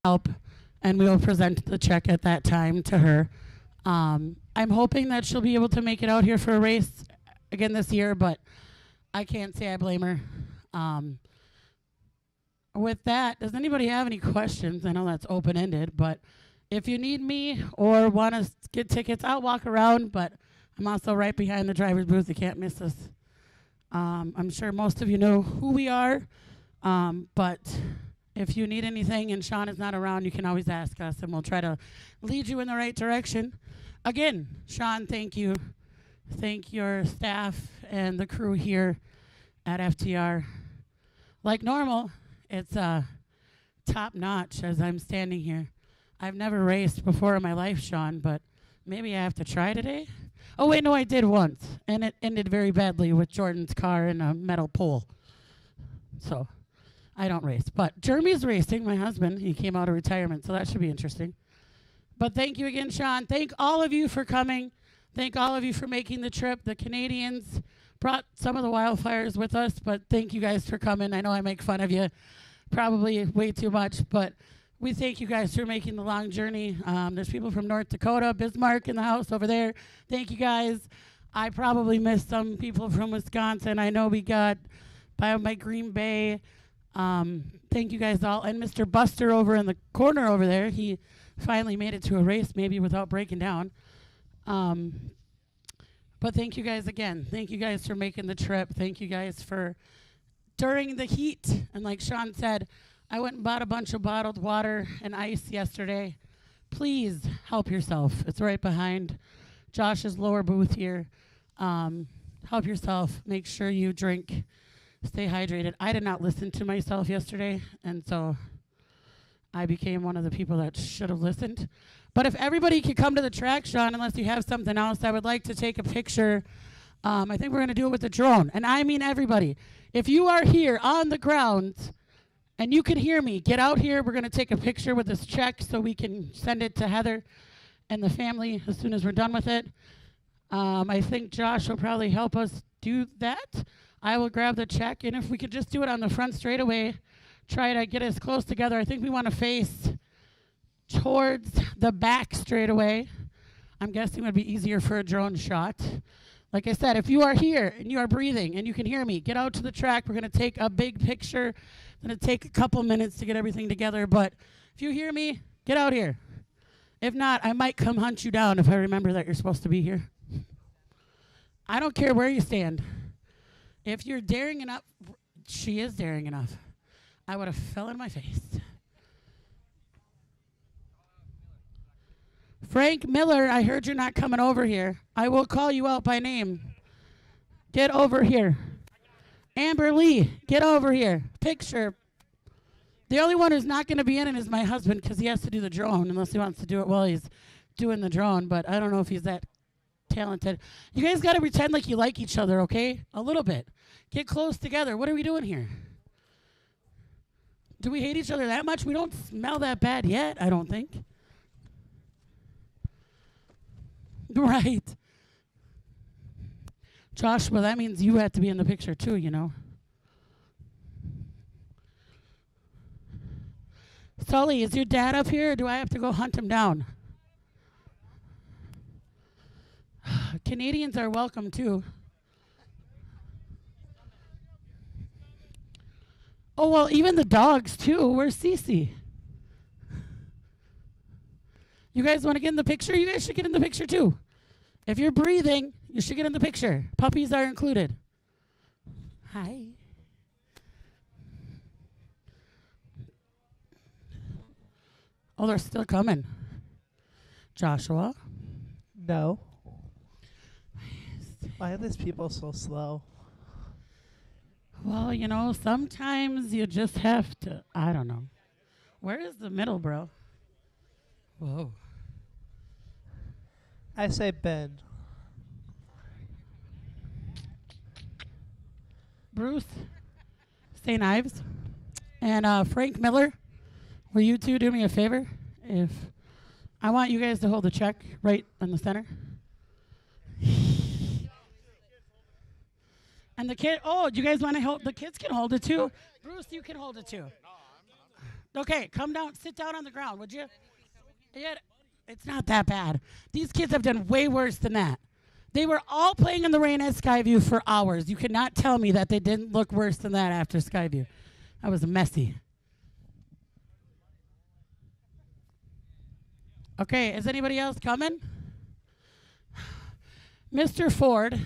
help, and we will present the check at that time to her. I'm hoping that she'll be able to make it out here for a race again this year, but I can't say I blame her. With that, does anybody have any questions? I know that's open-ended, but if you need me or want to get tickets, I'll walk around, but I'm also right behind the driver's booth. You can't miss us. I'm sure most of you know who we are, but if you need anything and Sean is not around, you can always ask us, and we'll try to lead you in the right direction. Again, Sean, thank you. Thank your staff and the crew here at FTR. Like normal, it's top notch as I'm standing here. I've never raced before in my life, Sean, but maybe I have to try today. Oh, wait, no, I did once, and it ended very badly with Jordan's car and a metal pole. So I don't race. But Jeremy's racing, my husband. He came out of retirement, so that should be interesting. But thank you again, Sean. Thank all of you for coming. Thank all of you for making the trip. The Canadians brought some of the wildfires with us, but thank you guys for coming. I know I make fun of you probably way too much, but we thank you guys for making the long journey. There's people from North Dakota, Bismarck in the house over there. Thank you guys. I probably missed some people from Wisconsin. I know we got by Green Bay. Thank you guys all. And Mr. Buster over in the corner over there, he finally made it to a race maybe without breaking down. But thank you guys again. Thank you guys for making the trip. Thank you guys for during the heat. And like Sean said, I went and bought a bunch of bottled water and ice yesterday. Please help yourself. It's right behind Josh's lower booth here. Help yourself. Make sure you drink. Stay hydrated. I did not listen to myself yesterday, and so I became one of the people that should have listened. But if everybody could come to the track, Sean, unless you have something else, I would like to take a picture. I think we're going to do it with the drone, and I mean everybody. If you are here on the grounds and you can hear me, get out here. We're going to take a picture with this check so we can send it to Heather and the family as soon as we're done with it. I think Josh will probably help us do that. I will grab the check, and if we could just do it on the front straightaway, try to get as close together. I think we want to face towards the back straightaway. I'm guessing it would be easier for a drone shot. Like I said, if you are here and you are breathing and you can hear me, get out to the track. We're going to take a big picture. It's going to take a couple minutes to get everything together, but if you hear me, get out here. If not, I might come hunt you down if I remember that you're supposed to be here. I don't care where you stand. If you're daring enough, she is daring enough. I would have fell in my face. Frank Miller, I heard you're not coming over here. I will call you out by name. Get over here. Amber Lee, get over here. Picture. The only one who's not going to be in it is my husband because he has to do the drone unless he wants to do it while he's doing the drone, but I don't know if he's that talented. You guys got to pretend like you like each other, okay? A little bit. Get close together. What are we doing here? Do we hate each other that much? We don't smell that bad yet, I don't think. Right. Joshua, that means you have to be in the picture too, you know. Sully, is your dad up here or do I have to go hunt him down? Canadians are welcome too. Oh, well, even the dogs too. Where's Cece? You guys want to get in the picture? You guys should get in the picture too. If you're breathing, you should get in the picture. Puppies are included. Hi. Oh, they're still coming. Joshua? No. Why are these people so slow? Well, you know, sometimes you just have to, I don't know. Where is the middle, bro? Whoa. I say Ben. Bruce, St. Ives, and Frank Miller, will you two do me a favor? If I want you guys to hold the check right in the center. And the kid, oh, do you guys want to hold? The kids can hold it too. Bruce, you can hold it too. Okay, come down, sit down on the ground, would you? Yeah, it's not that bad. These kids have done way worse than that. They were all playing in the rain at Skyview for hours. You cannot tell me that they didn't look worse than that after Skyview. That was messy. Okay, is anybody else coming? Mr. Ford,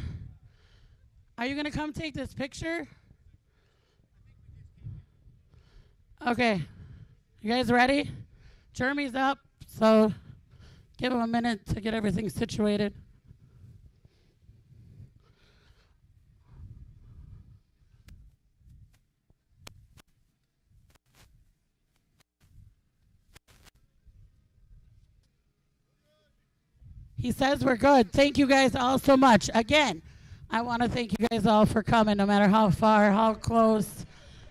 are you going to come take this picture? Okay. You guys ready? Jeremy's up, so give him a minute to get everything situated. He says we're good. Thank you guys all so much. Again, I want to thank you guys all for coming, no matter how far, how close.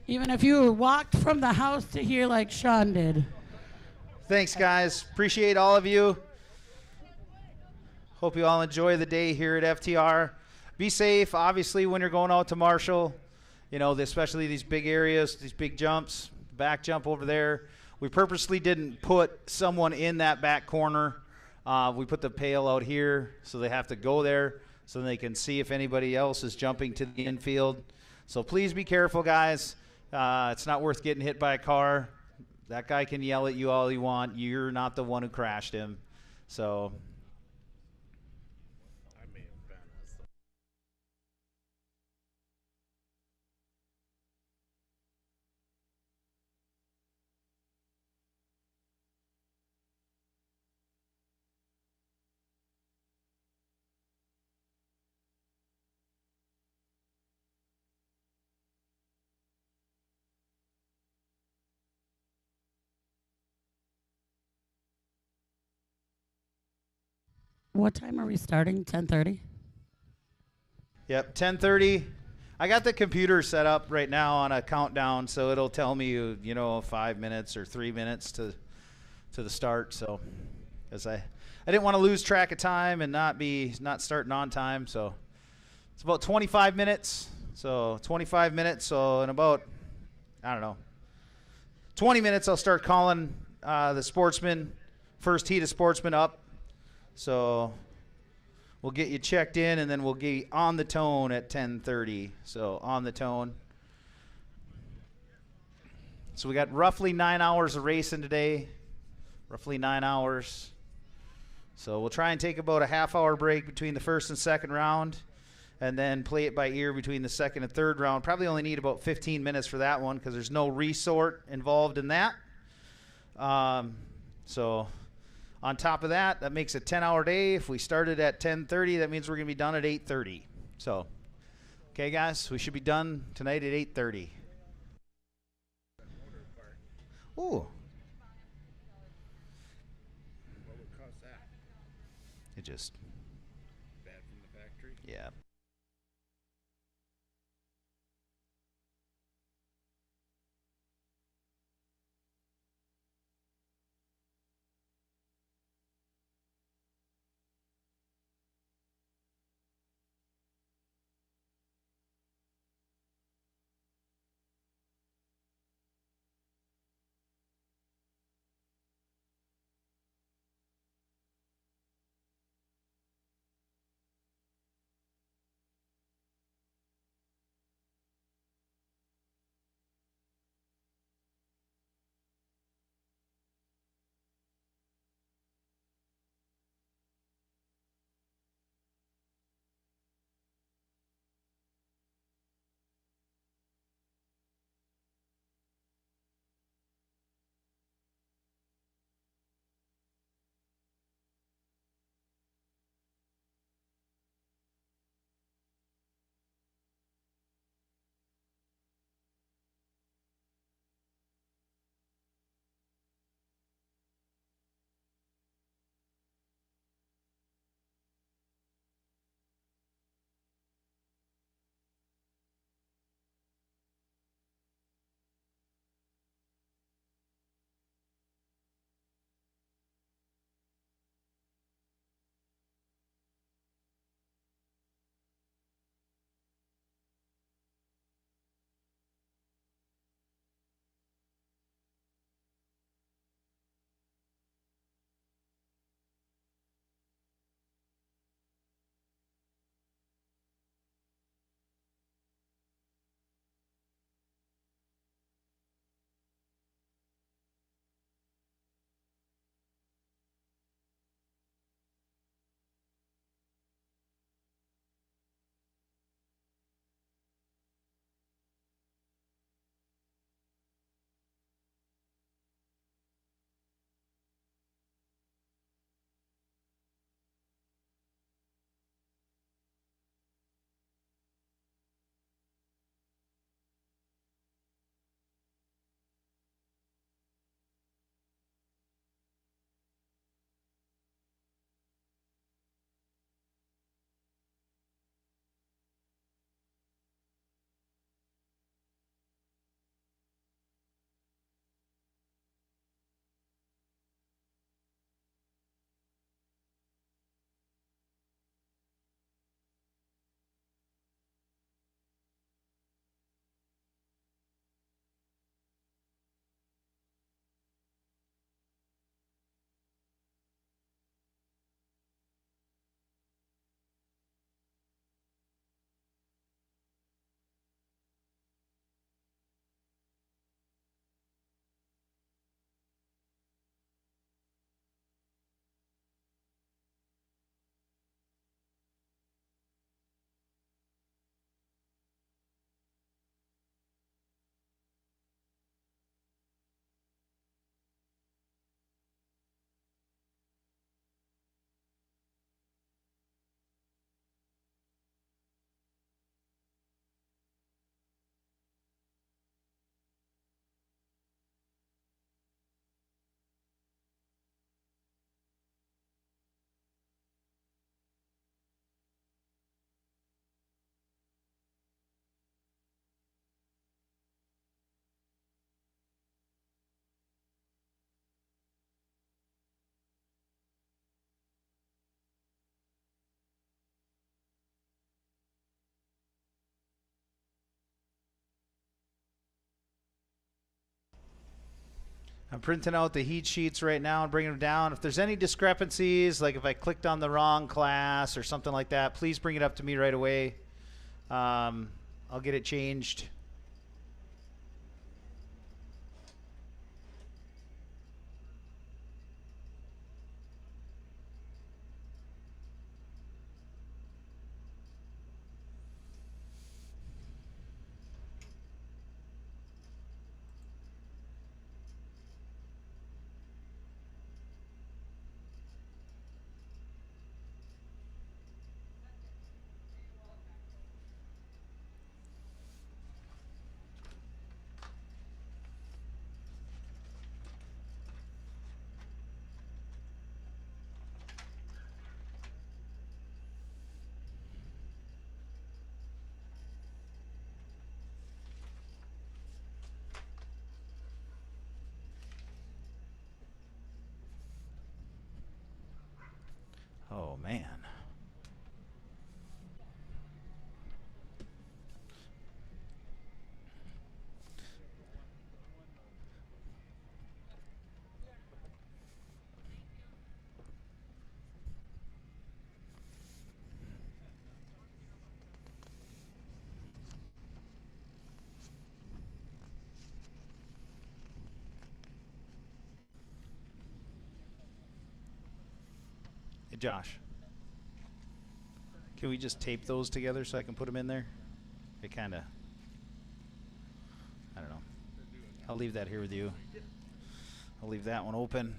Even if you walked from the house to here like Sean did. Thanks, guys. Appreciate all of you. Hope you all enjoy the day here at FTR. Be safe, obviously, when you're going out to Marshall. You know, especially these big areas, these big jumps, back jump over there. We purposely didn't put someone in that back corner. We put the pail out here so they have to go there so they can see if anybody else is jumping to the infield. So please be careful, guys. It's not worth getting hit by a car. That guy can yell at you all he wants. You're not the one who crashed him. So What time are we starting? 10:30? yep, 10:30. I got the computer set up right now on a countdown, so it'll tell me, you know, 5 minutes or 3 minutes to the start. So, because I didn't want to lose track of time and not starting on time. So it's about 25 minutes. So 25 minutes. So in about, I don't know, 20 minutes, I'll start calling the Sportsman, first heat of Sportsman up. So we'll get you checked in, and then we'll get you on the tone at 10:30. So on the tone. So we got roughly 9 hours of racing today. Roughly 9 hours. So we'll try and take about a half-hour break between the first and second round, and then play it by ear between the second and third round. Probably only need about 15 minutes for that one because there's no resort involved in that. So on top of that, that makes a 10-hour day. If we started at 10:30, that means we're going to be done at 8:30. So, okay, guys, we should be done tonight at 8:30. Ooh. What would cause that? It just, Bad from the factory? yeah. I'm printing out the heat sheets right now and bringing them down. If there's any discrepancies, like if I clicked on the wrong class or something like that, please bring it up to me right away. I'll get it changed. Oh, man. Hey, Josh. Can we just tape those together so I can put them in there? It kind of, I don't know. I'll leave that here with you. I'll leave that one open.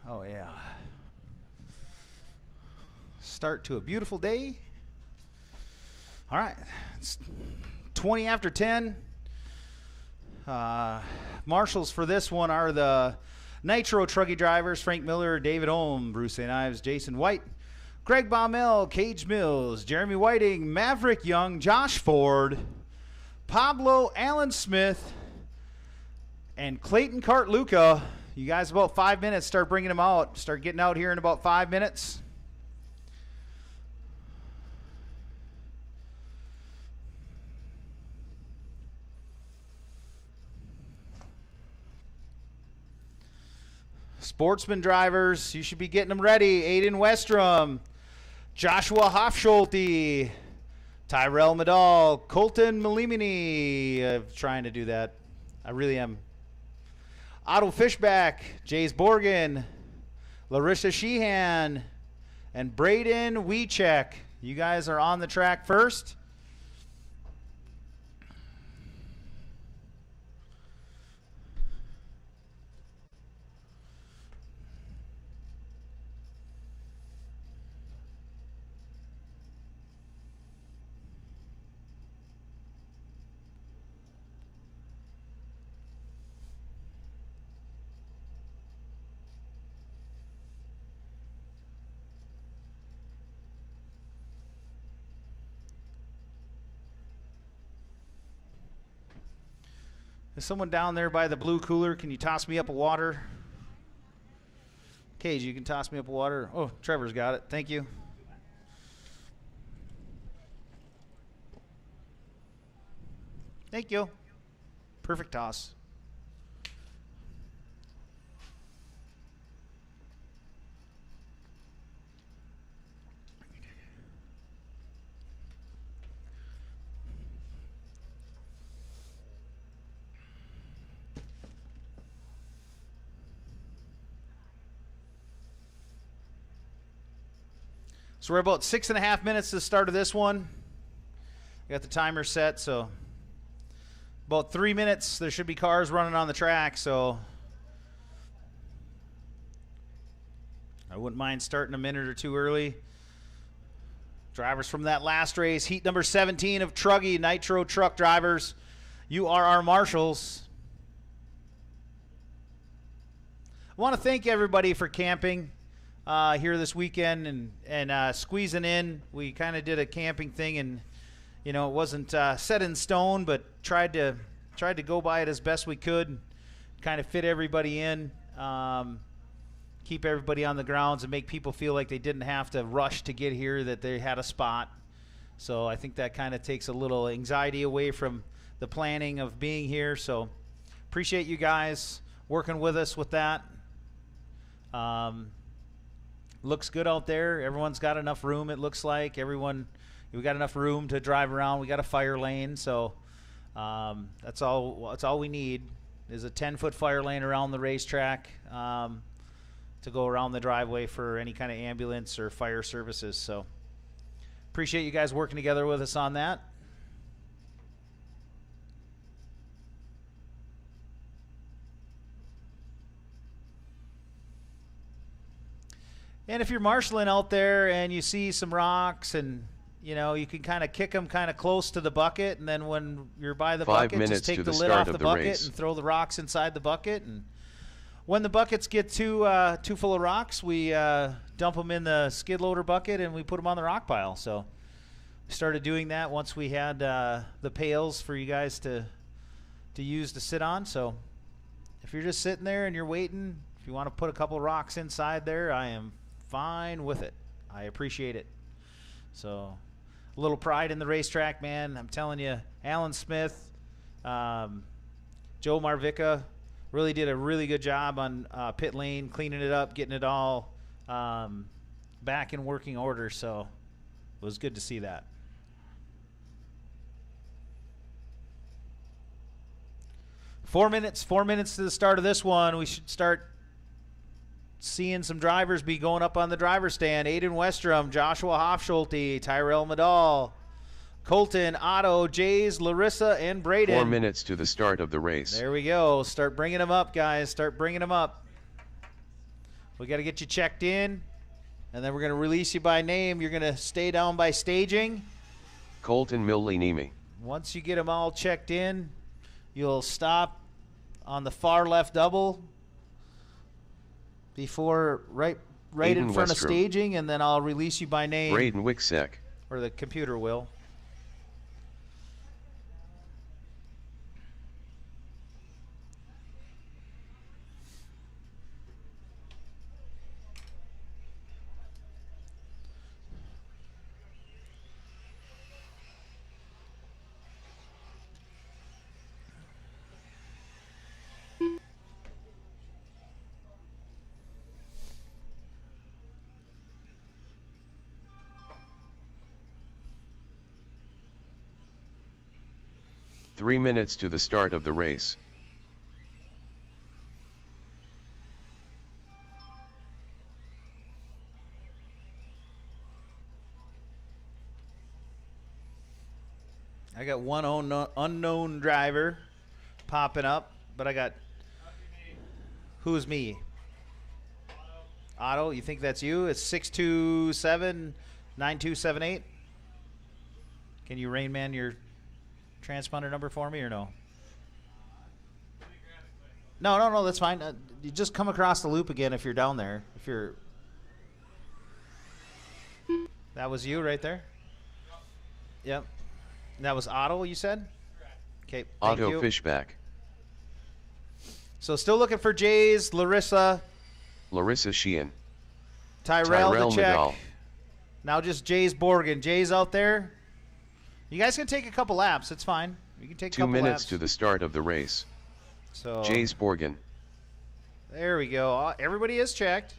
Oh, yeah. Start to a beautiful day. All right. It's 20 after 10. Marshals for this one are the Nitro Truggy drivers, Frank Miller, David Ohm, Bruce St. Ives, Jason White, Greg Baumel, Cage Mills, Jeremy Whiting, Maverick Young, Josh Ford, Pablo Allen Smith, and Clayton Cartluca. You guys, about 5 minutes, start bringing them out. Start getting out here in about 5 minutes. Sportsman drivers, you should be getting them ready. Aiden Westrom, Joshua Hofschulte, Tyrell Medall, Colton Malimini. I'm trying to do that. I really am. Otto Fishback, Jays Borgen, Larissa Sheehan, and Braden Wiechek. You guys are on the track first. Is someone down there by the blue cooler? Can you toss me up a water? Cage, you can toss me up a water. Oh, Trevor's got it. Thank you. Thank you. Perfect toss. So we're about 6.5 minutes to the start of this one. Got the timer set, so about 3 minutes. There should be cars running on the track, so I wouldn't mind starting a minute or two early. Drivers from that last race, heat number 17 of Truggy, Nitro Truck drivers. You are our marshals. I want to thank everybody for camping here this weekend and squeezing in. We kind of did a camping thing, and you know, it wasn't set in stone, but tried to go by it as best we could, kind of fit everybody in, keep everybody on the grounds, and make people feel like they didn't have to rush to get here, that they had a spot. So I think that kind of takes a little anxiety away from the planning of being here. So appreciate you guys working with us with that. Looks good out there. Everyone's got enough room, it looks like. We got enough room to drive around. We got a fire lane, so that's all we need is a 10-foot fire lane around the racetrack to go around the driveway for any kind of ambulance or fire services. So appreciate you guys working together with us on that. And if you're marshaling out there and you see some rocks, and you know, you can kind of kick them kind of close to the bucket, and then when you're by the bucket, just take the lid off the bucket and throw the rocks inside the bucket. And when the buckets get too full of rocks, we dump them in the skid loader bucket and we put them on the rock pile. So we started doing that once we had the pails for you guys to use to sit on. So if you're just sitting there and you're waiting, if you want to put a couple rocks inside there, I am fine with it. I appreciate it. So a little pride in the racetrack, man. I'm telling you, Alan Smith, Joe Marvica really did a really good job on pit lane, cleaning it up, getting it all back in working order. So it was good to see that. Four minutes to the start of this one. We should start seeing some drivers be going up on the driver's stand. Aiden Westrom, Joshua Hofschulte, Tyrell Medall, Colton, Otto, Jays, Larissa, and Braden. 4 minutes to the start of the race. There we go. Start bringing them up, guys. Start bringing them up. We got to get you checked in, and then we're going to release you by name. You're going to stay down by staging. Colton Millie-Nemi. Once you get them all checked in, you'll stop on the far left double before right in front of staging, and then I'll release you by name. Braden Wicksek. Or the computer will. Three minutes to the start of the race. I got one unknown driver popping up, but I got. Who's me? Otto, you think that's you? It's 627-9278. Can you Rain Man your transponder number for me or no? No, that's fine. You just come across the loop again if you're down there. If you're. That was you right there? Yep. That was Otto, you said? Okay. Otto Fishback. So still looking for Jays, Larissa Sheehan. Tyrell to check. Medal. Now just Jays Borgen. Jays out there. You guys can take a couple laps. It's fine. You can take a couple laps. 2 minutes to the start of the race. So Jays Borgen. There we go. Everybody is checked.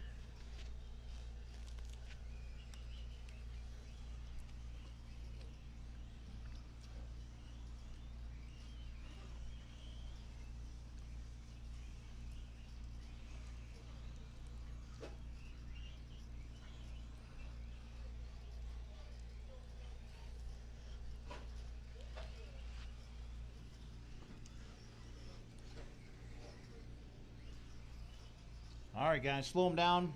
All right, guys, slow them down.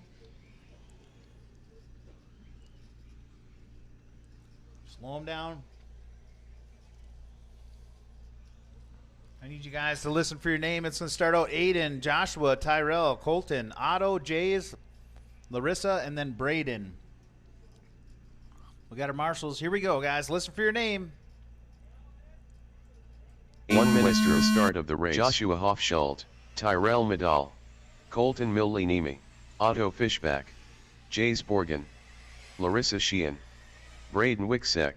Slow them down. I need you guys to listen for your name. It's going to start out Aiden, Joshua, Tyrell, Colton, Otto, Jays, Larissa, and then Braden. We got our marshals. Here we go, guys. Listen for your name. 1 minute to the start of the race. Joshua Hofschuld, Tyrell Medal, Colton Millie-Nemi, Otto Fishback, Jays Borgen, Larissa Sheehan, Braden Wicksek.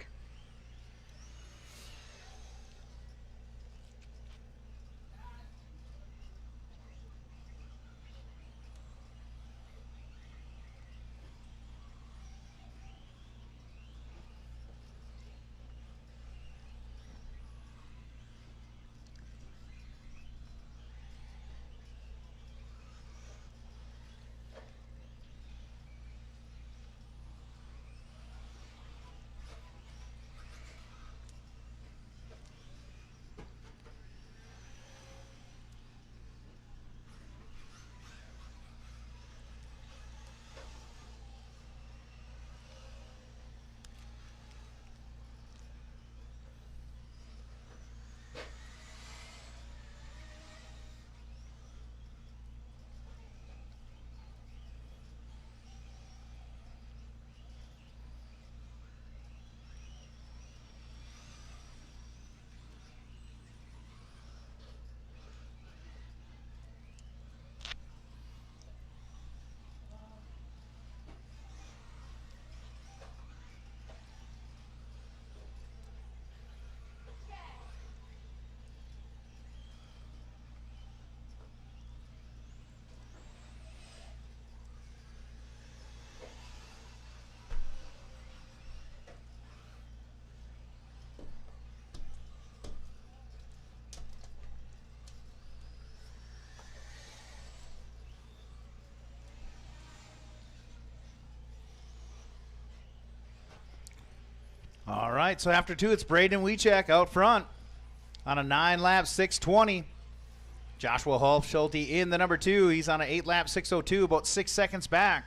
All right, so after 2, it's Braden Wieczek out front on a 9-lap 620. Joshua Hofschulte in the number 2. He's on an 8-lap 6:02, about 6 seconds back.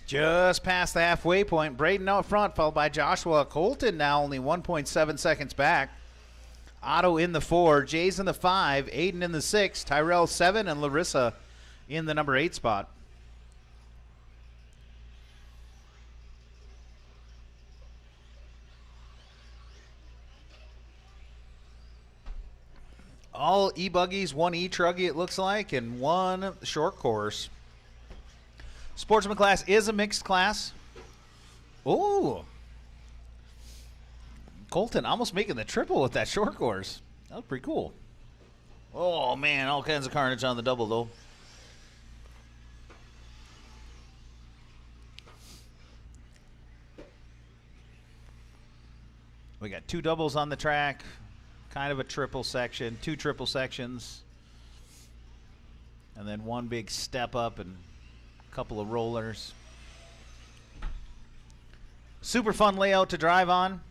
Just past the halfway point. Braden out front, followed by Joshua. Colton now only 1.7 seconds back. Otto in the 4, Jay's in the 5, Aiden in the 6, Tyrell 7, and Larissa in the number 8 spot. All E-Buggies, 1 E-Truggy it looks like, and 1 short course. Sportsman class is a mixed class. Ooh. Colton almost making the triple with that short course. That was pretty cool. Oh, man, all kinds of carnage on the double, though. We got 2 doubles on the track, kind of a triple section, 2 triple sections, and then 1 big step up and couple of rollers. Super fun layout to drive on.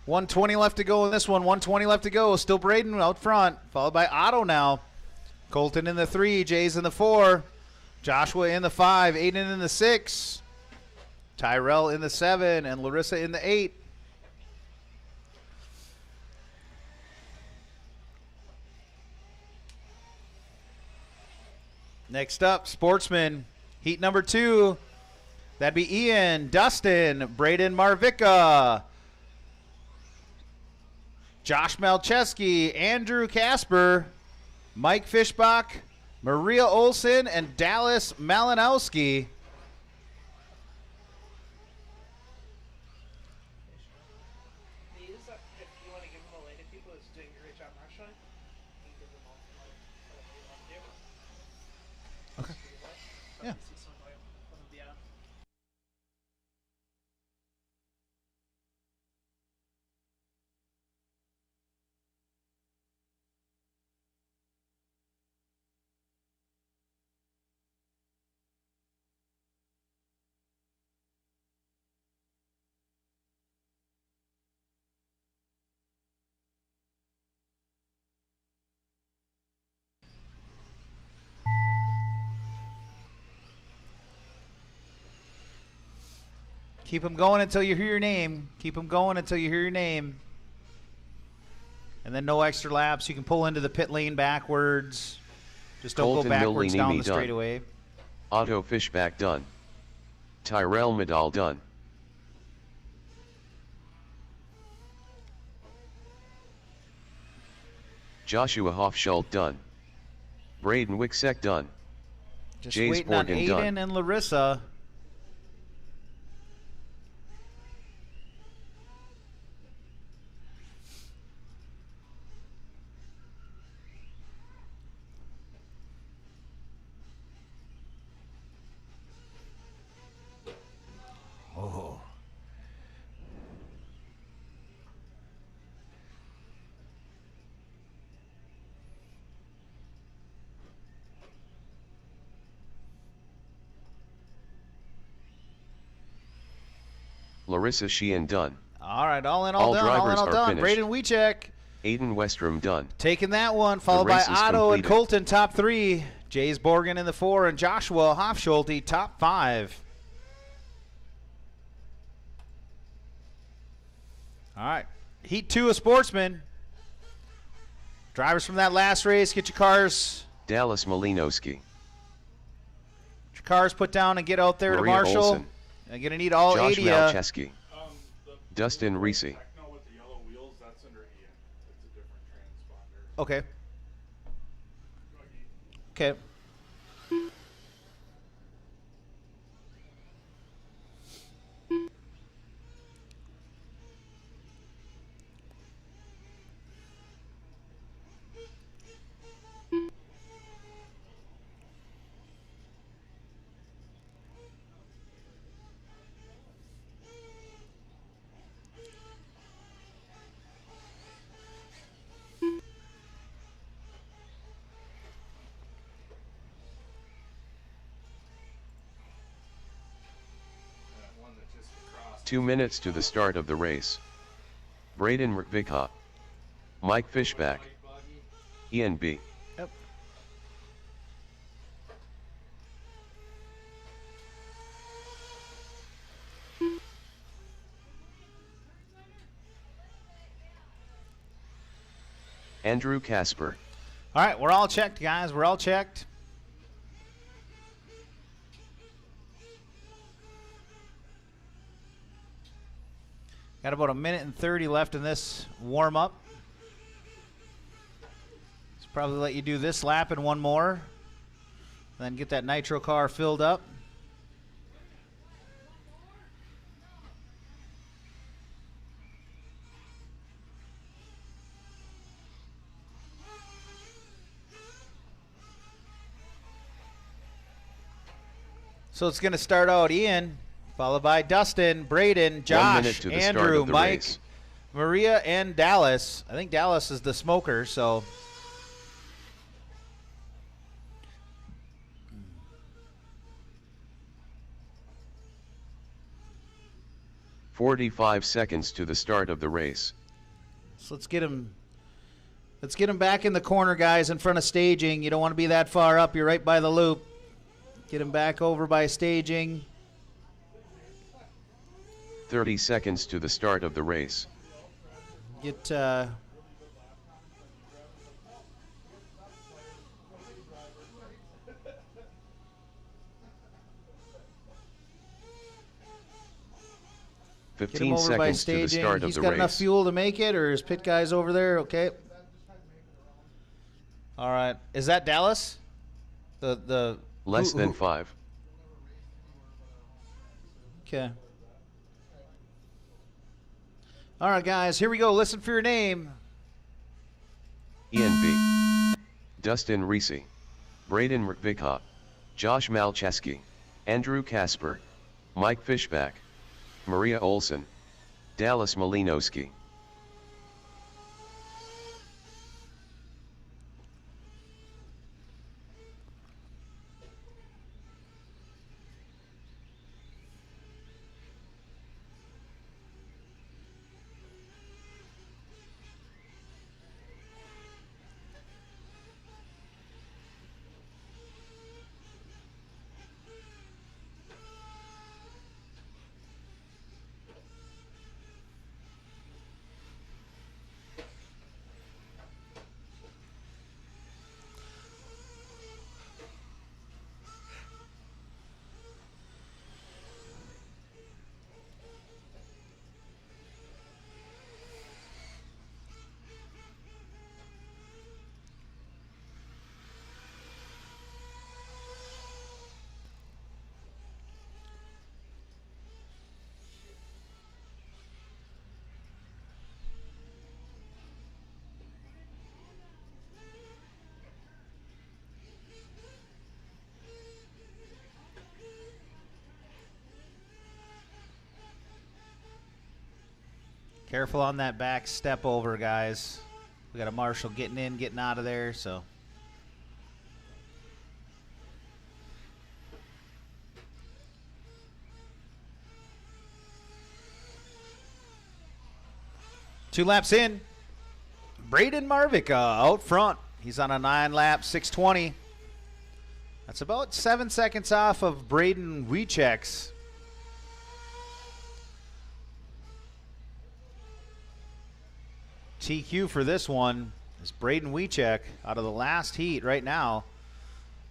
$120 left to go in this one. $120 left to go. Still Braden out front, followed by Otto now. Colton in the 3, Jay's in the 4, Joshua in the 5, Aiden in the 6, Tyrell in the 7, and Larissa in the 8. Next up, Sportsman, heat number 2. That'd be Ian, Dustin, Braden Marvica, Josh Malcheski, Andrew Casper, Mike Fishbach, Maria Olson, and Dallas Malinowski. These, if you want to give them away to people that's doing a great job marshalling, you can give them all whatever you want to do. Okay. Yeah. See some of the, Keep them going until you hear your name. Keep them going until you hear your name. And then no extra laps. You can pull into the pit lane backwards. Just don't Colton go backwards down Millinimi the done. straightaway. Otto Fishback done. Tyrell Medal done. Joshua Hofschulte done. Braden Wicksek done. Just Jay's waiting on Borgen Aiden done. and Larissa. Oh. Larissa Sheehan done. All right, all in, all, All done, all in, drivers all are done. finished. Braden Wiechek Aiden Westrom done. taking that one, followed by race is Otto and completed. Colton, top 3. Jays Borgen in the 4, and Joshua Hofschulte, top 5. All right, Heat 2 of Sportsman. Drivers from that last race, get your cars put down and get out there Maria to Marshall. Olsen. I'm going to need all Josh 80. Malcheski. The Dustin Reese. Techno with the yellow wheels, that's under Ian. It's a different transponder. Okay. Buggy. Okay. That one that just crossed. 2 minutes to the start of the race. Braden Rikvika. Mike Fishback. Ian B. Yep. Andrew Casper. All right, we're all checked, guys. We're all checked. Got about 1:30 left in this warm-up. Let's probably let you do this lap and one more. Then get that nitro car filled up. So it's going to start out Ian, followed by Dustin, Braden, 1 Josh, minute to the start Andrew, of the Mike, race. Maria, and Dallas. I think Dallas is the smoker, so 45 seconds to the start of the race. So let's get him. Let's get him back in the corner, guys, in front of staging. You don't want to be that far up. You're right by the loop. Get him back over by staging. 30 seconds to the start of the race. Get 15 get him over by seconds to the staging. start of He's the got enough race. fuel to make it, or his pit guys over there? Okay. All right. Is that Dallas? The Less than 5. Okay. All right, guys. Here we go. Listen for your name. Ian B. Dustin Reese. Braden Rikvika. Josh Malcheski. Andrew Casper. Mike Fishback. Maria Olsen. Dallas Malinowski. Careful on that back step over, guys. We got a marshal getting in, getting out of there, so. 2 laps in. Braden Marvica out front. He's on a 9-lap 620. That's about 7 seconds off of Braden Wiechek's. TQ for this one is Braden Wiechek out of the last heat right now.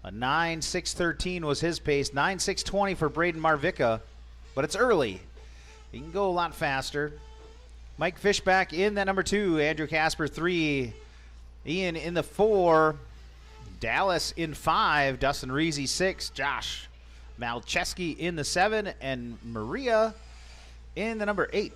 A 9.613 was his pace. 9.620 for Braden Marvica, but it's early. He can go a lot faster. Mike Fishback in that number 2. Andrew Casper 3. Ian in the 4. Dallas in 5. Dustin Reezy 6. Josh Malcheski in the 7. And Maria in the number 8.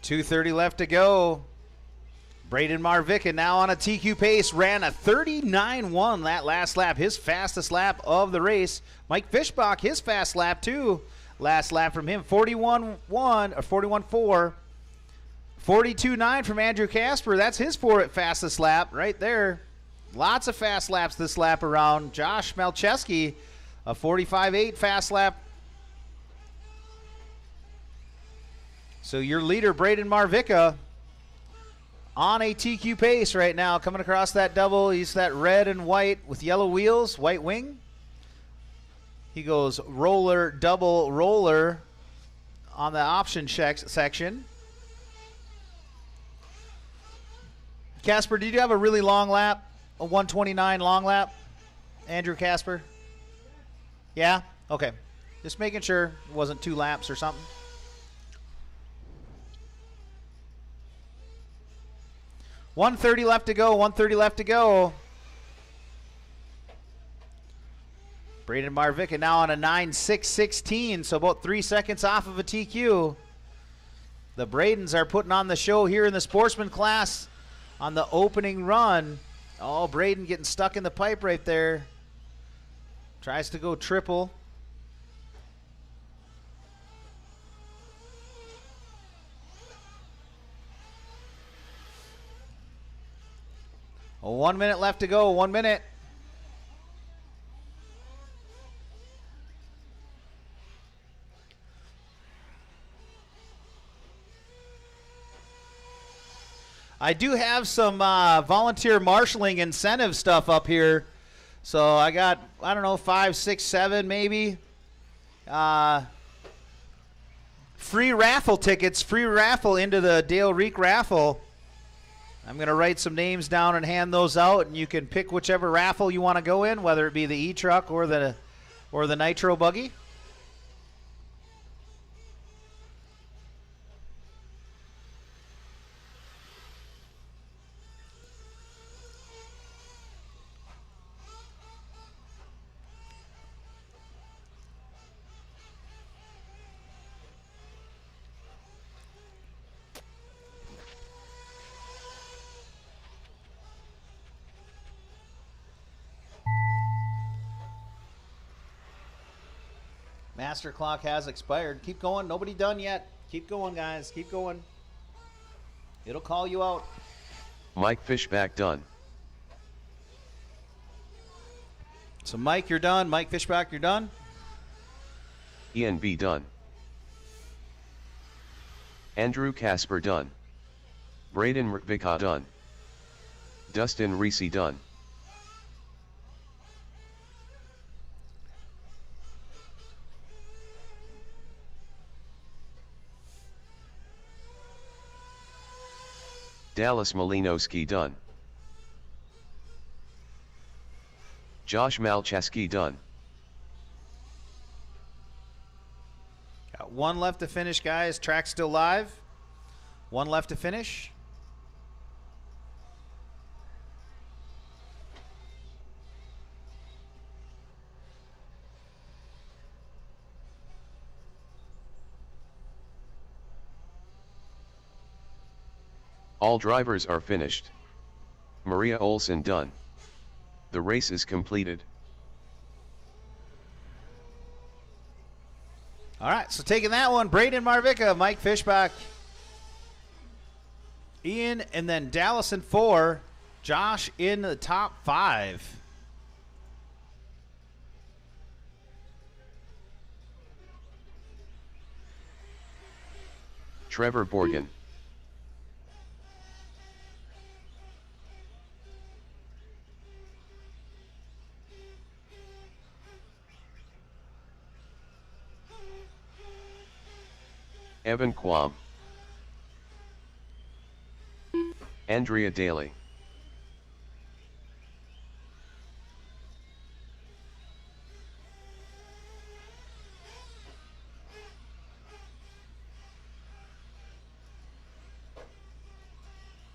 .230 left to go. Braden Marvica now on a TQ pace. Ran a 39.1 that last lap. His fastest lap of the race. Mike Fishbach, his fast lap too. Last lap from him. 41.1 or 41.4. 42.9 from Andrew Casper. That's his fastest lap right there. Lots of fast laps this lap around. Josh Malcheski, a 45.8 fast lap. So your leader, Braden Marvica, on a TQ pace right now, coming across that double. He's that red and white with yellow wheels, white wing. He goes roller, double, roller on the option section. Casper, did you have a really long lap? A 129 long lap? Andrew Casper? Yeah? Okay. Just making sure it wasn't 2 laps or something. .130 left to go. 130 left to go. Braden Marvica now on a 9.616, so about 3 seconds off of a TQ. The Bradens are putting on the show here in the Sportsman class on the opening run. Oh, Braden getting stuck in the pipe right there. Tries to go triple. Oh, 1 minute left to go. 1 minute. I do have some volunteer marshaling incentive stuff up here. So I got, I don't know, 5, 6, 7 maybe. Free raffle tickets, free raffle into the Dale Reek raffle. I'm going to write some names down and hand those out, and you can pick whichever raffle you want to go in, whether it be the E-Truck or the Nitro Buggy. Master clock has expired. Keep going. Nobody done yet. Keep going, guys. Keep going. It'll call you out. Mike Fishback done. So Mike, you're done. Mike Fishback, you're done. Ian B done. Andrew Casper done. Braden Marvica done. Dustin Reese done. Dallas Malinowski done. Josh Malchaski done. Got one left to finish, guys. Track still live. One left to finish. All drivers are finished. Maria Olsen done. The race is completed. All right, so taking that one, Braden Marvica, Mike Fishbach, Ian, and then Dallas in 4, Josh in the top 5. Trevor Borgen. Evan Quam. Andrea Daly.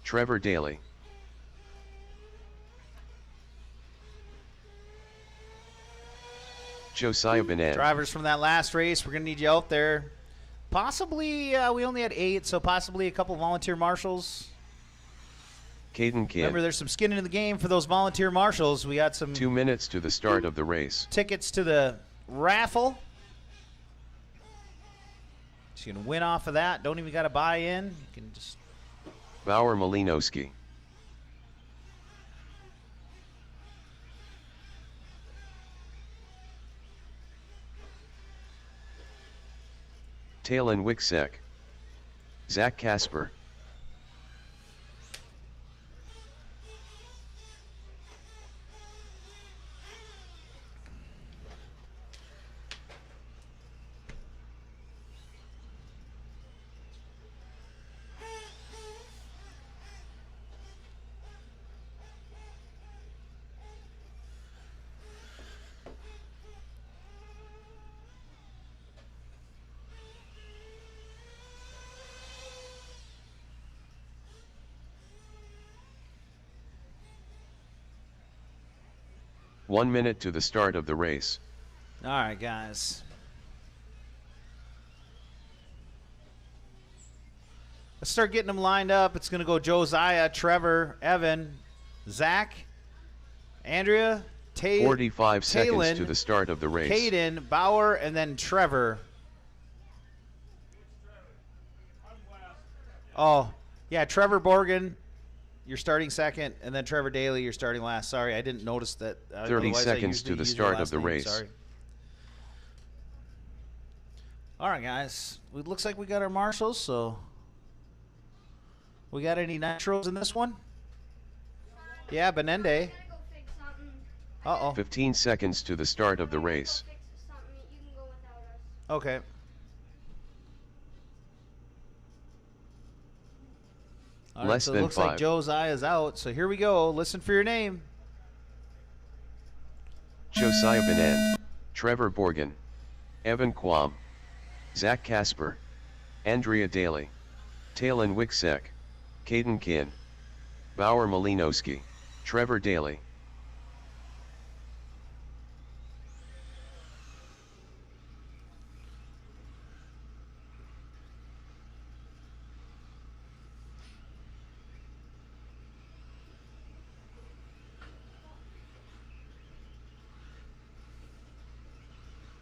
Trevor Daly. Josiah Benet. Drivers from that last race, we're going to need you out there. Possibly, we only had 8, so possibly a couple volunteer marshals. Caden Kidd. Remember, there's some skin in the game for those volunteer marshals. We got some 2 minutes to the start of the race. tickets to the raffle. So you can win off of that. Don't even got to buy in. You can just... Bauer Malinowski. Talon Wicksek. Zach Casper. One minute to the start of the race. All right, guys. Let's start getting them lined up. It's going to go Josiah, Trevor, Evan, Zach, Andrea, 45 seconds Talon, to the start of the race. Caden, Bauer, and then Trevor. Oh, yeah, Trevor Borgen, you're starting second, and then Trevor Daly, you're starting last. Sorry, I didn't notice that. 30 seconds to the start of the race. Sorry. All right, guys. It looks like we got our marshals, so we got any nitros in this one? Yeah, Benende. Uh-oh. 15 seconds to the start of the race. Okay. All right, Less so it than looks like 5. Josiah's out, so here we go. Listen for your name. Josiah Benet. Trevor Borgen. Evan Quam. Zach Casper. Andrea Daly. Talon Wicksek. Caden Kidd. Bauer Malinowski. Trevor Daly.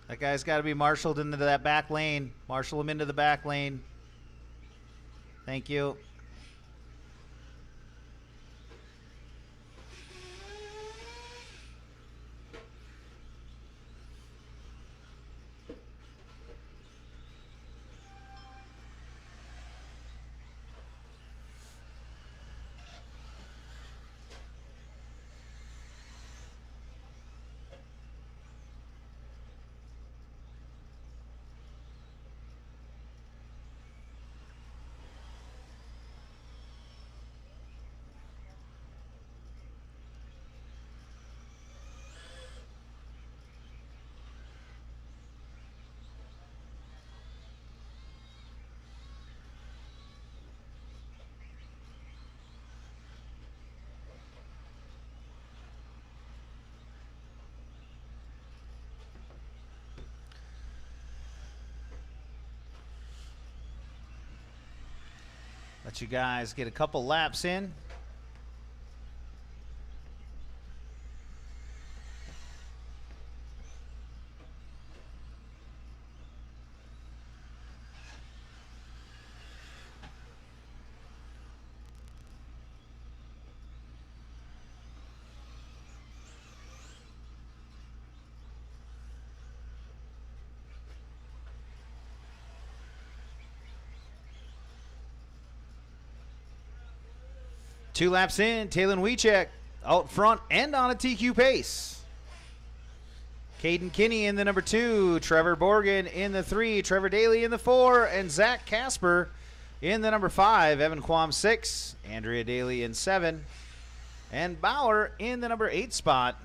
That guy's got to be marshaled into that back lane. Marshal him into the back lane. Thank you. Let you guys get a couple laps in. Two laps in, Talon Wiechek out front and on a TQ pace. Caden Kinney in the number 2, Trevor Borgen in the 3, Trevor Daly in the 4, and Zach Casper in the number 5, Evan Quam 6, Andrea Daly in 7, and Bauer in the number 8 spot.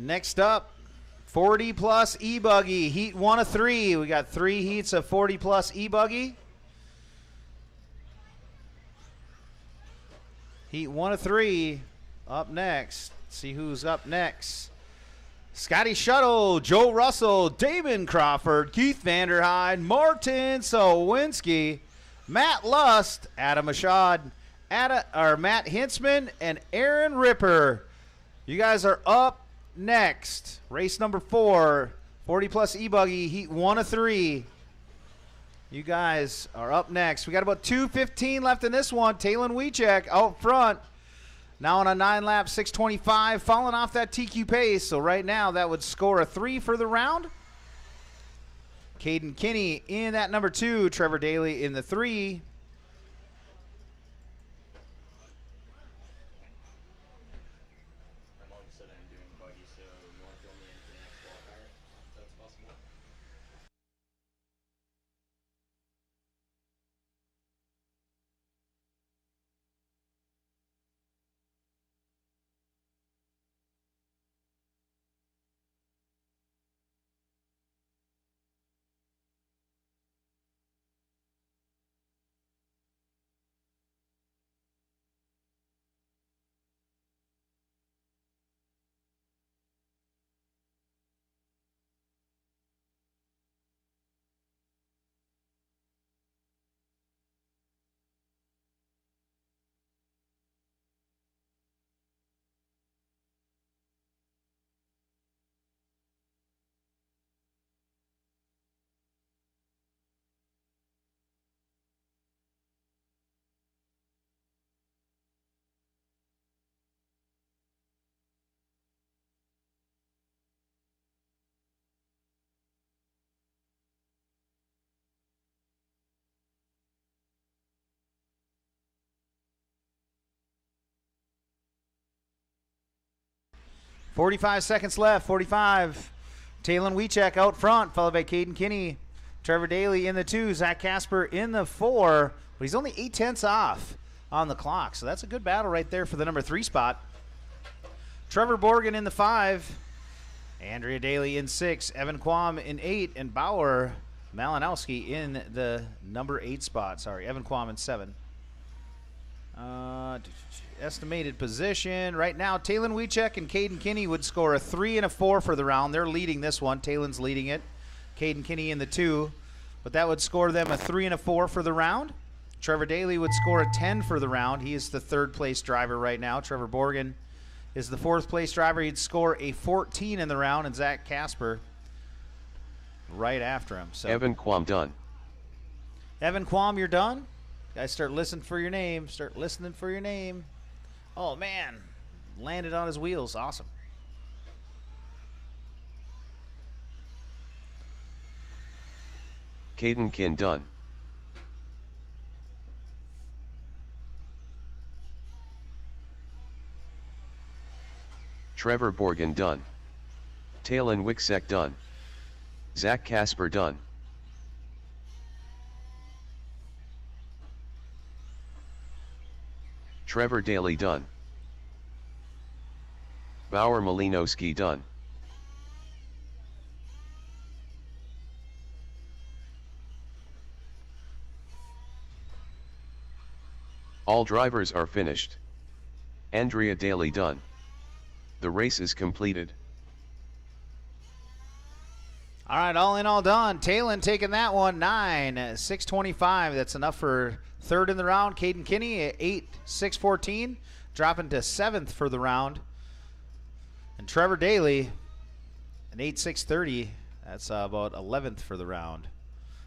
Next up, 40 plus E-Buggy, heat 1 of 3. We got 3 heats of 40 plus E-Buggy. Heat 1 of 3 up next. See who's up next. Scotty Shuttle, Joe Russell, Damon Crawford, Keith Vanderhyde, Martin Sawinski, Matt Lust, Adam Ashad, Matt Hintzman, and Aaron Ripper. You guys are up next. Race number 4, 40 plus E-Buggy, heat 1 of 3. You guys are up next. We got about 2:15 left in this one. Talon Wiechek out front. Now on a 9-lap 625, falling off that TQ pace. So right now that would score a 3 for the round. Caden Kinney in that number 2, Trevor Daly in the 3. I'm all of a sudden doing buggy, so you want to fill me in for the next qualifier? If that's possible. 45 seconds left. 45. Talon Wiechek out front, followed by Caden Kinney. Trevor Daly in the 2. Zach Casper in the 4. But he's only 8/10 off on the clock. So that's a good battle right there for the number 3 spot. Trevor Borgen in the 5. Andrea Daly in 6. Evan Quam in 8. And Bauer Malinowski in the number 8 spot. Sorry, Evan Quam in 7. Estimated position right now, Talon Wiechek and Caden Kinney would score a 3 and a 4 for the round. They're leading this one. Talon's leading it. Caden Kinney in the 2, but that would score them a 3 and a 4 for the round. Trevor Daly would score a 10 for the round. He is the 3rd place driver right now. Trevor Borgen is the 4th place driver. He'd score a 14 in the round, and Zach Casper right after him. So Evan Quam done. Evan Quam, you're done. Guys, start listening for your name. Start listening for your name. Oh, man. Landed on his wheels. Awesome. Caden Kin done. Trevor Borgen done. Talon Wicksek done. Zach Casper done. Trevor Daly done. Bauer Malinowski done. All drivers are finished. Andrea Daly done. The race is completed. All right, all in, all done. Talon taking that one, 9.625. That's enough for third in the round. Caden Kinney at 8.614, dropping to seventh for the round. And Trevor Daly, an 8.630. That's about 11th for the round.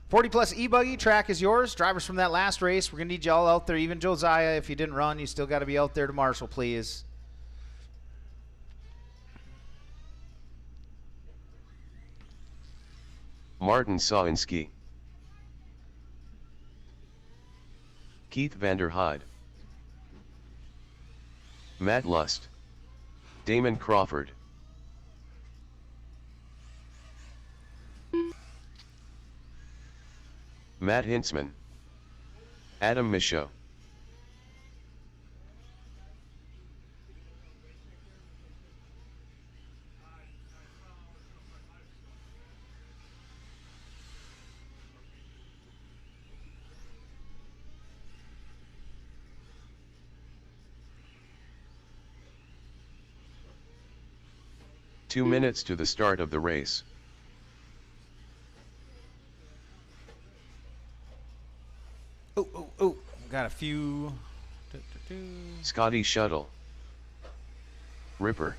40 plus E-Buggy track is yours. Drivers from that last race, we're going to need you all out there. Even Josiah, if you didn't run, you still got to be out there to marshal, please. Martin Sawinski. Keith Vanderhyde. Matt Lust. Damon Crawford. Matt Hintzman. Adam Michaud. Two minutes to the start of the race. Oh, got a few. Scotty Shuttle. Ripper.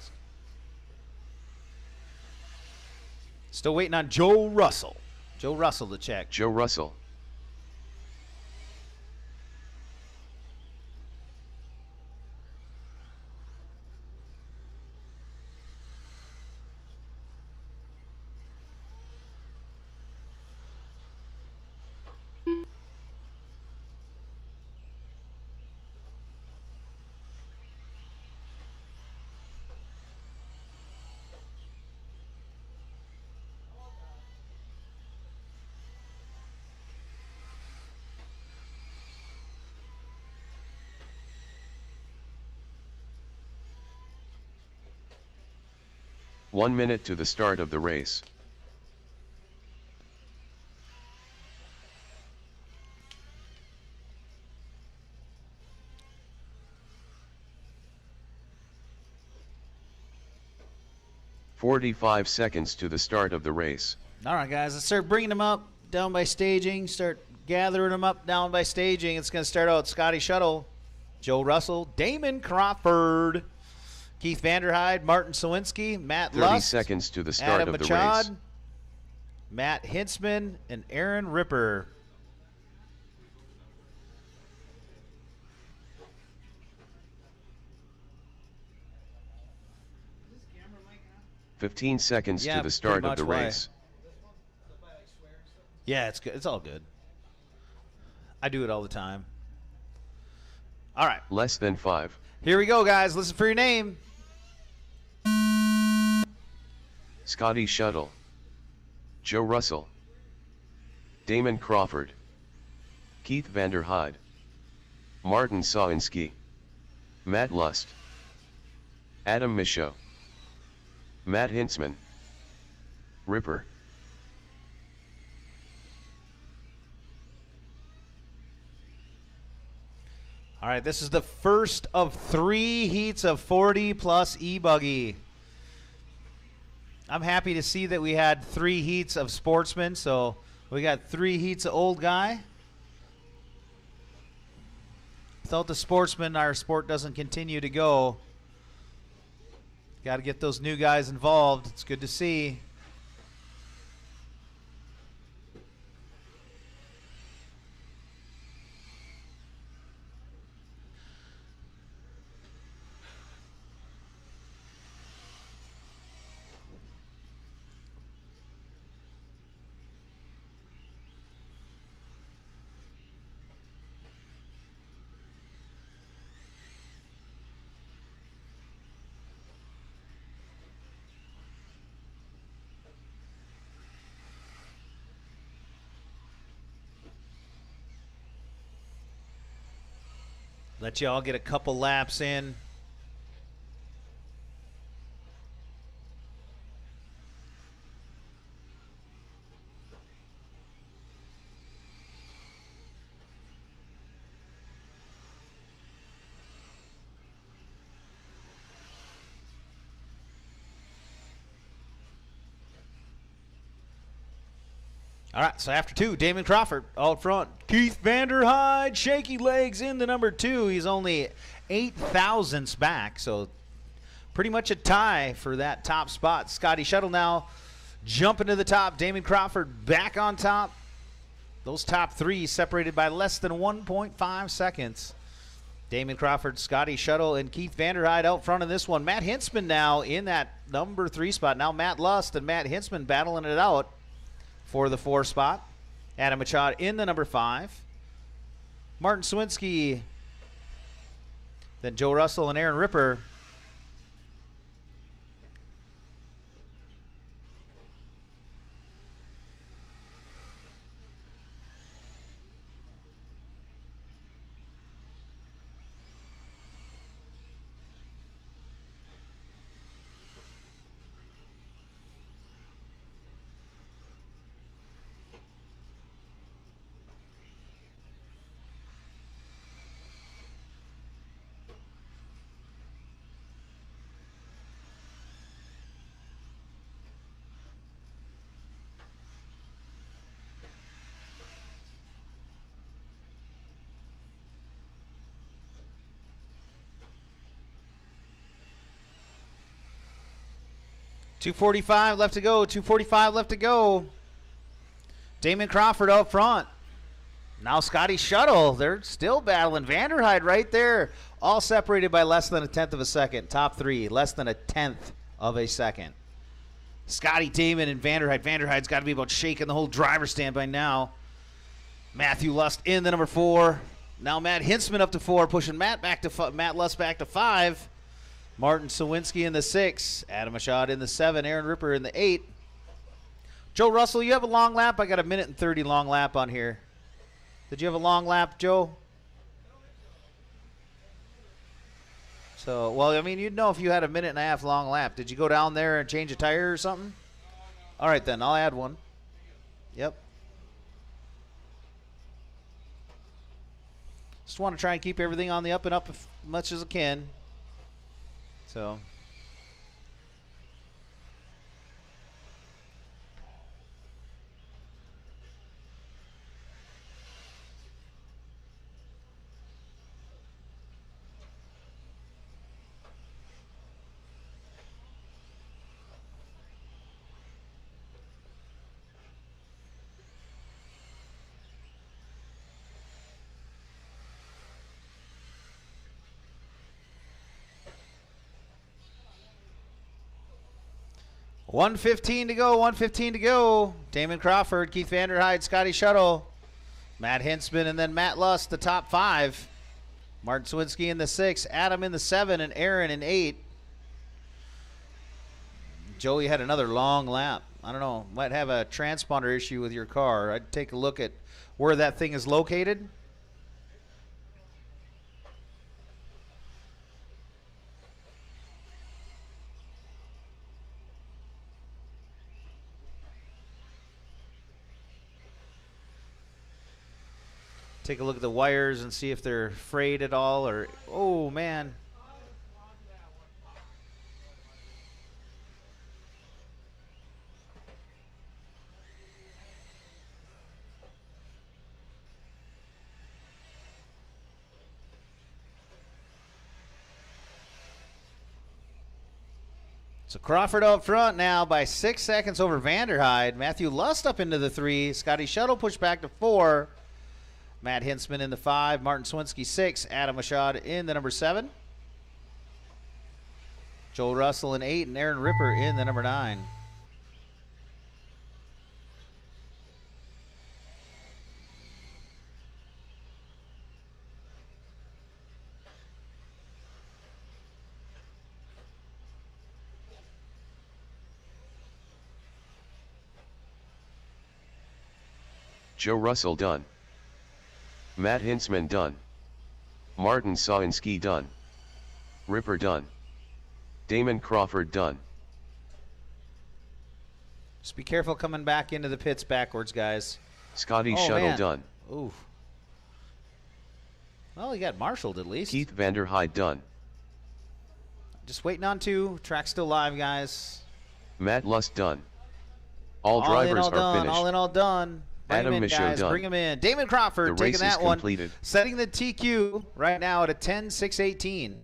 Still waiting on Joe Russell. Joe Russell to check. Joe Russell. One minute to the start of the race. "45 seconds to the start of the race. All right, guys, let's start bringing them up down by staging. Start gathering them up down by staging. It's going to start out Scotty Shuttle, Joe Russell, Damon Crawford, Keith Vanderhyde, Martin Sawinski, Matt 30 Lust, seconds to the start Adam of the Machad, race. Matt Hintzman, and Aaron Ripper. Is this camera mic on? 15 seconds Yeah, to the start pretty of the much why. race. If I like swear and stuff? Yeah, it's good. It's all good. I do it all the time. All right, Less than 5. here we go, guys. Listen for your name. Scotty Shuttle. Joe Russell. Damon Crawford. Keith Vanderhyde. Martin Sawinski. Matt Lust. Adam Michaud. Matt Hintzman. Ripper. All right, this is the first of 3 heats of 40 plus E-Buggy. I'm happy to see that we had 3 heats of Sportsman, so we got 3 heats of Old Guy. Without the Sportsman, our sport doesn't continue to go. Got to get those new guys involved. It's good to see. Let you all get a couple laps in. All right, so after 2, Damon Crawford out front. Keith Vanderhyde, shaky legs in the number 2. He's only 8 thousandths back, so pretty much a tie for that top spot. Scotty Shuttle now jumping to the top. Damon Crawford back on top. Those top 3 separated by less than 1.5 seconds. Damon Crawford, Scotty Shuttle, and Keith Vanderhyde out front in this one. Matt Hintzman now in that number 3 spot. Now Matt Lust and Matt Hintzman battling it out for the 4 spot. Adam Machad in the number 5. Martin Swinski. Then Joe Russell and Aaron Ripper. .245 left to go. 2:45 left to go. Damon Crawford out front. Now Scotty Shuttle. They're still battling. Vanderhyde right there. All separated by less than a tenth of a second. Top 3, less than a tenth of a second. Scotty, Damon, and Vanderhyde. Vanderhyde's got to be about shaking the whole driver's stand by now. Matthew Lust in the number 4. Now Matt Hintzman up to 4, pushing Matt Lust back to 5. Martin Sawinski in the 6. Adam Machad in the 7. Aaron Ripper in the 8. Joe Russell, you have a long lap? I got a 1:30 long lap on here. Did you have a long lap, Joe? So, well, I mean, you'd know if you had a 1.5 long lap. Did you go down there and change a tire or something? All right, then. I'll add one. Yep. Just want to try and keep everything on the up and up as much as I can. So... .115 to go, 1:15 to go. Damon Crawford, Keith Vanderhyde, Scotty Shuttle, Matt Hintzman, and then Matt Lust, the top 5. Martin Swinski in the 6, Adam in the 7, and Aaron in 8. Joey had another long lap. I don't know, might have a transponder issue with your car. I'd take a look at where that thing is located. Take a look at the wires and see if they're frayed at all, or, oh man. So Crawford up front now by 6 seconds over Vanderhyde. Matthew Lust up into the 3. Scotty Shuttle pushed back to 4. Matt Hintzman in the 5, Martin Swinski 6, Adam Machad in the number 7. Joel Russell in 8, and Aaron Ripper in the number 9. Joe Russell done. Matt Hintzman done. Martin Sawinski done. Ripper done. Damon Crawford done. Just be careful coming back into the pits backwards, guys. Scotty Oh, Shuttle man. done. Ooh. Well, he got marshaled at least. Keith Vanderhyde done. Just waiting on 2. Track's still live, guys. Matt Lust done. All All in, drivers all are done. finished. All in, all done. Bring Adam him in, Michaud guys. done. Bring him in. Damon Crawford The taking race is that one. completed. Setting the TQ right now at a 10.618.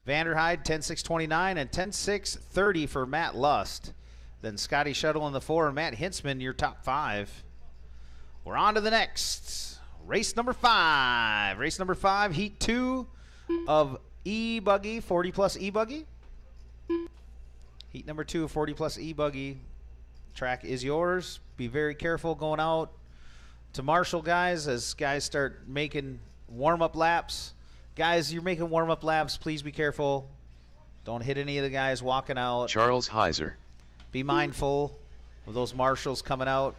Vanderhyde 10.629 and 10.630 for Matt Lust. Then Scotty Shuttle in the 4 and Matt Hintzman, your top 5. We're on to the next. Race number 5. Race number 5, Heat 2 of E-Buggy, 40 plus E-Buggy. Heat number 2 of 40 plus E-Buggy. Track is yours. Be very careful going out to marshal, guys, as guys start making warm-up laps. Guys, you're making warm-up laps. Please be careful. Don't hit any of the guys walking out. Charles Heiser. Be mindful of those marshals coming out.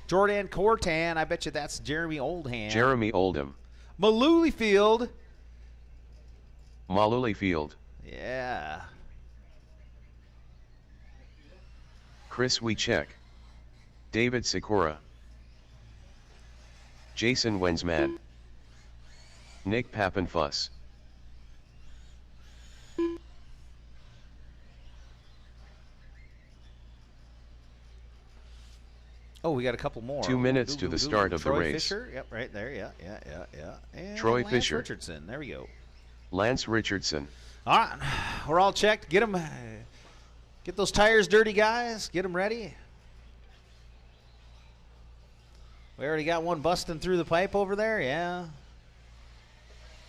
Jordan Cortan, I bet you that's Jeremy Oldham. Jeremy Oldham. Malooly Field. Malooly Field. Yeah. Chris Wiechek. David Sikora. Jason Wensman. Nick Pappenfuss. Oh, we got a couple more. 2 minutes to the start of the Troy race. Fisher. Yep, right there. Yeah. And Troy Lance Fisher. Richardson. There we go. Lance Richardson. All right, we're all checked. Get them. Get those tires dirty, guys. Get them ready. We already got one busting through the pipe over there. Yeah.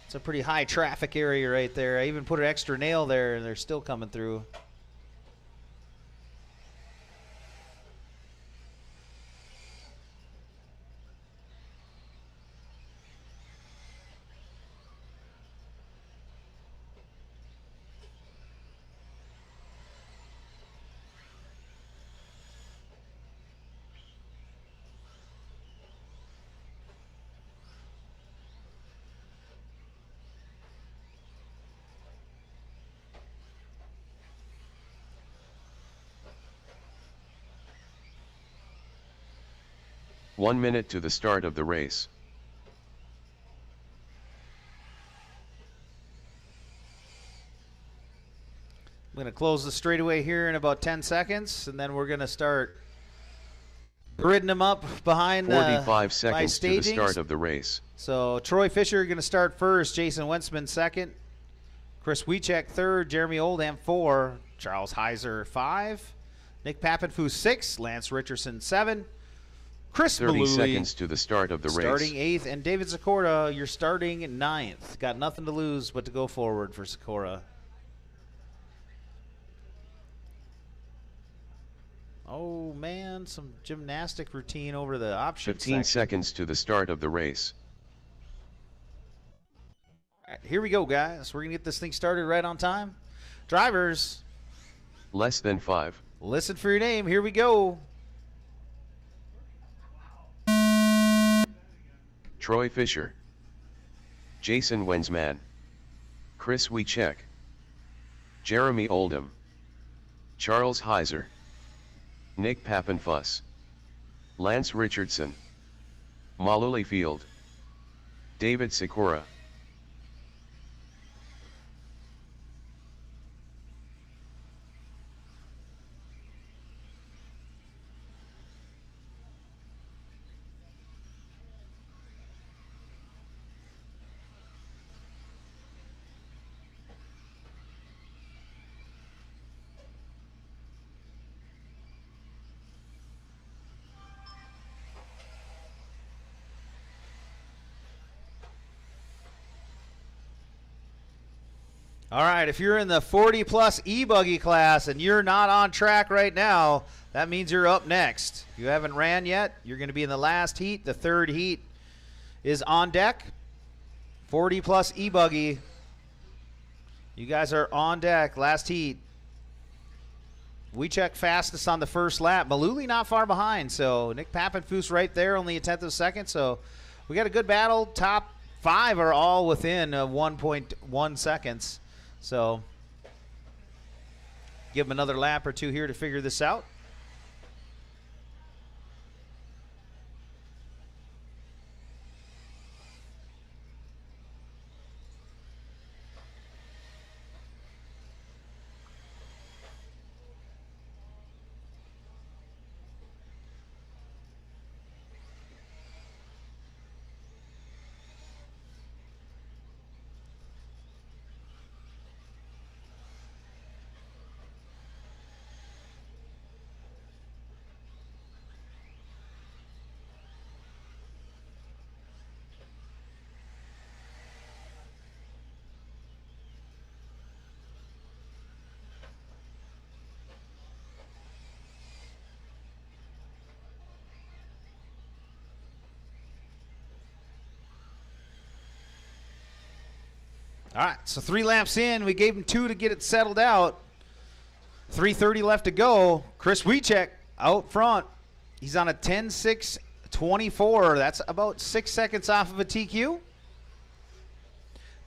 It's a pretty high traffic area right there. I even put an extra nail there, and they're still coming through. One minute to the start of the race. I'm going to close the straightaway here in about 10 seconds, and then we're going to start gridding them up behind 45 seconds to the stagings. start of the race. So Troy Fisher going to start first, Jason Wensman second, Chris Wiechek third, Jeremy Oldham 4, Charles Heiser 5, Nick Pappenfuss 6, Lance Richardson 7, Chris 30 Malooly seconds to the start of the starting race. 8th, and David Sikora, you're starting 9th. Got nothing to lose but to go forward for Sikora. Oh, man, some gymnastic routine over the option 15 section. seconds to the start of the race. All right, here we go, guys. We're going to get this thing started right on time. Drivers, Less than 5. listen for your name. Here we go. Troy Fisher. Jason Wensman. Chris Wiechek. Jeremy Oldham. Charles Heiser. Nick Pappenfuss. Lance Richardson. Malooly Field. David Sikora. All right, if you're in the 40-plus E-Buggy class and you're not on track right now, that means you're up next. If you haven't ran yet, you're going to be in the last heat. The third heat is on deck. 40-plus E-Buggy. You guys are on deck. Last heat. We check fastest on the first lap. Malooly not far behind, so Nick Pappenfuss right there, only a tenth of a second. So we got a good battle. Top 5 are all within 1.1 seconds. So give them another lap or two here to figure this out. All right, so 3 laps in. We gave him 2 to get it settled out. 3:30 left to go. Chris Wiechek out front. He's on a 10.6.24. That's about 6 seconds off of a TQ.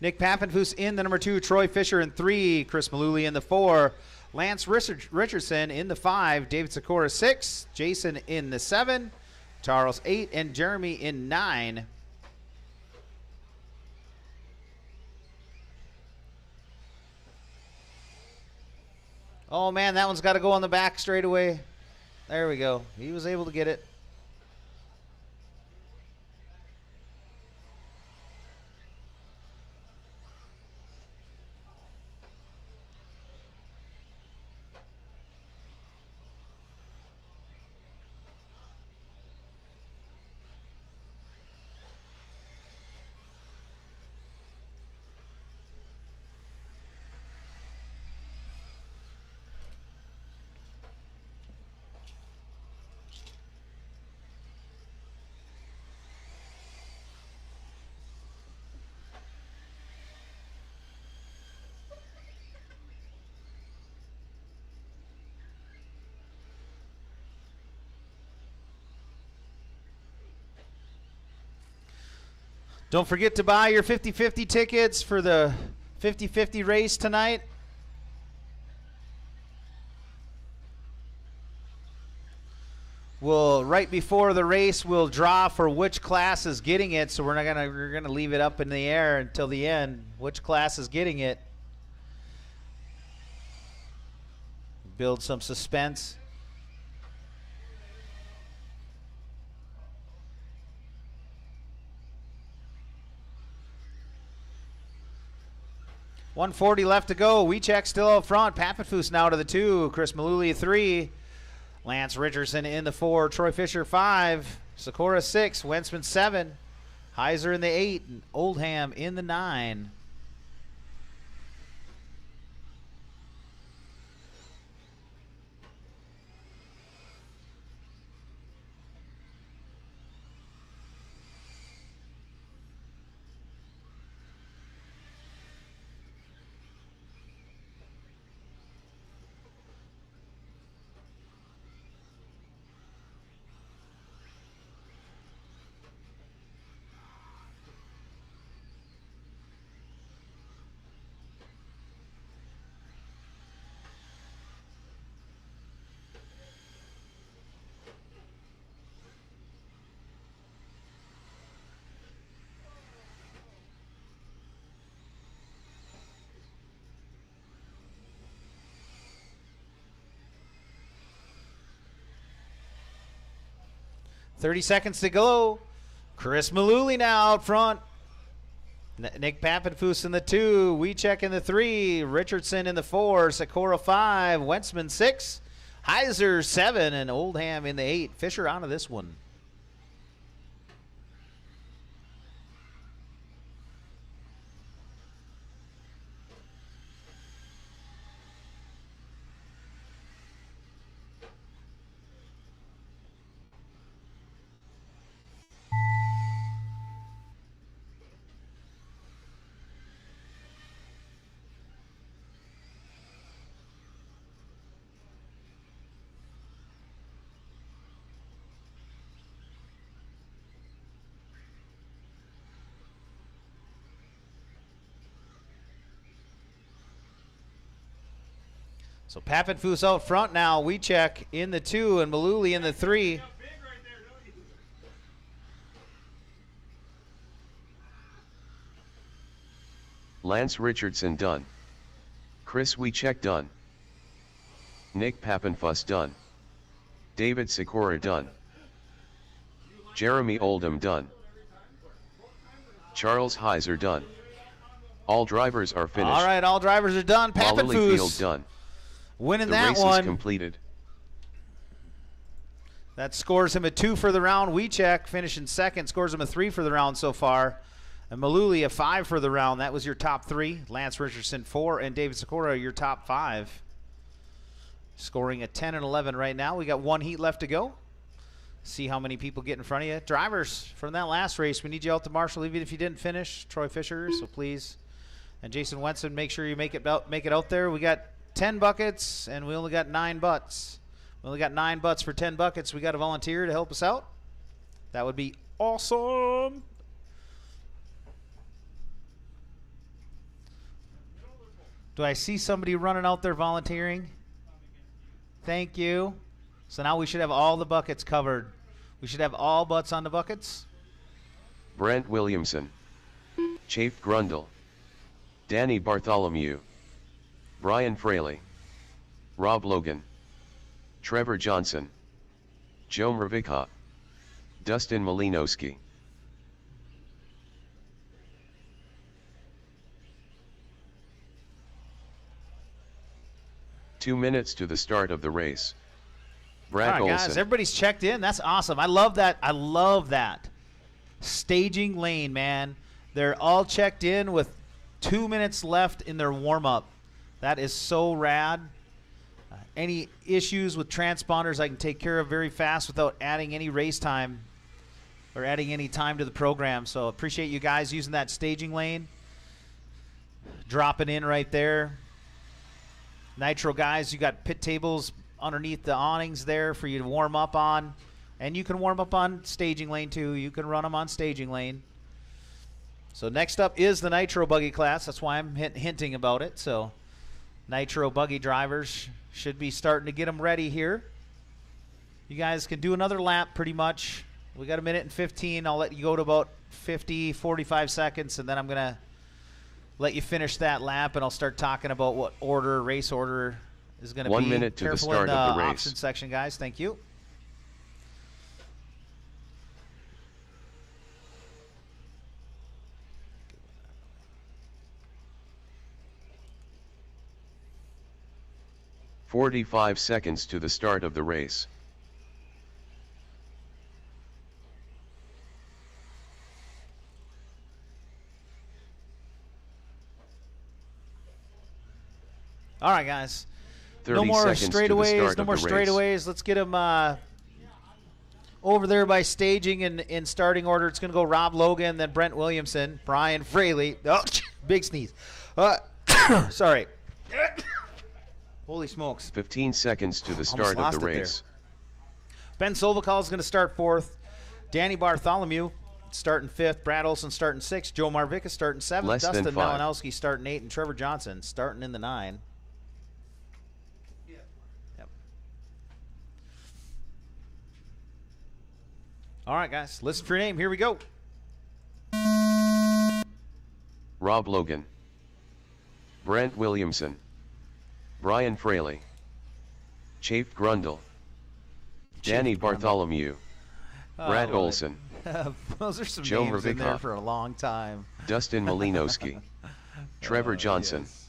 Nick Pappenfuss in the number 2. Troy Fisher in 3. Chris Malooly in the 4. Lance Richardson in the 5. David Sikora 6. Jason in the 7. Charles 8. And Jeremy in 9. Oh, man, that one's got to go on the back straightaway. There we go. He was able to get it. Don't forget to buy your 50-50 tickets for the 50-50 race tonight. Right before the race, we'll draw for which class is getting it. So we're gonna leave it up in the air until the end. Which class is getting it? Build some suspense. .140 left to go. Wiechek still out front. Pappenfuss now to the 2. Chris Malooly 3. Lance Richardson in the 4. Troy Fisher 5. Sikora 6. Wentzman 7. Heiser in the 8. And Oldham in the 9. .30 seconds to go. Chris Malooly now out front. Nick Pappenfuss in the 2. Wiechek in the 3. Richardson in the 4. Sikora 5. Wentzman 6. Heiser 7. And Oldham in the 8. Fisher onto this one. So Papenfuss out front now. We check in the 2 and Maluli in the 3. Lance Richardson done. Chris Wiechek done. Nick Papenfuss done. David Sikora done. Jeremy Oldham done. Charles Heiser done. All drivers are finished. All right, all drivers are done. Field Papenfuss done. winning The that race one. is completed. That scores him a 2 for the round. Wiechek finishing second, scores him a 3 for the round so far. And Maluli a 5 for the round. That was your top 3. Lance Richardson 4 and David Sikora your top 5. Scoring a 10 and 11 right now. We got 1 heat left to go. See how many people get in front of you. Drivers from that last race, we need you out to marshal even if you didn't finish. Troy Fisher, so please. And Jason Wenson, make sure you make it out there. We got 10 buckets and we only got 9 butts. We only got 9 butts for 10 buckets. We got a volunteer to help us out. That would be awesome. Do I see somebody running out there volunteering? Thank you. So now we should have all the buckets covered. We should have all butts on the buckets. Brent Williamson. Chafe Grundle. Danny Bartholomew. Brian Fraley. Rob Logan. Trevor Johnson. Joe Mravika. Dustin Malinowski. Two minutes to the start of the race. Brad All right, Olson. guys, everybody's checked in. That's awesome. I love that. I love that. Staging lane, man. They're all checked in with 2 minutes left in their warm-up. That is so rad. Any issues with transponders I can take care of very fast without adding any race time or adding any time to the program. So appreciate you guys using that staging lane. Dropping in right there. Nitro guys, you got pit tables underneath the awnings there for you to warm up on. And you can warm up on staging lane too. You can run them on staging lane. So next up is the Nitro Buggy class. That's why I'm hinting about it. So Nitro Buggy drivers should be starting to get them ready here. You guys can do another lap pretty much. We got 1 minute and 15. I'll let you go to about 50, 45 seconds, and then I'm going to let you finish that lap, and I'll start talking about what order, race order is going to be. 1 minute to the Careful start in of the race. Option section, guys. Thank you. "45 seconds to the start of the race. All right, guys. 30 No more seconds to the straightaways. start No of more the race. straightaways. Let's get them over there by staging and in starting order. It's going to go Rob Logan, then Brent Williamson, Brian Fraley. Oh, big sneeze. Sorry. Holy smokes. 15 seconds to the Almost start of lost the it there. race. Ben Solvikal is going to start 4th. Danny Bartholomew starting 5th. Brad Olson starting 6th. Joe Marvica starting 7th. Less than Dustin 5. Malinowski starting 8th. And Trevor Johnson starting in the 9. Yep. All right, guys. Listen for your name. Here we go. Rob Logan. Brent Williamson. Brian Fraley. Chafe Grundle. Danny Grundle. Bartholomew. Brad well, Olson. Those are some Joe names in there Mravika. for a long time. Dustin Malinowski. Trevor Johnson. Yes.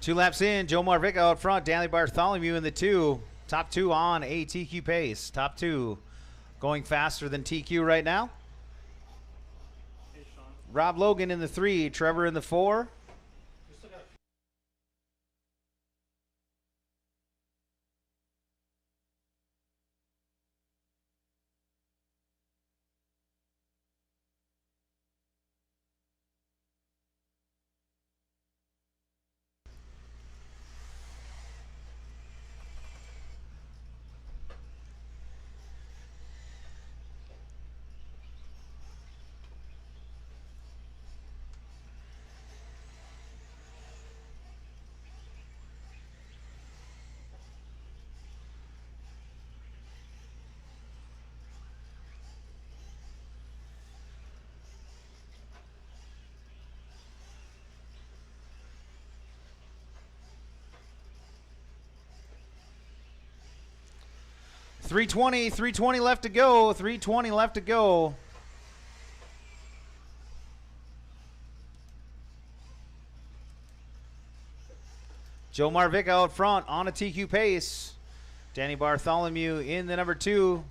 2 laps in, Joe Marvica out front, Danny Bartholomew in the 2. Top 2 on a TQ pace. Top 2 going faster than TQ right now. Hey, Sean. Rob Logan in the 3, Trevor in the 4. We still got a 320 left to go. 320 left to go. Joe Marvica out front on a TQ pace. Danny Bartholomew in the number 2.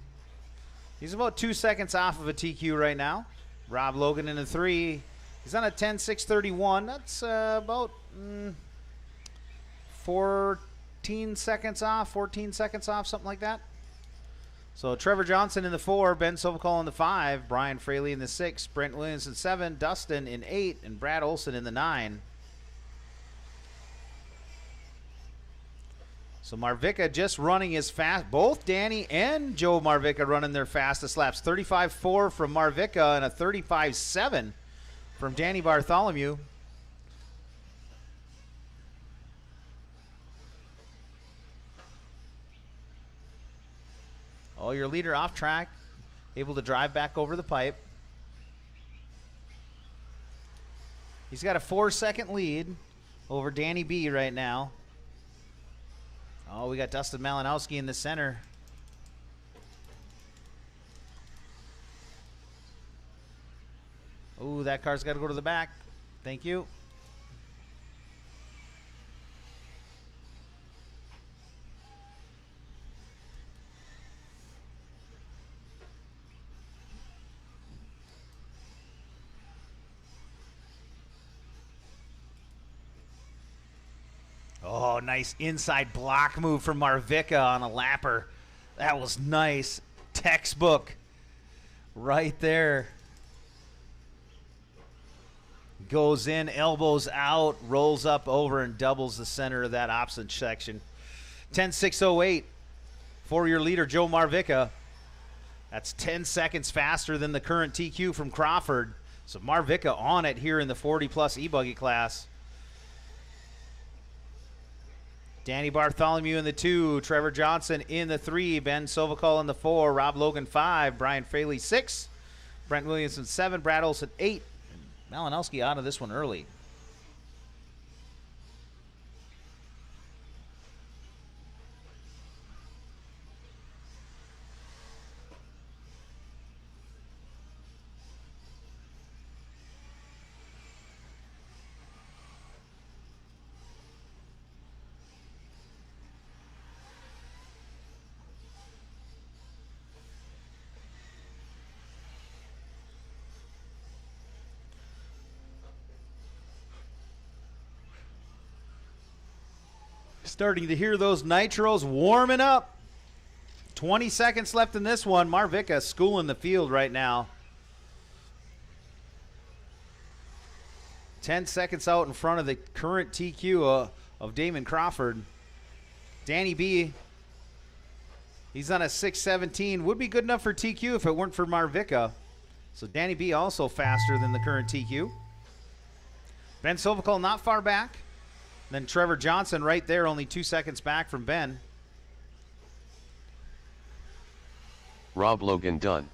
He's about 2 seconds off of a TQ right now. Rob Logan in the 3. He's on a 10.631. That's about 14 seconds off, something like that. So Trevor Johnson in the 4, Ben Sovokol in the 5, Brian Fraley in the 6, Brent Williams in 7, Dustin in 8, and Brad Olson in the 9. So Marvica just running his fast. Both Danny and Joe Marvica running their fastest laps. 35.4 from Marvica and a 35.7 from Danny Bartholomew. Oh, your leader off track, able to drive back over the pipe. He's got a 4-second lead over Danny B right now. Oh, we got Dustin Malinowski in the center. Oh, that car's got to go to the back. Thank you. Oh, nice inside block move from Marvica on a lapper. That was nice. Textbook right there. Goes in, elbows out, rolls up over and doubles the center of that opposite section. 10.608 for your leader, Joe Marvica. That's 10 seconds faster than the current TQ from Crawford. So Marvica on it here in the 40-plus E-Buggy class. Danny Bartholomew in the 2, Trevor Johnson in the 3, Ben Sovokol in the 4, Rob Logan 5, Brian Fraley 6, Brent Williamson 7, Brad Olson 8. And Malinowski out of this one early. Starting to hear those nitros warming up. 20 seconds left in this one. Marvica schooling the field right now. 10 seconds out in front of the current TQ of Damon Crawford. Danny B, he's on a 6.17. Would be good enough for TQ if it weren't for Marvica. So Danny B also faster than the current TQ. Ben Sovokol not far back. Then Trevor Johnson right there, only 2 seconds back from Ben. Rob Logan done.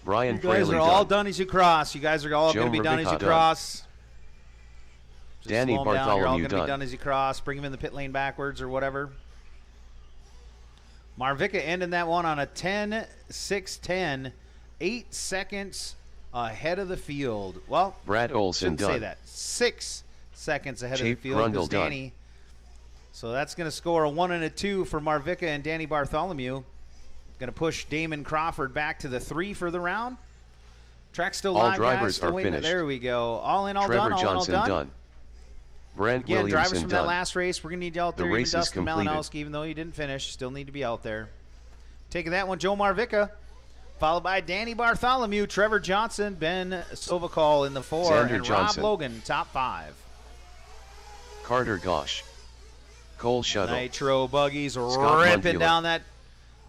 Brian You guys Fraley are all done. done as you cross. You guys are all Joe going to be done as you Marvica done. cross. Just Danny slow 'em down. You're all Bartholomew going to be done. done as you cross. Bring him in the pit lane backwards or whatever. Marvika ending that one on a 10-6-10, 8 seconds ahead of the field. Well, Brad Olson shouldn't say done. that. 6 seconds ahead of Chip the field. Brundle done. Danny. So that's going to score a 1 and a 2 for Marvika and Danny Bartholomew. Going to push Damon Crawford back to the 3 for the round. Track still All live, drivers guys. Still are waiting. finished. There we go. All in, all Trevor done. All Johnson in, all done. Brent Again, drivers Williamson from that done. last race, we're going to need you out The there. Even race is Dustin completed. Malinowski, even though he didn't finish, still need to be out there. Taking that one, Joe Marvika. Followed by Danny Bartholomew, Trevor Johnson, Ben Sovakol in the 4, Xander and Johnson. Rob Logan, top 5. Carter Gosh. Cole Shuttle. Nitro Buggies Scott ripping Munguler. down that.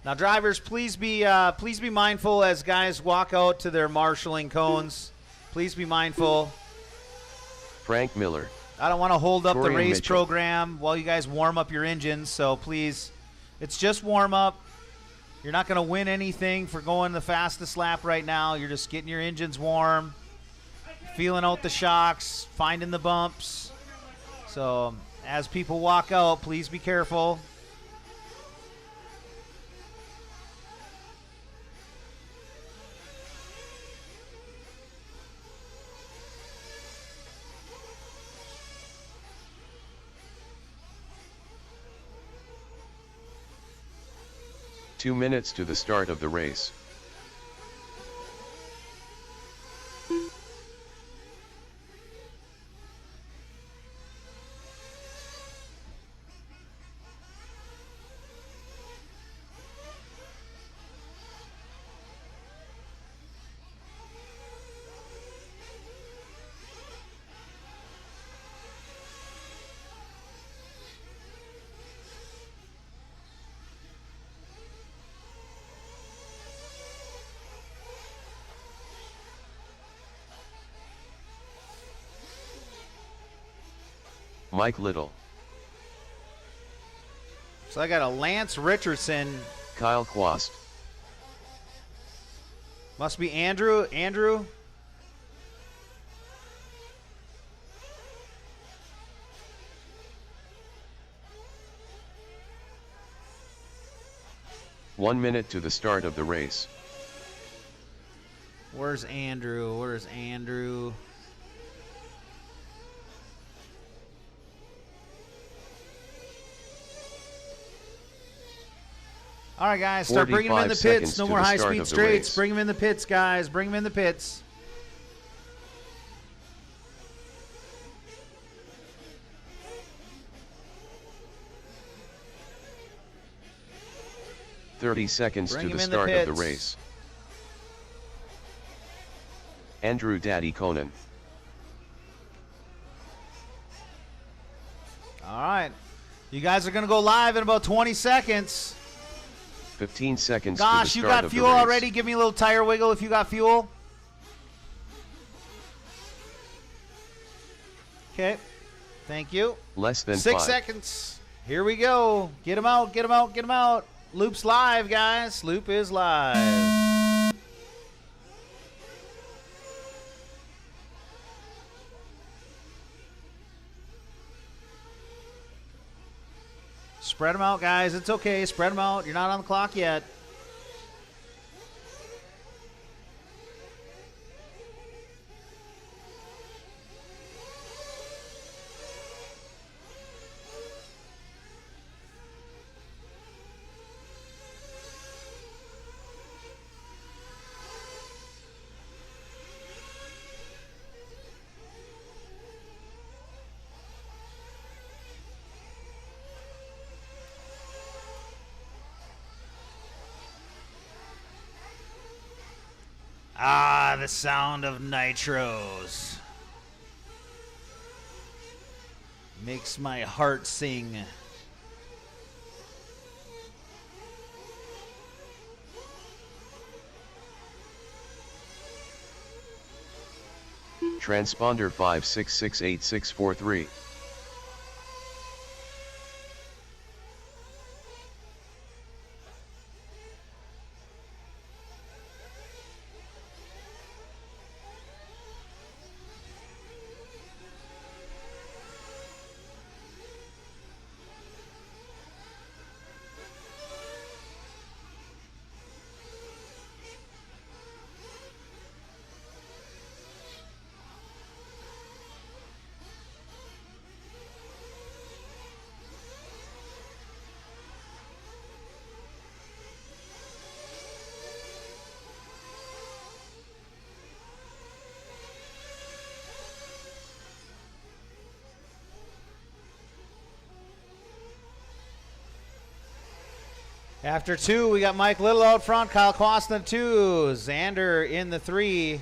Now, drivers, please be mindful as guys walk out to their marshalling cones. Please be mindful. Frank Miller. I don't want to hold up the Torian race Mitchell. program while you guys warm up your engines, so please, it's just warm up. You're not going to win anything for going the fastest lap right now. You're just getting your engines warm, feeling out the shocks, finding the bumps. So as people walk out, please be careful. Two minutes to the start of the race. Mike Little. So I got a Lance Richardson. Kyle Quast. Must be Andrew. Andrew. One minute to the start of the race. Where's Andrew? Where's Andrew? All right, guys, start bringing them in the 45 pits. seconds No to more the start high-speed of the straights. race. Bring them in the pits, guys. Bring them in the pits. Thirty seconds Bring to him the in the start of the pits. race. Andrew Daddy Conan. All right. You guys are going to go live in about 20 seconds. 15 seconds Gosh, to you the start got of fuel the race. already? Give me a little tire wiggle if you got fuel. Okay. Thank you. Less than 6 5. seconds. Here we go. Get them out, get them out, get them out. Loop's live, guys. Loop is live. Spread them out, guys. It's okay. Spread them out. You're not on the clock yet. Ah, the sound of nitros. Makes my heart sing. Transponder 5668643. After 2, we got Mike Little out front, Kyle Quast in the 2, Xander in the 3.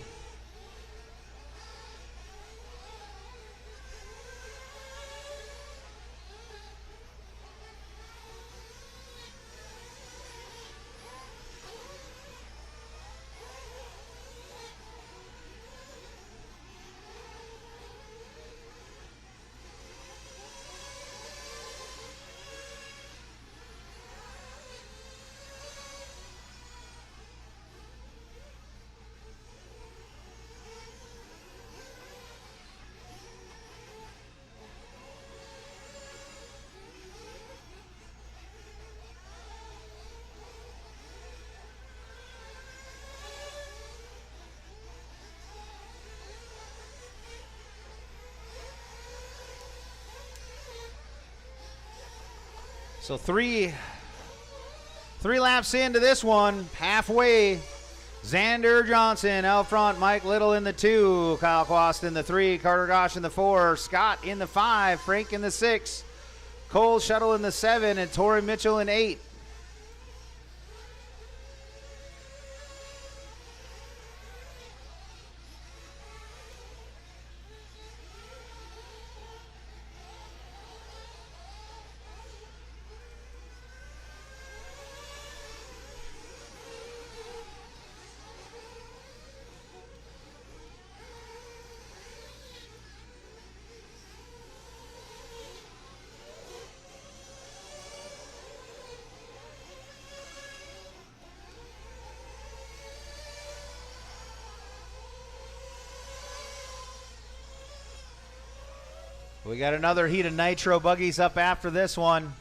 So three laps into this one, halfway. Xander Johnson out front, Mike Little in the 2, Kyle Quast in the 3, Carter Gosh in the 4, Scott in the 5, Frank in the 6, Cole Shuttle in the 7, and Tori Mitchell in 8. We got another heat of Nitro Buggies up after this one.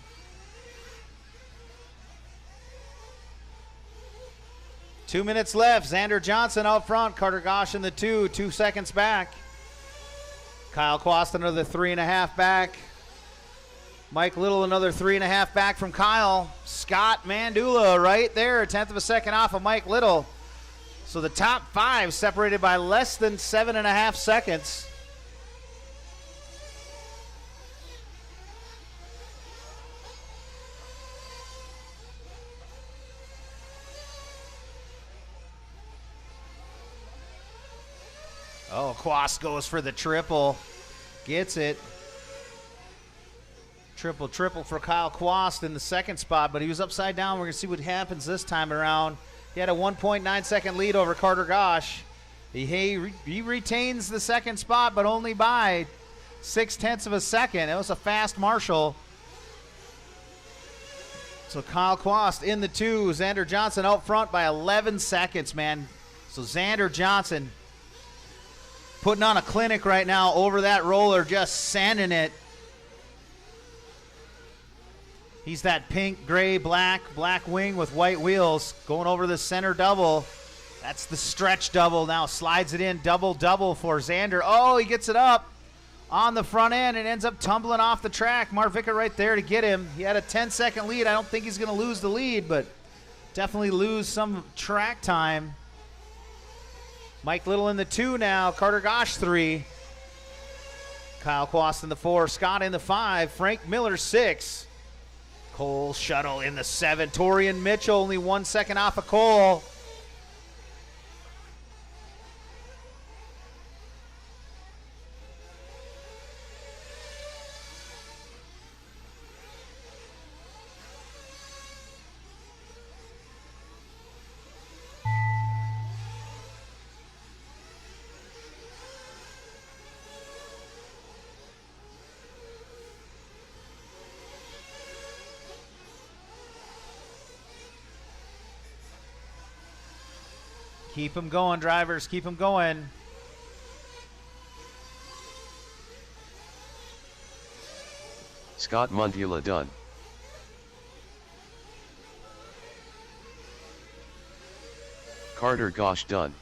Two minutes left. Xander Johnson out front. Carter Gosh in the 2, 2 seconds back. Kyle Quast another 3.5 back. Mike Little another 3.5 back from Kyle. Scott Mandula right there, 1/10 of a second off of Mike Little. So the top 5 separated by less than 7.5 seconds. Oh, Quast goes for the triple. Gets it. Triple for Kyle Quast in the second spot, but he was upside down. We're going to see what happens this time around. He had a 1.9 second lead over Carter Gosh. He retains the second spot, but only by 0.6 of a second. It was a fast Marshall. So Kyle Quast in the 2. Xander Johnson out front by 11 seconds, man. So Xander Johnson putting on a clinic right now over that roller, just sanding it. He's that pink, gray, black wing with white wheels going over the center double. That's the stretch double. Now slides it in, double for Xander. Oh, he gets it up on the front end and ends up tumbling off the track. Marvica right there to get him. He had a 10-second lead. I don't think he's going to lose the lead, but definitely lose some track time. Mike Little in the 2 now. Carter Gosh 3. Kyle Quast in the 4. Scott in the 5. Frank Miller 6. Cole Shuttle in the 7. Torian Mitchell only 1 second off of Cole. Keep them going, drivers. Keep them going. Scott Montula done. Carter Gosh done.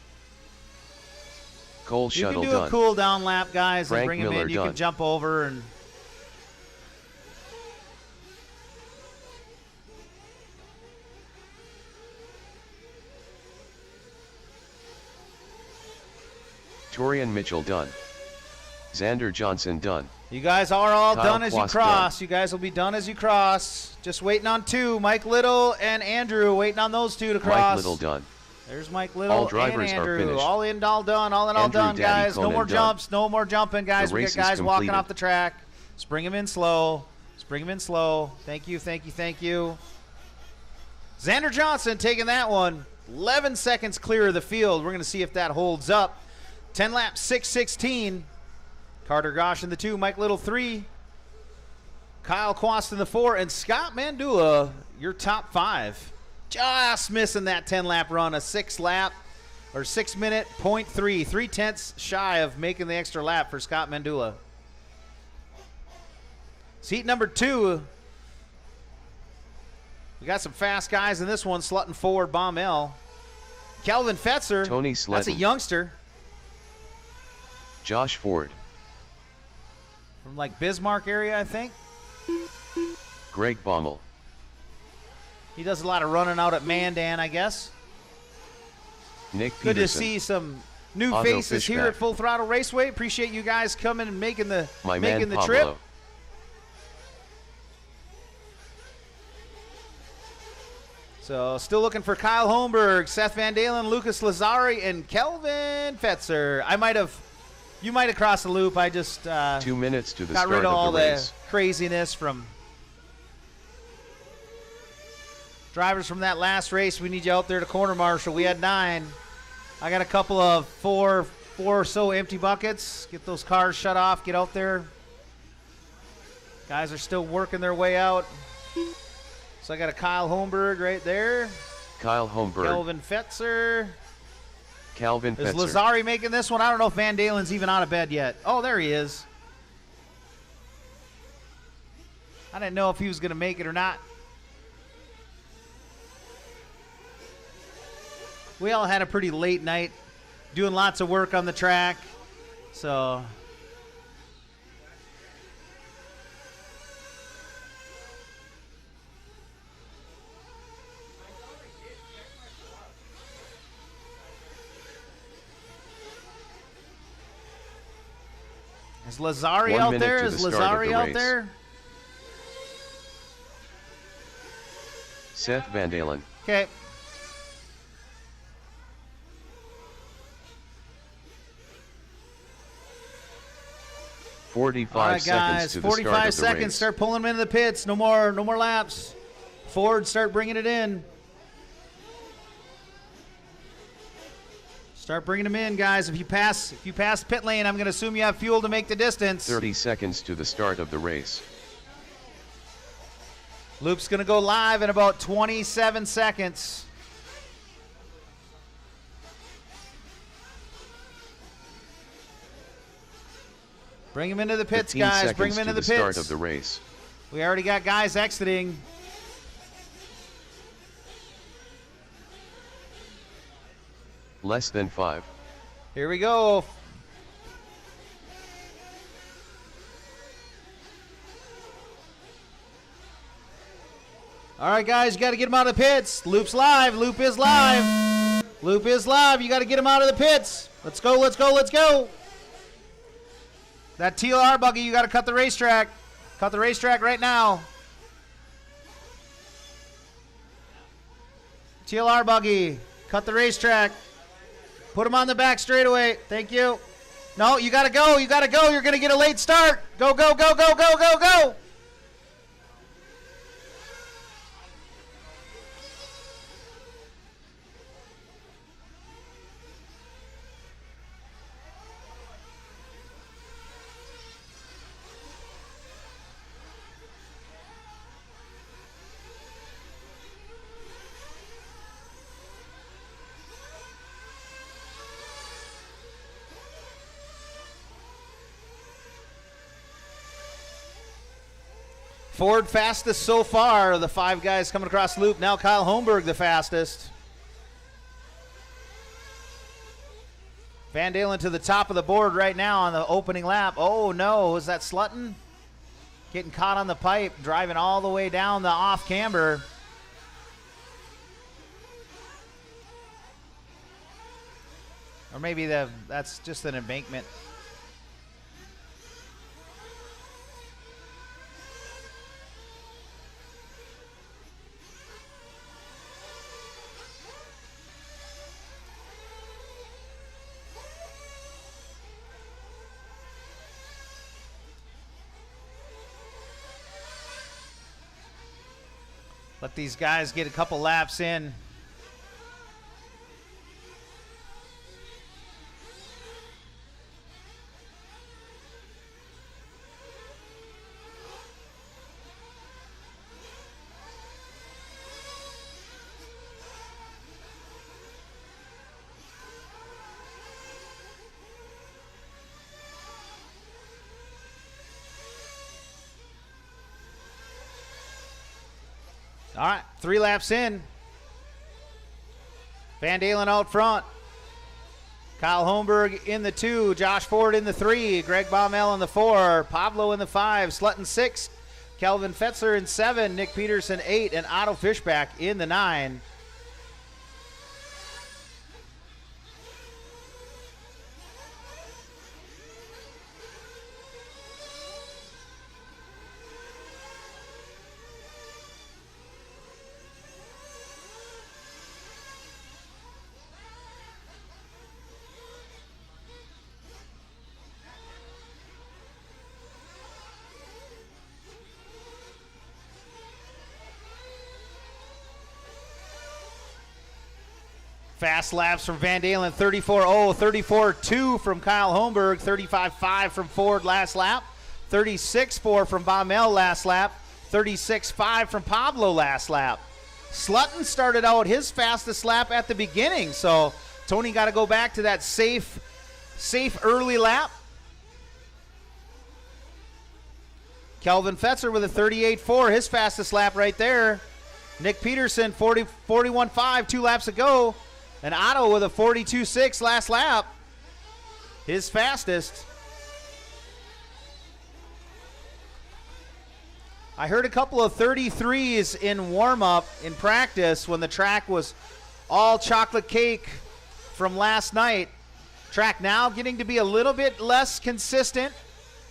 Cole Shuttle You can do done. a cool down lap, guys, Frank and bring him Miller in. You done. can jump over and Torian Mitchell done. Xander Johnson done. You guys are all Kyle done as you Quast cross. done. You guys will be done as you cross. Just waiting on 2. Mike Little and Andrew waiting on those 2 to cross. Mike Little done. There's Mike Little All drivers and are Andrew. finished. All in, all done. All in, all Andrew done, Daddy guys. No Conan more done. jumps. No more jumping, guys. The We race got is guys walking completed. off the track. Let's bring them in slow. Let's bring them in slow. Thank you, thank you, thank you. Xander Johnson taking that one. 11 seconds clear of the field. We're going to see if that holds up. 10 laps, 6:16. Carter Gosh in the 2. Mike Little 3. Kyle Quast in the 4. And Scott Mandula, your top 5. Just missing that 10-lap run. A 6-lap or 6-minute, 0.3. 3/10 shy of making the extra lap for Scott Mandula. It's heat number 2. We got some fast guys in this one. Slutton Ford, Baumel. Kelvin Fetzer. Tony That's a Sletton. youngster Josh Ford. from like Bismarck area, I think. Greg Baumel. He does a lot of running out at Mandan, I guess. Nick Good to Peterson. see some new Otto faces here Fishback. at Full Throttle Raceway. Appreciate you guys coming and making the My man making the Pablo. trip. So still looking for Kyle Holmberg, Seth Van Dalen, Lucas Lazari, and Kelvin Fetzer. You might have crossed the loop. I just 2 minutes to the got start rid of all of the the race. craziness from drivers from that last race. We need you out there to corner marshal. We had 9. I got a couple of four or so empty buckets. Get those cars shut off. Get out there. Guys are still working their way out. So I got a Kyle Holmberg right there. Kyle Holmberg. Kelvin Fetzer. Calvin Is Fetzer. Lazari making this one? I don't know if Van Dalen's even out of bed yet. Oh, there he is. I didn't know if he was going to make it or not. We all had a pretty late night doing lots of work on the track. So is Lazari 1 out minute there? to Is the start of Lazari the out race. there? Seth Van Dalen. Okay. All 45 right, seconds guys. to the 45 start of the seconds. race. Start pulling them into the pits. No more laps. Ford, start bringing it in. Start bringing them in, guys. If you pass the pit lane, I'm going to assume you have fuel to make the distance. 30 seconds to the start of the race. Loop's going to go live in about 27 seconds. Bring them into the pits, 15 guys. Bring seconds them into to the the start pits. of the race. We already got guys exiting. Less than 5. Here we go. All right, guys, you got to get them out of the pits. Loop's live. Loop is live. Loop is live. You got to get them out of the pits. Let's go, let's go, let's go. That TLR buggy, you got to cut the racetrack. Cut the racetrack right now. TLR buggy, cut the racetrack. Put them on the back straightaway. Thank you. No, you got to go. You got to go. You're going to get a late start. Go, go, go, go, go, go, go. Ford fastest so far. The 5 guys coming across the loop. Now Kyle Holmberg the fastest. Van Dalen to the top of the board right now on the opening lap. Oh no, was that Slutton? Getting caught on the pipe, driving all the way down the off camber. Or maybe that's just an embankment. Let these guys get a couple laps in. All right, 3 laps in. Van Dalen out front. Kyle Holmberg in the 2, Josh Ford in the 3, Greg Baumel in the 4, Pablo in the 5, Slutton 6, Kelvin Fetzler in 7, Nick Peterson 8, and Otto Fischbach in the 9. Fast laps from Van Dalen, 34.0, 34.2 from Kyle Holmberg, 35.5 from Ford last lap, 36.4 from Baumel last lap, 36.5 from Pablo last lap. Slutton started out his fastest lap at the beginning, so Tony got to go back to that safe early lap. Kelvin Fetzer with a 38.4, his fastest lap right there. Nick Peterson, 41.5, 2 laps ago. And Otto with a 42.6 last lap, his fastest. I heard a couple of 33s in warm-up in practice when the track was all chocolate cake from last night. Track now getting to be a little bit less consistent.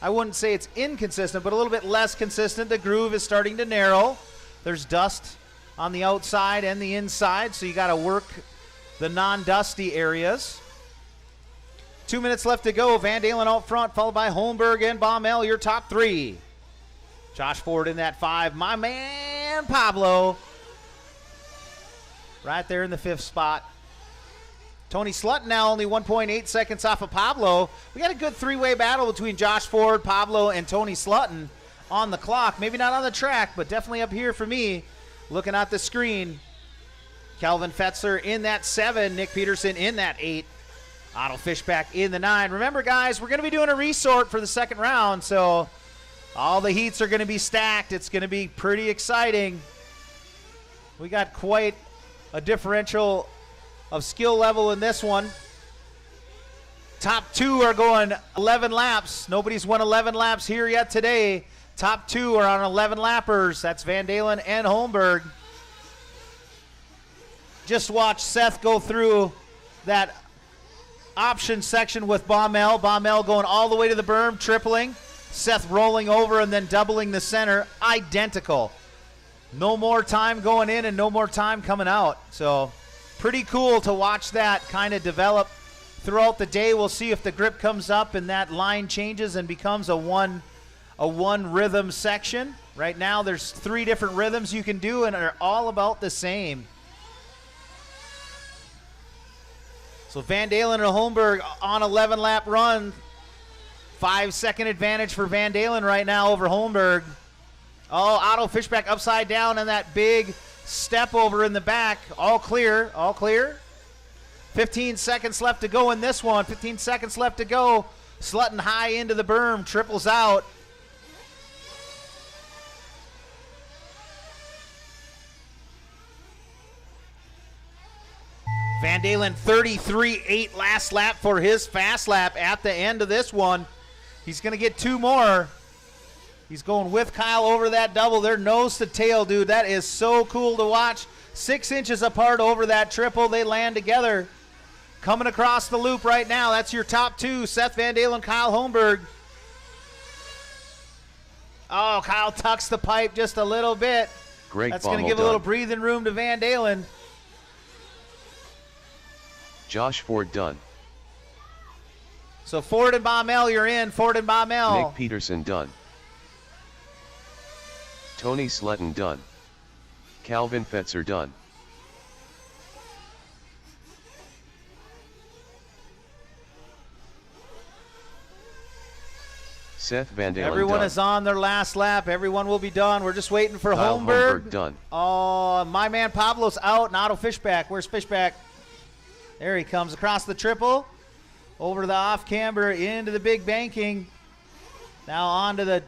I wouldn't say it's inconsistent, but a little bit less consistent. The groove is starting to narrow. There's dust on the outside and the inside, so you got to work the non-dusty areas. 2 minutes left to go. Van Dalen out front, followed by Holmberg and Baumel, your top 3. Josh Ford in that 5. My man, Pablo. Right there in the 5th spot. Tony Slutton now only 1.8 seconds off of Pablo. We got a good 3-way battle between Josh Ford, Pablo, and Tony Slutton on the clock. Maybe not on the track, but definitely up here for me, looking at the screen. Kelvin Fetzler in that 7. Nick Peterson in that 8. Otto Fischbach in the 9. Remember, guys, we're going to be doing a resort for the second round, so all the heats are going to be stacked. It's going to be pretty exciting. We got quite a differential of skill level in this one. Top 2 are going 11 laps. Nobody's won 11 laps here yet today. Top 2 are on 11 lappers. That's Van Dalen and Holmberg. Just watch Seth go through that option section with Baumel. Baumel going all the way to the berm, tripling. Seth rolling over and then doubling the center. Identical. No more time going in and no more time coming out. So pretty cool to watch that kind of develop throughout the day. We'll see if the grip comes up and that line changes and becomes a one rhythm section. Right now there's 3 different rhythms you can do and they're all about the same. So Van Dalen and Holmberg on 11-lap run. 5-second advantage for Van Dalen right now over Holmberg. Oh, Otto Fischbach upside down and that big step over in the back. All clear, all clear. 15 seconds left to go in this one. 15 seconds left to go. Slutton high into the berm, triples out. Van Dalen 33.8 last lap for his fast lap at the end of this one. He's going to get 2 more. He's going with Kyle over that double. They're nose to tail, dude. That is so cool to watch. 6 inches apart over that triple. They land together. Coming across the loop right now. That's your top 2. Seth Van Dalen, Kyle Holmberg. Oh, Kyle tucks the pipe just a little bit. Great. That's going to give a little breathing room to Van Dalen. Josh Ford done. So Ford and Baumel, you're in. Ford and Baumel. Nick Peterson done. Tony Slutton done. Calvin Fetzer done. Seth Van Dalen Everyone done. is on their last lap. Everyone will be done. We're just waiting for Kyle Holmberg. done. Oh, my man Pablo's out, and Otto Fishback. Where's Fishback? There he comes across the triple. Over to the off camber, into the big banking. Now on to the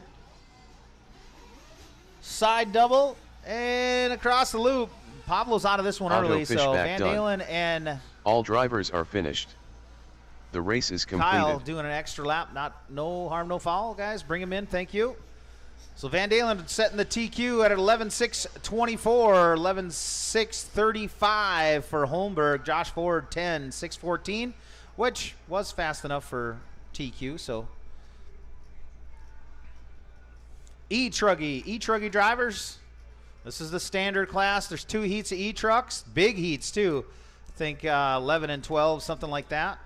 side double, and across the loop. Pablo's out of this one Otto early, so Fishback Van done. Dalen and All drivers are finished. The race is completed. Kyle doing an extra lap. No harm, no foul, guys. Bring him in. Thank you. So Van Dalen setting the TQ at 11.624, 11.635 for Holmberg. Josh Ford 10.614, which was fast enough for TQ. So E-Truggy drivers. This is the standard class. There's 2 heats of E-Trucks, big heats too. I think 11 and 12, something like that.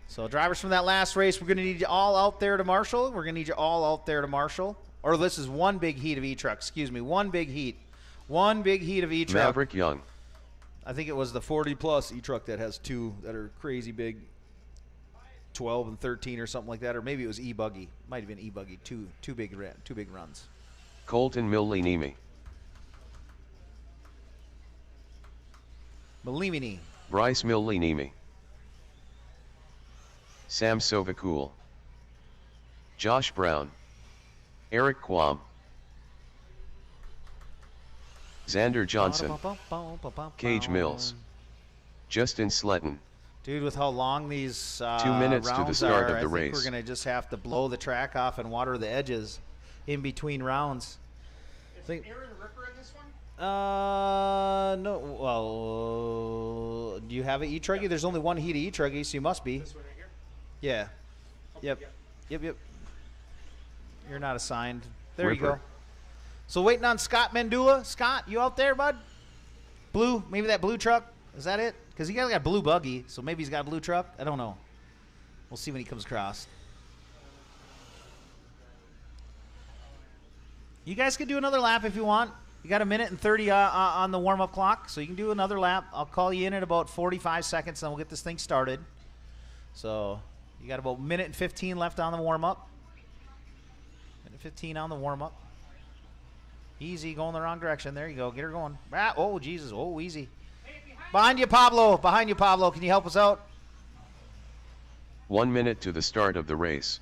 So drivers from that last race, we're going to need you all out there to marshal. Or this is one big heat of E-Truck. Excuse me, one big heat. One big heat of E-Truck. Maverick Young. I think it was the 40-plus E-Truck that has 2 that are crazy big, 12 and 13 or something like that. Or maybe it was E-Buggy. Might have been E-Buggy. Two big runs. Colton Millie-Nemi. Malimini. Bryce Millie-Nemi. Sam Sovakul. Josh Brown. Eric Quam. Xander Johnson. Cage Mills. Justin Sletton. Dude, with how long these 2 minutes to the rounds start are, of the I race. think we're going to just have to blow the track off and water the edges in between rounds. Is Think- Aaron Ripper in this one? No. Well, do you have an E-Truggy? There's only one heat of E-Truggy, so you must be. This one right here? Yeah. Yep. Yep. You're not assigned. There you Ripper. go. So waiting on Scott Mendula. Scott, you out there, bud? Blue? Maybe that blue truck? Is that it? Because he got a blue buggy, so maybe he's got a blue truck. I don't know. We'll see when he comes across. You guys can do another lap if you want. You got 1:30 on the warm-up clock, so you can do another lap. I'll call you in at about 45 seconds, and we'll get this thing started. So you got about 1:15 left on the warm-up. 1:15 on the warm-up. Easy, going the wrong direction. There you go. Get her going. Ah, oh, Jesus. Oh, easy. Behind you, Pablo. Behind you, Pablo. Can you help us out? 1 minute to the start of the race.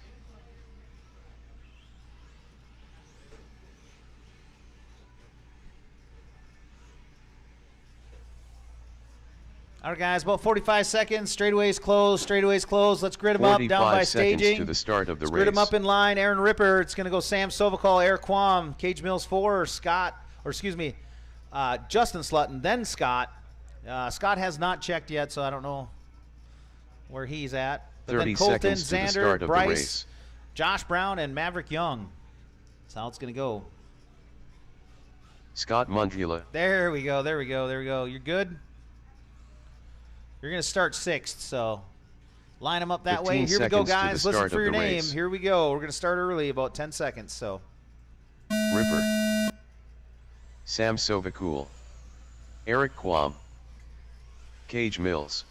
All right, guys, about 45 seconds. Straightaways closed. Let's grid them up down by 45 seconds staging. to the start of the Let's race. grid them up in line. Aaron Ripper. It's going to go Sam Sovakal, Eric Quam, Cage Mills 4, Justin Slutton, then Scott. Scott has not checked yet, so I don't know where he's at. But 30 then Colton, seconds to the Xander, start of Bryce, the race. Josh Brown, and Maverick Young. That's how it's going to go. Scott Mundula. There we go. You're good? You're going to start 6th, so line them up that way. 15 Here we go, seconds to the guys. Listen start for of your the name. race. Here we go. We're going to start early, about 10 seconds. So Ripper. Sam Sovakul. Eric Quam. Cage Mills.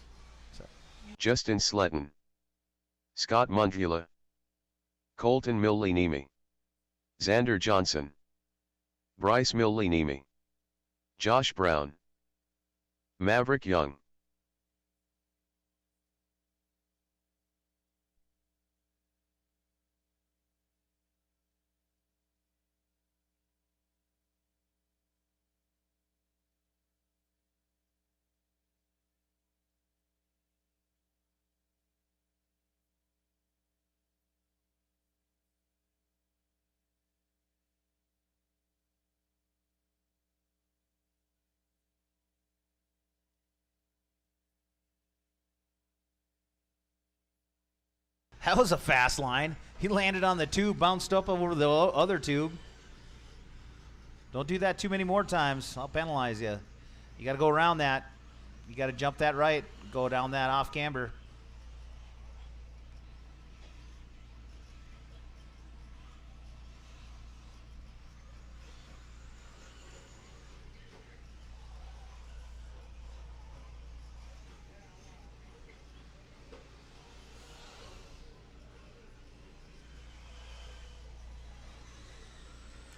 Justin Sletton. Scott Mundula. Colton Millie-Nemi. Xander Johnson. Bryce Millie-Nemi. Josh Brown. Maverick Young. that was a fast line. He landed on the tube, bounced up over the other tube. Don't do that too many more times. I'll penalize you. You got to go around that. You got to jump that right. Go down that off camber.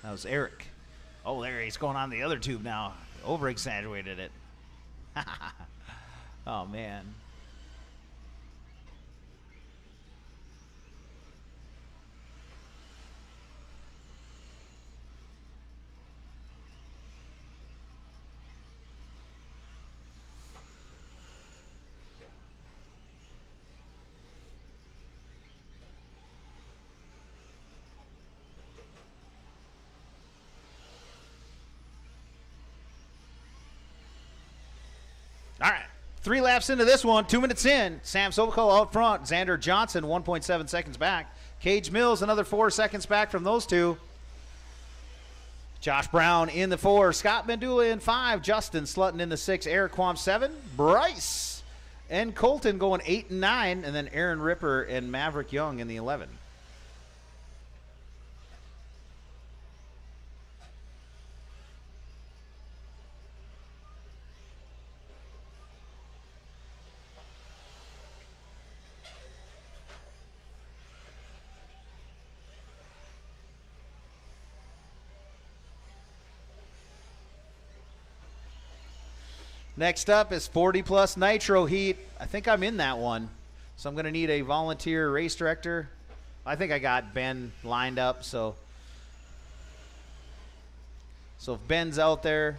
That was Eric. Oh, there he's going on the other tube now. Over-exaggerated it. Oh, man. All right, 3 laps into this one, 2 minutes in. Sam Sobacol out front. Xander Johnson 1.7 seconds back. Cage Mills another 4 seconds back from those two. Josh Brown in the 4. Scott Bandula in 5. Justin Slutton in the 6. Eric Quam 7. Bryce and Colton going 8 and 9. And then Aaron Ripper and Maverick Young in the 11. Next up is 40-plus Nitro Heat. I think I'm in that one, so I'm going to need a volunteer race director. I think I got Ben lined up, so if Ben's out there,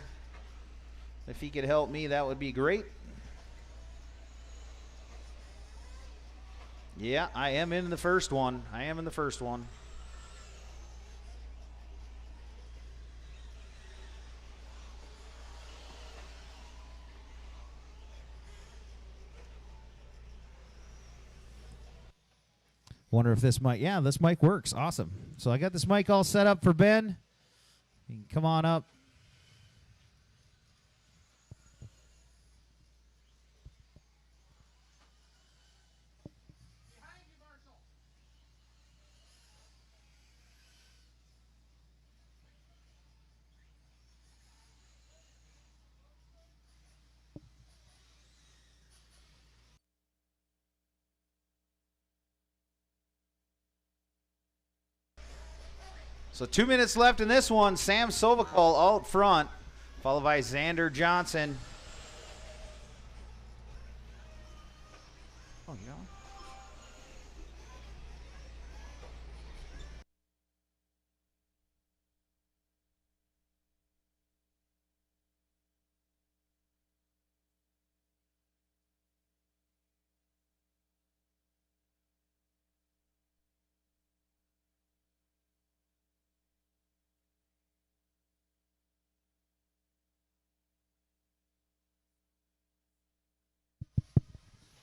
if he could help me, that would be great. Yeah, I am in the first one. Wonder if this mic, this mic works. Awesome. So I got this mic all set up for Ben. You can come on up. So 2 minutes left in this one. Sam Sobacol out front, followed by Xander Johnson. Oh, you know.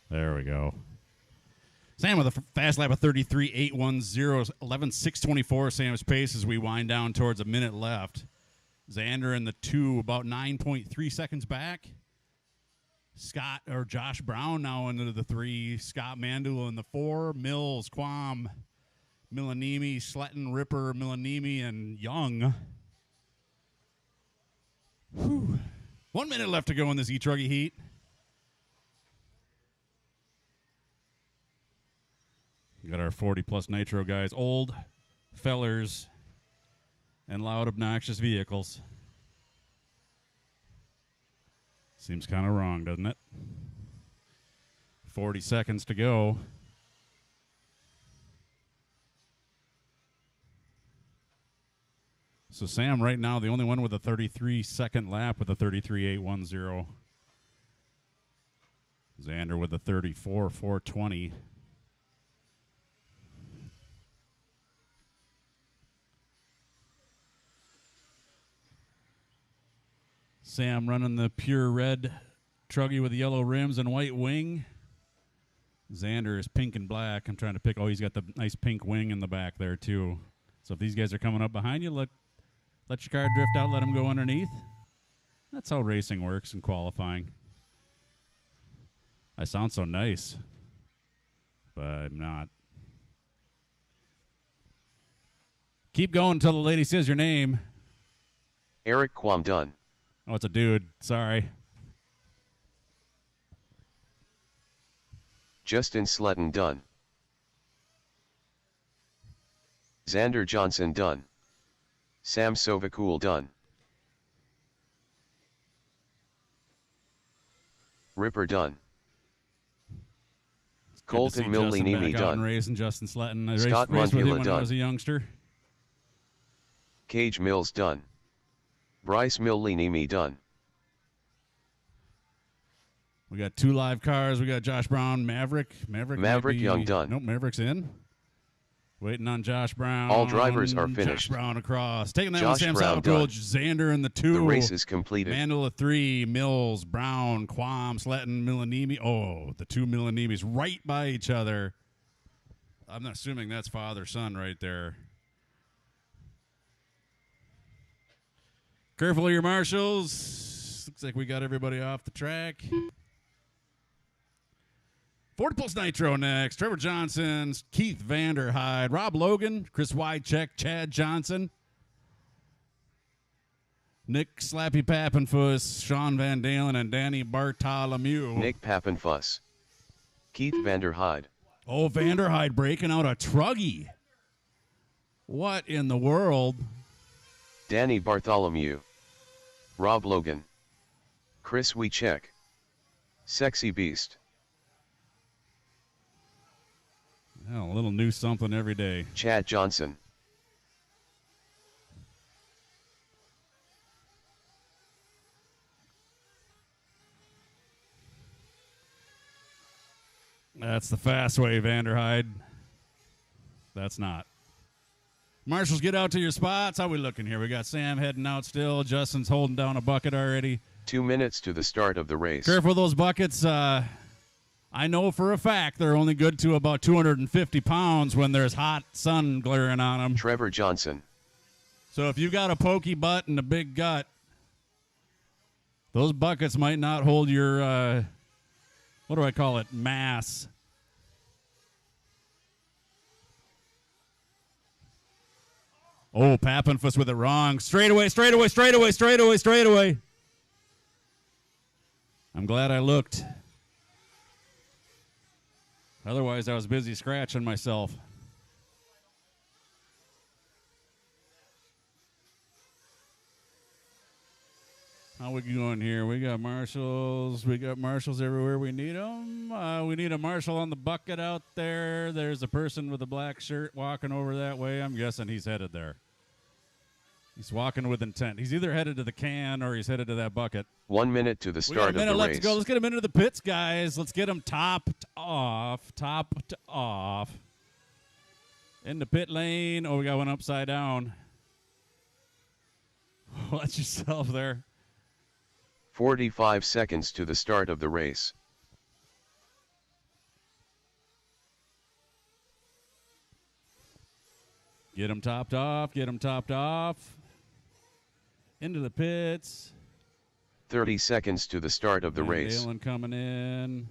There we go. Sam with a fast lap of 33.810, 11.624 Sam's pace as we wind down towards a minute left. Xander in the 2, about 9.3 seconds back. Josh Brown now into the 3. Scott Mandula in the 4. Mills, Quam, Milanimi, Sletton, Ripper, Milanimi, and Young. Whew. 1 minute left to go in this E-Truggy heat. We got our 40-plus Nitro guys, old fellers and loud, obnoxious vehicles. Seems kind of wrong, doesn't it? 40 seconds to go. So Sam right now, the only one with a 33-second lap with a 33.810. Xander with a 34.420. Sam running the pure red Truggy with the yellow rims and white wing. Xander is pink and black. I'm trying to pick. Oh, he's got the nice pink wing in the back there, too. So if these guys are coming up behind you, let your car drift out, let them go underneath. That's how racing works in qualifying. I sound so nice, but I'm not. Keep going until the lady says your name. Eric Quam done. Oh, it's a dude. Sorry. Justin Slutton done. Xander Johnson done. Sam Sovacool done. Ripper done. Colton Millinimi done. Racing Justin Sletton. I Scott raced with him Mundula when I was a youngster. Cage Mills done. Bryce Millinimi done. We got 2 live cars. We got Josh Brown, Maverick. Maverick Young done. Nope, Maverick's in. Waiting on Josh Brown. All drivers are finished. Josh Brown across. Taking that Josh one, Sam Brown Salvacool, done. Xander in the 2. The race is completed. Mandela 3, Mills, Brown, Quam, Sletton, Millinimi. Oh, the 2 Millinimis right by each other. I'm assuming that's father-son right there. Careful of your marshals. Looks like we got everybody off the track. 40 Pulse Nitro next. Trevor Johnson, Keith Vanderhyde, Rob Logan, Chris Wycheck, Chad Johnson, Nick Slappy Pappenfuss, Sean Van Dalen, and Danny Bartholomew. Nick Pappenfuss. Keith Vanderhyde. Oh, Vanderhyde breaking out a Truggy. What in the world? Danny Bartholomew. Rob Logan. Chris Wycheck. Sexy Beast. Oh, a little new something every day. Chad Johnson. That's the fast way, Vanderhyde. That's not. Marshals, get out to your spots. How we looking here? We got Sam heading out still. Justin's holding down a bucket already. 2 minutes to the start of the race. Careful with those buckets. I know for a fact they're only good to about 250 pounds when there's hot sun glaring on them. Trevor Johnson. So if you've got a pokey butt and a big gut, those buckets might not hold your, what do I call it, mass. Oh, Pappenfuss with it wrong. Straightaway. I'm glad I looked. Otherwise, I was busy scratching myself. How we going here? We got marshals. We got marshals everywhere we need them. We need a marshal on the bucket out there. There's a person with a black shirt walking over that way. I'm guessing he's headed there. He's walking with intent. He's either headed to the can or he's headed to that bucket. 1 minute to the start of the race. Let's go. Let's get him into the pits, guys. Let's get him topped off. In the pit lane. Oh, we got one upside down. Watch yourself there. 45 seconds to the start of the race. Get him topped off. Into the pits. 30 seconds to the start of the race. Dalen coming in.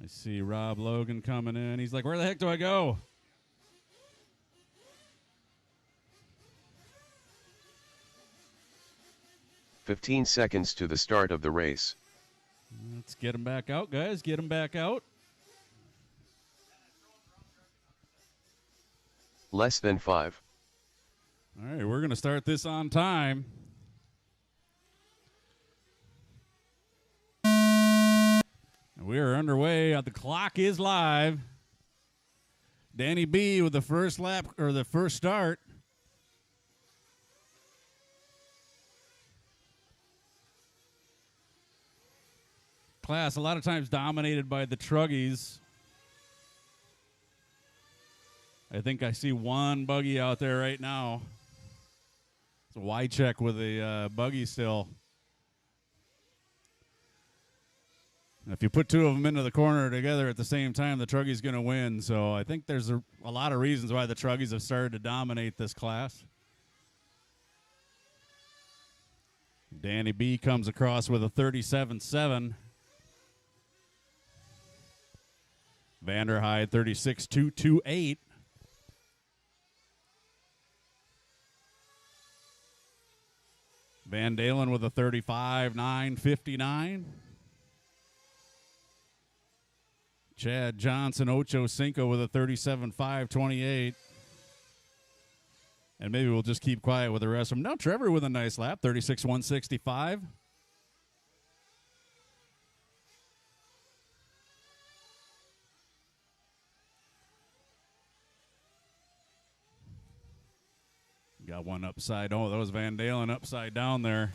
I see Rob Logan coming in. He's like, where the heck do I go? "15 seconds to the start of the race. Let's get him back out, guys. Get him back out. Less than 5. All right, we're going to start this on time. We are underway. The clock is live. Danny B with the first lap or the first start. Class a lot of times dominated by the Truggies. I think I see one buggy out there right now. It's a Wycheck with a buggy still. If you put two of them into the corner together at the same time, the Truggy's going to win. So I think there's a lot of reasons why the Truggies have started to dominate this class. Danny B comes across with a 37.7. Vanderhyde 36.228. Van Dalen with a 35.959. Chad Johnson, Ocho Cinco with a 37.528. And maybe we'll just keep quiet with the rest of them. Now Trevor with a nice lap, 36.165. Got one upside. Oh, that was Van Dalen upside down there.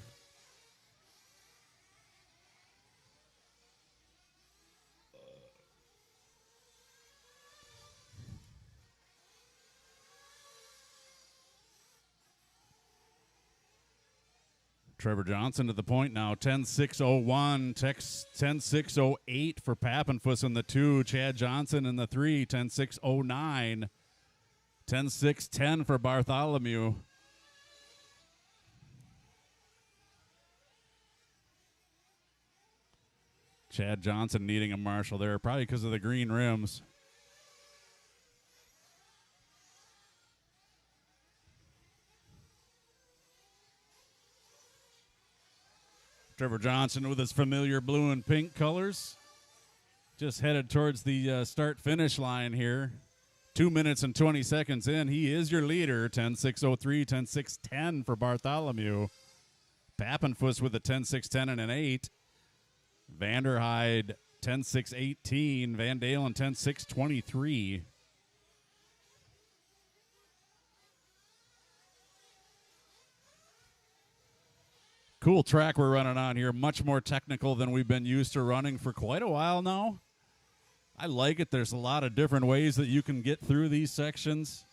Trevor Johnson to the point now, 10.601, 10.608 for Pappenfuss in the 2, Chad Johnson in the 3, 10.609, 10.610 for Bartholomew. Chad Johnson needing a marshal there, probably because of the green rims. Trevor Johnson with his familiar blue and pink colors. Just headed towards the start-finish line here. 2 minutes and 20 seconds in. He is your leader, 10.603, 10.610 for Bartholomew. Pappenfuss with a 10.610 and an 8. Vanderhyde, 10.618. Van Dalen, 10.623. Cool track we're running on here. Much more technical than we've been used to running for quite a while now. I like it. There's a lot of different ways that you can get through these sections.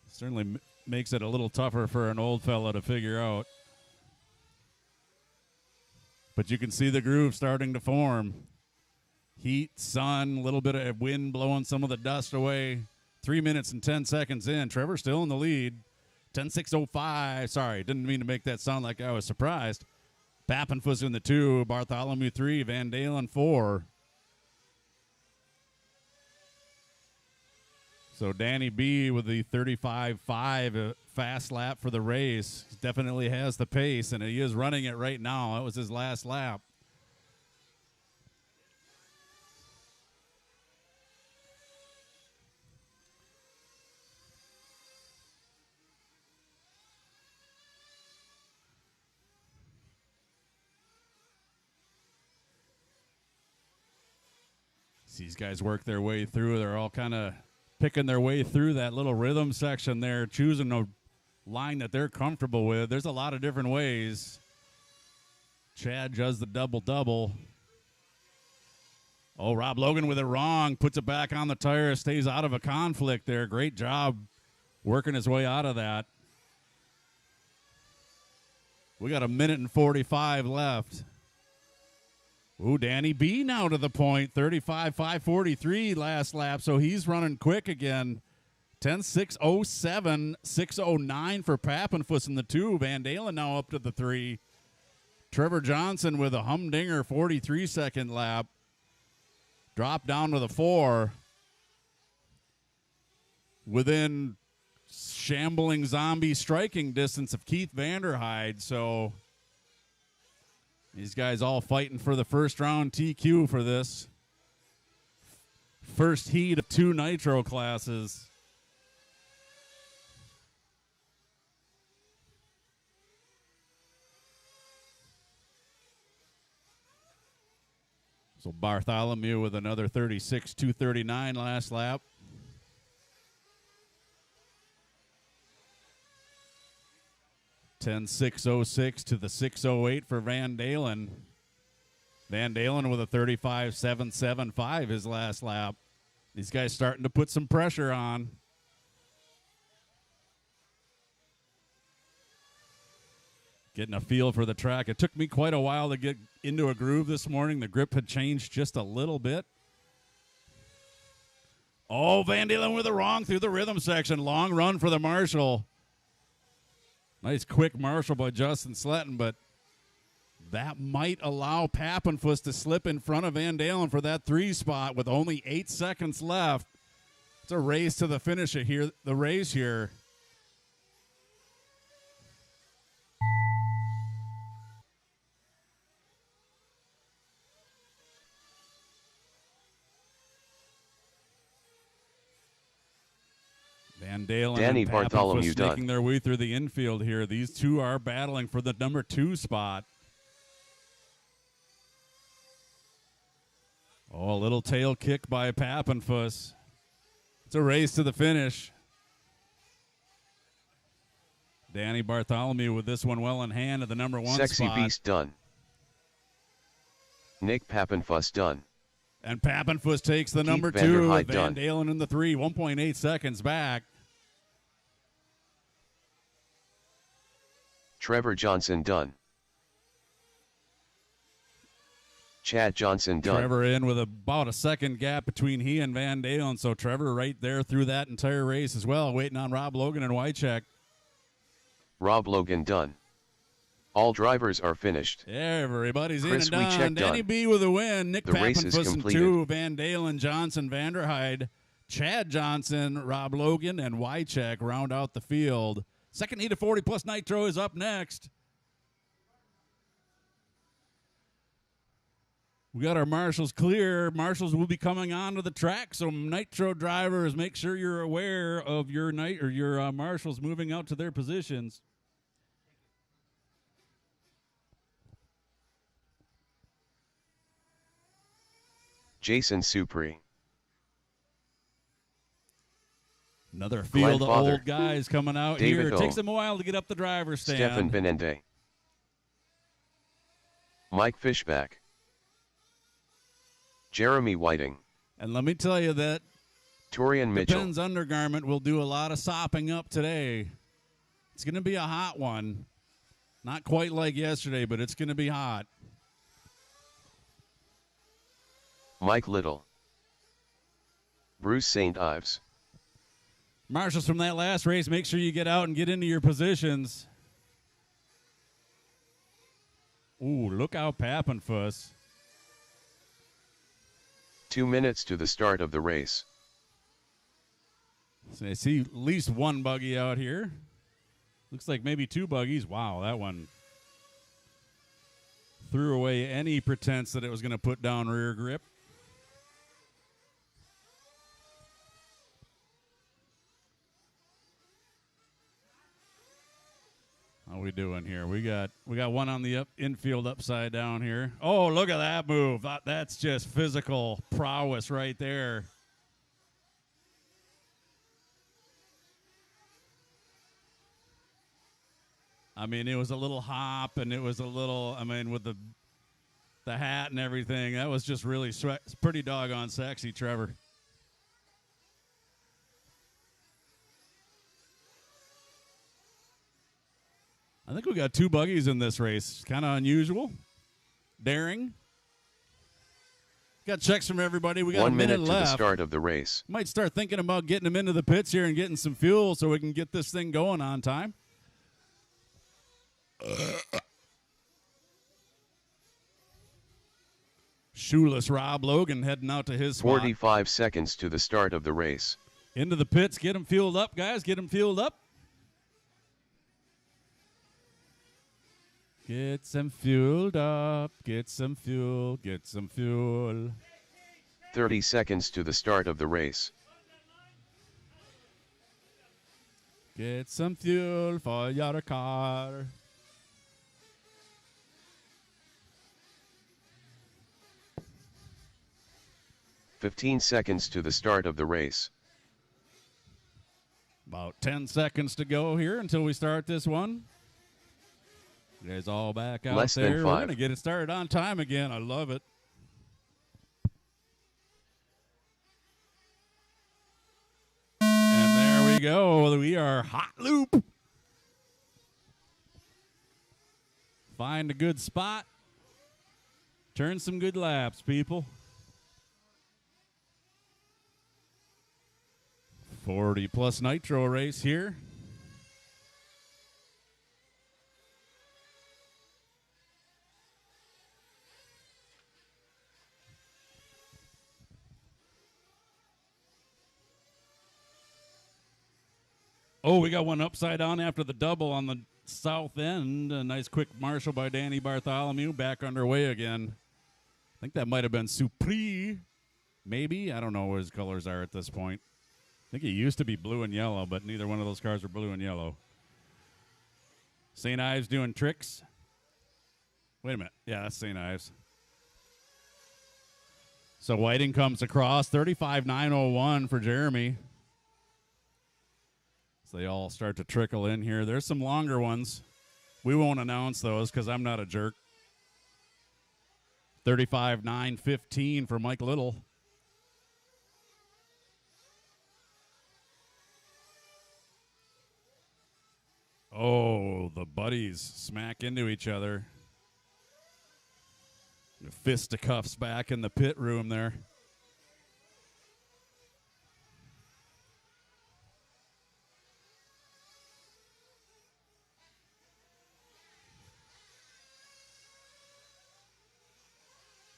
Certainly makes it a little tougher for an old fella to figure out. But you can see the groove starting to form. Heat, sun, a little bit of wind blowing some of the dust away. 3 minutes and 10 seconds in. Trevor still in the lead. 10.605. Sorry, didn't mean to make that sound like I was surprised. Pappenfuss in the 2. Bartholomew 3. Van Dalen 4. So Danny B with the 35.5 fast lap for the race. He definitely has the pace, and he is running it right now. That was his last lap. These guys work their way through. They're all kind of picking their way through that little rhythm section there, choosing a line that they're comfortable with. There's a lot of different ways. Chad does the double-double. Oh, Rob Logan with it wrong. Puts it back on the tire. Stays out of a conflict there. Great job working his way out of that. We got 1 minute and 45 left. Ooh, Danny B now to the point. 35.543 last lap, so he's running quick again. 10.607, 6.09 for Pappenfuss in the 2. Van Dalen now up to the 3. Trevor Johnson with a humdinger 43-second lap. Drop down to the 4. Within shambling zombie striking distance of Keith Vanderhyde, so these guys all fighting for the first round TQ for this first heat of 2 Nitro classes. So Bartholomew with another 36.239 last lap. $10.606 to the 6.08 for Van Dalen. Van Dalen with a 35.775 his last lap. These guys starting to put some pressure on. Getting a feel for the track. It took me quite a while to get into a groove this morning. The grip had changed just a little bit. Oh, Van Dalen with it wrong through the rhythm section. Long run for the marshal. Nice quick marshal by Justin Sletton, but that might allow Pappenfuss to slip in front of Van Dalen for that 3 spot with only 8 seconds left. It's a race to the finish here. The race here. Van Dalen Danny and Bartholomew Pappenfuss done. making their way through the infield here. These two are battling for the number 2 spot. Oh, a little tail kick by Pappenfuss. It's a race to the finish. Danny Bartholomew with this one well in hand at the number 1 Sexy spot. Beast done. Nick Pappenfuss done. And Pappenfuss takes the Keith number 2. Vanderhyde Van done. Dalen in the 3, 1.8 seconds back. Trevor Johnson done. Chad Johnson done. Trevor in with about a second gap between he and Van Dalen. So Trevor right there through that entire race as well, waiting on Rob Logan and Wycheck. Rob Logan done. All drivers are finished. Everybody's Chris in and done. Wycheck Danny done. B with a win. Nick The race is Pappenfuss in completed. 2. Van Dalen, Johnson, Vanderhyde, Chad Johnson, Rob Logan, and Wycheck round out the field. Second heat of 40 plus Nitro is up next. We got our marshals clear. Marshals will be coming onto the track, so Nitro drivers, make sure you're aware of your marshals moving out to their positions. Jason Supri. Another Glenn field of Father. old guys coming out David here. It O. takes them a while to get up the driver's stand. Stefan Benende. Mike Fishback. Jeremy Whiting. And let me tell you that Torian the Mitchell. Penn's undergarment will do a lot of sopping up today. It's going to be a hot one. Not quite like yesterday, but it's going to be hot. Mike Little. Bruce St. Ives. Marshals from that last race, make sure you get out and get into your positions. Ooh, look out, Pappenfuss. 2 minutes to the start of the race. So I see at least one buggy out here. Looks like maybe 2 buggies. Wow, that one threw away any pretense that it was going to put down rear grip. How we doing here? We got one on the infield upside down here. Oh, look at that move. That's just physical prowess right there. I mean, it was a little hop, and it was a little, I mean, with the hat and everything, that was just really pretty doggone sexy, Trevor. I think we got 2 buggies in this race. Kind of unusual. Daring. Got checks from everybody. We got 1 a minute minute to left. the start of the race. Might start thinking about getting them into the pits here and getting some fuel so we can get this thing going on time. Shoeless Rob Logan heading out to his spot. 45 seconds to the start of the race. Into the pits. Get them fueled up, guys. Get them fueled up. Get some fueled up. Get some fuel. Get some fuel. 30 seconds to the start of the race. Get some fuel for your car. "15 seconds to the start of the race. About 10 seconds to go here until we start this one. You guys all back out Less than there. We're 5. going to get it started on time again. I love it. And there we go. We are hot loop. Find a good spot. Turn some good laps, people. 40 plus nitro race here. Oh, we got one upside down after the double on the south end. A nice quick marshal by Danny Bartholomew. Back underway again. I think that might have been Supri. Maybe. I don't know what his colors are at this point. think it used to be blue and yellow, but neither one of those cars are blue and yellow. St. Ives doing tricks. Wait a minute. Yeah, that's St. Ives. So Whiting comes across, 35.901 for Jeremy. So they all start to trickle in here. There's some longer ones. We won't announce those because I'm not a jerk. 35.915 for Mike Little. Oh, the buddies smack into each other. The fisticuffs back in the pit room there.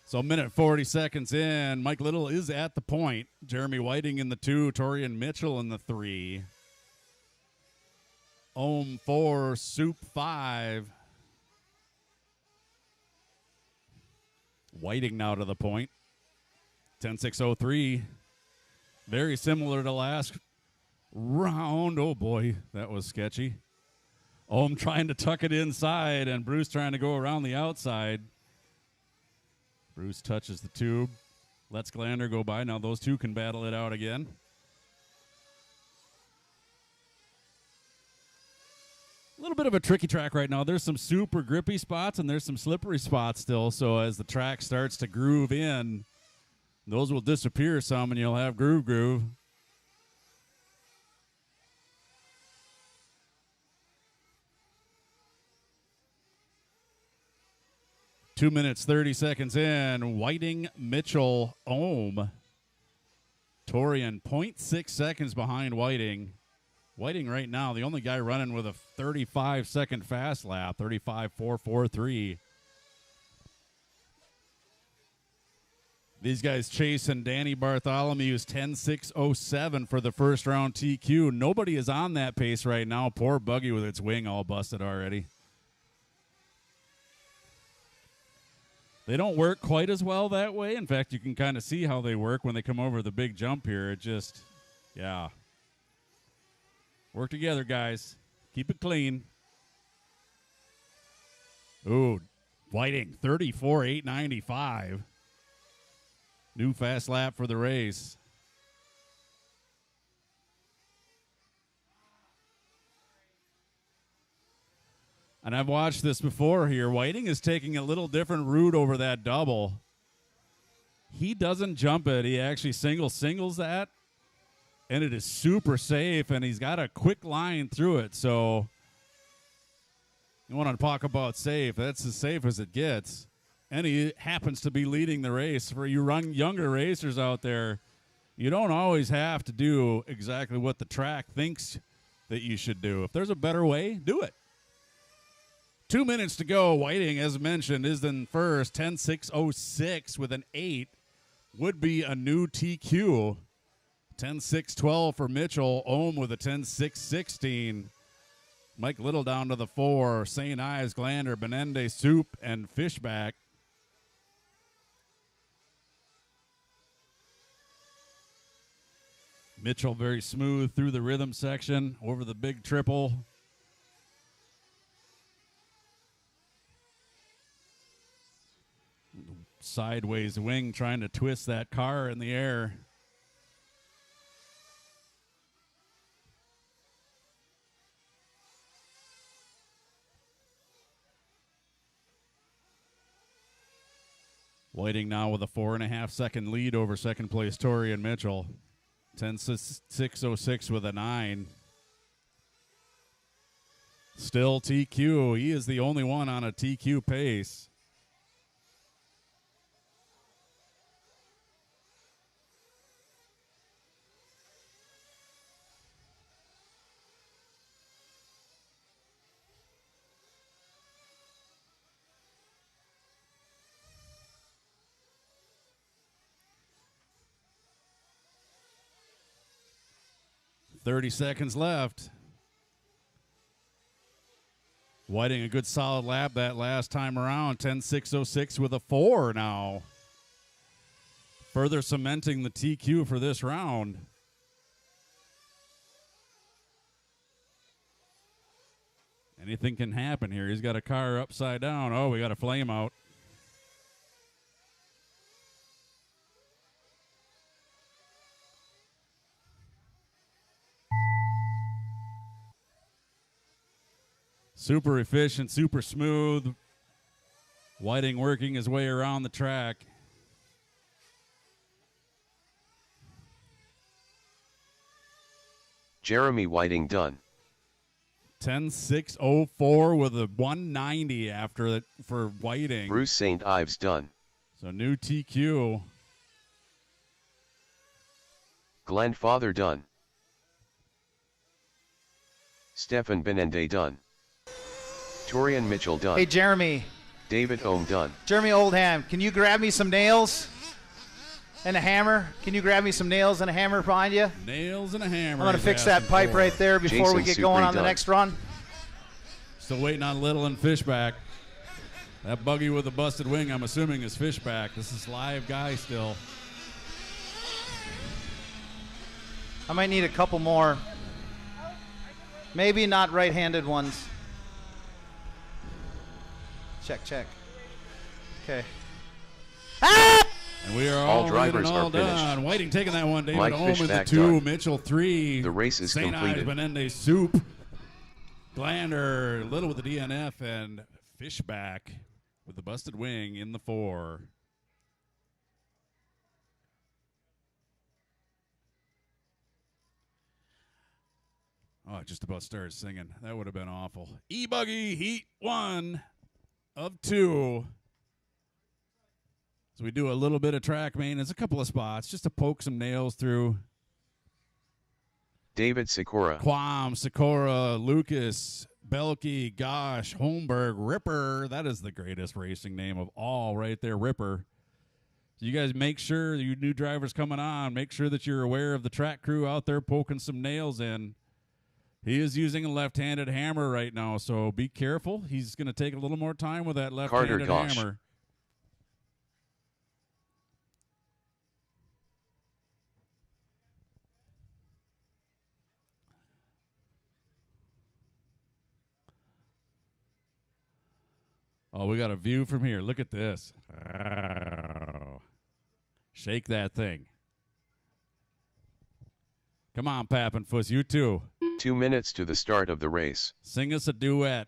So a minute 40 seconds in, Mike Little is at the point. Jeremy Whiting in the 2, Torian Mitchell in the 3. Ohm 4, Soup 5. Whiting now to the point. 10.603. Very similar to last round. Oh boy, that was sketchy. Ohm trying to tuck it inside and Bruce trying to go around the outside. Bruce touches the tube. Lets Glander go by. Now those two can battle it out again. A little bit of a tricky track right now. There's some super grippy spots and there's some slippery spots still. So as the track starts to groove in, those will disappear some and you'll have groove. 2 minutes, 30 seconds in. Whiting, Mitchell, Ohm. Torian, 0.6 seconds behind Whiting. Whiting right now, the only guy running with a 35-second fast lap, 35.443. These guys chasing Danny Bartholomew's 10.607 for the first round TQ. Nobody is on that pace right now. Poor Buggy with its wing all busted already. They don't work quite as well that way. In fact, you can kind of see how they work when they come over the big jump here. It just, yeah. Work together, guys. Keep it clean. Ooh, Whiting, 34.895. New fast lap for the race. And I've watched this before here. Whiting is taking a little different route over that double. He doesn't jump it. He actually singles that. And it is super safe, and he's got a quick line through it. So you want to talk about safe. That's as safe as it gets. And he happens to be leading the race. For you younger racers out there, you don't always have to do exactly what the track thinks that you should do. If there's a better way, do it. 2 minutes to go. Whiting, as mentioned, is in first. 10.606 with an 8. Would be a new TQ. 10.612 for Mitchell. Ohm with a 10.616. Mike Little down to the 4. St. Ives, Glander, Benende, Soup, and Fishback. Mitchell very smooth through the rhythm section, over the big triple. Sideways wing trying to twist that car in the air. Whiting now with a 4.5 second lead over second place Torian Mitchell. 10.606 with a 9. Still TQ. He is the only one on a TQ pace. .30 seconds left. Whiting a good solid lap that last time around. 10.606 with a 4 now. Further cementing the TQ for this round. Anything can happen here. He's got a car upside down. Oh, we got a flame out. Super efficient, super smooth. Whiting working his way around the track. Jeremy Whiting done. 10.604 with a 190 after it for Whiting. Bruce St. Ives done. So new TQ. Glenn Father done. Stefan Benende done. Torian Mitchell done. Hey, Jeremy. David Ohm done. Jeremy Oldham, can you grab me some nails and a hammer? Can you grab me some nails and a hammer behind you? Nails and a hammer. I'm going to fix that pipe right there before Jason we get going on the done. next run. Still waiting on Little and Fishback. That buggy with the busted wing, I'm assuming, is Fishback. This is live guy still. I might need a couple more. Maybe not right-handed ones. Check, check. Okay. Ah! And we are All all drivers ready and all are finished. done. Whiting taking that one. David Mike Ohm in the Fishback 2. done. Mitchell 3. The race is St. Ives, completed. Benende, Soup. Glander, Little with the DNF, and Fishback with the busted wing in the 4. Oh, I just about started singing. That would have been awful. E-Buggy, Heat 1 of 2. So we do a little bit of track maintenance, a couple of spots, just to poke some nails through. David Sikora. Quam, Sikora, Lucas, Belke, Gosh, Holmberg, Ripper. That is the greatest racing name of all right there, Ripper. So you guys make sure, you new drivers coming on, make sure that you're aware of the track crew out there poking some nails in. He is using a left-handed hammer right now, so be careful. He's going to take a little more time with that left-handed Gosh. hammer. Oh, we got a view from here. Look at this. Oh. Shake that thing. Come on, Pappenfuss, you too. 2 minutes to the start of the race. Sing us a duet.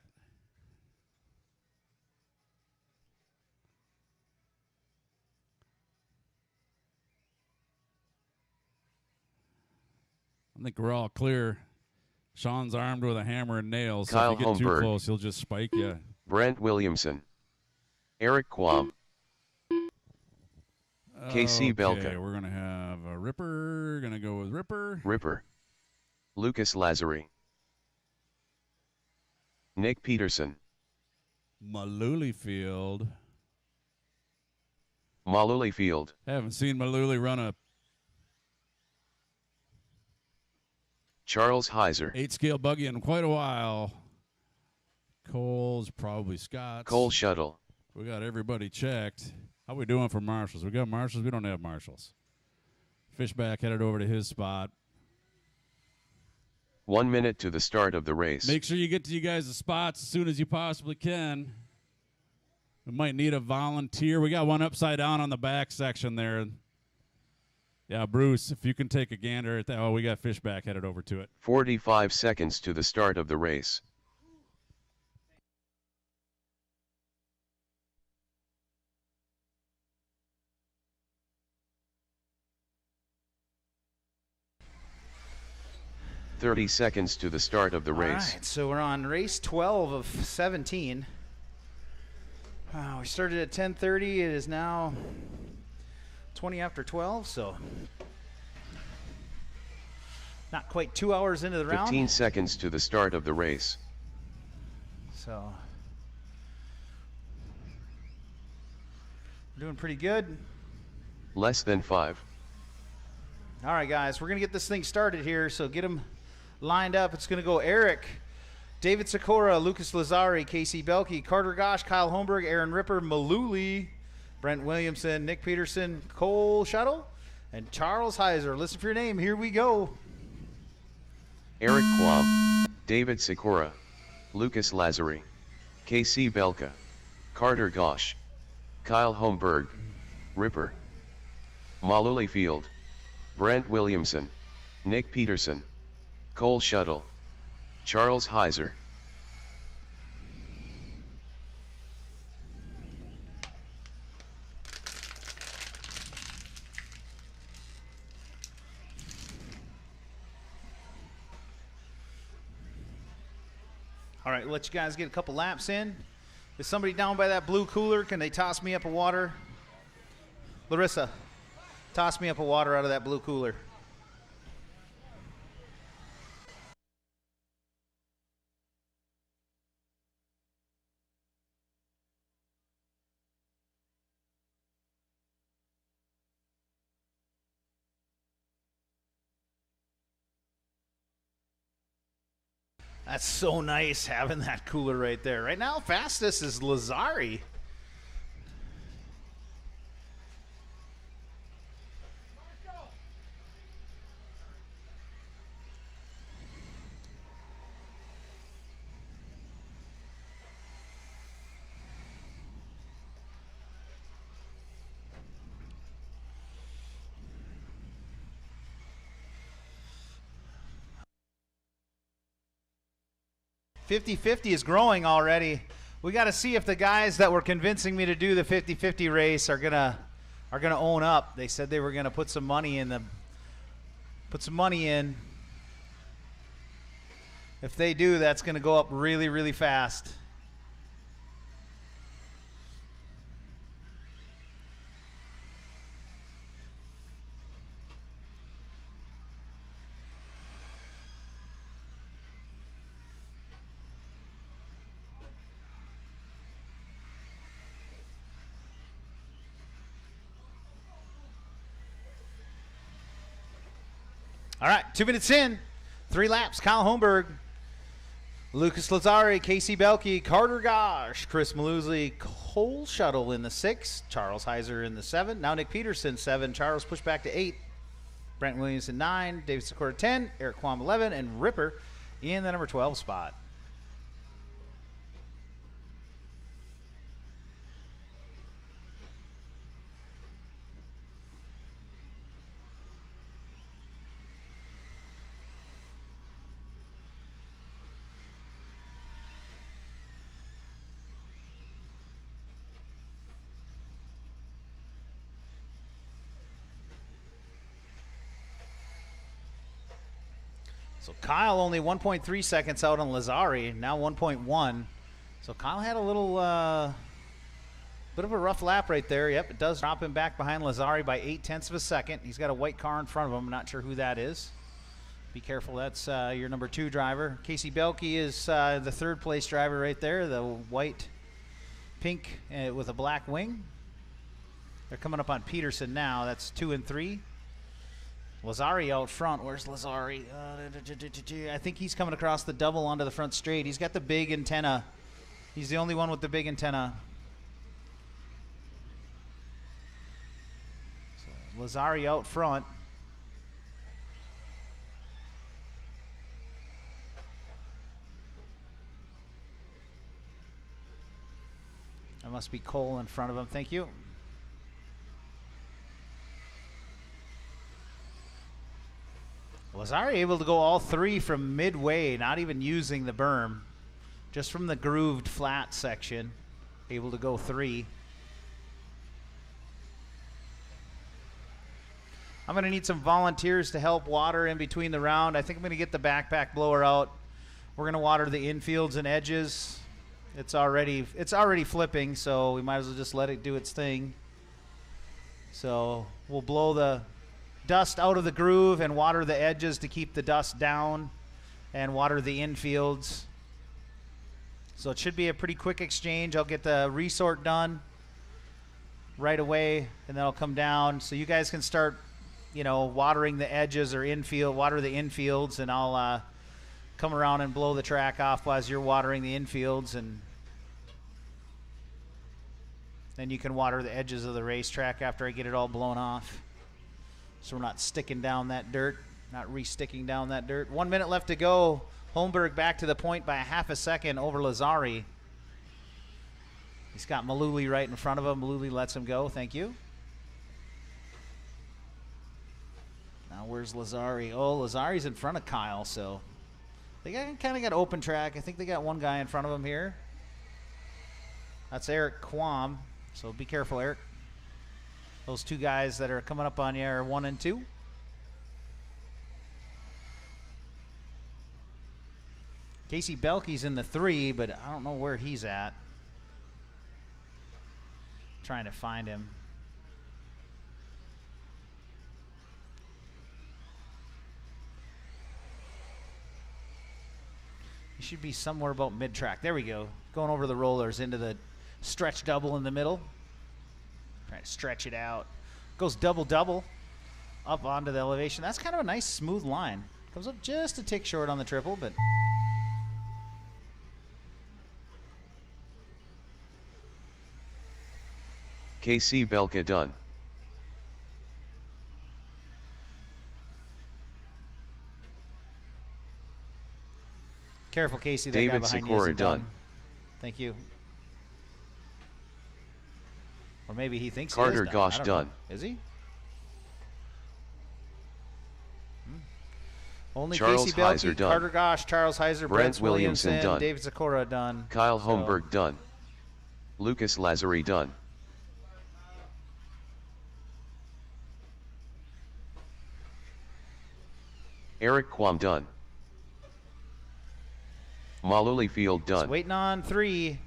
I think we're all clear. Sean's armed with a hammer and nails. So Kyle if you get too Holmberg. close, he'll just spike you. Brent Williamson. Eric Quam. KC Belka. Okay, we're going to have a Ripper. Going to go with Ripper. Ripper. Lucas Lazary. Nick Peterson. Maluli Field. Maluli Field. Haven't seen Maluli run a Charles Heiser. 8-scale buggy in quite a while. Cole's probably Scott's. Cole Shuttle. We got everybody checked. How we doing for marshals? We got marshals? We don't have marshals. Fishback headed over to his spot. 1 minute to the start of the race. Make sure you get to you guys' spots as soon as you possibly can. We might need a volunteer. We got one upside down on the back section there. Yeah, Bruce, if you can take a gander at that. Oh, we got Fishback headed over to it. 45 seconds to the start of the race. "30 seconds to the start of the race. All right, so we're on race 12 of 17. Wow, we started at 10:30. It is now 20 after 12, so not quite 2 hours into the 15 round. seconds to the start of the race. So we're doing pretty good. Less than 5. All right, guys, we're going to get this thing started here, so get them lined up. It's going to go Eric, David Sikora, Lucas Lazari, Casey Belke, Carter Gosh, Kyle Holmberg, Aaron Ripper, Maluli, Brent Williamson, Nick Peterson, Cole Shuttle, and Charles Heiser. Listen for your name. Here we go. Eric Quam. David Sikora. Lucas Lazary, KC Belka, Carter Gosh, Kyle Holmberg, Ripper, Maluli Field, Brent Williamson, Nick Peterson, Cole Shuttle, Charles Heiser. All right, let you guys get a couple laps in. Is somebody down by that blue cooler? Can they toss me up a water? Larissa, toss me up a water out of that blue cooler. That's so nice having that cooler right there. Right now, fastest is Lazari. .50 is growing already. We got to see if the guys that were convincing me to do the 50-50 race are gonna own up. They said they were gonna put some money in. If they do, that's gonna go up really, really fast. All right, 2 minutes in, 3 laps. Kyle Holmberg, Lucas Lazari, Casey Belkey, Carter Gosh, Chris Maloosley, Cole Shuttle in the 6, Charles Heiser in the 7. Now Nick Peterson 7, Charles pushed back to 8, Brent Williamson 9, David Secora 10, Eric Quam 11, and Ripper in the number 12 spot. So Kyle only 1.3 seconds out on Lazari, now 1.1. So Kyle had a little bit of a rough lap right there. Yep, it does drop him back behind Lazari by 0.8 of a second. He's got a white car in front of him. I'm not sure who that is. Be careful, that's your number 2 driver. Casey Belkey is the 3rd place driver right there, the white pink with a black wing. They're coming up on Peterson now. That's 2 and 3. Lazari out front. Where's Lazari? I think he's coming across the double onto the front straight. He's got the big antenna. He's the only one with the big antenna. So Lazari out front. That must be Cole in front of him. Thank you. Lazari able to go all 3 from midway, not even using the berm, just from the grooved flat section, able to go 3. I'm going to need some volunteers to help water in between the round. I think I'm going to get the backpack blower out. We're going to water the infields and edges. It's already flipping, so we might as well just let it do its thing. So we'll blow the dust out of the groove and water the edges to keep the dust down and water the infields. So it should be a pretty quick exchange. I'll get the resort done right away and then I'll come down so you guys can start, you know, watering the edges or water the infields, and I'll come around and blow the track off as you're watering the infields, and then you can water the edges of the racetrack after I get it all blown off. So we're not sticking down that dirt, not re-sticking down that dirt. 1 minute left to go. Holmberg back to the point by a half a second over Lazari. He's got Maluli right in front of him. Maluli lets him go. Thank you. Now where's Lazari? Oh, Lazari's in front of Kyle, so they kind of got open track. I think they got one guy in front of him here. That's Eric Quam, so be careful, Eric. Those two guys that are coming up on you are 1 and 2. Casey Belkey's in the 3, but I don't know where he's at. Trying to find him. He should be somewhere about mid-track. There we go. Going over the rollers into the stretch double in the middle. Trying to stretch it out. Goes double-double up onto the elevation. That's kind of a nice smooth line. Comes up just a tick short on the triple, but... KC Belka done. Careful, Casey. That David guy behind you Sikora isn't done. done. Thank you. Or maybe he thinks Carter he is Gosh done. done. Is he? Only Charles Casey Belkey, Heiser done. Carter Gosh, Charles Heiser, Brent Williamson done. David Sikora done. Kyle So, Holmberg done. Lucas Lazari done. Eric Quam done. Maluli Field just done. waiting on 3.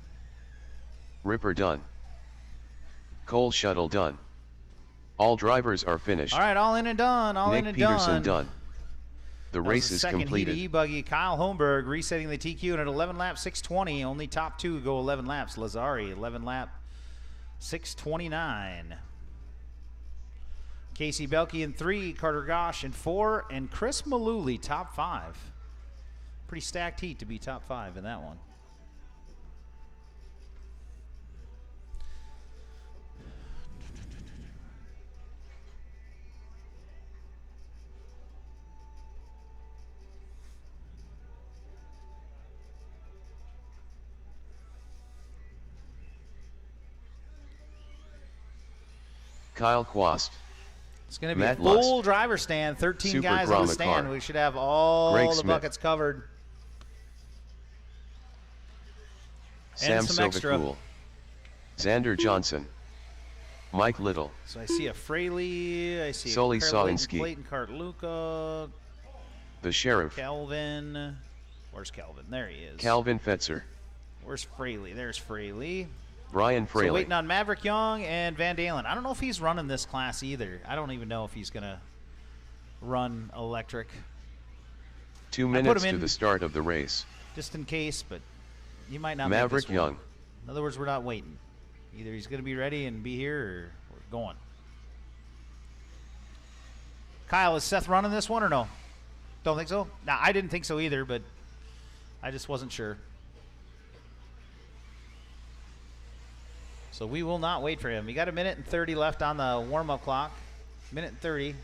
Ripper done. Cole Shuttle done. All drivers are finished. All right, all in and done. All in Nick and Peterson done. done. The That was race the is second completed. heat of E-Buggy. Kyle Holmberg resetting the TQ at 11 lap 6:20. Only top 2 go 11 laps. Lazari 11 lap 6:29. Casey Belkey in 3, Carter Gosh in 4, and Chris Maluli top 5. Pretty stacked heat to be top 5 in that one. Kyle Quast. It's going to be Matt a full Lust. driver stand, 13 Super guys on the Grommet stand. car. We should have all Greg the Smith. buckets covered. Sam And some extra. Silvacool. Xander Johnson. Mike Little. So I see a Fraley, I see Sully a Clayton Salinski. Cartluca, The Sheriff. Calvin. Where's Calvin? There he is. Calvin Fetzer. Where's Fraley? There's Fraley. Brian So Fraley. waiting on Maverick Young and Van Dalen. I don't know if he's running this class either. I don't even know if he's going to run electric. 2 put minutes him to in- the start of the race. Just in case, but he might not Maverick make this one. Young. In other words, we're not waiting. Either he's going to be ready and be here, or we're going. Kyle, is Seth running this one or no? Don't think so? No, I didn't think so either, but I just wasn't sure. So we will not wait for him. You got 1 minute and 30 left on the warm-up clock. 1 minute and 30.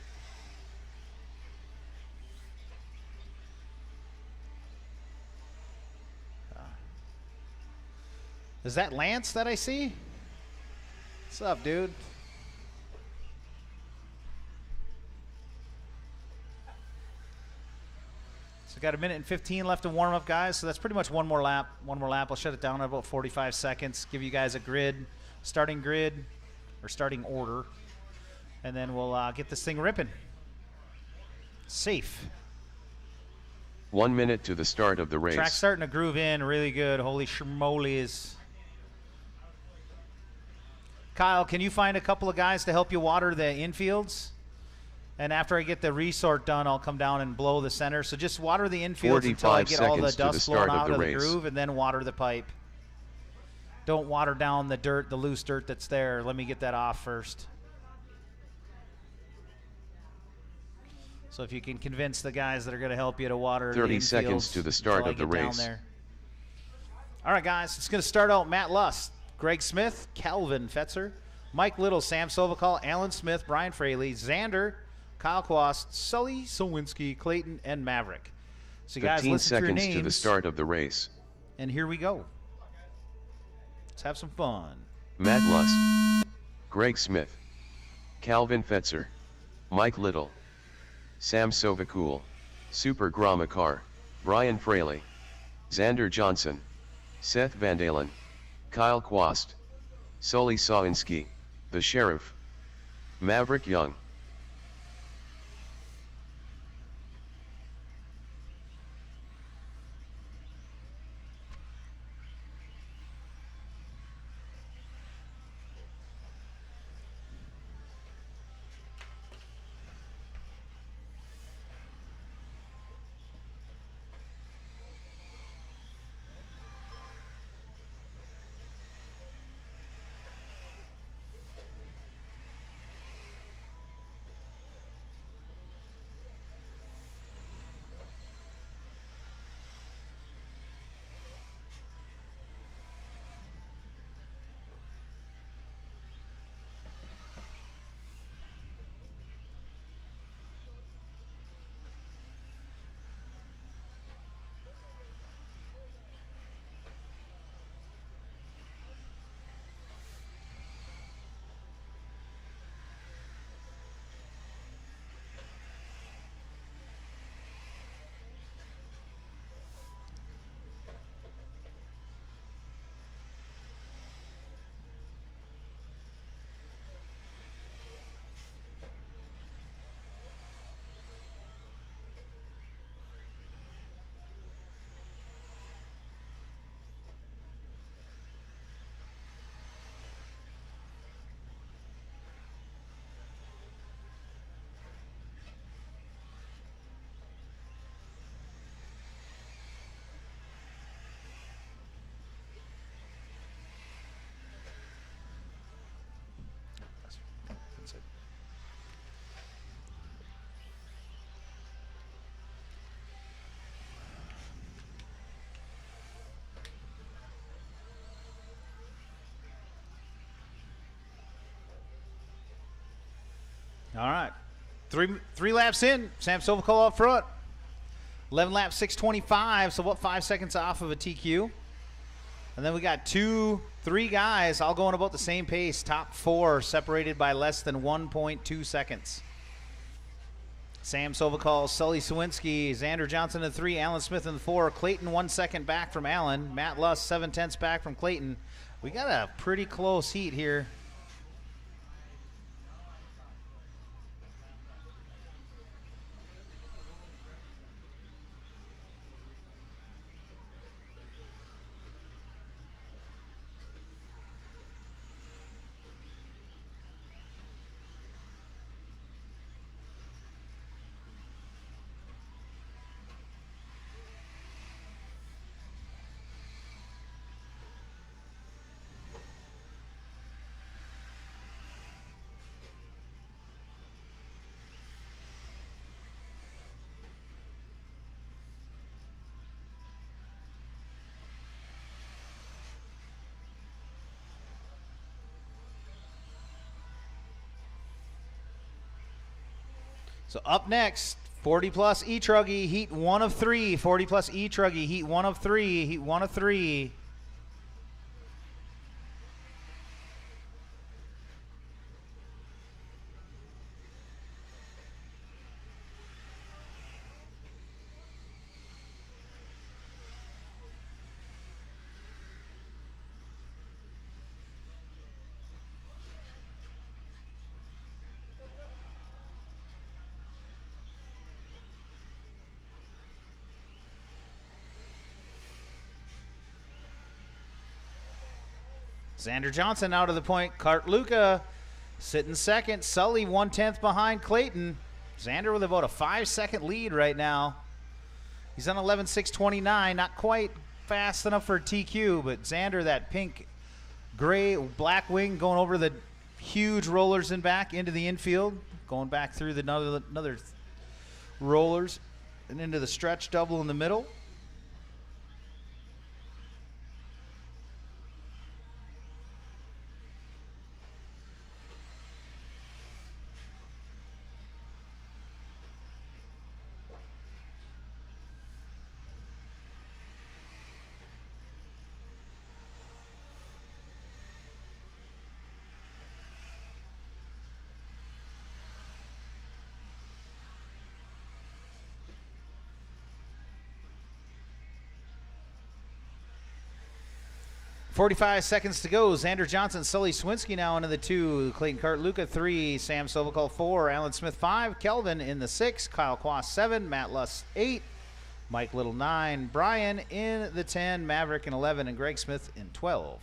Is that Lance that I see? What's up, dude? So got 1 minute and 15 left to warm up, guys. So that's pretty much one more lap. One more lap. I'll shut it down in about 45 seconds. Give you guys a grid, starting grid, or starting order. And then we'll get this thing ripping. Safe. 1 minute to the start of the race. Track's starting to groove in really good. Holy schmolies. Kyle, can you find a couple of guys to help you water the infields? And after I get the resort done, I'll come down and blow the center. So just water the infields until I 45 get all the seconds to the dust start blown of out the of the race. groove, and then water the pipe. Don't water down the dirt, the loose dirt that's there. Let me get that off first. So if you can convince the guys that are going to help you to water 30 the seconds infields to the start until I of the get down race. there. All right, guys, it's going to start out Matt Lust, Greg Smith, Calvin Fetzer, Mike Little, Sam Silvacool, Alan Smith, Brian Fraley, Xander, Kyle Quast, Sully Sowinski, Clayton, and Maverick. So guys, 15 listen for your seconds to the names, start of the race. and here we go. Let's have some fun. Matt Lust, Greg Smith, Calvin Fetzer, Mike Little, Sam Sovakul, Super Gramakar, Brian Fraley, Xander Johnson, Seth Vandalen, Kyle Quast, Sully Sawinski, The Sheriff, Maverick Young. All right. Three laps in. Sam Sovakul up front. 11 laps, 6:25. So what, 5 seconds off of a TQ? And then we got three guys all going about the same pace. Top four separated by less than 1.2 seconds. Sam Sovakul, Sully Sawinski, Xander Johnson in 3, Alan Smith in 4, Clayton 1 second back from Alan, Matt Lust 7/10 back from Clayton. We got a pretty close heat here. So up next, 40 plus E-Truggy, heat 1 of 3. 40 plus E-Truggy, heat 1 of 3. Heat 1 of 3. Xander Johnson out of the point. Cart Luca sitting second. Sully 1/10 behind Clayton. Xander with about a 5-second lead right now. He's on 11.629. Not quite fast enough for a TQ, but Xander, that pink, gray, black wing going over the huge rollers and back into the infield. Going back through the another rollers and into the stretch double in the middle. 45 seconds to go. Xander Johnson, Sully Swinski now into the 2. Clayton Cart, Luca 3. Sam Sovokal 4. Alan Smith 5. Kelvin in the 6. Kyle Quast 7. Matt Luss 8. Mike Little 9. Brian in the 10. Maverick in 11. And Greg Smith in 12.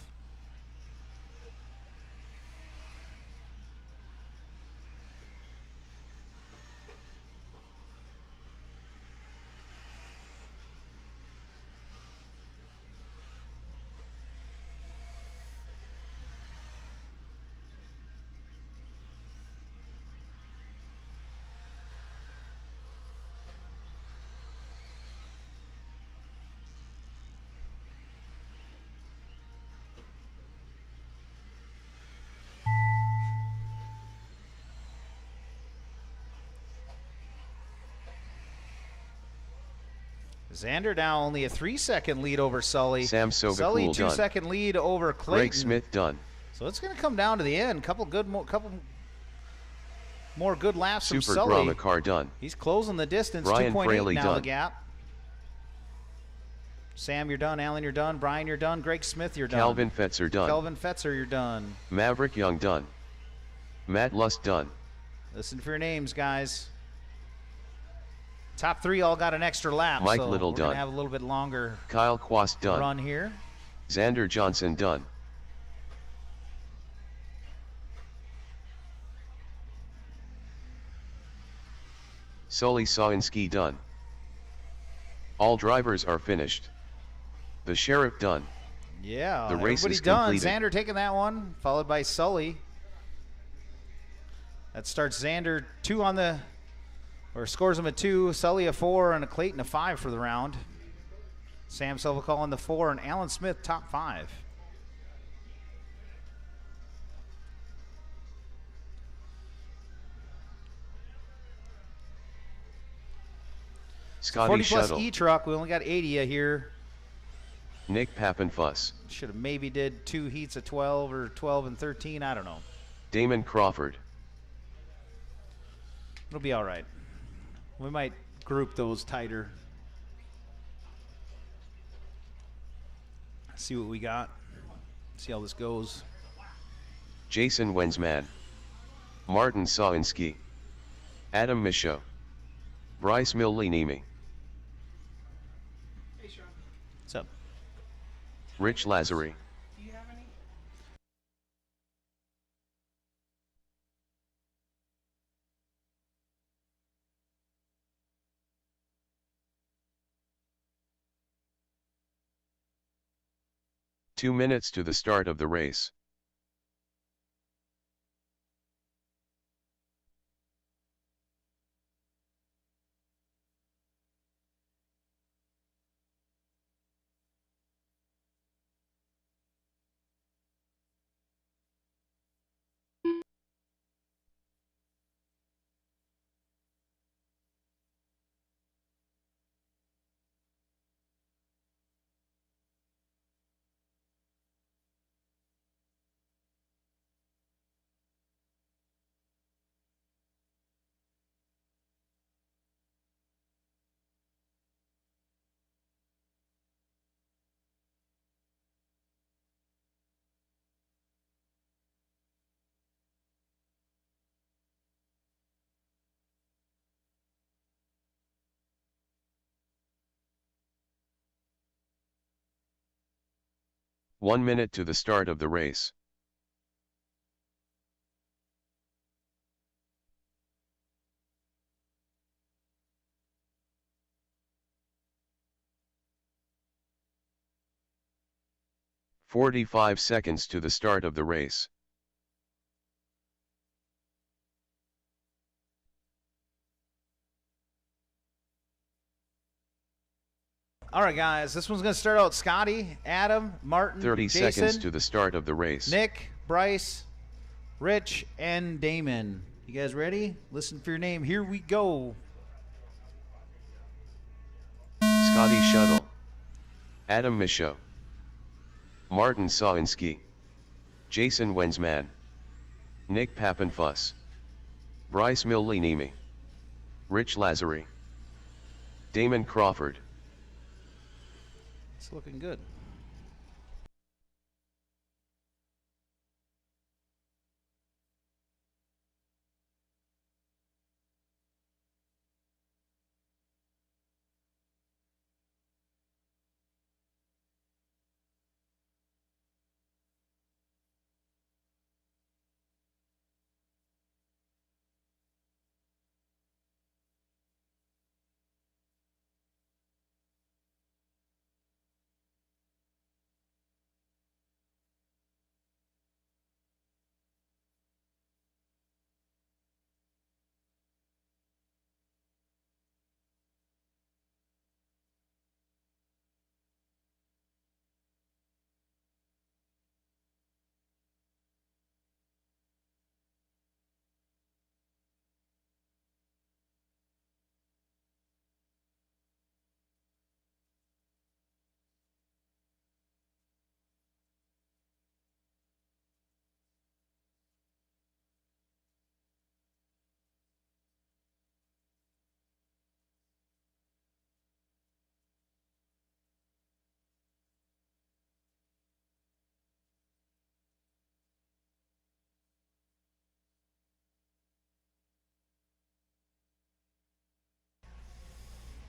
Xander now only a 3-second lead over Sully. Sam Sovokal Sully done. 2-second lead over Clayton. Greg Smith done. So it's going to come down to the end. Couple more good laps from Super Sully. Grama car done. He's closing the distance. Brian 2.8 Fraley now done. the gap. Sam, you're done. Alan, you're done. Brian, you're done. Greg Smith, you're done. Calvin Fetzer done. Kelvin Fetzer, you're done. Maverick Young done. Matt Lust done. Listen for your names, guys. Top 3 all got an extra lap. Mike so Little we're gonna done. have a little bit longer Kyle Quast done. run here. Xander Johnson done. Sully Sawinski done. All drivers are finished. The sheriff done. Yeah, The race everybody is done. completed. Xander taking that one, followed by Sully. That starts Xander 2 on the, or scores him a 2, Sully a 4, and a Clayton a 5 for the round. Sam Silvercall on the 4, and Alan Smith top 5. Scotty 40 plus Shuttle. E-Truck, we only got 80 here. Nick Pappenfuss. Should have maybe did 2 heats of 12 or 12 and 13, I don't know. Damon Crawford. It'll be all right. We might group those tighter. See what we got. See how this goes. Jason Wensman. Martin Sawinski. Adam Michaud. Bryce Millinimi. Hey, Sean. What's up? Rich Lazary. Do you have any? Two minutes to the start of the race. One minute to the start of the race. "45 seconds to the start of the race. All right, guys. This one's going to start out Scotty, Adam, Martin, 30 Jason, seconds to the start of the race. Nick, Bryce, Rich, and Damon. You guys ready? Listen for your name. Here we go. Scotty Shuttle. Adam Michaud. Martin Sawinski. Jason Wensman. Nick Pappenfuss. Bryce Millinimi. Rich Lazary. Damon Crawford. It's looking good.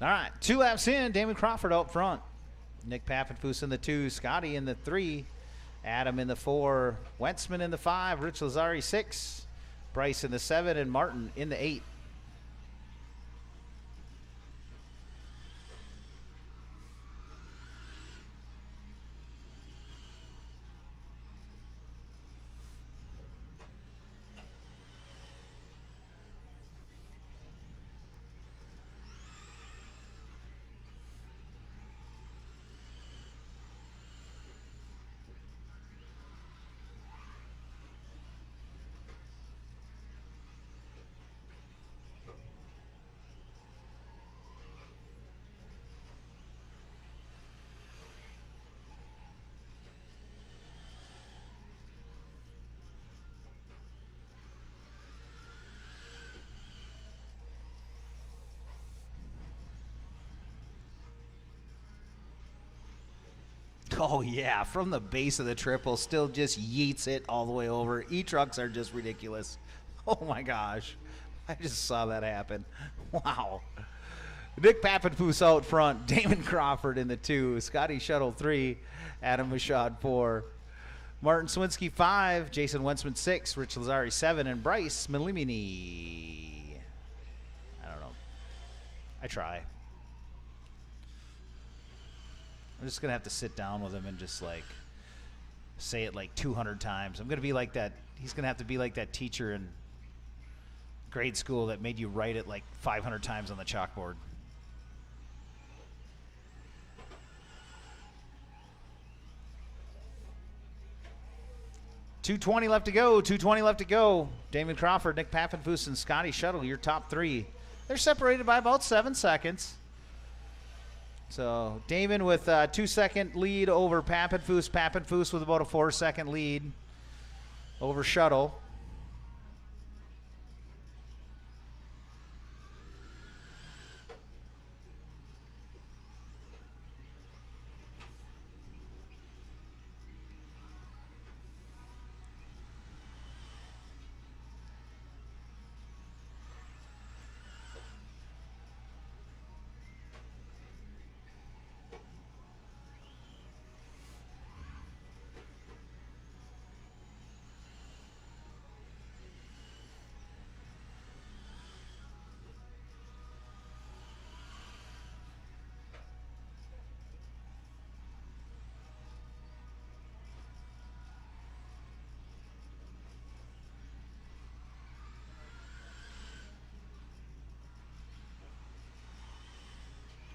All right, 2 laps in. Damon Crawford out front. Nick Pappenfuss in the 2. Scotty in the 3. Adam in the 4. Wentzman in the 5. Rich Lazari 6. Bryce in the 7. And Martin in the 8. Oh, yeah, from the base of the triple, still just yeets it all the way over. E-trucks are just ridiculous. Oh, my gosh. I just saw that happen. Wow. Nick Pappenfuss out front. Damon Crawford in the 2. Scotty Shuttle 3. Adam Mashad 4. Martin Swinski 5. Jason Wentzman 6. Rich Lazari 7. And Bryce Melimini. I don't know. I try. I'm just going to have to sit down with him and just, like, say it like 200 times. I'm going to be like that. He's going to have to be like that teacher in grade school that made you write it like 500 times on the chalkboard. .220 left to go. 220 left to go. Damon Crawford, Nick Pappenfuss, and Scotty Shuttle, your top 3. They're separated by about 7 seconds. So Damon with a 2-second lead over Pappenfuss. Pappenfuss with about a 4-second lead over Shuttle.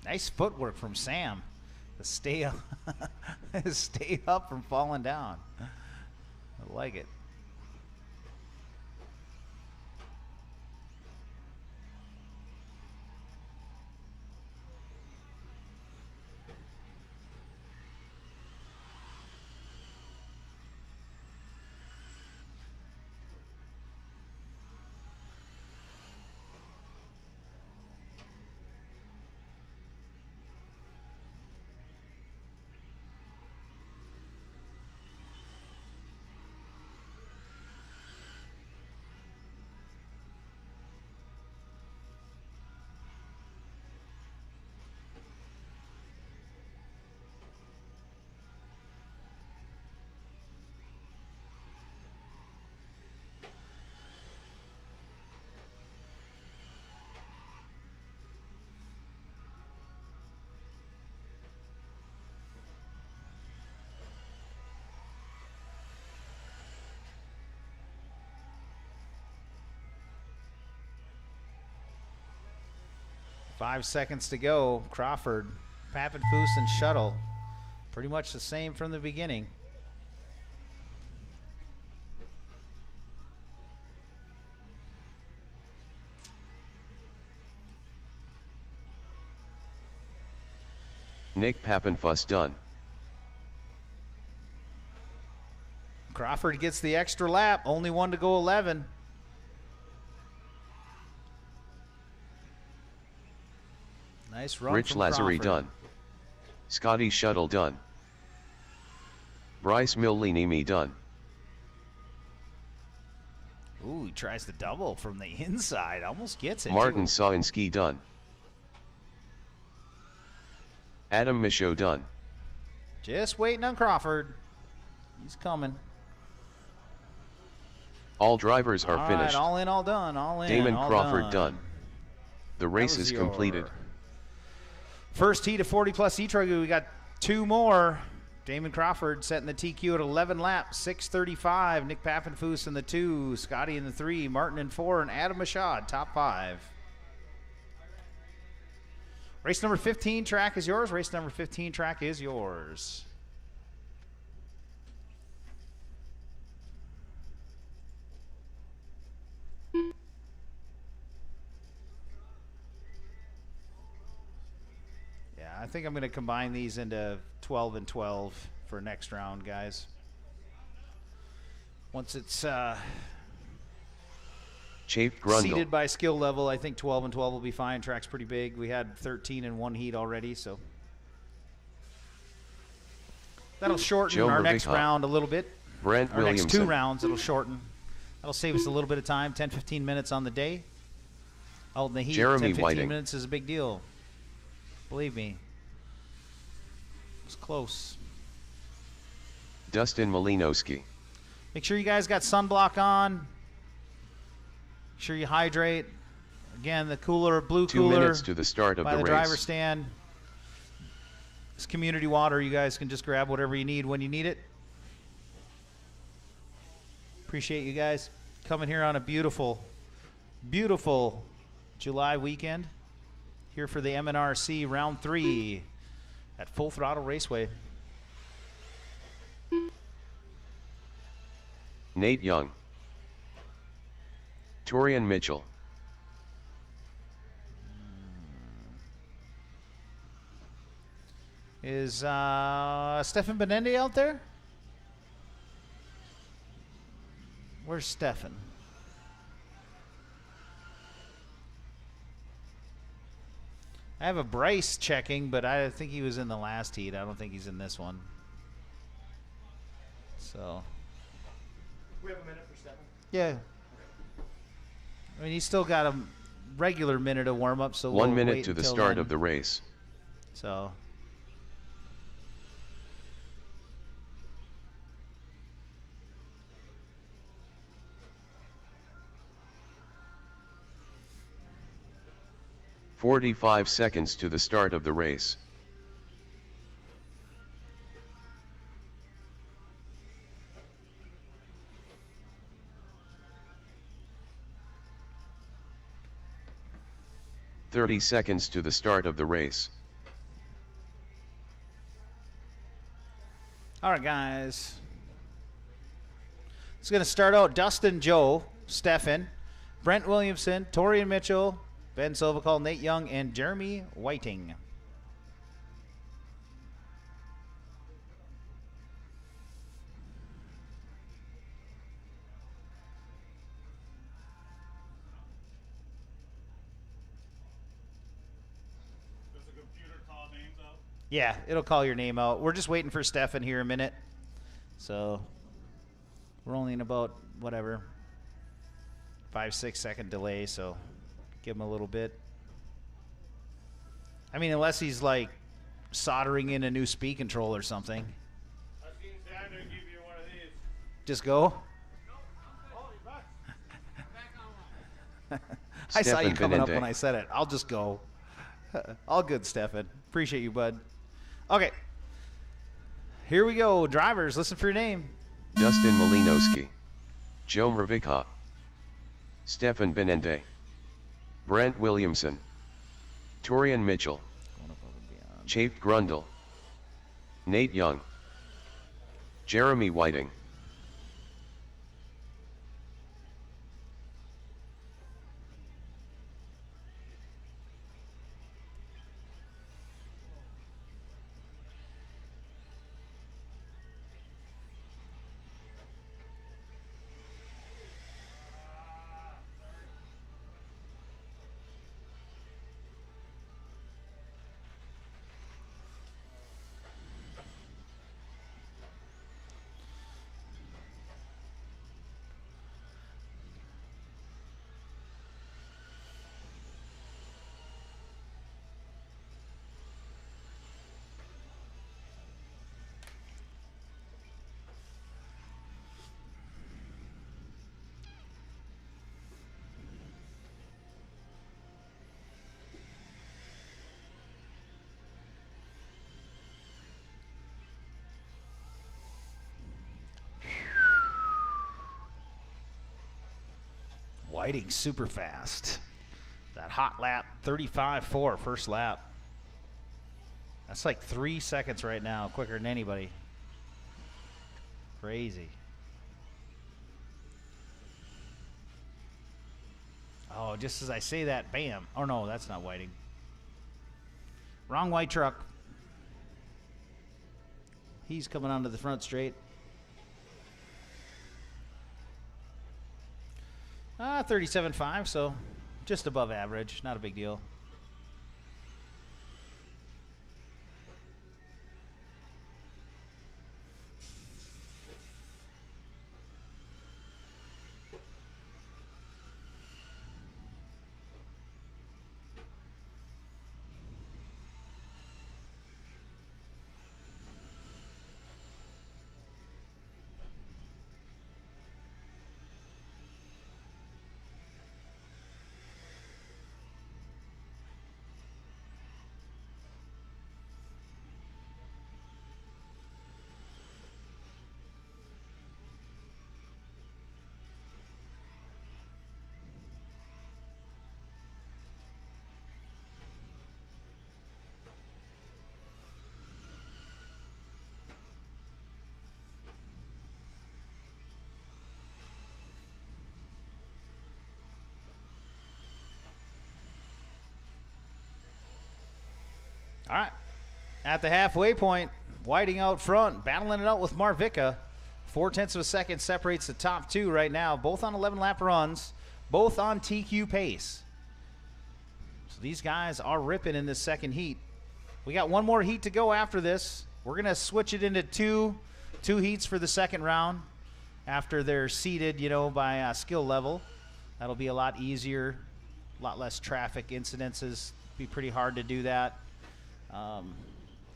Nice footwork from Sam to stay up, stay up from falling down. I like it. Five seconds to go. Crawford, Pappenfuss, and Shuttle. Pretty much the same from the beginning. Nick Pappenfuss done. Crawford gets the extra lap. Only one to go 11. Nice run Rich from Lazary Crawford. done. Scotty Shuttle done. Bryce Melimini done. Ooh, he tries the double from the inside. Almost gets it. Martin too. Sawinski done. Adam Michaud done. Just waiting on Crawford. He's coming. All drivers are All finished. right, all in, all done, all in. Damon all Crawford done. The race was is your completed. First heat of 40 plus E-Truggy. We got 2 more. Damon Crawford setting the TQ at 11 laps, 6:35. Nick Pappenfuss in the 2, Scotty in the 3, Martin in 4, and Adam Mashad, top 5. Race number 15 track is yours. Race number 15 track is yours. Yeah, I think I'm going to combine these into 12 and 12 for next round, guys. Once it's Chafed Grundle. seated by skill level, I think 12 and 12 will be fine. Track's pretty big. We had 13 in one heat already, so that'll shorten Joe our next Mervica. round a little bit. Brent Our next 2 Williamson. rounds, it'll shorten. That'll save us a little bit of time, 10, 15 minutes on the day. Out in the heat, Jeremy 10, 15 Whiting. minutes is a big deal. Believe me. It's close. Dustin Malinowski. Make sure you guys got sunblock on. Make sure you hydrate. Again, the cooler, blue 2 cooler minutes to the start of by the the race. driver's stand. It's community water. You guys can just grab whatever you need when you need it. Appreciate you guys coming here on a beautiful, beautiful July weekend. Here for the MNRC Round 3 at Full Throttle Raceway. Nate Young. Torian Mitchell. Is Stefan Benendi out there? Where's Stefan? I have a Bryce checking, but I think he was in the last heat. I don't think he's in this one. So. We have a minute for Stefan. Yeah. I mean, he's still got a regular minute of warm up, so 1 we'll minute wait to the until start then. of the race. So. "45 seconds to the start of the race. "30 seconds to the start of the race. All right, guys. It's going to start out Dustin, Joe, Stefan, Brent Williamson, Torian Mitchell, Ben Sovakal, Nate Young, and Jeremy Whiting. Does the computer call names out? Yeah, it'll call your name out. We're just waiting for Stefan here a minute. So we're only in about, whatever, 5-6 second delay, so give him a little bit. I mean, unless he's like soldering in a new speed control or something. I've seen Xander give you one of these. Just go. Oh, you're back. I saw you Stefan coming up Benende. when I said it. I'll just go. All good, Stefan. Appreciate you, bud. Okay. Here we go. Drivers, listen for your name. Dustin Malinowski. Joe Mervica. Stefan Benende. Brent Williamson. Torian Mitchell. Chafed Grundle. Nate Young. Jeremy Whiting. Whiting super fast. That hot lap, 35.4 first lap. That's like 3 seconds right now, quicker than anybody. Crazy. Oh, just as I say that, bam. Oh, no, that's not Whiting. Wrong white truck. He's coming onto the front straight. 37.5, so just above average. Not a big deal. All right, at the halfway point, Whiting out front, battling it out with Marvica. 0.4 of a second separates the top two right now, both on 11-lap runs, both on TQ pace. So these guys are ripping in this second heat. We got one more heat to go after this. We're going to switch it into two heats for the second round after they're seeded, you know, by skill level. That'll be a lot easier, a lot less traffic incidences. Be pretty hard to do that.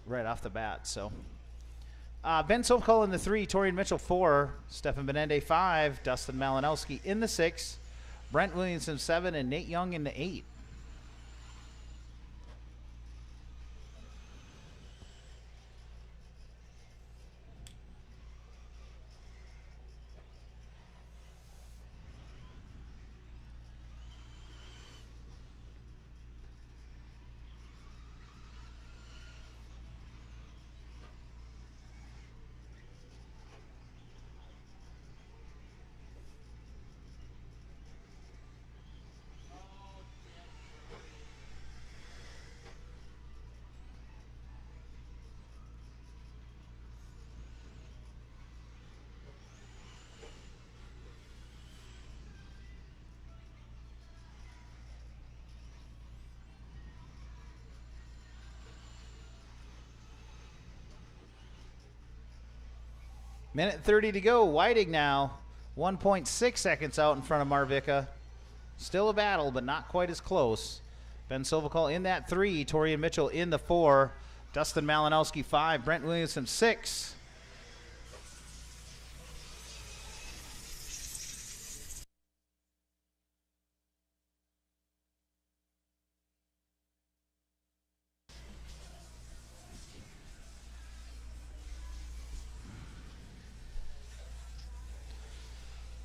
Right off the bat. So Ben Sovkol in the 3, Torian Mitchell 4, Stefan Benende 5, Dustin Malinowski in the 6, Brent Williamson 7, and Nate Young in the 8. Minute 30 to go. Whiting now 1.6 seconds out in front of Marvica. Still a battle, but not quite as close. Ben Sovkol in that 3, Torian Mitchell in the 4, Dustin Malinowski 5, Brent Williamson 6.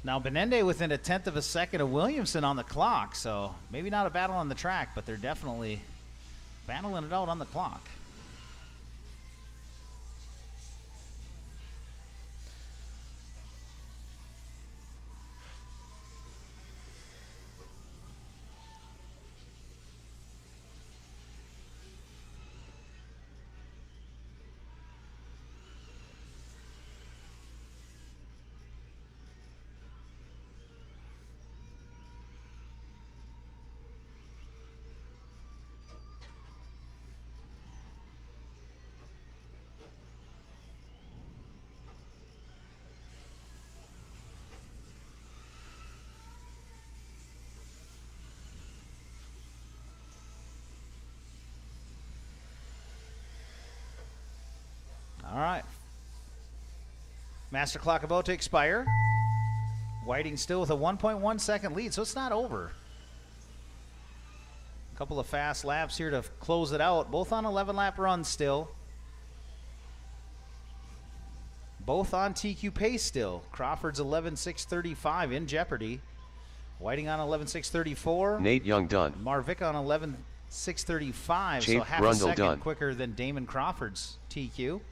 Now Benende within 1/10 of a second of Williamson on the clock, so maybe not a battle on the track, but they're definitely battling it out on the clock. All right. Master clock about to expire. Whiting still with a 1.1 second lead, so it's not over. A couple of fast laps here to close it out. Both on 11-lap runs still. Both on TQ pace still. Crawford's 11.635 in jeopardy. Whiting on 11.634. Nate Young done. Marvick on 11.635. So Chafe half a Grundle second done. quicker than Damon Crawford's TQ. We'll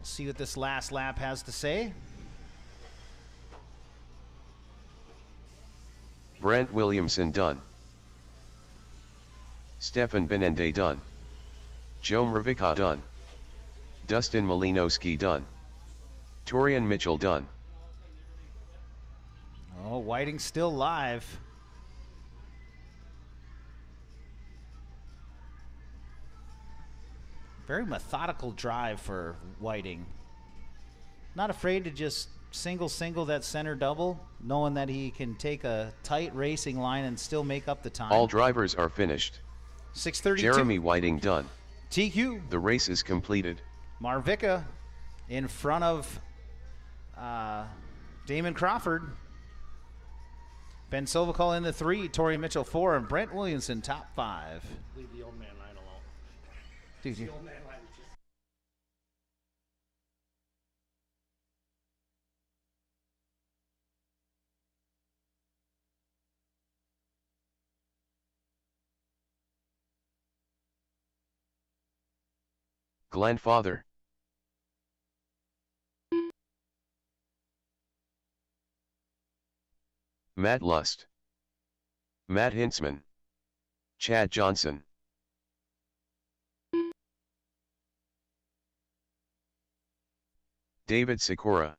see what this last lap has to say. Brent Williamson done. Stefan Benende done. Joe Mrvica done. Dustin Malinowski done. Torian Mitchell done. Oh, Whiting still live. Very methodical drive for Whiting. Not afraid to just single that center double, knowing that he can take a tight racing line and still make up the time. All drivers are finished. 6:32. Jeremy Whiting done. TQ. The race is completed. Marvica in front of Damon Crawford. Ben Silvacol in the 3, Tori Mitchell 4, and Brent Williamson top 5. Leave the old man line alone. Dude, The old man line is just. Glenn Father. Matt Lust. Matt Hintzman. Chad Johnson. David Sikora.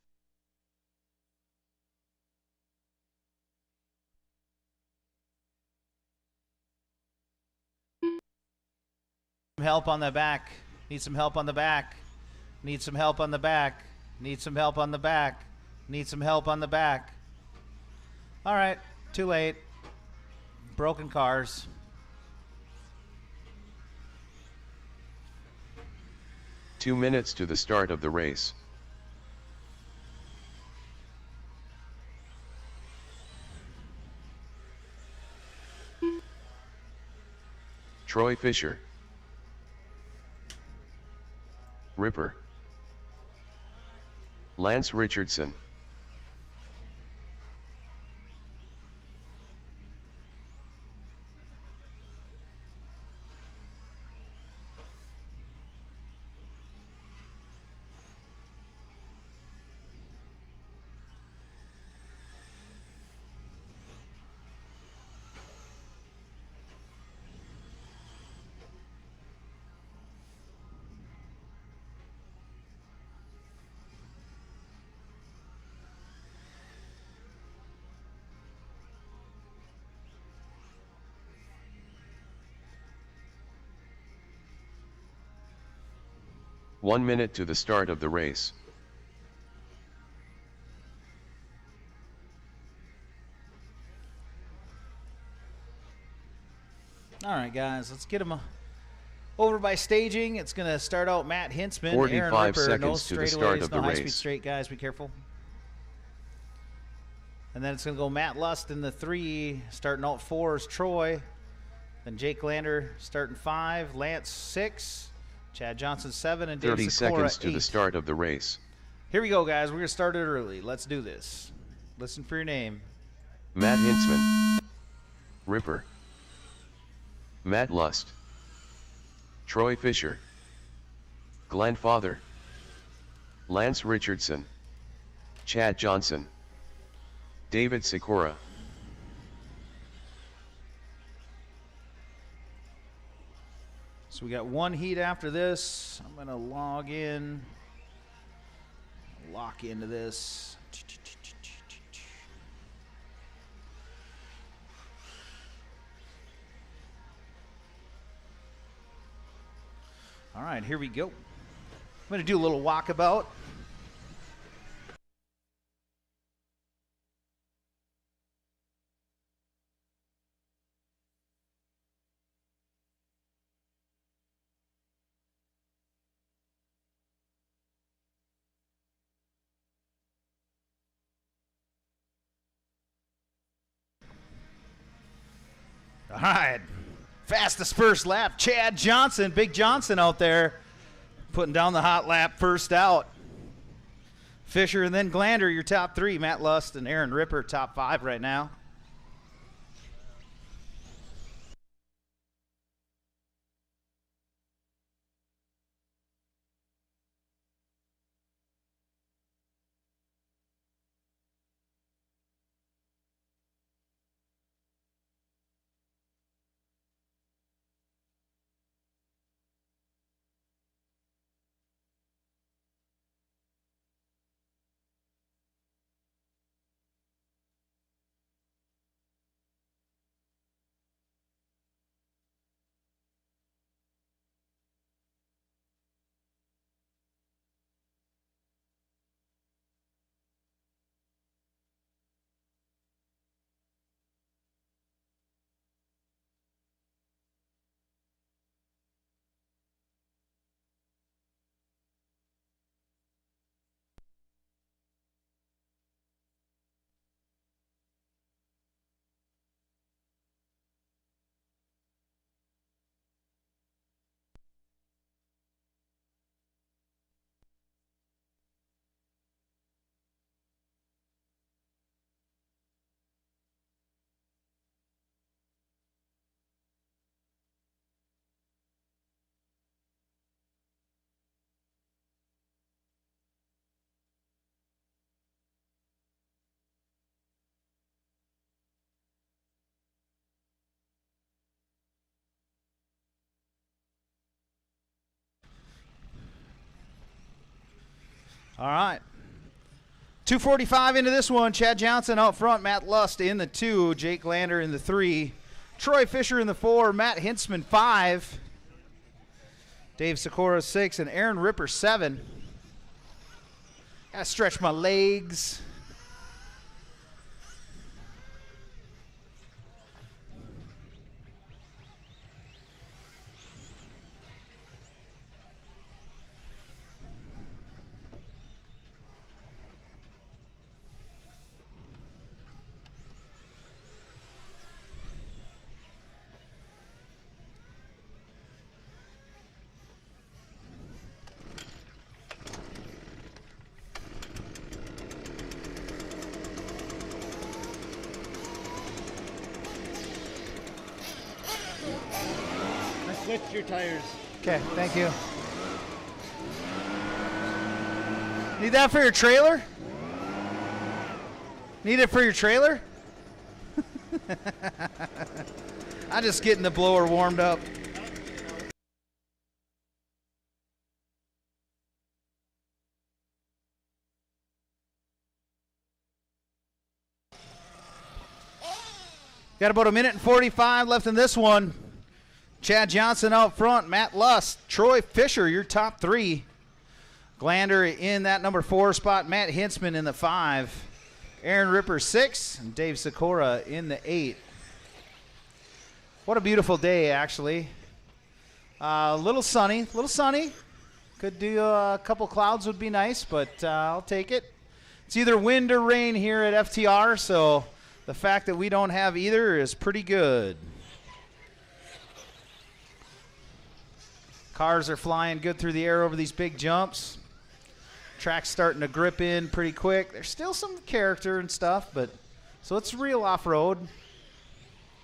Help on the back. Need some help on the back. Need some help on the back. Need some help on the back. Need some help on the back. All right, too late. Broken cars. Two minutes to the start of the race. Troy Fisher. Ripper. Lance Richardson. One minute to the start of the race. All right, guys, let's get them over by staging. It's going to start out Matt Hintzman, 45 Aaron Ripper, no seconds to the start straightaways, of no the high-speed race. straight, guys. Be careful. And then it's going to go Matt Lust in the 3, starting out 4 is Troy. Then Jake Lander starting 5, Lance 6, Chad Johnson 7, and Dave 30 Sikora seconds to 8. the start of the race. Here we go, guys. We're going to start it early. Let's do this. Listen for your name. Matt Hintzman. Ripper. Matt Lust. Troy Fisher. Glenn Father. Lance Richardson. Chad Johnson. David Sikora. So we got one heat after this. I'm going to log in, lock into this. All right, here we go. I'm going to do a little walkabout. All right, fastest first lap, Chad Johnson, Big Johnson out there, putting down the hot lap first out. Fisher and then Glander, your top 3, Matt Lust and Aaron Ripper, top 5 right now. All right. 2:45 into this one. Chad Johnson out front. Matt Lust in the 2. Jake Lander in the 3. Troy Fisher in the 4. Matt Hintzman 5. Dave Sikora 6. And Aaron Ripper 7. Gotta stretch my legs. Switch your tires. Okay, thank you. Need that for your trailer? Need it for your trailer? I'm just getting the blower warmed up. Got about 1:45 left in this one. Chad Johnson out front, Matt Lust, Troy Fisher, your top 3. Glander in that number 4 spot, Matt Hintzman in the 5. Aaron Ripper 6, and Dave Sikora in the 8. What a beautiful day, actually. A little sunny. Could do a couple clouds would be nice, but I'll take it. It's either wind or rain here at FTR, so the fact that we don't have either is pretty good. Cars are flying good through the air over these big jumps. Track's starting to grip in pretty quick. There's still some character and stuff, but so it's real off-road.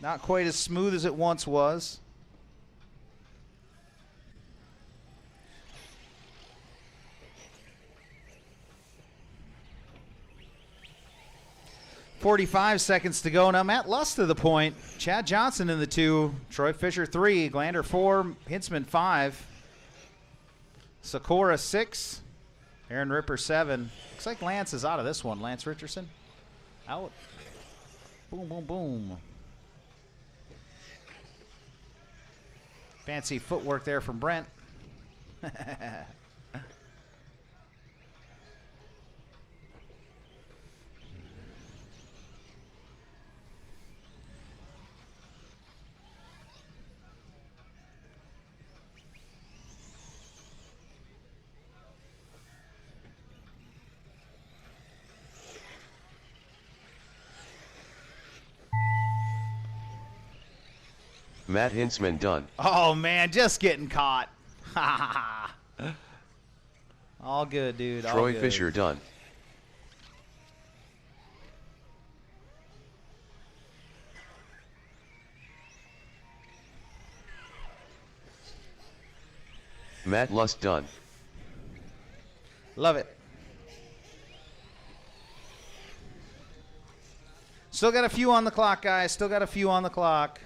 Not quite as smooth as it once was. .45 seconds to go. Now Matt Lust to the point. Chad Johnson in the 2. Troy Fisher 3. Glander 4. Hintzman 5. Sikora 6. Aaron Ripper 7. Looks like Lance is out of this one. Lance Richardson out. Boom, boom, boom. Fancy footwork there from Brent. Matt Hintzman done. Oh, man, just getting caught. All good, dude. All Troy good. Fisher done. Matt Lust done. Love it. Still got a few on the clock, guys. Still got a few on the clock.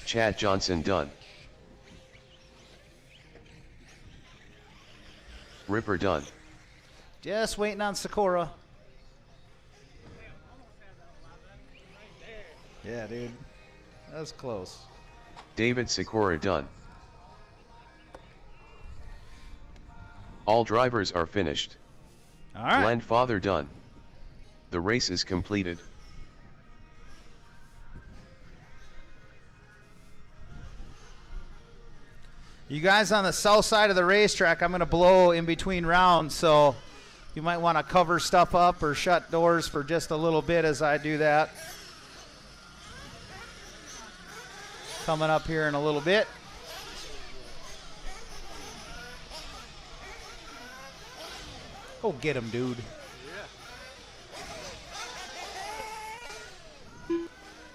Chad Johnson done. Ripper done. Just waiting on Sikora. Yeah, dude. That was close. David Sikora done. All drivers are finished. All right. Glenn Father done. The race is completed. You guys on the south side of the racetrack, I'm going to blow in between rounds, so you might want to cover stuff up or shut doors for just a little bit as I do that. Coming up here in a little bit. Go get him, dude.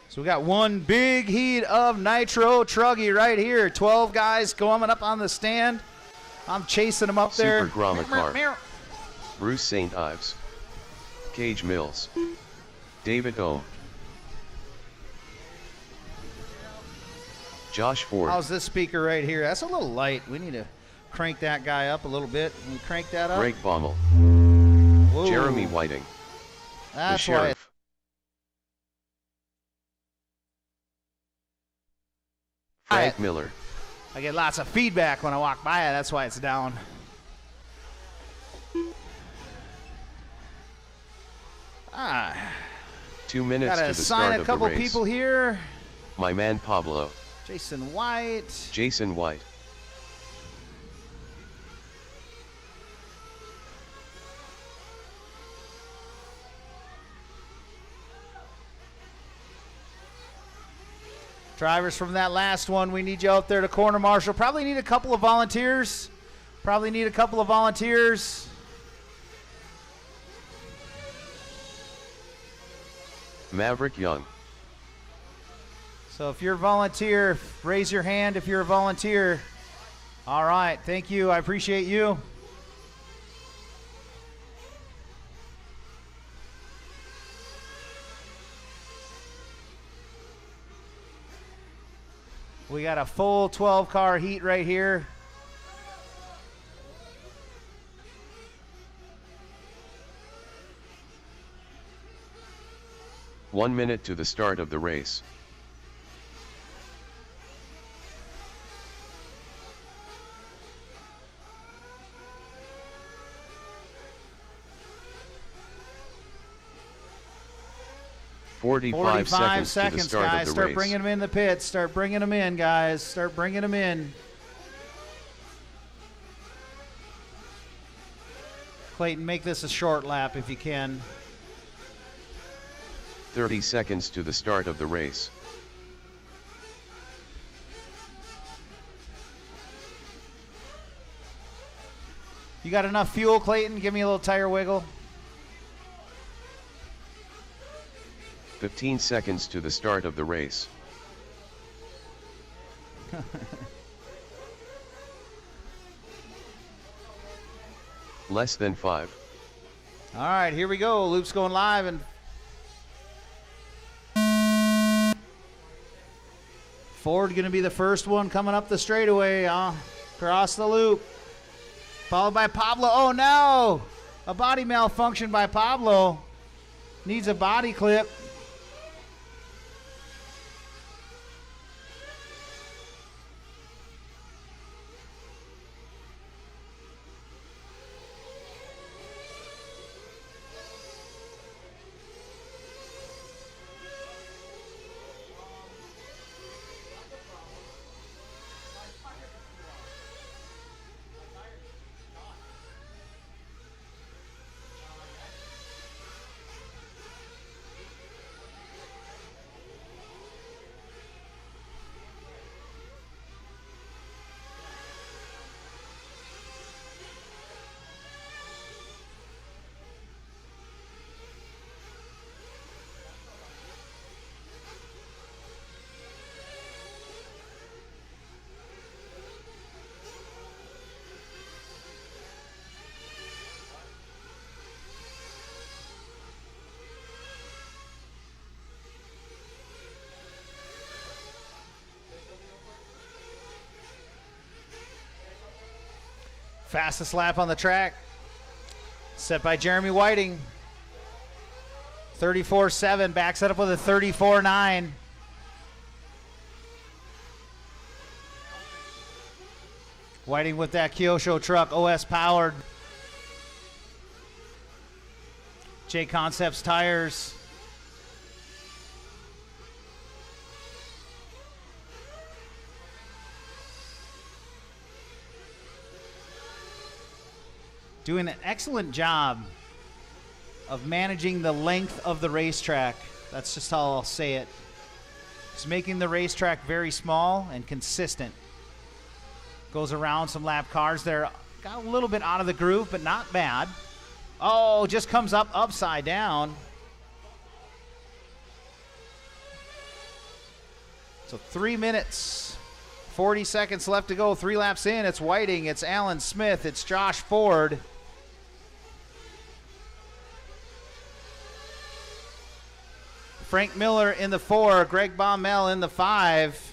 So we got one big heat of Nitro Truggy right here. 12 guys coming up on the stand. I'm chasing them up there. Super Grommacar. Bruce St. Ives. Cage Mills. David O. Josh Ford. How's this speaker right here? That's a little light. We need to crank that guy up a little bit. Can we crank that up? Greg Baumel. Whoa. Jeremy Whiting. The That's why Sheriff. Frank Miller. I get lots of feedback when I walk by it. That's why it's down. Ah. 2 minutes Gotta to the assign start a of the couple race. people here. My man Pablo. Jason White. Jason White. Drivers from that last one, we need you out there to corner marshal. Probably need a couple of volunteers. Maverick Young. So if you're a volunteer, raise your hand if you're a volunteer. All right, thank you. I appreciate you. We got a full 12-car heat right here. One minute to the start of the race. Forty-five seconds to the start guys. of the Start race. bringing them in the pits. Start bringing them in, guys. Start bringing them in. Clayton, make this a short lap if you can. 30 seconds to the start of the race. You got enough fuel, Clayton? Give me a little tire wiggle. 15 seconds to the start of the race. Less than 5. All right, here we go. Loop's going live, and Ford going to be the first one coming up the straightaway, across the loop. Followed by Pablo. Oh, no! A body malfunction by Pablo. Needs a body clip. Fastest lap on the track, set by Jeremy Whiting. 34.7, backs it up with a 34.9. Whiting with that Kyosho truck, OS powered. J Concepts tires. Doing an excellent job of managing the length of the racetrack. That's just how I'll say it. Just making the racetrack very small and consistent. Goes around some lap cars there. Got a little bit out of the groove, but not bad. Oh, just comes up upside down. So 3 minutes, 40 seconds left to go. 3 laps in. It's Whiting, it's Alan Smith, it's Josh Ford. Frank Miller in the 4, Greg Baumel in the 5.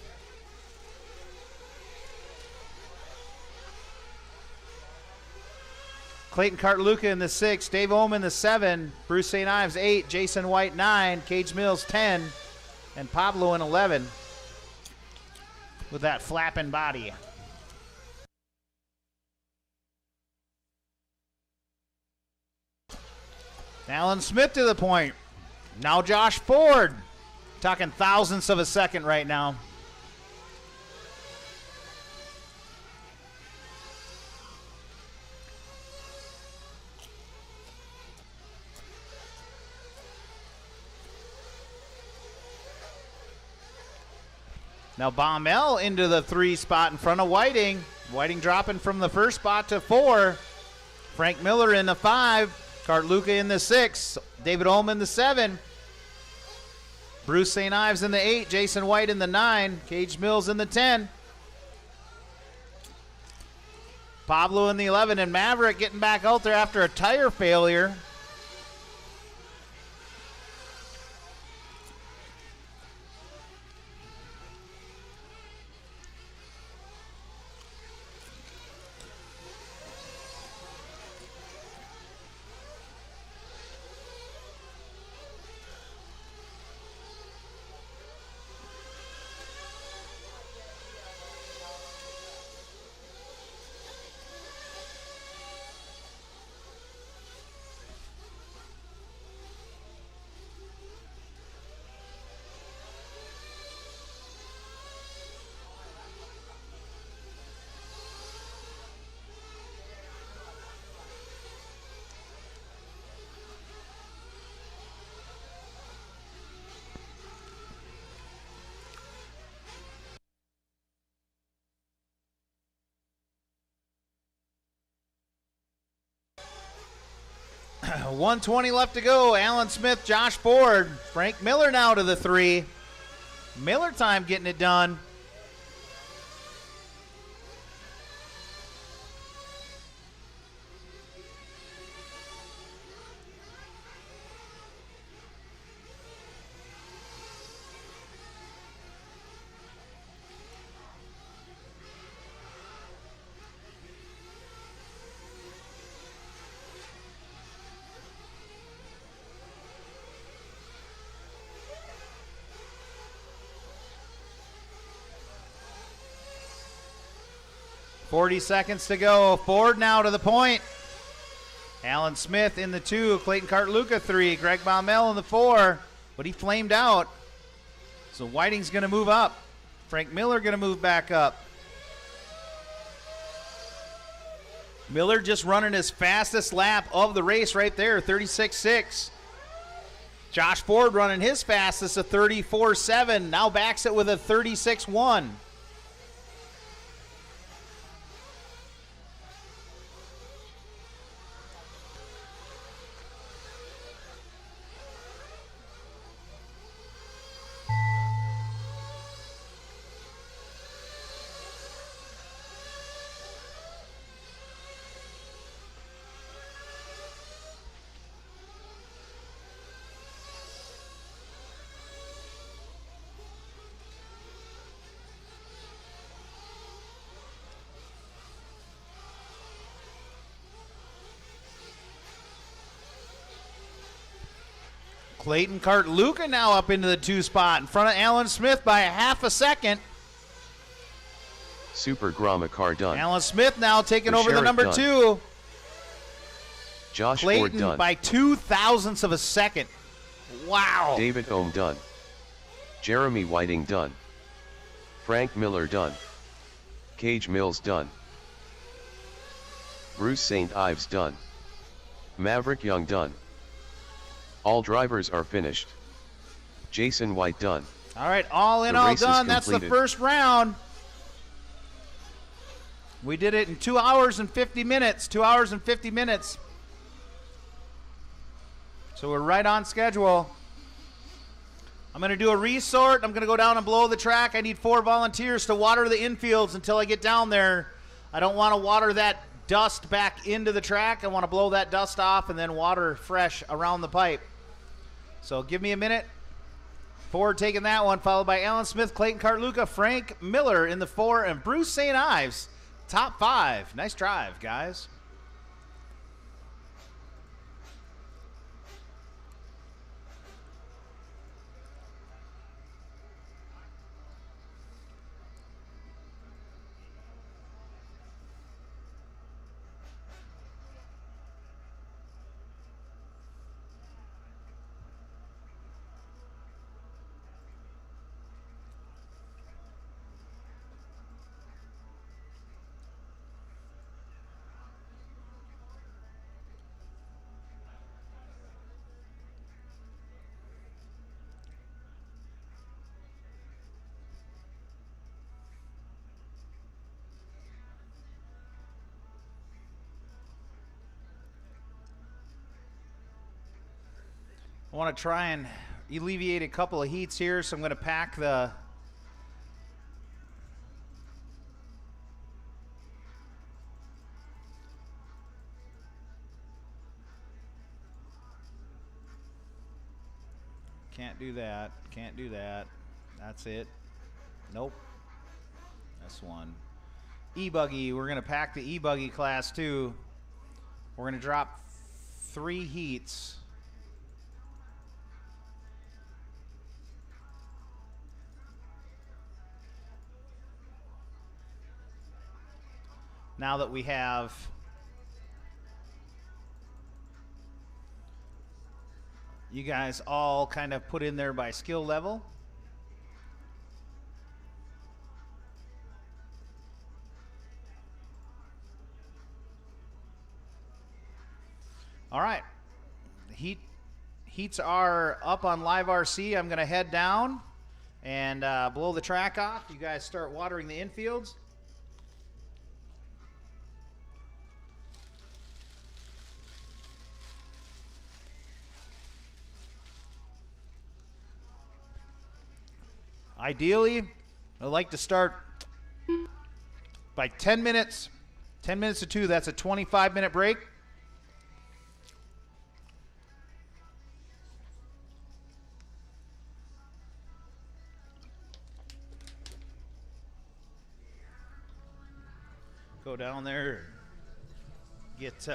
Clayton Cartluca in the 6, Dave Oman the 7, Bruce St. Ives 8, Jason White 9, Cage Mills 10, and Pablo in 11 with that flapping body. Alan Smith to the point. Now Josh Ford. Talking thousandths of a second right now. Now Baumel into the 3 spot in front of Whiting. Whiting dropping from the 1st spot to 4. Frank Miller in the 5. Cartluca in the 6. David Ullman the 7. Bruce St. Ives in the 8. Jason White in the 9. Cage Mills in the 10. Pablo in the 11. And Maverick getting back out there after a tire failure. .120 left to go. Alan Smith, Josh Ford. Frank Miller now to the 3. Miller time getting it done. .40 seconds to go. Ford now to the point. Alan Smith in the 2. Clayton Cartluca 3. Greg Baumel in the 4. But he flamed out. So Whiting's going to move up. Frank Miller going to move back up. Miller just running his fastest lap of the race right there, 36.6. Josh Ford running his fastest, a 34.7. Now backs it with a 36.1. Clayton Cartluca now up into the 2 spot in front of Alan Smith by a half a second. Super Grama car done. Alan Smith now taking over the Sheriff number done. 2. Josh Clayton Ford done. by 0.02 of a second. Wow. David Ohm done. Jeremy Whiting done. Frank Miller done. Cage Mills done. Bruce St. Ives done. Maverick Young done. All drivers are finished. Jason White done. All right, all in, The all race is done. That's the completed. first round. We did it in 2 hours and 50 minutes. 2 hours and 50 minutes. So we're right on schedule. I'm going to do a resort. I'm going to go down and blow the track. I need 4 volunteers to water the infields until I get down there. I don't want to water that dust back into the track. I want to blow that dust off and then water fresh around the pipe. So give me a minute. Ford taking that one, followed by Alan Smith, Clayton Cartluca, Frank Miller in the 4, and Bruce St. Ives, top 5. Nice drive, guys. I want to try and alleviate a couple of heats here, so I'm going to pack the can't do that. Can't do that. That's it. Nope. That's one. E-Buggy. We're going to pack the E-Buggy class 2. We're going to drop 3 heats. Now that we have you guys all kind of put in there by skill level. All right. The heats are up on Live RC. I'm going to head down and blow the track off. You guys start watering the infields. Ideally, I'd like to start by 10 minutes. 10 minutes to 2, that's a 25-minute break. Go down there, get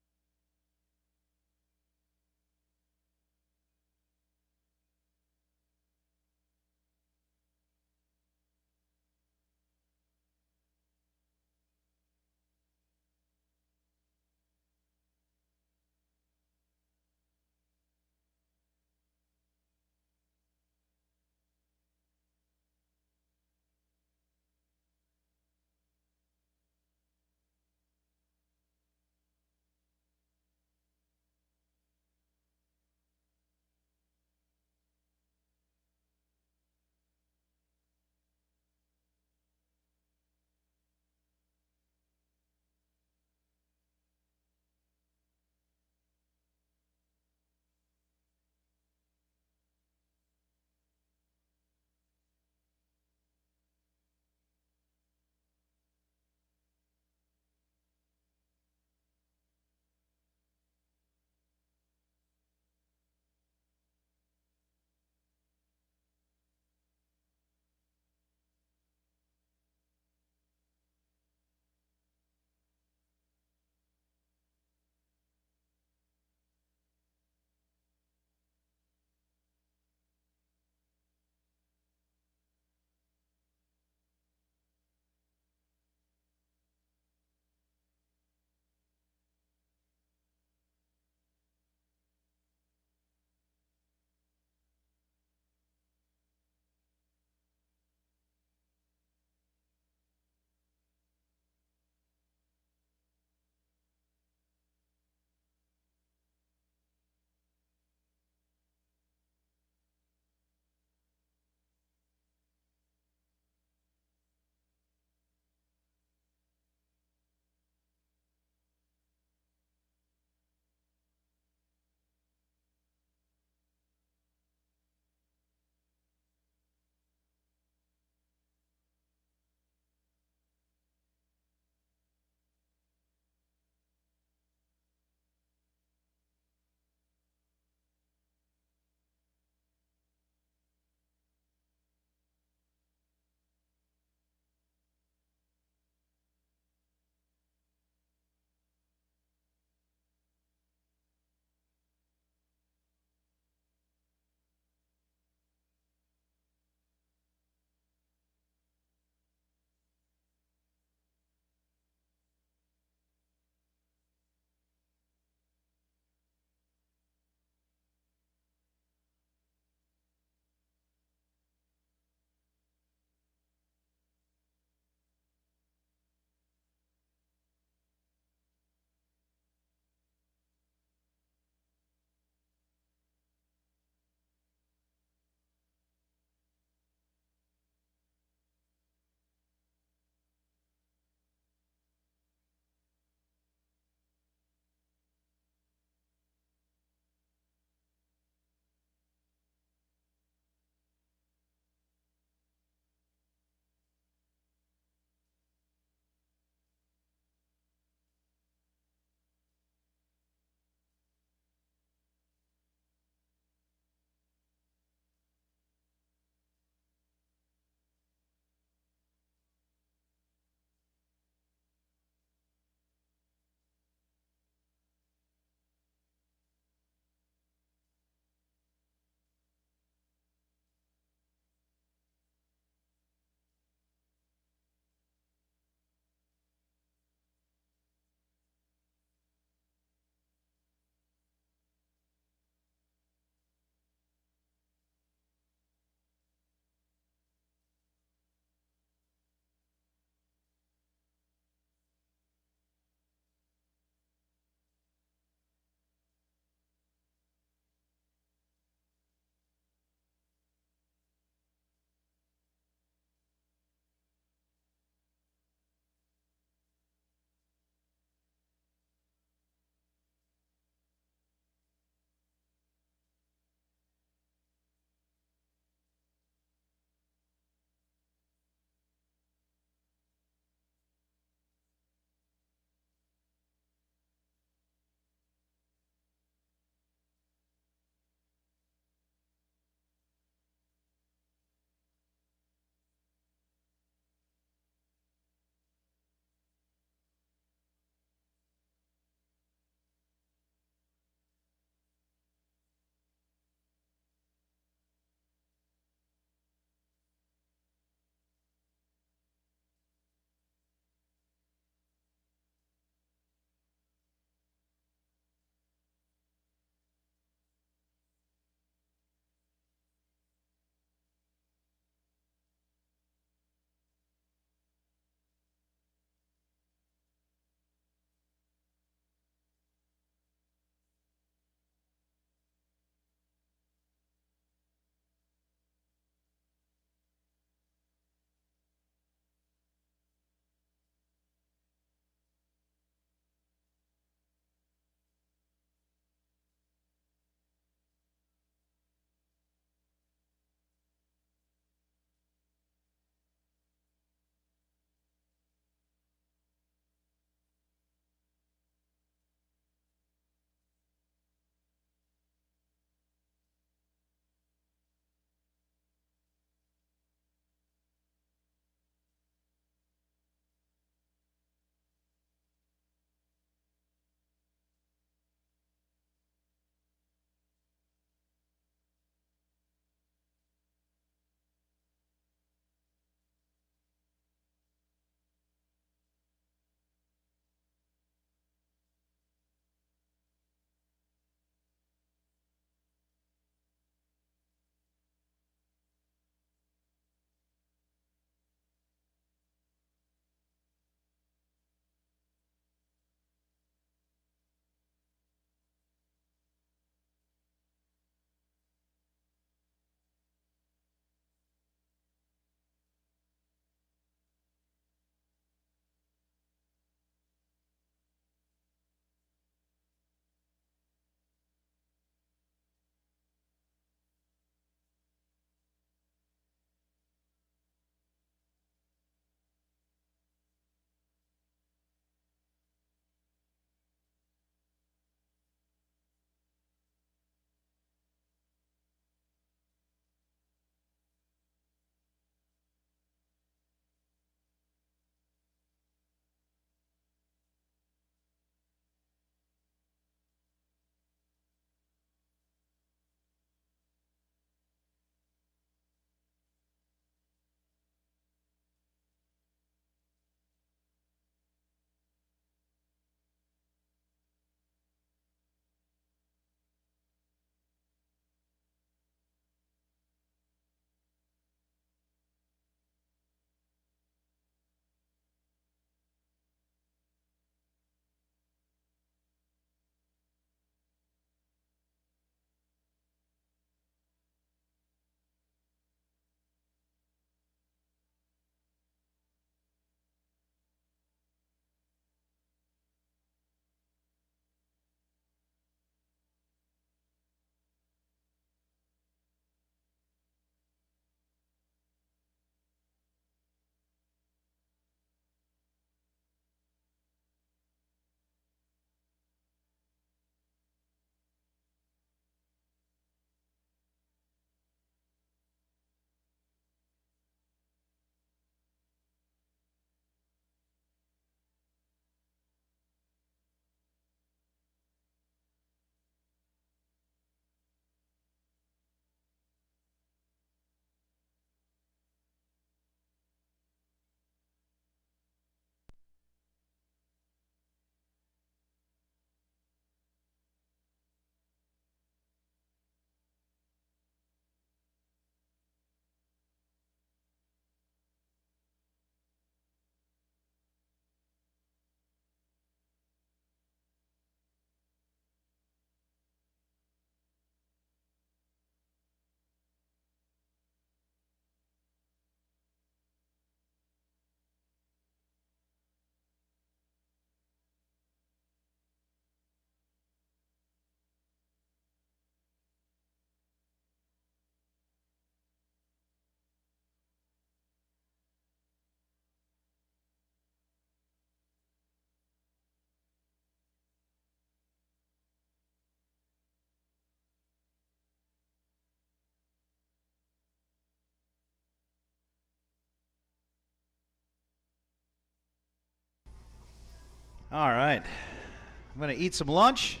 All right. I'm going to eat some lunch.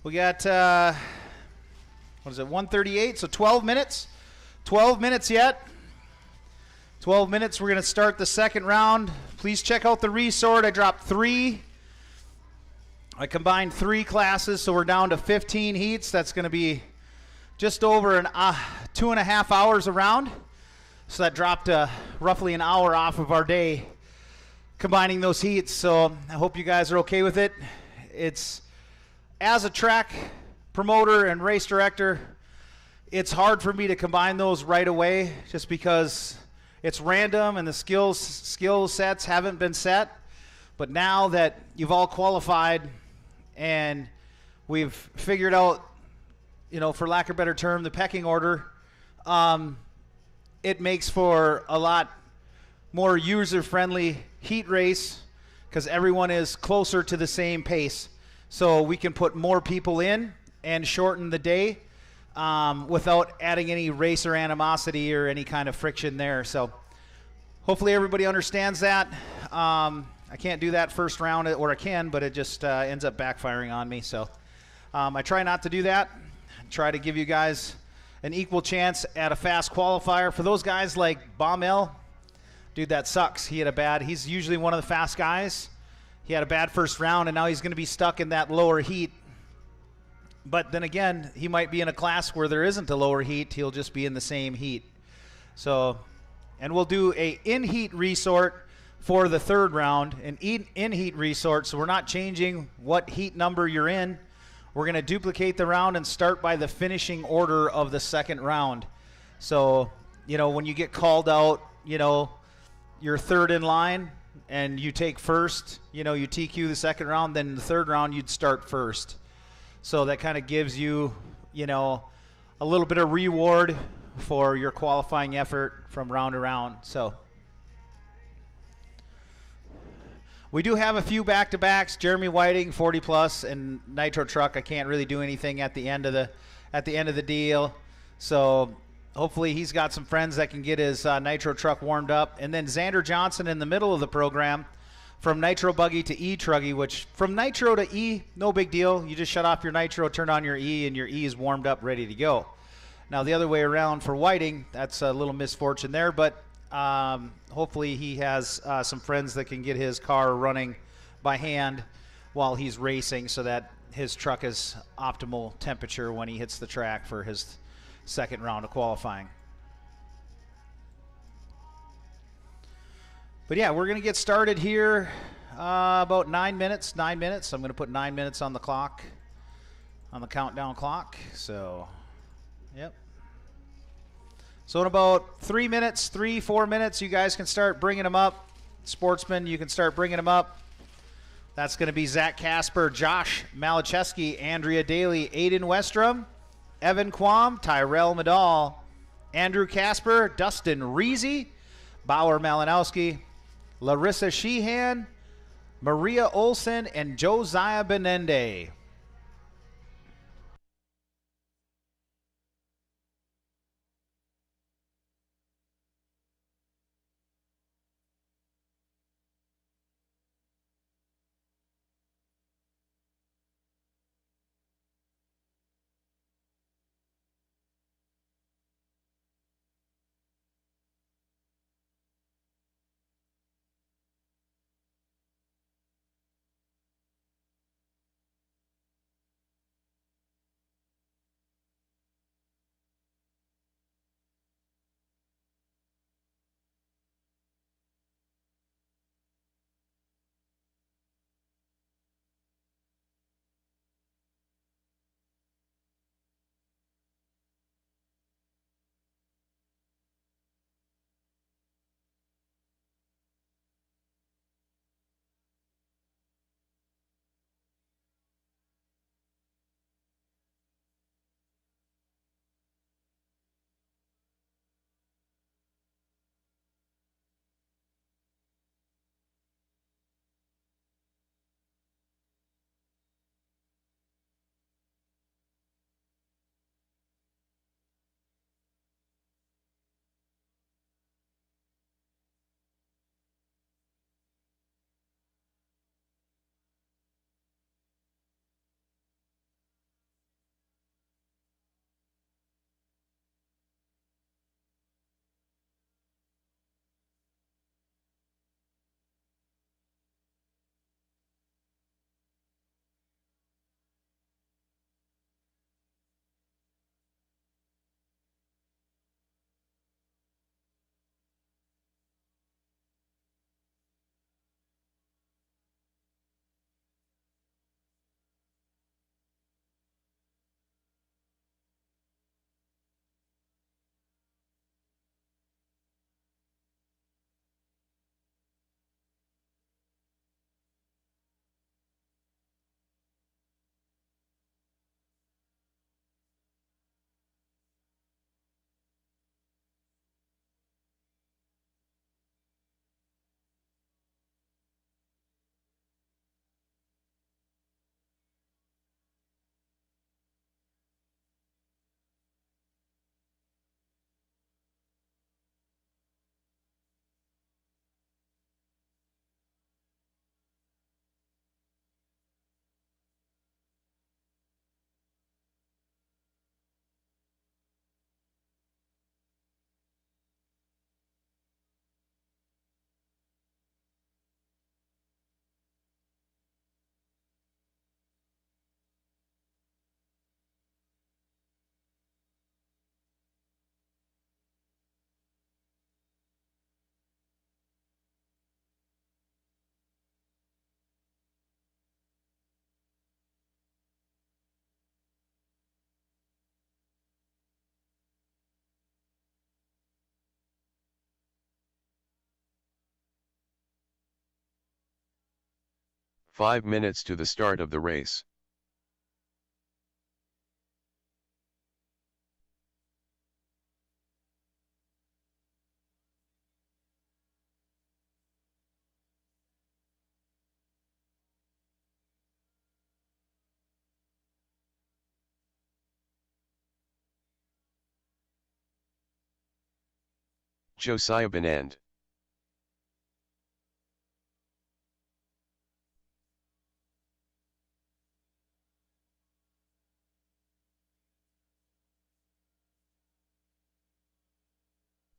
We got, what is it, 1:38, so 12 minutes. 12 minutes yet. 12 minutes, we're going to start the second round. Please check out the resort. I dropped 3. I combined 3 classes, so we're down to 15 heats. That's going to be just over an 2.5 hours a round. So that dropped roughly an hour off of our day combining those heats. So I hope you guys are okay with it. It's, as a track promoter and race director, it's hard for me to combine those right away just because it's random and the skill sets haven't been set. But now that you've all qualified and we've figured out, you know, for lack of a better term, the pecking order, it makes for a lot more user-friendly heat race because everyone is closer to the same pace. So we can put more people in and shorten the day without adding any racer animosity or any kind of friction there. So hopefully everybody understands that. I can't do that first round, or I can, but it just ends up backfiring on me. So I try not to do that. I try to give you guys an equal chance at a fast qualifier. For those guys like Baumel, dude, that sucks. He's usually one of the fast guys. He had a bad first round, and now he's going to be stuck in that lower heat. But then again, he might be in a class where there isn't a lower heat. He'll just be in the same heat. So, and we'll do a in-heat resort for the third round, an in-heat resort. So we're not changing what heat number you're in. We're going to duplicate the round and start by the finishing order of the second round. So, you know, when you get called out, you know, you're third in line and you take first, you know, you TQ the second round, then the third round you'd start first. So that kind of gives you, you know, a little bit of reward for your qualifying effort from round to round. So we do have a few back-to-backs. Jeremy Whiting, 40 plus, and Nitro Truck. I can't really do anything at the end of the deal. So hopefully he's got some friends that can get his Nitro Truck warmed up. And then Xander Johnson in the middle of the program, from Nitro Buggy to E-Truggy, which from Nitro to E, no big deal. You just shut off your Nitro, turn on your E, and your E is warmed up, ready to go. Now the other way around for Whiting, that's a little misfortune there, but hopefully he has some friends that can get his car running by hand while he's racing so that his truck is optimal temperature when he hits the track for his second round of qualifying. But yeah, we're going to get started here about 9 minutes. 9 minutes. I'm going to put 9 minutes on the clock, on the countdown clock. So, yep. So in about 3 minutes, 4 minutes, you guys can start bringing them up. Sportsman, you can start bringing them up. That's going to be Zach Casper, Josh Malacheski, Andrea Daly, Aiden Westrom, Evan Quam, Tyrell Medall, Andrew Casper, Dustin Reezy, Bauer Malinowski, Larissa Sheehan, Maria Olson, and Josiah Benende. 5 minutes to the start of the race. Josiah Benand.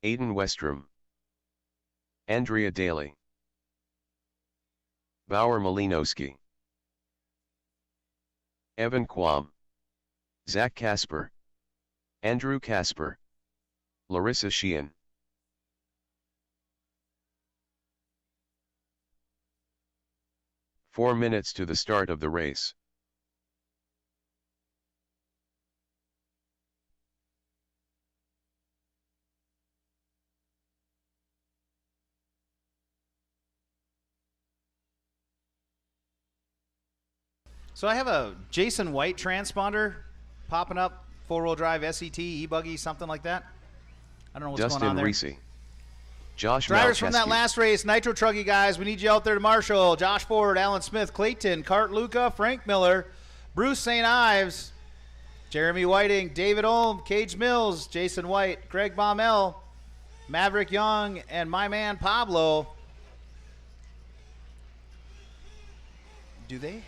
Aiden Westrom. Andrea Daly. Bauer Malinowski. Evan Quam. Zach Casper. Andrew Casper. Larissa Sheehan. Four minutes to the start of the race. So I have a Jason White transponder popping up, 4-wheel drive SET, E-Buggy, something like that. I don't know what's going on there. Dustin Reese. Josh Drivers from that Malcheski. last race, Nitro Truggy guys, we need you out there to marshal. Josh Ford, Alan Smith, Clayton, Cart Luca, Frank Miller, Bruce St. Ives, Jeremy Whiting, David Olm, Cage Mills, Jason White, Greg Baumel, Maverick Young, and my man Pablo. Do they?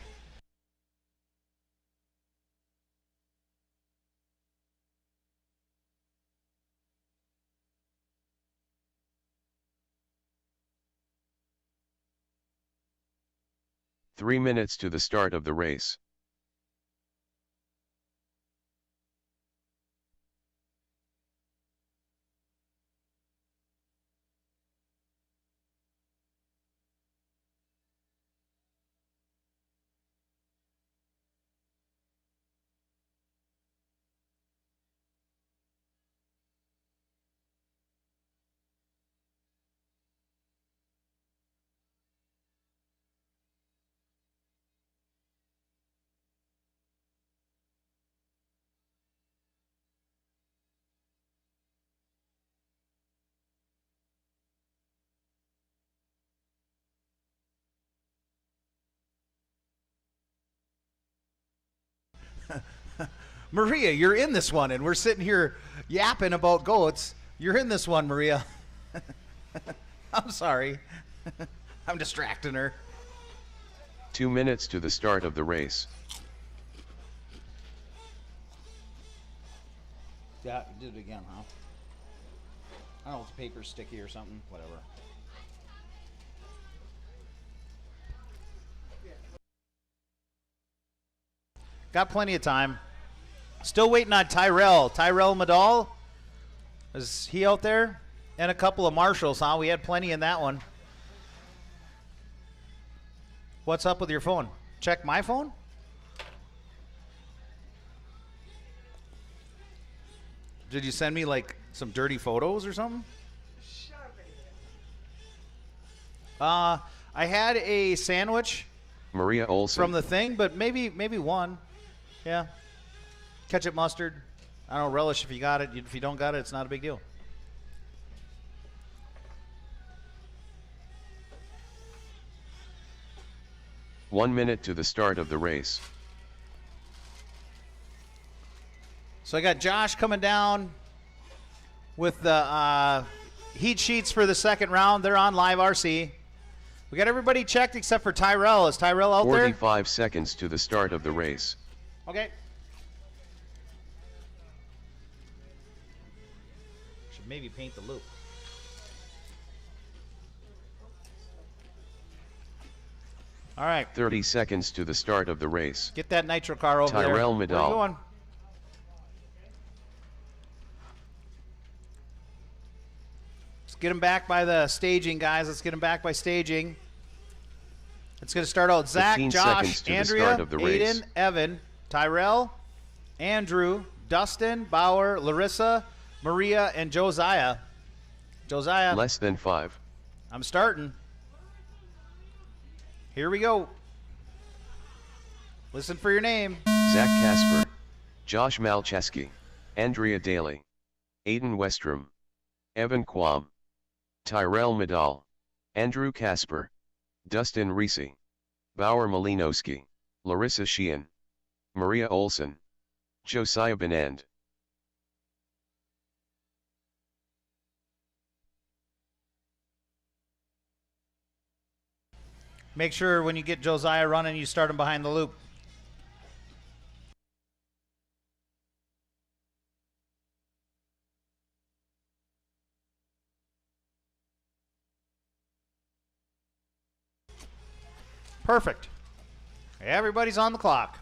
Three minutes to the start of the race. Maria, you're in this one, and we're sitting here yapping about goats. You're in this one, Maria. I'm sorry. I'm distracting her. 2 minutes to the start of the race. Yeah, you did it again, huh? I don't know if the paper's sticky or something. Whatever. Got plenty of time. Still waiting on Tyrell. Tyrell Madal. Is he out there? And a couple of marshals, huh? We had plenty in that one. What's up with your phone? Check my phone? Did you send me like some dirty photos or something? I had a sandwich Maria Olson. from the thing, but maybe one. Yeah. Ketchup, mustard. I don't relish if you got it. If you don't got it, it's not a big deal. One minute to the start of the race. So I got Josh coming down with the heat sheets for the second round. They're on Live RC. We got everybody checked except for Tyrell. Is Tyrell out there? 45 seconds to the start of the race. Okay. Should maybe paint the loop. All right. 30 seconds to the start of the race. Get that nitro car over there. Tyrell Where you Madal. going? Let's get him back by the staging, guys. Let's get him back by staging. It's going to start out Zach, 15 Josh, seconds to the Andrea, start of the race. Aiden, Evan, Tyrell, Andrew, Dustin, Bauer, Larissa, Maria, and Josiah. Josiah, Less than 5. I'm starting. Here we go. Listen for your name. Zach Casper, Josh Malcheski, Andrea Daly, Aiden Westrom, Evan Quam, Tyrell Medal, Andrew Casper, Dustin Reese, Bauer Malinowski, Larissa Sheehan, Maria Olson, Josiah Benand. Make sure when you get Josiah running, you start him behind the loop. Perfect. Everybody's on the clock.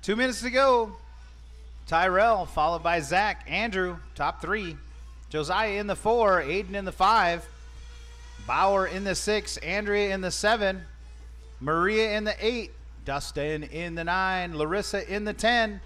Two minutes to go. Tyrell, followed by Zach. Andrew, top three. Josiah in the 4. Aiden in the 5. Bauer in the 6. Andrea in the 7. Maria in the 8. Dustin in the 9. Larissa in the 10.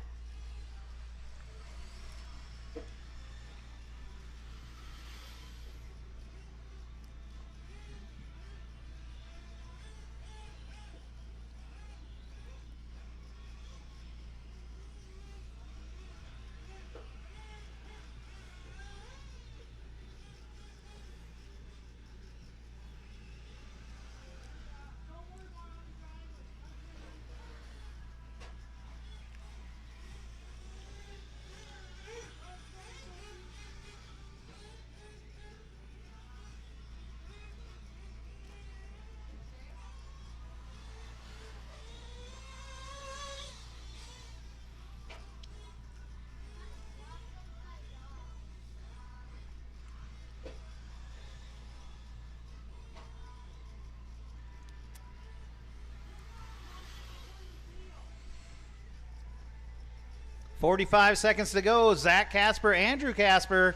45 seconds to go. Zach Casper, Andrew Casper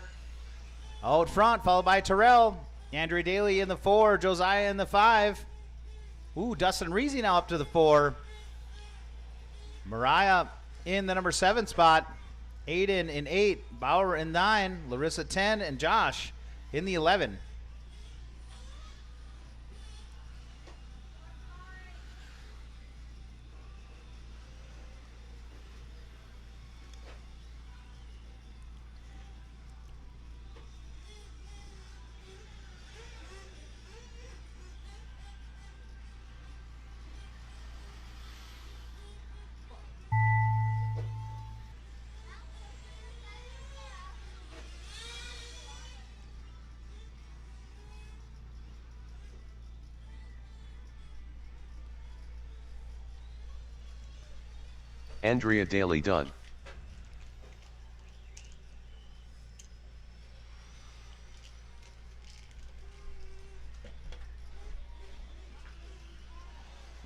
out front, followed by Terrell. Andrea Daly in the 4, Josiah in the 5. Ooh, Dustin Reese now up to the 4. Mariah in the number 7 spot. Aiden in 8, Bauer in 9, Larissa 10, and Josh in the 11. Andrea Daly done.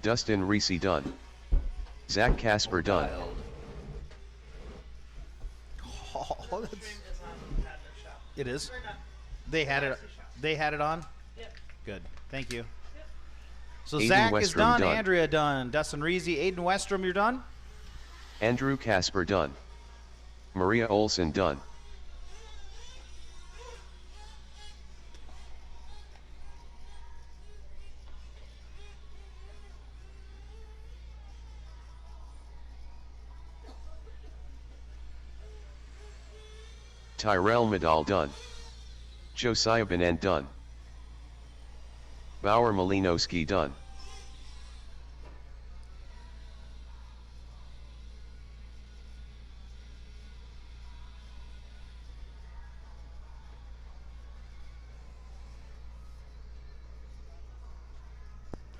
Dustin Reese done. Zach Casper done. Oh, that's, Stream is on at their shop. it is. We're done. They had it. MNRC shop. They had it on. Yep. Good. Thank you. So Aiden Zach is Westrom done. done. Andrea done. Dustin Reese, Aiden Westrom, you're done. Andrew Casper done. Maria Olson done. Tyrell Medal done. Josiah Benan done. Bauer Malinowski done.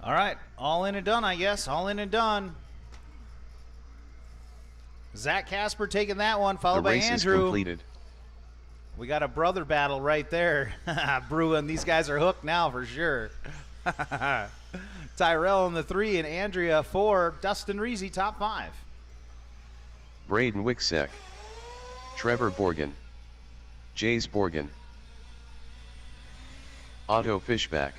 All right. All in and done, I guess. All in and done. Zach Casper taking that one, The followed by race is Andrew. completed. We got a brother battle right there. Brewing. These guys are hooked now for sure. Tyrell in the 3 and Andrea 4. Dustin Reese, top 5. Braden Wicksek. Trevor Borgen. Jays Borgen. Otto Fishback.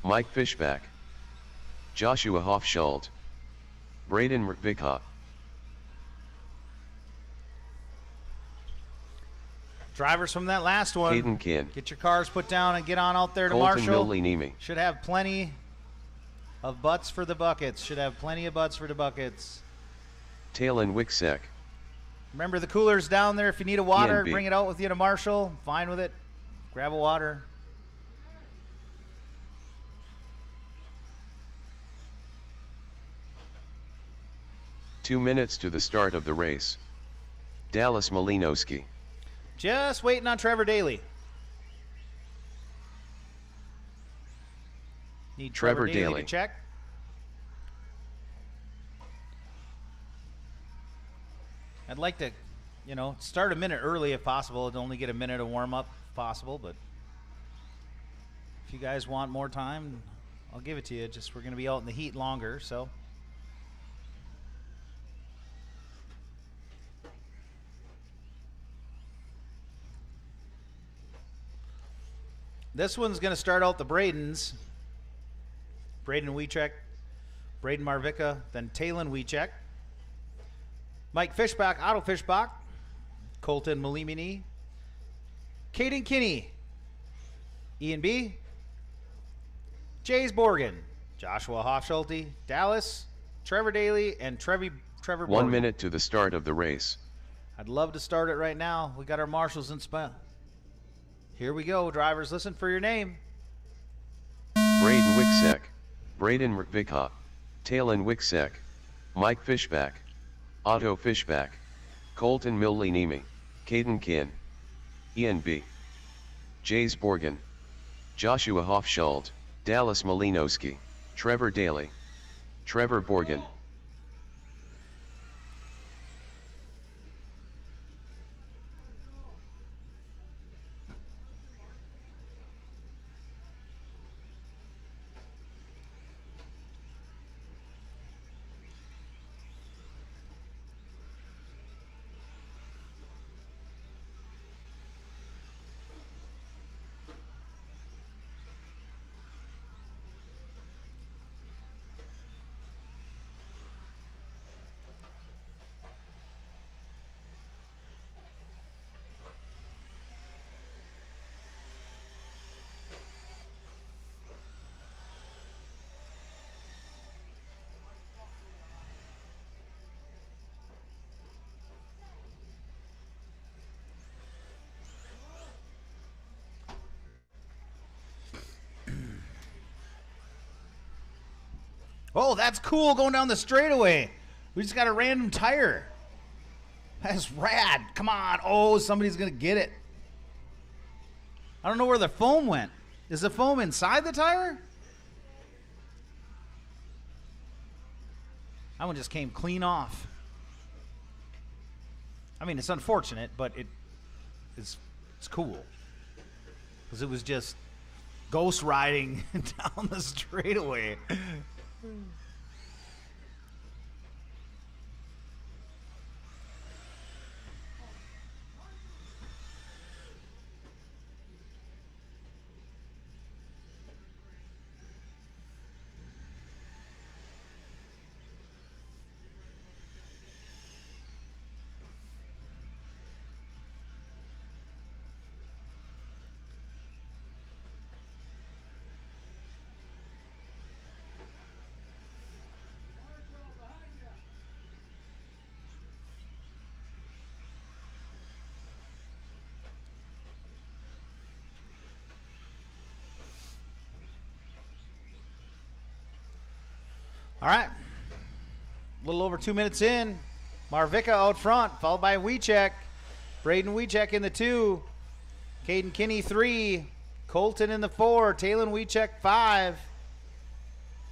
Mike Fishback. Joshua Hofschuld. Braden Rvika. Drivers from that last one. Hayden Kin. Get your cars put down and get on out there to Colton Marshall. Millie-Nemi. Should have plenty of butts for the buckets. Should have plenty of butts for the buckets. Talon Wicksek. Remember the cooler's down there. If you need a water, ENB. bring it out with you to Marshall. Fine with it. Grab a water. Two minutes to the start of the race. Dallas Malinowski. Just waiting on Trevor Daly. Need Trevor Daly Daly. to check. I'd like to, start a minute early if possible. To only get a minute of warm up if possible, but if you guys want more time, I'll give it to you. Just we're going to be out in the heat longer, so. This one's going to start out the Bradens. Braden Wiechek, Braden Marvica, then Talon Wiechek. Mike Fishbach, Otto Fishbach, Colton Malimini, Caden Kinney, Ian B, Jays Borgen, Joshua Hofschulte, Dallas, Trevor Daly, and Trevor 1 Borgen. minute to the start of the race. I'd love to start it right now. We got our marshals in spot. Here we go, drivers. Listen for your name. Braden Wicksek. Braden Rvika. Talon Wicksek. Mike Fishback. Otto Fishback. Colton Millie-Nemi. Caden Kin. Ian B. Jays Borgen. Joshua Hofschuld. Dallas Malinowski. Trevor Daly. Trevor Borgen. Oh, that's cool going down the straightaway. We just got a random tire. That's rad. Come on. Oh, somebody's going to get it. I don't know where the foam went. Is the foam inside the tire? That one just came clean off. I mean, it's unfortunate, but it's cool. Because it was just ghost riding down the straightaway. All right, a little over 2 minutes in. Marvika out front, followed by Wiechek. Braden Wiechek in the 2. Caden Kinney 3. Colton in the 4. Talon Wiechek 5.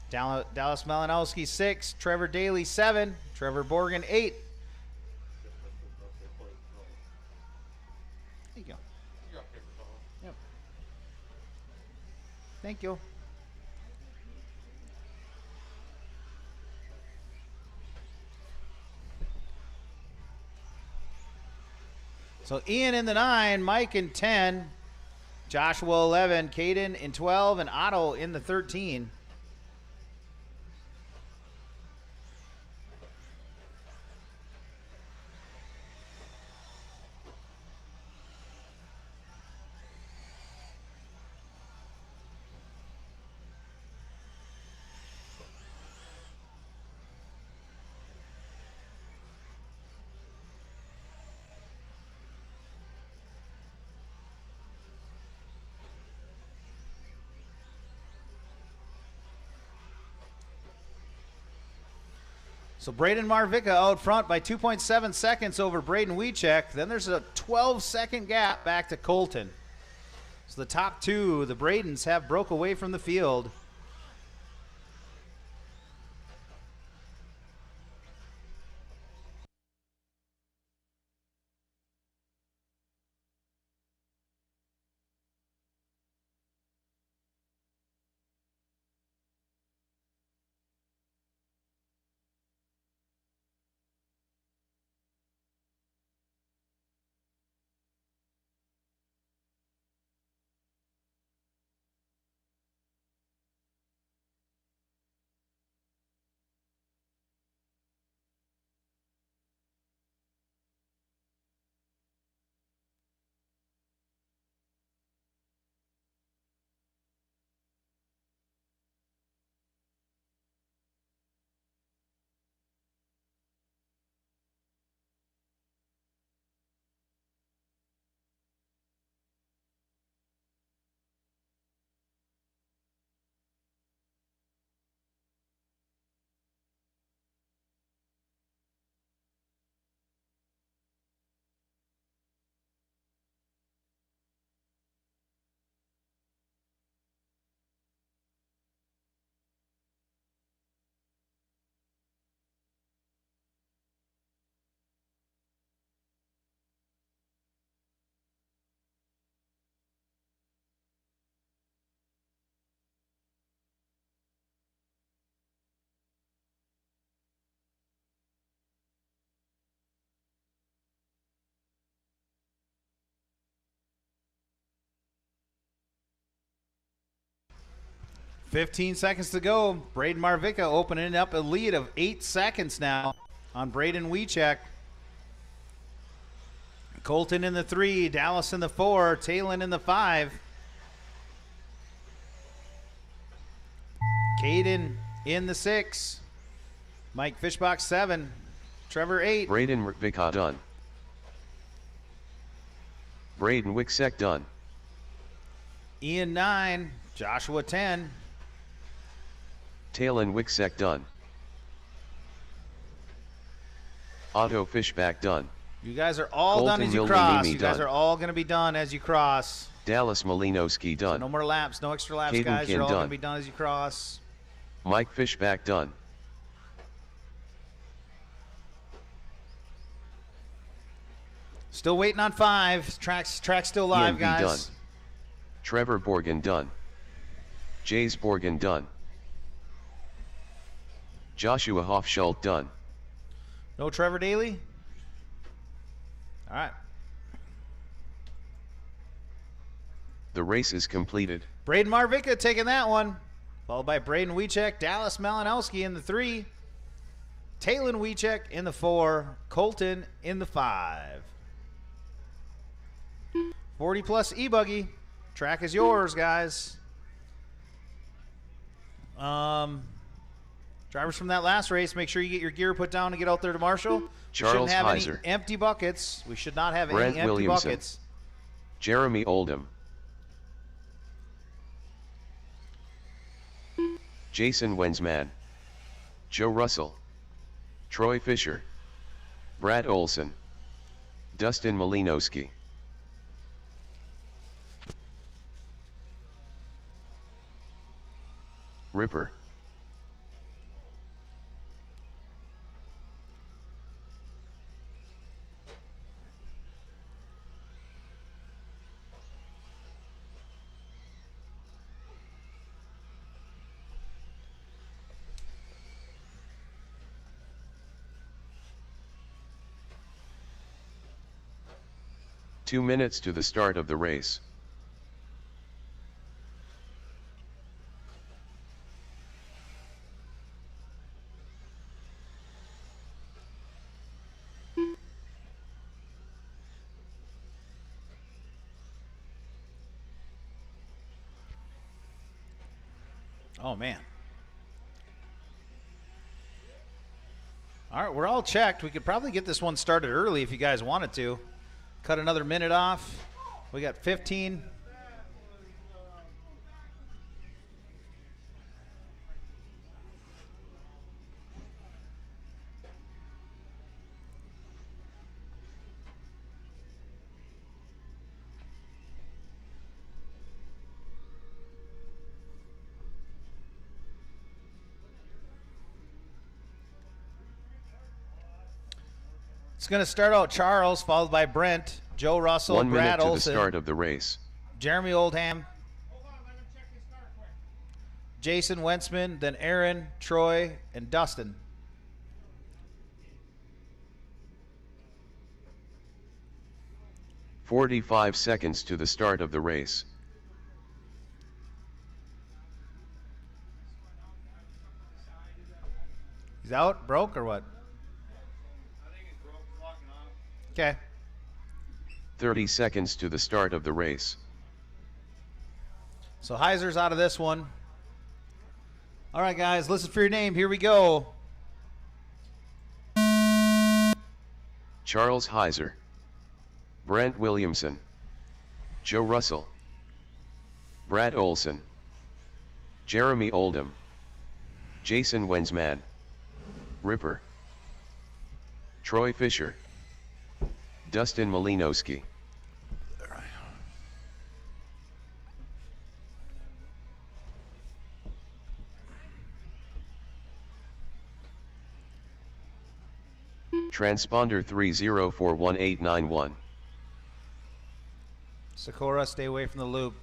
Dallas Malinowski 6. Trevor Daly 7. Trevor Borgen 8. There you go. Yep. Thank you. So Ian in the 9, Mike in 10, Joshua 11, Caden in 12, and Otto in the 13. So Braden Marvika out front by 2.7 seconds over Braden Wiechek. Then there's a 12-second gap back to Colton. So the top two, the Bradens, have broke away from the field. .15 seconds to go. Braden Marvika opening up a lead of 8 seconds now on Braden Wiechek. Colton in the 3, Dallas in the 4, Talon in the 5. Caden in the 6. Mike Fishbach 7. Trevor 8. Braden Marvika done. Braden Wiechek done. Ian 9. Joshua 10. Talon Wicksek done. Otto Fishback done. You guys are all Colton done as you Milne cross. Mimi You guys done. are all going to be done as you cross. Dallas Malinowski So done. no more laps, no extra laps, Caden guys. Kin You're all going done. to be done as you cross. Mike Fishback done. Still waiting on 5. Track's still live, ENV guys. done. Trevor Borgen done. Jays Borgen done. Joshua Hofschult done. No Trevor Daly? All right. The race is completed. Braden Marvica taking that one. Followed by Braden Wiechek, Dallas Malinowski in the 3. Talon Wiechek in the 4. Colton in the 5. 40 plus E-Buggy. Track is yours, guys. Drivers from that last race, make sure you get your gear put down and get out there to Marshall. We Charles shouldn't have Heiser. any empty buckets. We should not have Brent any empty Williamson. buckets. Jeremy Oldham. Jason Wensman. Joe Russell. Troy Fisher. Brad Olson. Dustin Malinowski. Ripper. Two minutes to the start of the race. Oh, man. All right, we're all checked. We could probably get this one started early if you guys wanted to. Cut another minute off. We got 15. It's going to start out Charles, followed by Brent, Joe Russell, 1 minute Brad to the Olson, start of the race. Jeremy Oldham, Jason Wentzman, then Aaron, Troy, and Dustin. "45 seconds to the start of the race. He's out? Broke or what? Okay. 30 seconds to the start of the race. So Heiser's out of this one. All right, guys, listen for your name. Here we go. Charles Heiser. Brent Williamson. Joe Russell. Brad Olson. Jeremy Oldham. Jason Wensman. Ripper. Troy Fisher. Dustin Malinowski. Transponder 30411891. Sakura, stay away from the loop.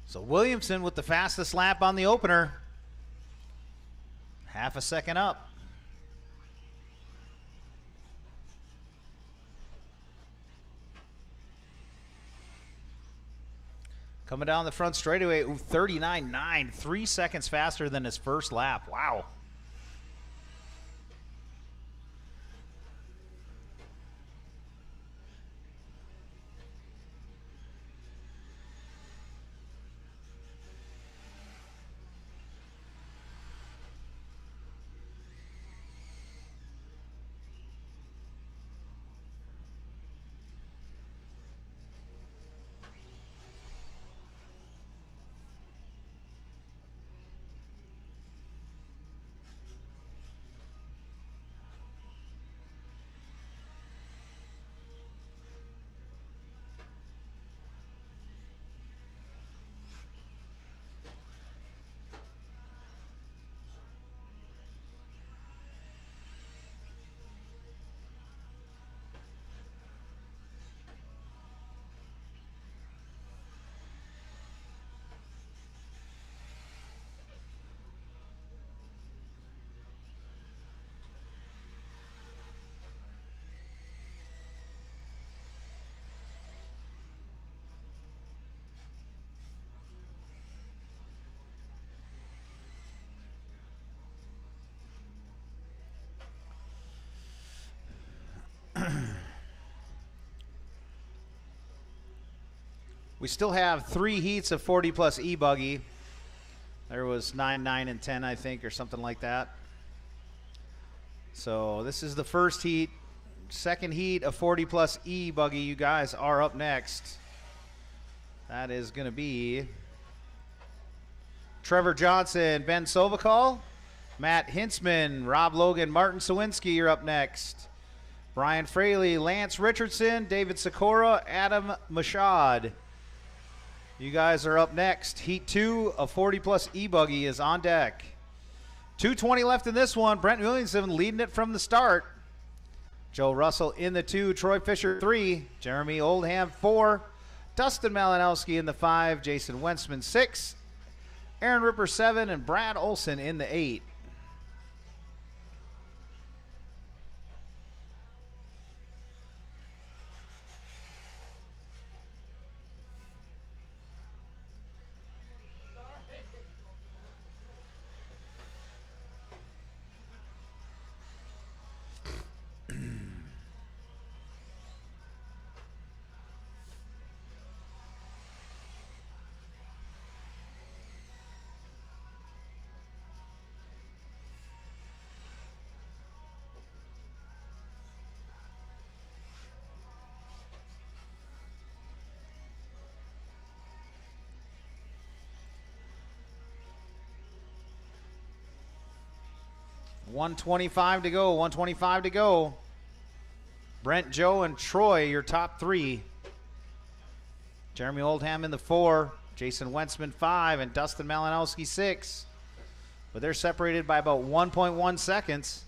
So Williamson with the fastest lap on the opener. Half a second up. Coming down the front straightaway, 39.9, 3 seconds faster than his first lap. Wow. We still have 3 heats of 40 plus E-Buggy. There was 9, 9, and 10, I think, or something like that. So this is the first heat. Second heat of 40 plus E-Buggy. You guys are up next. That is going to be Trevor Johnson, Ben Sovakal, Matt Hintzman, Rob Logan, Martin Sawinski. You're up next. Brian Fraley, Lance Richardson, David Sikora, Adam Mashad. You guys are up next. Heat 2 of 40 plus E-Buggy is on deck. 2:20 left in this one. Brent Williamson leading it from the start. Joe Russell in the 2, Troy Fisher 3, Jeremy Oldham 4, Dustin Malinowski in the 5, Jason Wentzman 6, Aaron Ripper 7, and Brad Olson in the 8. $125 to go, $125 to go. Brent, Joe, and Troy, your top 3. Jeremy Oldham in the 4, Jason Wentzman 5, and Dustin Malinowski 6. But they're separated by about 1.1 seconds.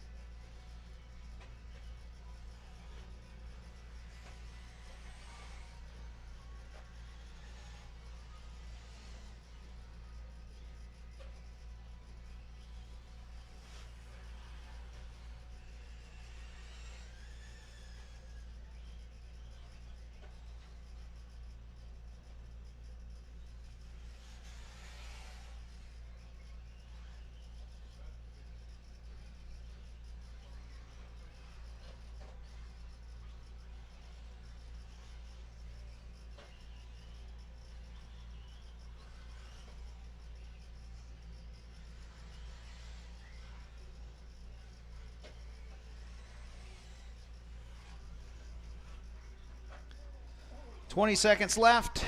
$20 seconds left.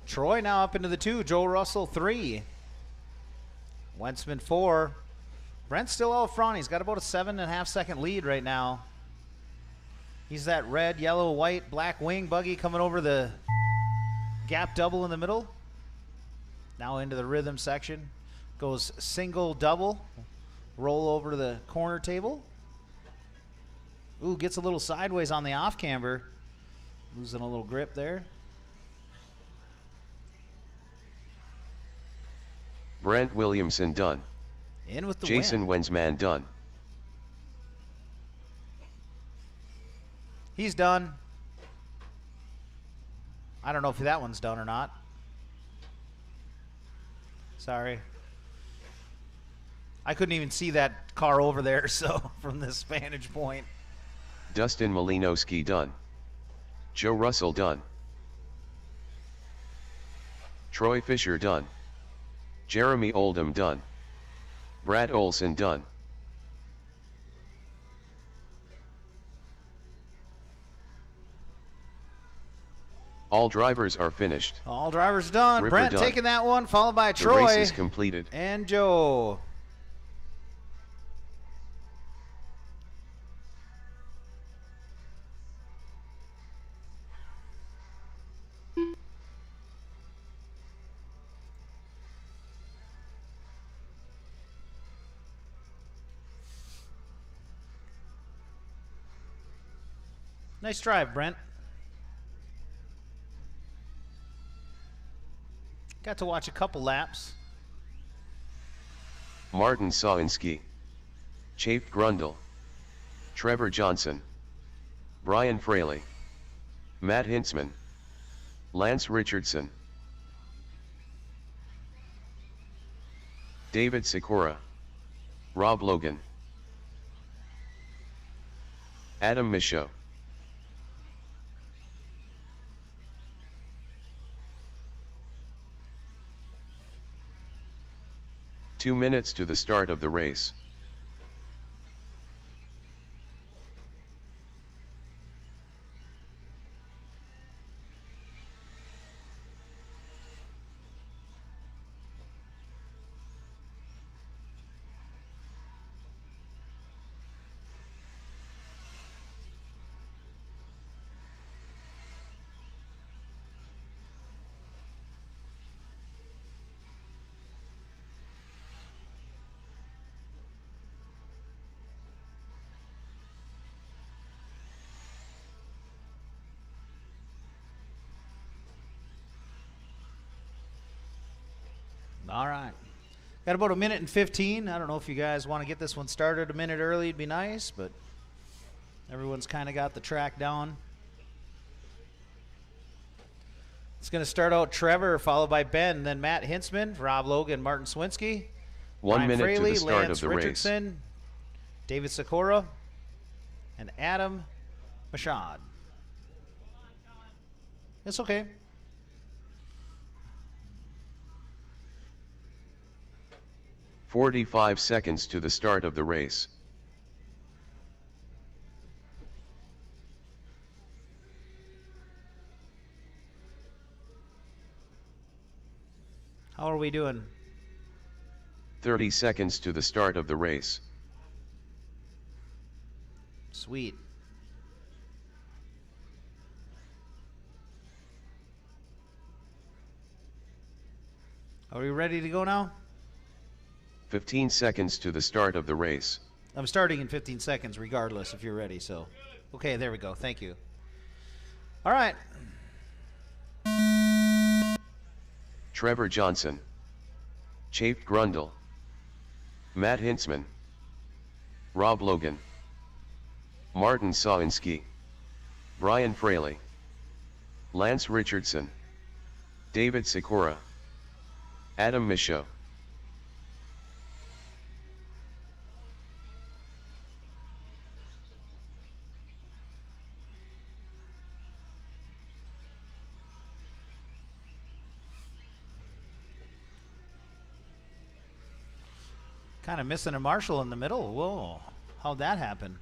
Troy now up into the 2. Joe Russell 3. Wentzman 4. Brent's still out front. He's got about a 7.5 second lead right now. He's that red, yellow, white, black wing buggy coming over the gap double in the middle. Now into the rhythm section. Goes single, double. Roll over to the corner table. Ooh, gets a little sideways on the off camber. Losing a little grip there. Brent Williamson done. In with the Jason win. Wentzman done. He's done. I don't know if that one's done or not. Sorry. I couldn't even see that car over there, so from this vantage point. Dustin Malinowski done. Joe Russell done. Troy Fisher done. Jeremy Oldham done. Brad Olson done. All drivers are finished. All drivers done. Ripper Brent done. taking that one, followed by The Troy. race is completed. And Joe. Nice drive, Brent. Got to watch a couple laps. Martin Sawinski. Chafe Grundle. Trevor Johnson. Brian Fraley. Matt Hintzman. Lance Richardson. David Sikora. Rob Logan. Adam Michaud. Two minutes to the start of the race. All right. Got about a minute and 15. I don't know if you guys want to get this one started a minute early. It'd be nice, but everyone's kind of got the track down. It's going to start out Trevor, followed by Ben, then Matt Hintzman, Rob Logan, Martin Swinsky, 1 Brian minute Fraley, to the start Lance of the Richardson, David Sikora, and Adam Michaud. It's okay. race. 45 seconds to the start of the race. How are we doing? 30 seconds to the start of the race. Sweet. Are we ready to go now? 15 seconds to the start of the race. I'm starting in 15 seconds regardless if you're ready, so. Okay, there we go. Thank you. All right. Trevor Johnson. Chafe Grundle. Matt Hintzman. Rob Logan. Martin Sawinski. Brian Fraley. Lance Richardson. David Sikora. Adam Michaud. Kind of missing a Marshall in the middle. Whoa. How'd that happen?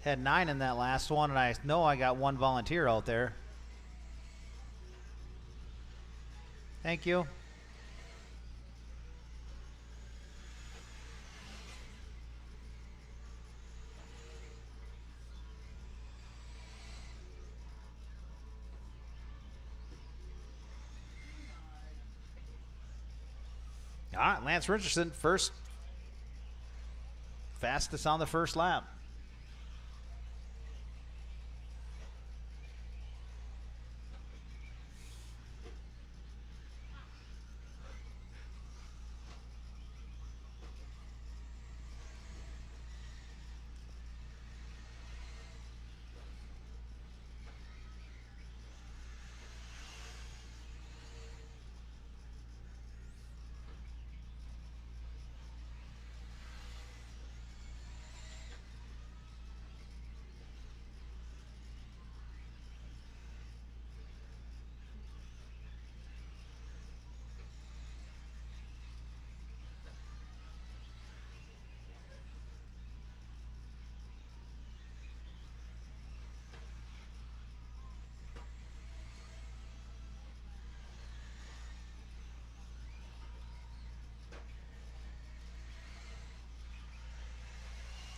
Had 9 in that last one, and I know I got 1 volunteer out there. Thank you. All right, Lance Richardson, first fastest on the first lap.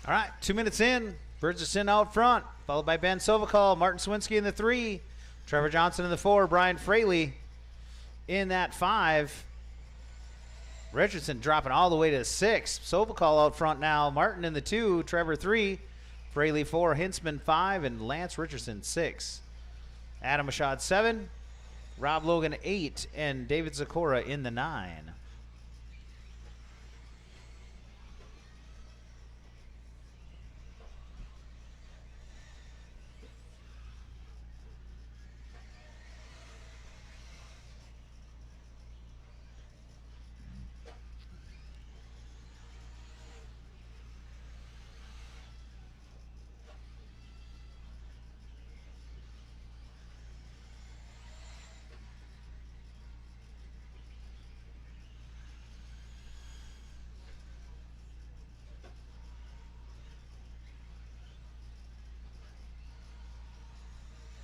All right, 2 minutes in. Burgess out front, followed by Ben Sovakal, Martin Swinski in the 3, Trevor Johnson in the 4, Brian Fraley in that 5. Richardson dropping all the way to 6. Sovakal out front now. Martin in the 2, Trevor 3, Fraley 4, Hintzman 5, and Lance Richardson 6. Adam Mashad 7, Rob Logan 8, and David Zakora in the 9.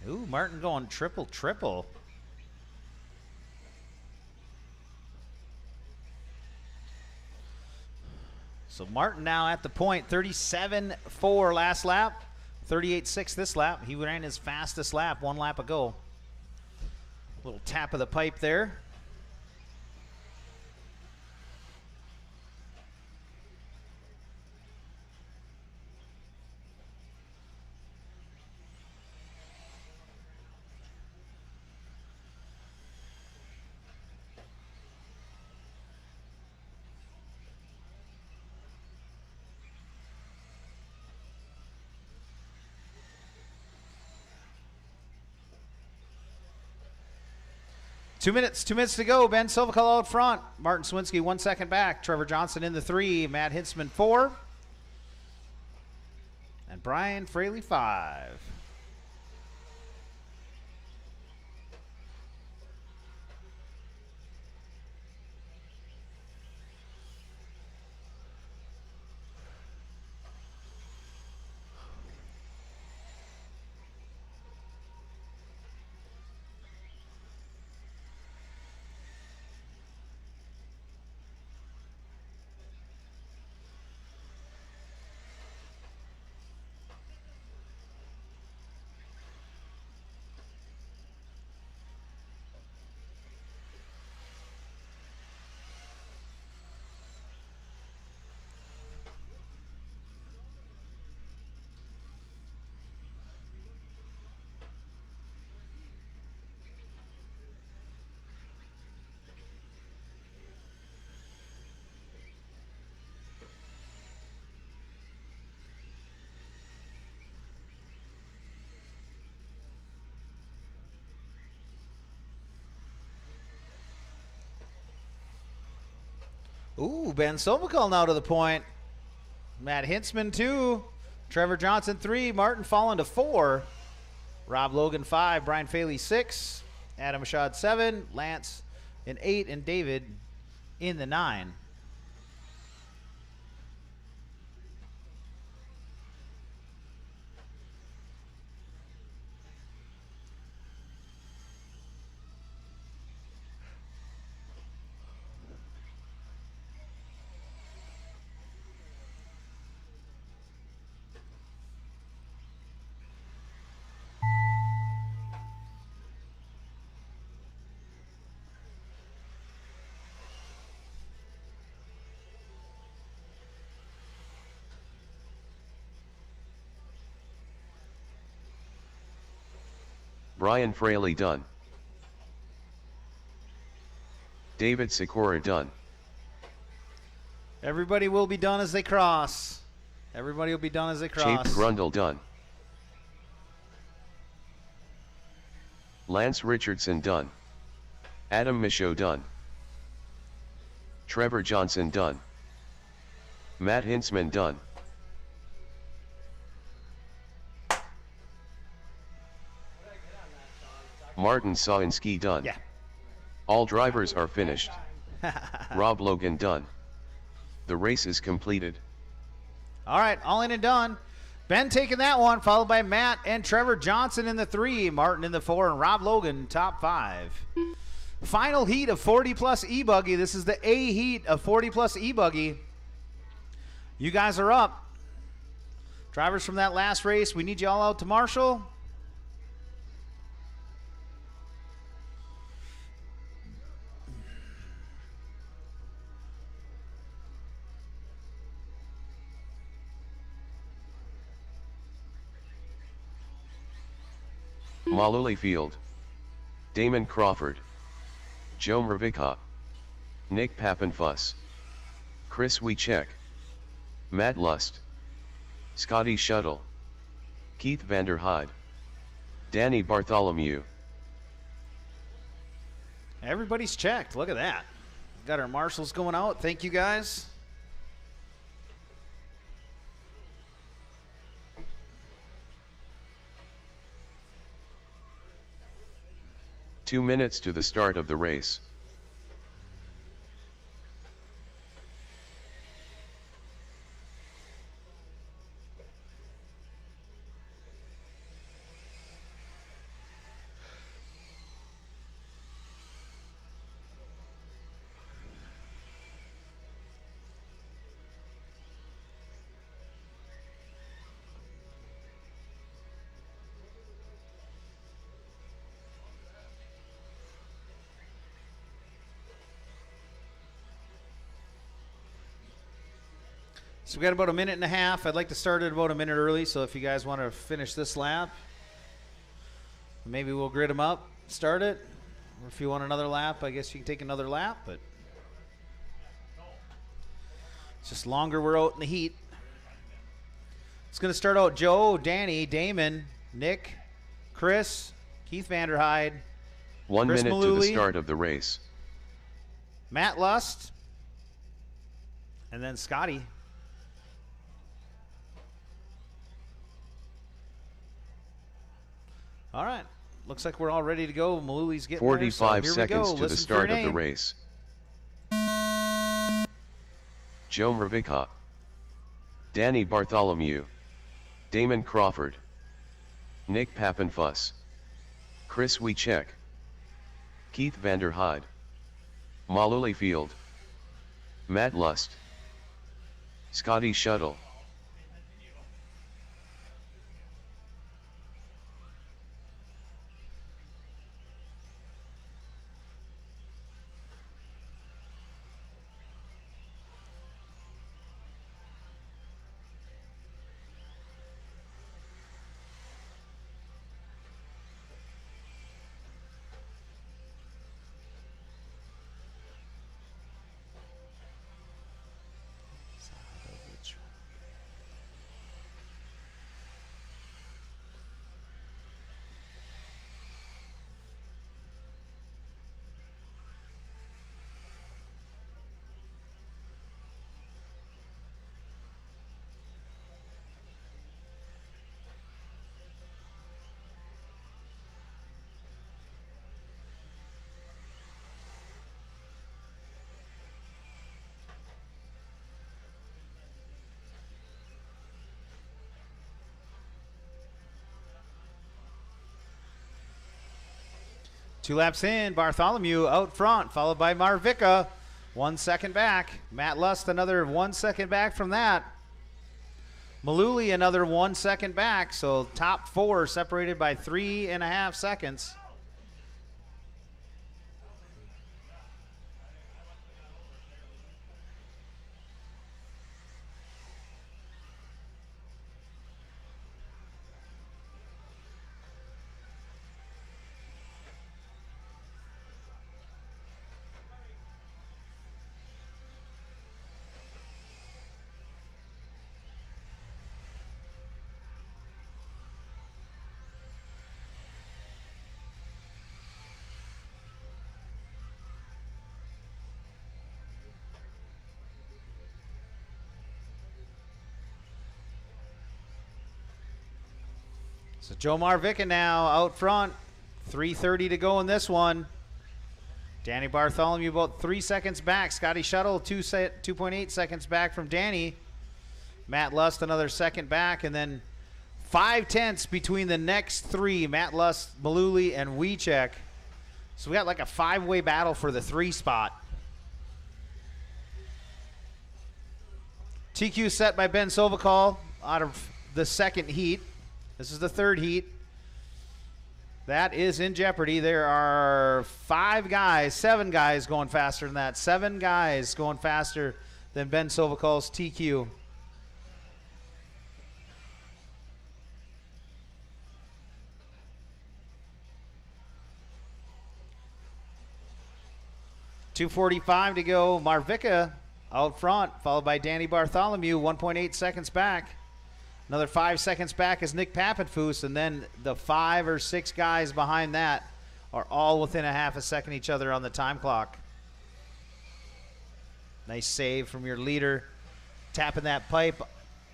Ooh, Martin going triple. So Martin now at the point, 37.4 last lap, 38.6 this lap. He ran his fastest lap 1 lap ago. Little tap of the pipe there. Two minutes to go. Ben Sovakal out front. Martin Swinski 1 second back. Trevor Johnson in the 3. Matt Hintzman 4. And Brian Fraley 5. Ooh, Ben Sovakal now to the point. Matt Hintzman 2. Trevor Johnson 3. Martin falling to 4. Rob Logan 5. Brian Fraley 6. Adam Mashad 7. Lance in 8. And David in the 9. Brian Fraley done. David Sikora done. Everybody will be done as they cross. Everybody will be done as they cross. Chaped Grundle done. Lance Richardson done. Adam Michaud done. Trevor Johnson done. Matt Hintzman done. Martin Sawinski done. Yeah. All drivers are finished. Rob Logan done. The race is completed. All right, all in and done. Ben taking that one, followed by Matt and Trevor Johnson in the 3, Martin in the 4, and Rob Logan top 5. Final heat of 40 plus E-Buggy. This is the A heat of 40 plus E-Buggy. You guys are up. Drivers from that last race, we need you all out to Marshall. Maluli Field, Damon Crawford, Joe Mravika, Nick Pappenfuss, Chris Wiechek, Matt Lust, Scotty Shuttle, Keith Vanderhyde, Danny Bartholomew. Everybody's checked. Look at that. Got our marshals going out. Thank you, guys. Two minutes to the start of the race. So we got about a minute and a half. I'd like to start it about a minute early, so if you guys want to finish this lap, maybe we'll grid them up, start it. Or if you want another lap, I guess you can take another lap, but it's just longer we're out in the heat. It's going to start out Joe, Danny, Damon, Nick, Chris, Keith Vanderhyde, 1 Chris minute to Maluli, the start of the race. Matt Lust, and then Scotty. All right. Looks like we're all ready to go. Maluli's getting 45 there, so seconds to the Listen start for of your the name. race. Joe Mravika, Danny Bartholomew, Damon Crawford, Nick Pappenfuss, Chris Wiechek, Keith Vanderhyde, Maluli Field, Matt Lust, Scotty Shuttle. Two laps in, Bartholomew out front, followed by Marvika. 1 second back. Matt Lust another 1 second back from that. Maluli another 1 second back. So top four separated by 3.5 seconds. So Joe Marvika now out front. 3:30 to go in this one. Danny Bartholomew about 3 seconds back. Scotty Shuttle 2.8 seconds back from Danny. Matt Lust another second back, and then 5/10 between the next three, Matt Lust, Maluli, and Wiechek. So we got like a five-way battle for the 3 spot. TQ set by Ben Sovakal out of the second heat. This is the third heat. That is in jeopardy. There are 7 guys going faster than that. 7 guys going faster than Ben Sovakol's TQ. .245 to go. Marvica out front, followed by Danny Bartholomew, 1.8 seconds back. Another 5 seconds back is Nick Papenfoos, and then the 5 or 6 guys behind that are all within a half a second each other on the time clock. Nice save from your leader, tapping that pipe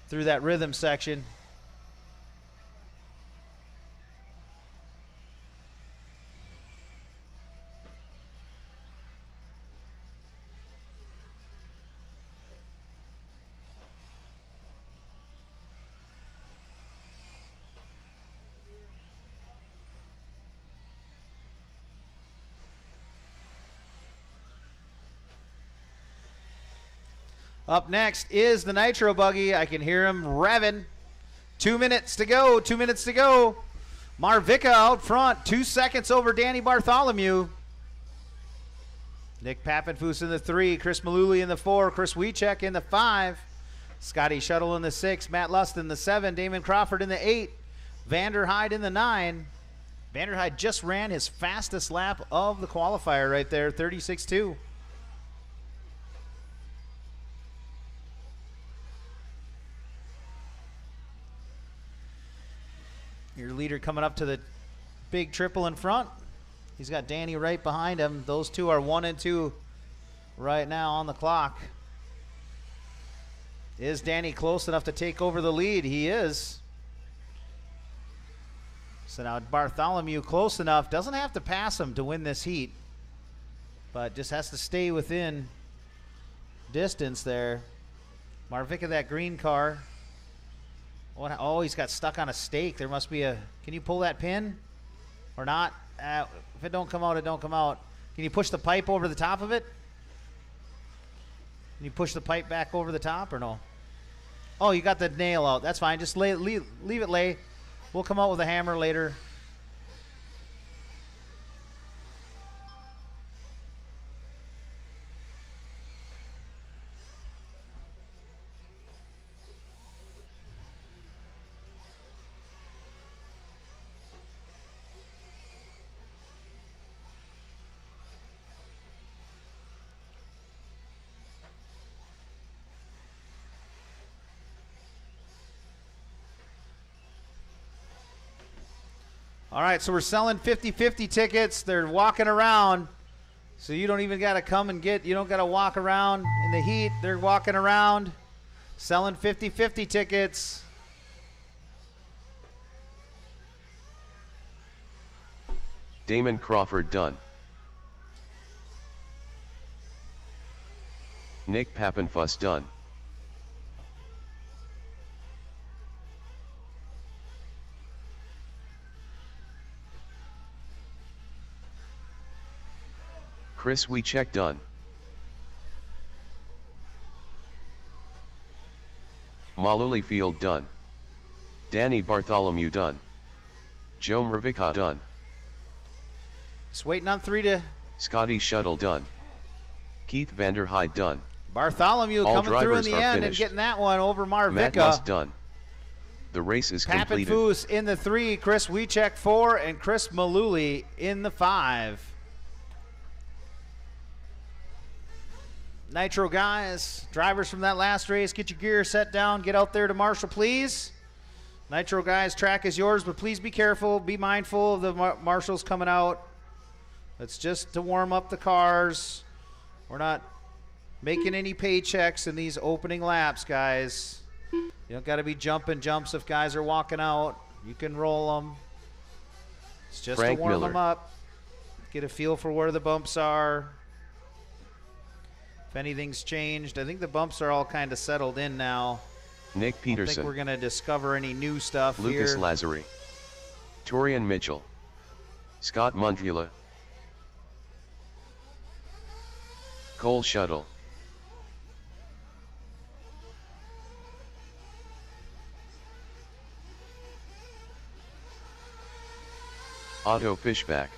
through that rhythm section. Up next is the Nitro Buggy. I can hear him revving. 2 minutes to go. 2 minutes to go. Marvica out front. 2 seconds over Danny Bartholomew. Nick Papenfoos in the 3. Chris Malooly in the 4. Chris Wiechek in the 5. Scotty Shuttle in the 6. Matt Lust in the 7. Damon Crawford in the 8. Vanderhyde in the 9. Vanderhyde just ran his fastest lap of the qualifier right there, 36.2. Your leader coming up to the big triple in front. He's got Danny right behind him. Those two are 1 and 2 right now on the clock. Is Danny close enough to take over the lead? He is. So now Bartholomew close enough. Doesn't have to pass him to win this heat, but just has to stay within distance there. Marvica, that green car. Oh, he's got stuck on a stake. There must be a... Can you pull that pin? Or not? If it don't come out, it don't come out. Can you push the pipe over the top of it? Can you push the pipe back over the top or no? Oh, you got the nail out. That's fine. Just leave it lay. We'll come out with a hammer later. All right, so we're selling 50-50 tickets. They're walking around, so you don't even got to come and get, you don't got to walk around in the heat. They're walking around, selling 50-50 tickets. Damon Crawford done. Nick Papenfuss done. Chris Wiechek done. Maluli Field done. Danny Bartholomew done. Joe Marvica done. Just waiting on 3 to... Scotty Shuttle done. Keith Vanderhyde done. Bartholomew All coming through in the end finished. and getting that one over Marvica. Matt Lust done. The race is completed. Papenfoos in the 3, Chris Wiechek 4, and Chris Malooly in the 5. Nitro guys, drivers from that last race, get your gear set down, get out there to Marshall, please. Nitro guys, track is yours, but please be careful, be mindful of the marshals coming out. It's just to warm up the cars. We're not making any paychecks in these opening laps, guys. You don't got to be jumping jumps if guys are walking out. You can roll them. It's just Frank to warm Miller. them up, get a feel for where the bumps are. If anything's changed, I think the bumps are all kind of settled in now. Nick I Peterson. think we're going to discover any new stuff Lucas here. Lazary. Torian Mitchell. Scott Mundula. Cole Shuttle. Otto Fishback.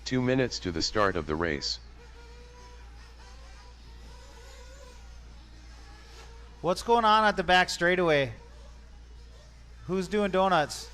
2 minutes to the start of the race. What's going on at the back straightaway? Who's doing donuts?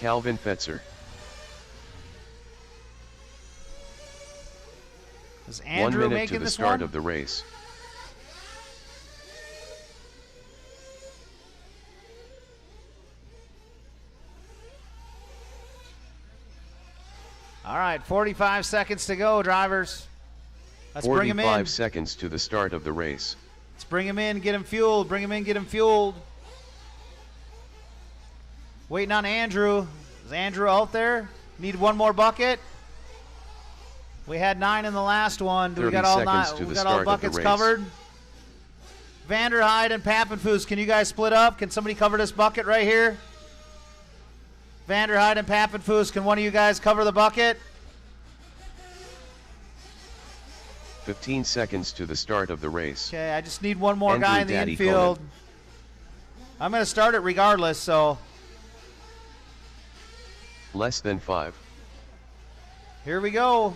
Calvin Fetzer. Is 1 Andrew minute making to the this start one? of the race. All right, 45 seconds to go, drivers. Let's bring him in. 45 seconds to the start of the race. Let's bring him in, get him fueled. Bring him in, get him fueled. Waiting on Andrew. Is Andrew out there? Need one more bucket? We had 9 in the last one. Do we got all 9? We got all buckets covered. Vanderhyde and Pappenfuss, can you guys split up? Can somebody cover this bucket right here? Vanderhyde and Pappenfuss, can one of you guys cover the bucket? 15 seconds to the start of the race. Okay, I just need one more Andrew guy in the Daddy infield. Conan. I'm going to start it regardless, so Less than 5. here we go.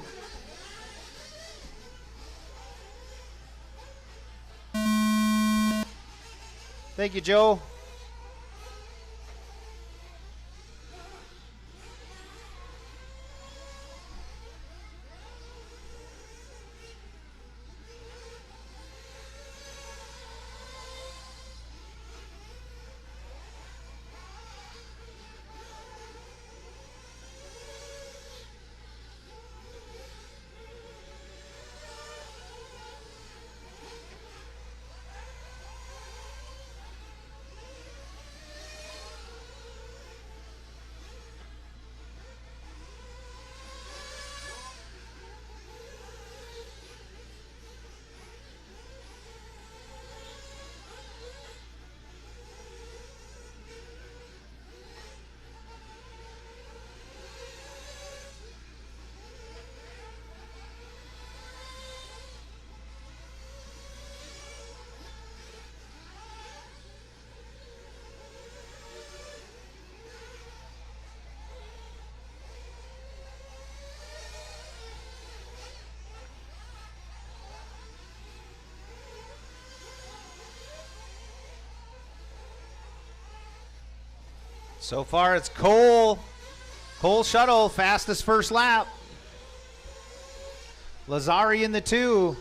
Thank you, Joe. So far, it's Cole. Cole Shuttle, fastest first lap. Lazari in the 2.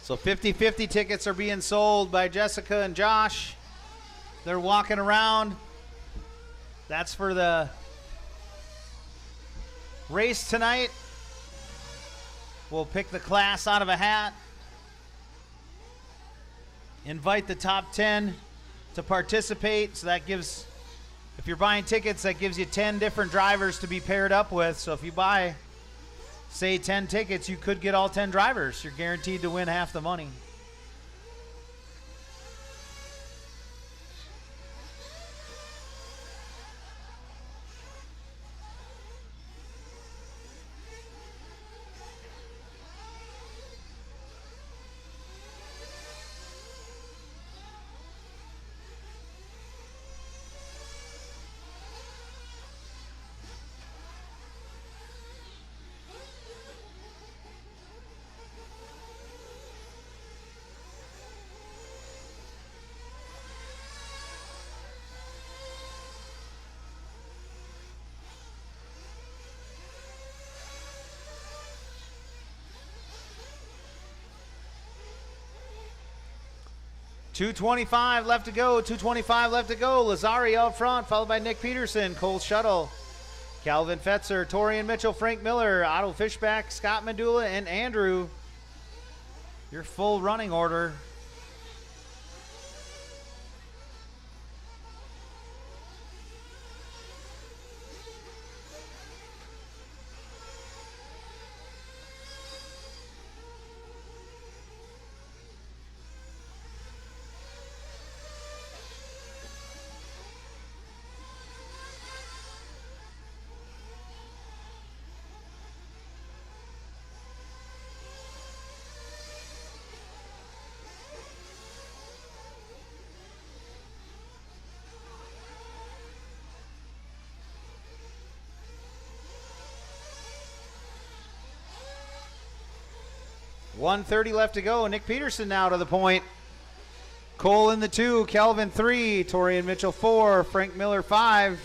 So 50-50 tickets are being sold by Jessica and Josh. They're walking around. That's for the race tonight. We'll pick the class out of a hat. Invite the top 10 to participate. So that gives, if you're buying tickets, that gives you 10 different drivers to be paired up with. So if you buy, say 10 tickets, you could get all 10 drivers. You're guaranteed to win half the money. 2:25 left to go. 2:25 left to go. Lazari out front, followed by Nick Peterson, Cole Shuttle, Calvin Fetzer, Torian Mitchell, Frank Miller, Otto Fishback, Scott Medulla, and Andrew. Your full running order. .130 left to go. Nick Peterson now to the point. Cole in the 2, Kelvin 3, Torian Mitchell 4, Frank Miller 5.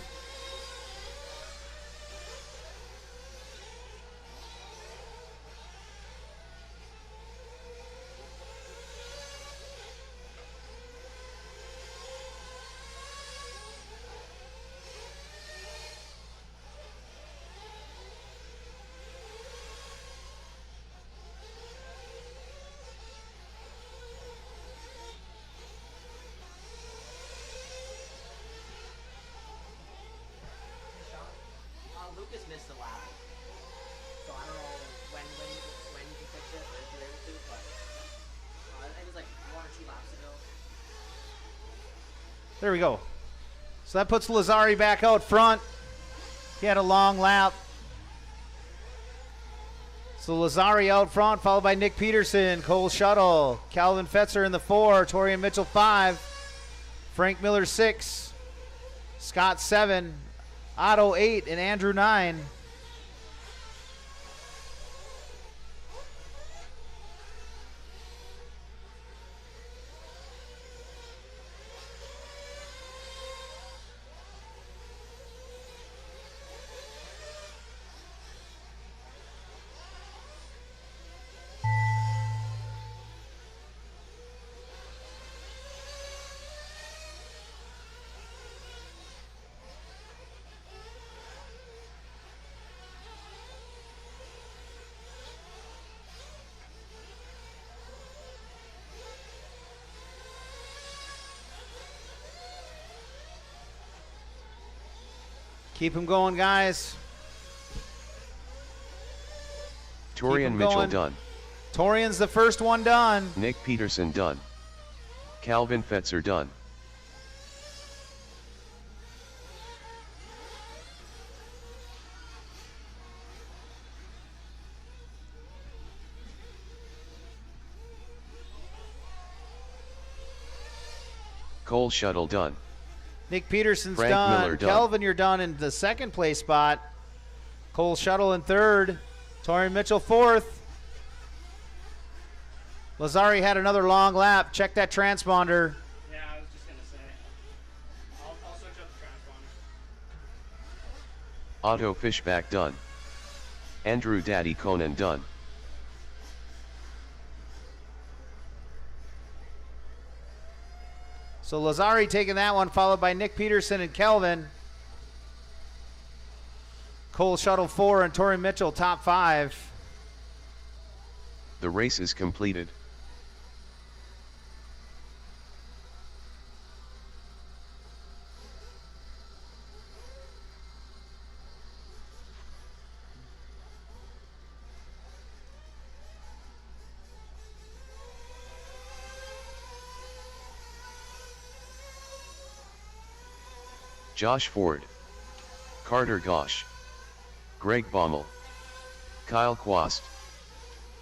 Lucas missed a lap, so I don't know when he fixed it or if he was able to, but it was like 1 or 2 laps ago. There we go. So that puts Lazari back out front. He had a long lap. So Lazari out front, followed by Nick Peterson, Cole Shuttle, Calvin Fetzer in the 4, Torian Mitchell 5, Frank Miller 6, Scott 7, Otto 8, and Andrew 9. Keep him going, guys. Torian Mitchell done. Torian's the first one done. Nick Peterson done. Calvin Fetzer done. Cole Shuttle done. Nick Peterson's Frank done. Miller done. Kelvin, you're done in the second place spot. Cole Shuttle in third. Torian Mitchell fourth. Lazari had another long lap. Check that transponder. Yeah, I was just going to say. I'll switch up the transponder. Otto Fishback done. Andrew Daddy Conan done. So Lazari taking that one, followed by Nick Peterson and Kelvin. Cole Shuttle 4 and Torian Mitchell top 5. The race is completed. Josh Ford, Carter Gosh, Greg Baumel, Kyle Quast,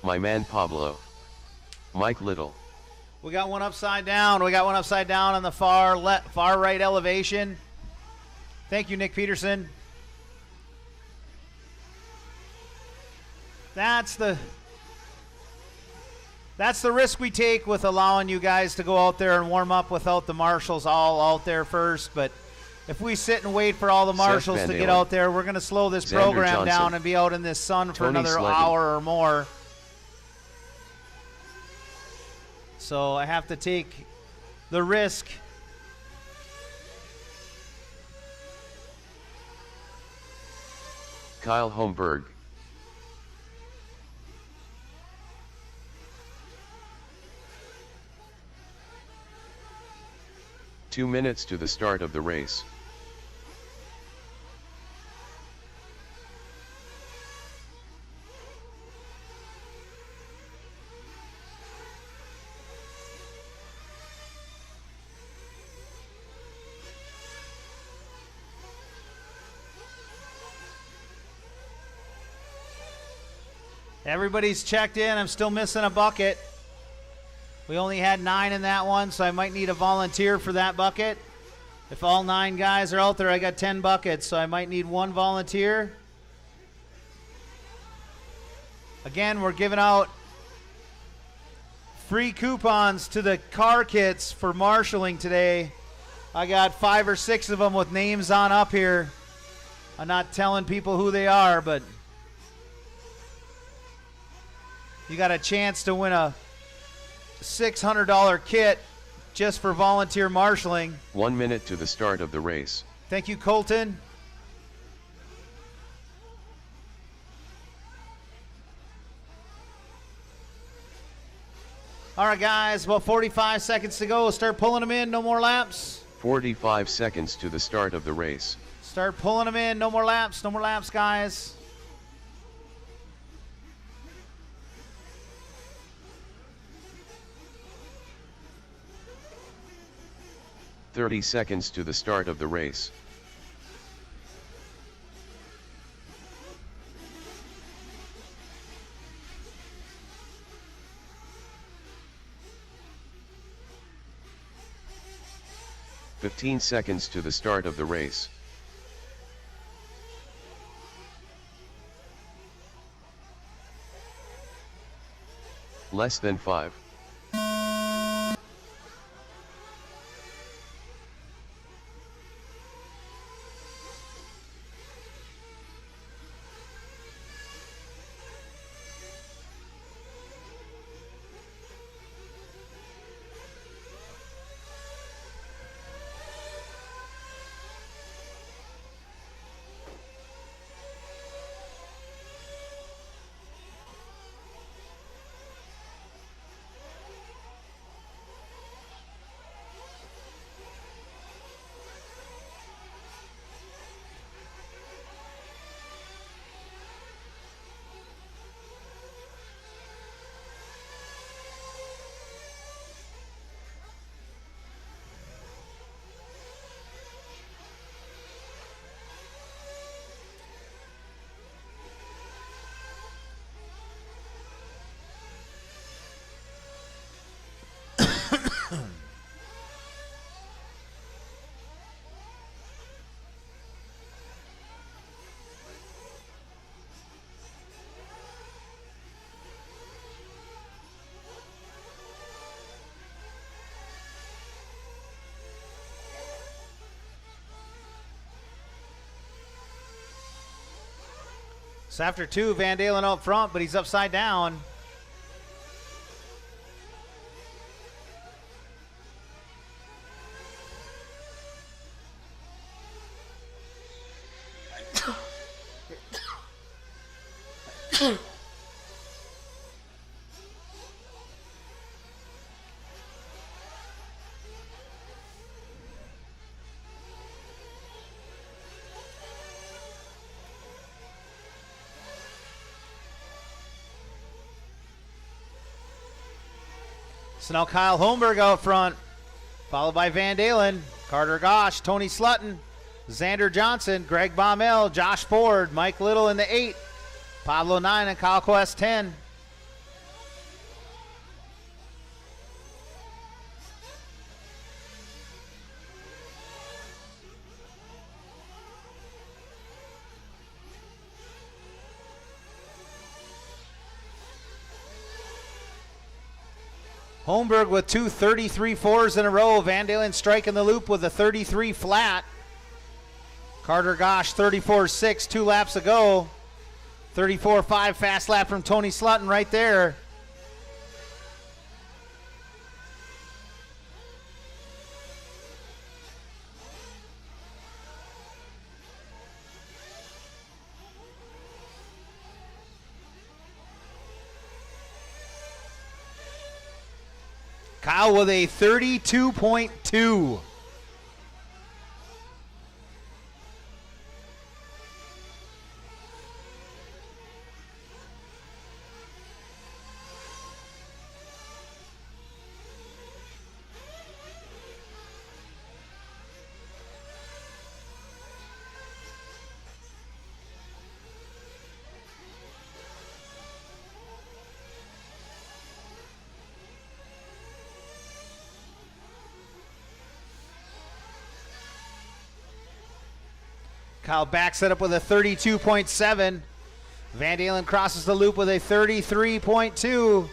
my man Pablo, Mike Little. We got one upside down. We got one upside down on the far right elevation. Thank you, Nick Peterson. That's the risk we take with allowing you guys to go out there and warm up without the marshals all out there first. But if we sit and wait for all the marshals to get out there, we're going to slow this Xander program Johnson, down and be out in this sun for Tony another Sledden. hour or more. So I have to take the risk. Kyle Holmberg. Two minutes to the start of the race. Everybody's checked in. I'm still missing a bucket. We only had 9 in that one, so I might need a volunteer for that bucket. If all 9 guys are out there, I got 10 buckets, so I might need 1 volunteer. Again, we're giving out free coupons to the car kits for marshaling today. I got 5 or 6 of them with names on up here. I'm not telling people who they are, but you got a chance to win a $600 kit just for volunteer marshaling. 1 minute to the start of the race. Thank you, Colton. All right, guys, about 45 seconds to go. Start pulling them in. No more laps. 45 seconds to the start of the race. Start pulling them in. No more laps. No more laps, guys. "30 seconds to the start of the race. "15 seconds to the start of the race. Less than 5. So after 2, Van Dalen out front, but he's upside down. So now Kyle Holmberg out front, followed by Van Dalen, Carter Gosh, Tony Slutton, Xander Johnson, Greg Baumel, Josh Ford, Mike Little in the 8, Pablo 9, and Kyle Quest 10. Holmberg with 2 33-4s in a row. Van Dalen striking the loop with a 33 flat. Carter Gosh 34-6 2 laps ago. 34-5 fast lap from Tony Slutton right there. Kyle with a 32.2. Kyle backs it up with a 32.7. Van Dalen crosses the loop with a 33.2.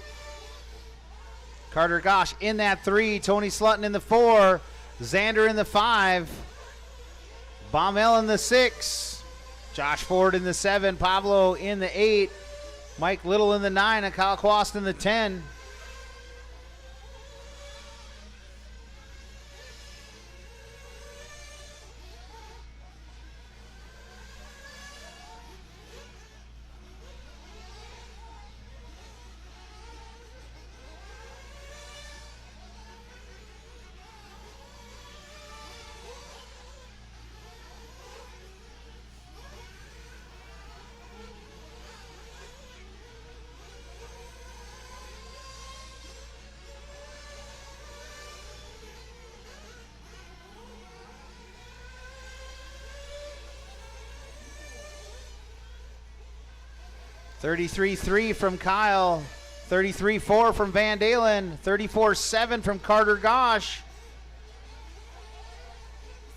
Carter Gosh in that 3. Tony Slutton in the 4. Xander in the 5. Baumel in the 6. Josh Ford in the 7. Pablo in the 8. Mike Little in the 9. And Kyle Quast in the 10. $33.3 from Kyle, $33.4 from Van Dalen, $34.7 from Carter Gosh,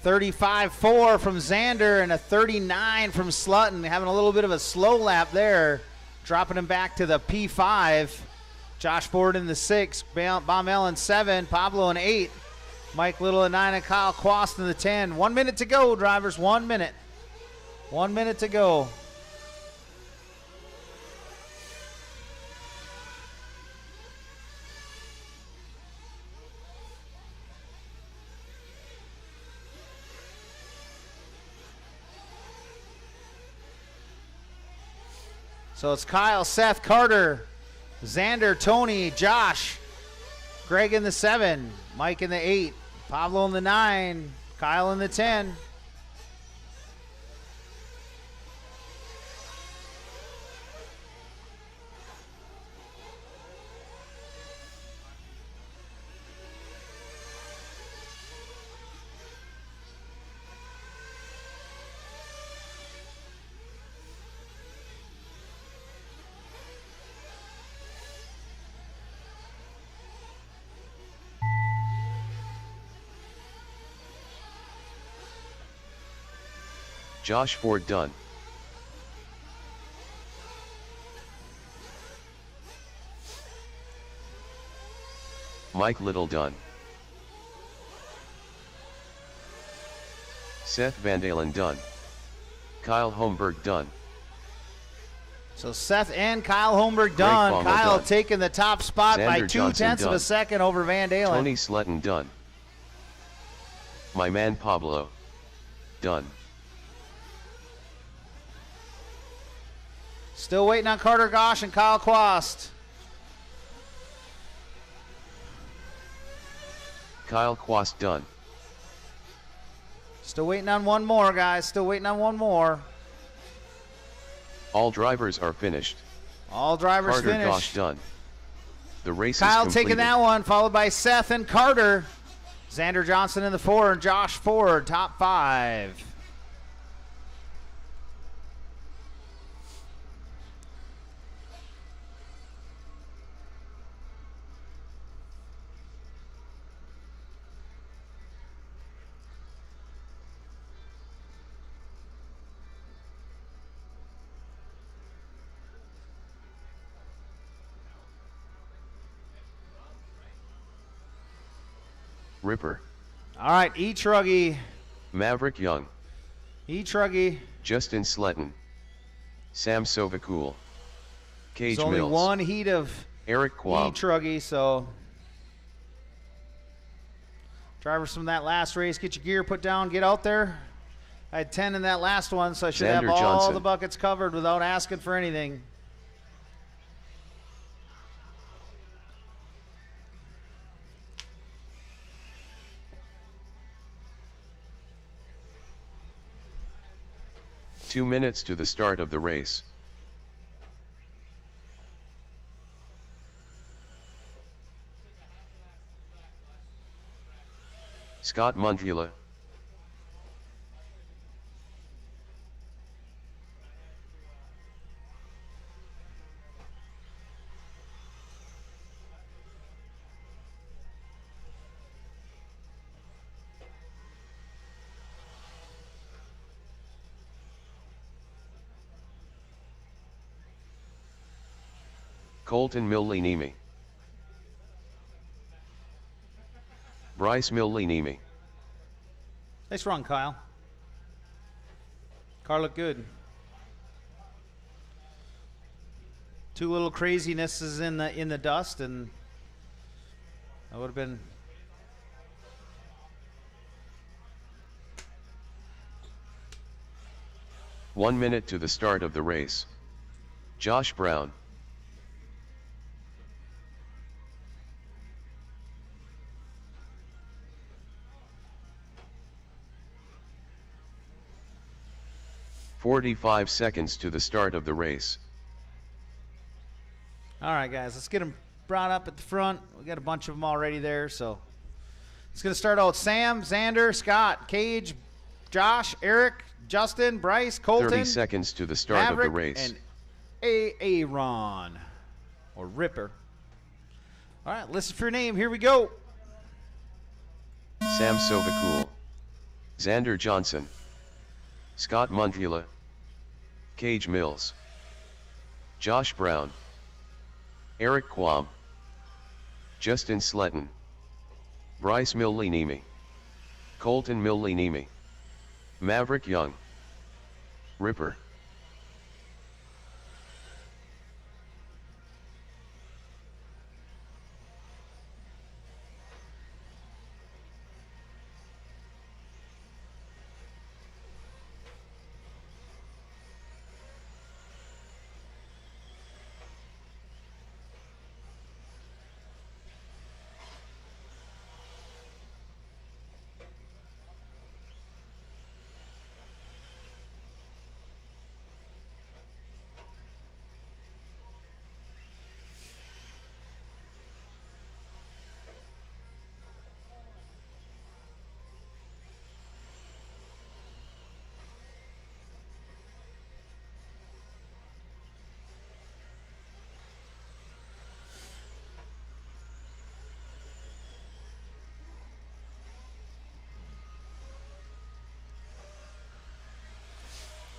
$35.4 from Xander, and a $39 from Slutton. Having a little bit of a slow lap there, dropping him back to the P5. Josh Ford in the 6, Baumel in 7, Pablo in 8, Mike Little in 9, and Kyle Quast in the 10. 1 minute to go, drivers, 1 minute. 1 minute to go. So it's Kyle, Seth, Carter, Xander, Tony, Josh, Greg in the 7, Mike in the 8, Pablo in the 9, Kyle in the 10. Josh Ford done. Mike Little done. Seth Van Dalen done. Kyle Holmberg done. So Seth and Kyle Holmberg done. Kyle done. taking the top spot Xander by Johnson 0.2 of a second over Van Dalen. Tony Slutton done. My man Pablo done. Still waiting on Carter Gosh and Kyle Quast. Kyle Quast done. Still waiting on one more, guys. Still waiting on one more. All drivers are finished. All drivers Carter finished. Gosh done. The race Kyle is taking completed. that one, followed by Seth and Carter. Xander Johnson in the 4 and Josh Ford, top 5. Ripper. All right, E-Truggy. Maverick Young. E-Truggy. Justin Sletton. Sam Sovacool. Cage There's only Mills. one heat of Eric Quam. E-Truggy, so drivers from that last race, get your gear put down, get out there. I had 10 in that last one, so I should have Xander all Johnson. the buckets covered without asking for anything. 2 minutes to the start of the race. Scott Mundula. Colton Millie-Nemi. Bryce Millie-Nemi. Nice run, Kyle. Car looked good. Two little crazinesses in the dust, and that would have been. One minute to the start of the race. Josh Brown. "45 seconds to the start of the race. All right, guys, let's get them brought up at the front. We got a bunch of them already there, so it's going to start out Sam, Xander, Scott, Cage, Josh, Eric, Justin, Bryce, Colton. 30 seconds to the start Maverick, of the race. and Aaron or Ripper. All right, listen for your name. Here we go. Sam Sovacool. Xander Johnson. Scott Mundula. Cage Mills. Josh Brown. Eric Quam. Justin Sletton. Bryce Millie-Nemi. Colton Millie-Nemi. Maverick Young. Ripper.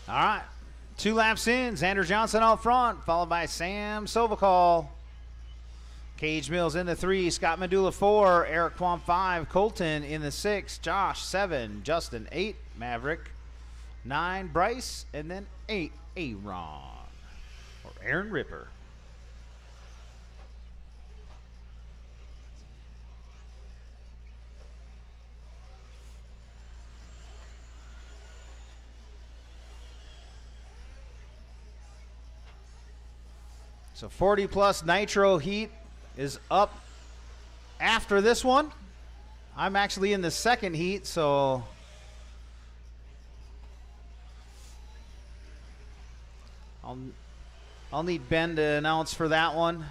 All right, 2 laps in. Xander Johnson out front, followed by Sam Sovacall. Cage Mills in the 3, Scott Mandula 4, Eric Quam 5, Colton in the 6, Josh 7, Justin 8, Maverick 9, Bryce, and then 8, Aaron or Aaron Ripper. So 40 plus nitro heat is up after this one. I'm actually in the second heat, so I'll need Ben to announce for that one.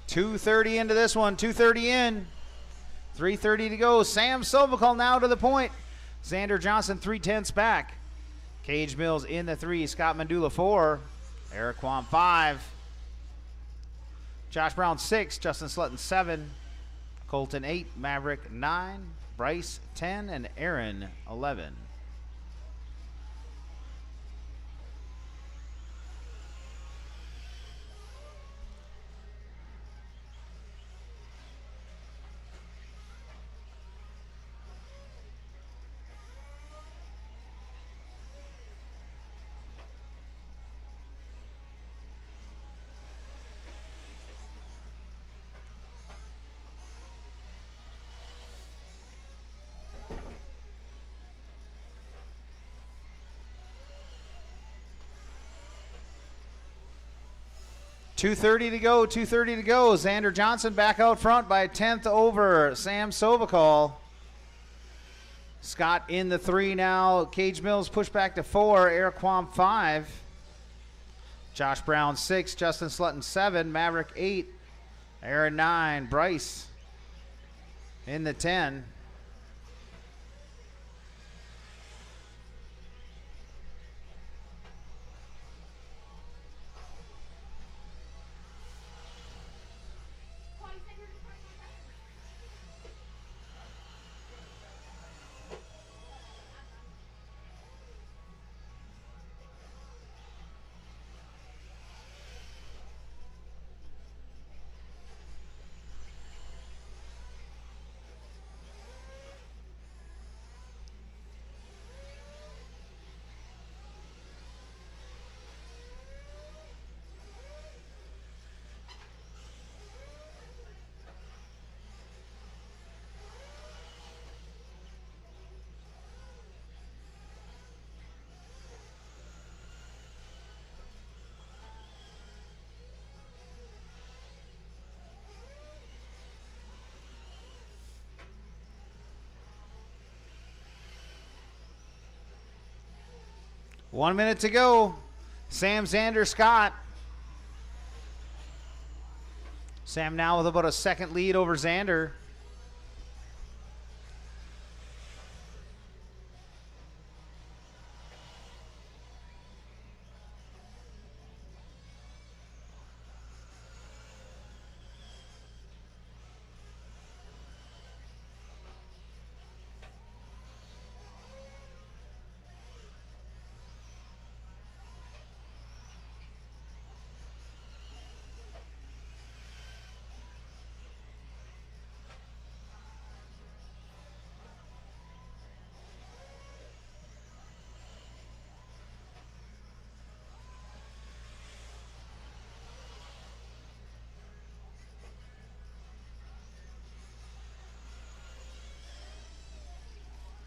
.230 into this one, 230 in, 330 to go. Sam Sovacall now to the point. Xander Johnson 3/10 back. Cage Mills in the 3, Scott Mandula 4, Eric Quam 5, Josh Brown 6, Justin Slutton 7, Colton 8, Maverick 9, Bryce 10, and Aaron 11. 2:30 to go, 2:30 to go. Xander Johnson back out front by a tenth over Sam Sobacol. Scott in the 3 now. Cage Mills push back to 4. Eric Quam 5. Josh Brown 6. Justin Slutton 7. Maverick 8. Aaron 9. Bryce in the 10. One minute to go. Sam, Xander, Scott. Sam now with about a second lead over Xander.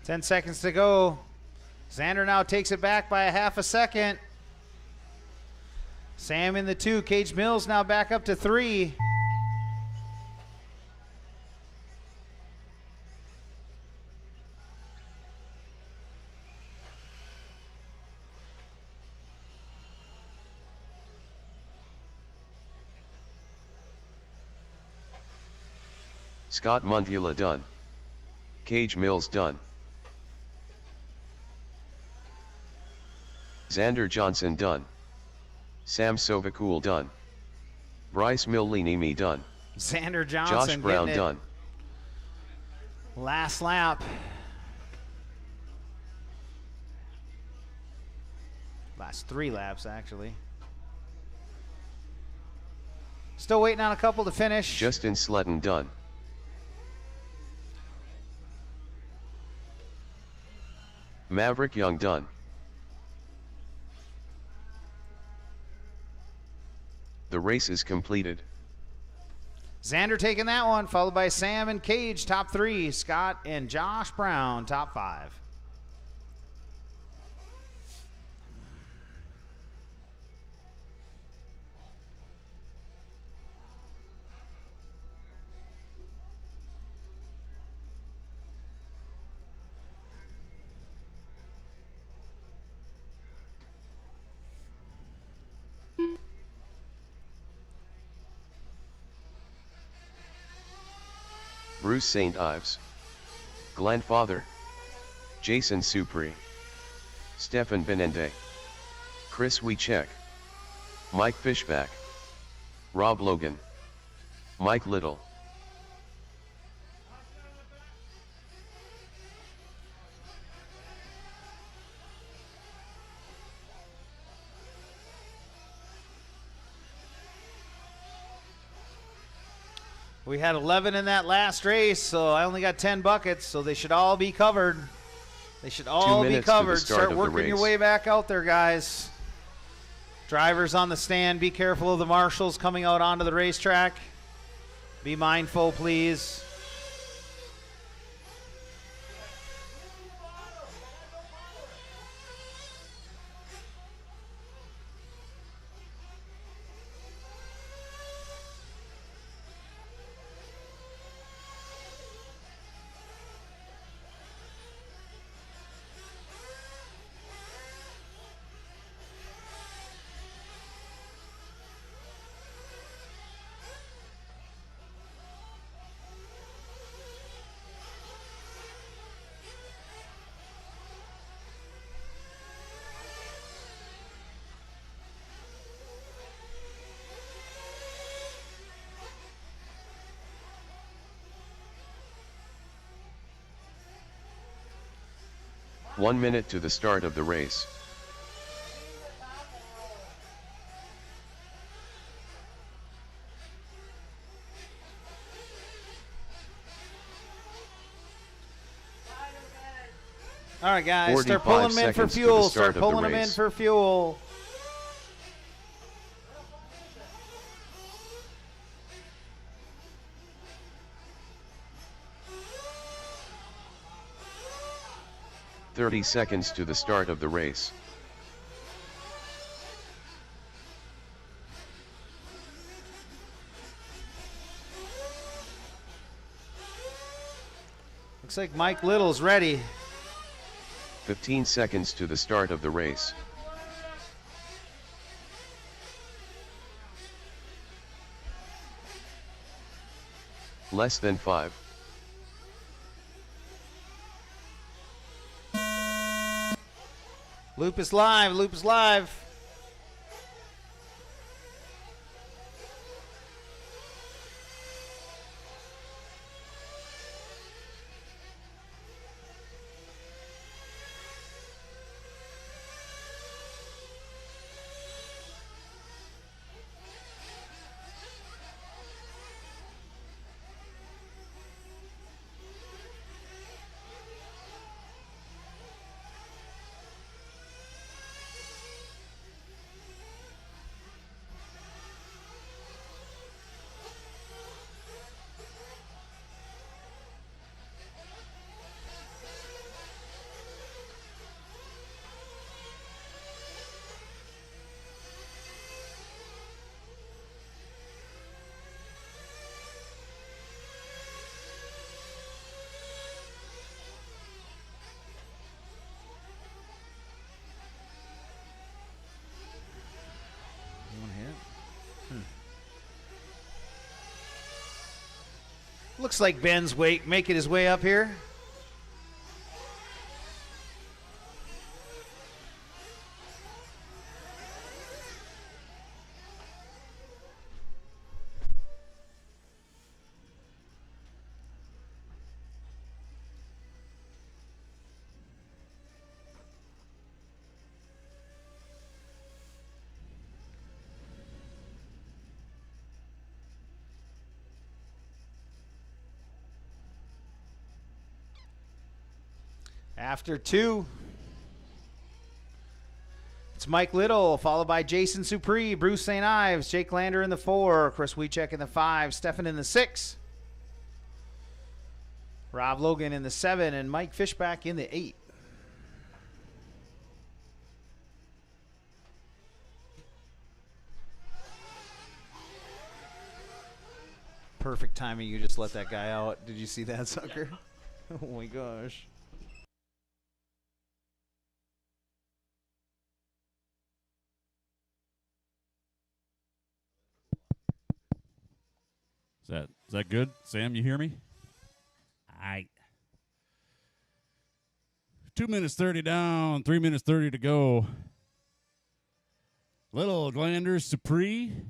Ten seconds to go. Xander now takes it back by a half a second. Sam in the 2. Cage Mills now back up to 3. Scott Montula done. Cage Mills done. Xander Johnson done. Sam Sobacol done. Bryce Millinimi done. Xander Johnson Josh Brown done. Last lap. Last 3 laps, actually. Still waiting on a couple to finish. Justin Slutton done. Maverick Young done. The race is completed. Xander taking that one, followed by Sam and Cage, top 3. Scott and Josh Brown, top 5. Bruce St. Ives. Glenn Father. Jason Supri. Stefan Benende. Chris Wiechek. Mike Fishback. Rob Logan. Mike Little. We had 11 in that last race, so I only got 10 buckets, so they should all be covered. They should all be covered. Start working your way back out there, guys. Drivers on the stand, be careful of the marshals coming out onto the racetrack. Be mindful, please. 1 minute to the start of the race. All right, guys, start 45 pulling them in for seconds to the fuel. start Start of the pulling them in race. for fuel. "30 seconds to the start of the race. Looks like Mike Little's ready. 15 seconds to the start of the race. Less than 5. Loop is live. Loop is live. Looks like Ben's making his way up here. After 2, it's Mike Little, followed by Jason Supri, Bruce St. Ives, Jake Lander in the 4, Chris Wiechek in the 5, Stefan in the 6, Rob Logan in the 7, and Mike Fishback in the 8. Perfect timing. You just let that guy out. Did you see that, sucker? Oh, my gosh. Is that good? Sam, you hear me? All right. 2 minutes 30 down, 3 minutes 30 to go. Little Glander Supri.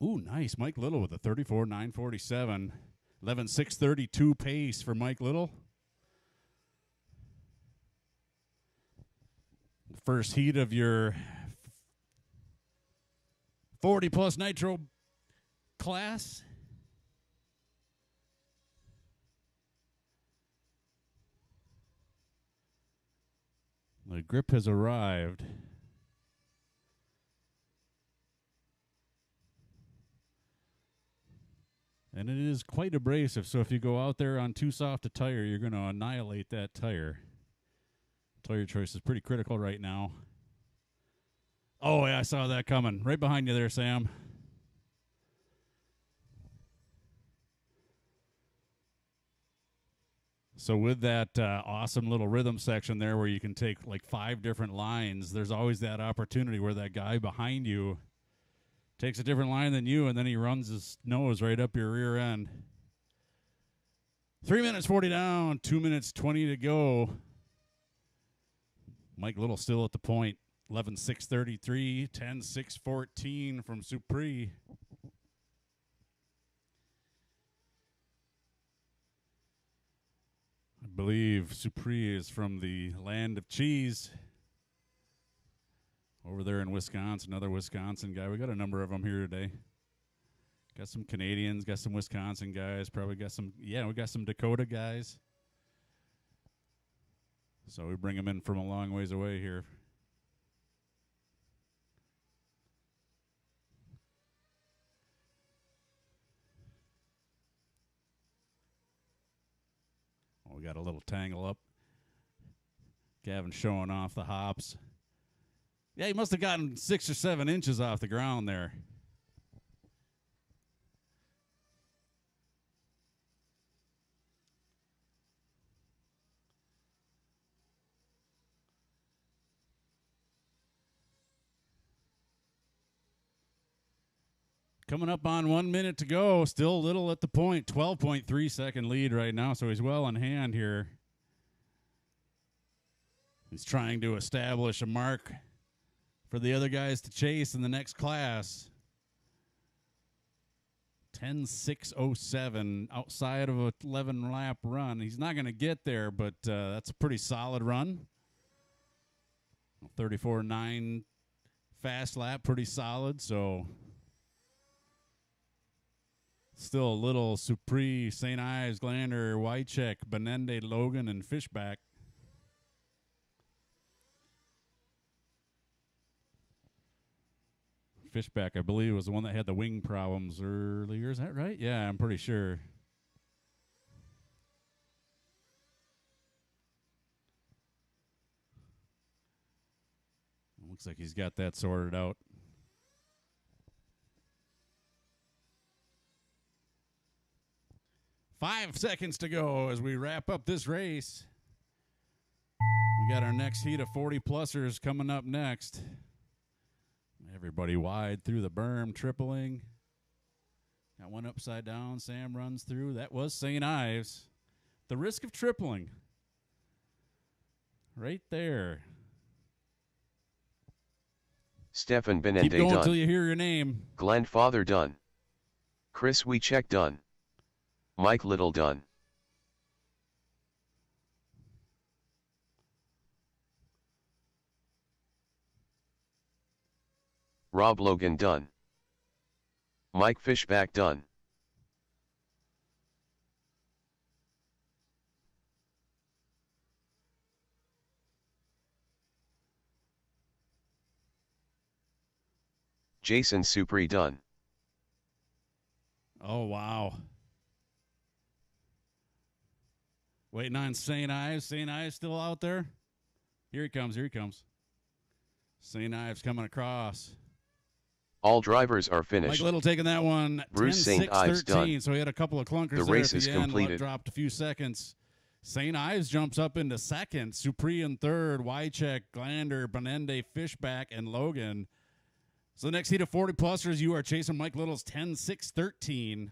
Ooh, nice. Mike Little with a 34.947. 11.632 pace for Mike Little. First heat of your 40-plus Nitro class. The grip has arrived. And it is quite abrasive, so if you go out there on too soft a tire, you're going to annihilate that tire. Tire choice is pretty critical right now. Oh, yeah, I saw that coming. Right behind you there, Sam. So with that awesome little rhythm section there where you can take like 5 different lines, there's always that opportunity where that guy behind you takes a different line than you, and then he runs his nose right up your rear end. 3 minutes 40 down, 2 minutes 20 to go. Mike Little still at the point. 11.633, 10.614 from Supri. I believe Supri is from the land of cheese. Over there in Wisconsin, another Wisconsin guy. We got a number of them here today. Got some Canadians, got some Wisconsin guys, probably got some, we got some Dakota guys. So we bring them in from a long ways away here. We got a little tangle up. Gavin showing off the hops. Yeah, he must have gotten 6 or 7 inches off the ground there. Coming up on 1 minute to go. Still little at the point. 12.3 second lead right now, so he's well in hand here. He's trying to establish a mark for the other guys to chase in the next class. 10.607 outside of a 11 lap run. He's not going to get there, but that's a pretty solid run. 34.9 fast lap, pretty solid, so... Still a little Supri, St. Ives, Glander, Wycheck, Benende, Logan, and Fishback. Fishback, I believe, was the one that had the wing problems earlier. Is that right? Yeah, I'm pretty sure. Looks like he's got that sorted out. 5 seconds to go as we wrap up this race. We got our next heat of 40-plussers coming up next. Everybody wide through the berm, tripling. Got one upside down. Sam runs through. That was St. Ives. The risk of tripling. Right there. Stefan Benende Keep going done. until you hear your name. Glenn Father done. Chris Wecheck done. Mike Little done. Rob Logan done. Mike Fishback done. Jason Supri done. Oh, wow. Waiting on St. Ives. St. Ives still out there? Here he comes. Here he comes. St. Ives coming across. All drivers are finished. Mike Little taking that one. Bruce St. Ives 10-6-13. done. So he had a couple of clunkers The there race at is the end. completed. Dropped a few seconds. St. Ives jumps up into second. Supri in third. Wycheck, Glander, Benende, Fishback, and Logan. So the next heat of 40-plussers, you are chasing Mike Little's 10-6-13.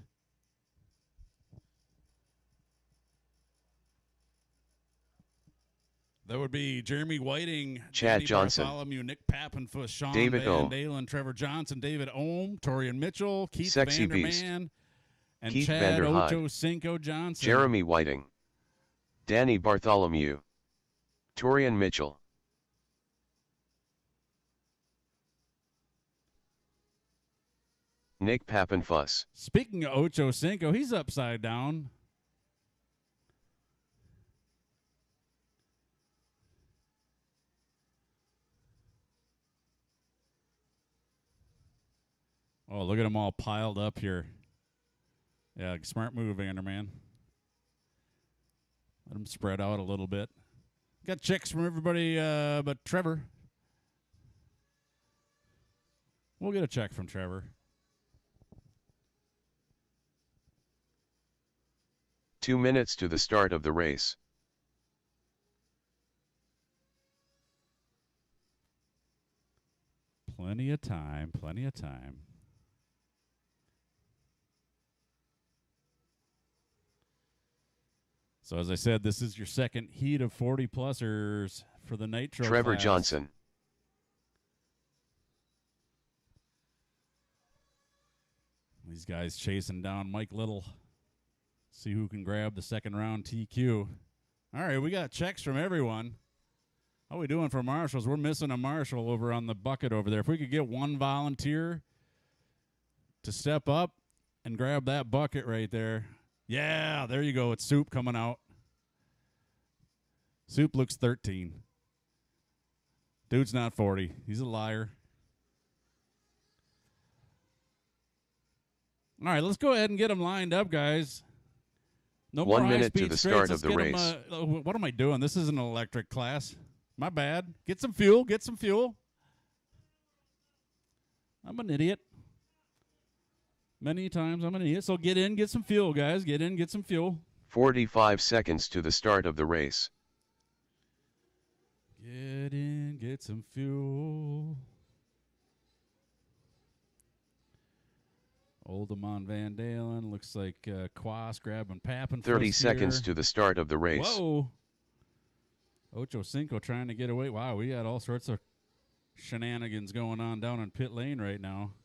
That would be Jeremy Whiting, Chad Danny Johnson, Bartholomew, Nick Pappenfuss, Sean David Van Ohm, Dalen, Trevor Johnson, David Ohm, Torian Mitchell, Keith Sexy Beast, Vanderman, and Keith Chad Vanderhyde, Ocho Cinco Johnson. Jeremy Whiting, Danny Bartholomew, Torian Mitchell, Nick Pappenfuss. Speaking of Ocho Cinco, he's upside down. Oh, look at them all piled up here. Yeah, smart move, Vanderman. Let them spread out a little bit. Got checks from everybody but Trevor. We'll get a check from Trevor. 2 minutes to the start of the race. Plenty of time, plenty of time. So as I said, this is your second heat of 40-plussers for the Nitro Trevor class. Johnson. These guys chasing down Mike Little. See who can grab the second round TQ. All right, we got checks from everyone. How we doing for marshals? We're missing a marshal over on the bucket over there. If we could get one volunteer to step up and grab that bucket right there. Yeah, there you go. It's Soup coming out. Soup looks 13. Dude's not 40. He's a liar. All right, let's go ahead and get them lined up, guys. No 1 more minute to high-speed the straights. start Let's of the get 'em, race. what am I doing? This isn't an electric class. My bad. Get some fuel. Get some fuel. I'm an idiot. Many times I'm an idiot. So get in, get some fuel, guys. Get in, get some fuel. 45 seconds to the start of the race. Get in, get some fuel. Oldemont Van Dalen. Looks like Quas grabbing Pappenfuss 30 seconds here. to the start of the race. Whoa. Ocho Cinco trying to get away. Wow, we got all sorts of shenanigans going on down in pit lane right now. –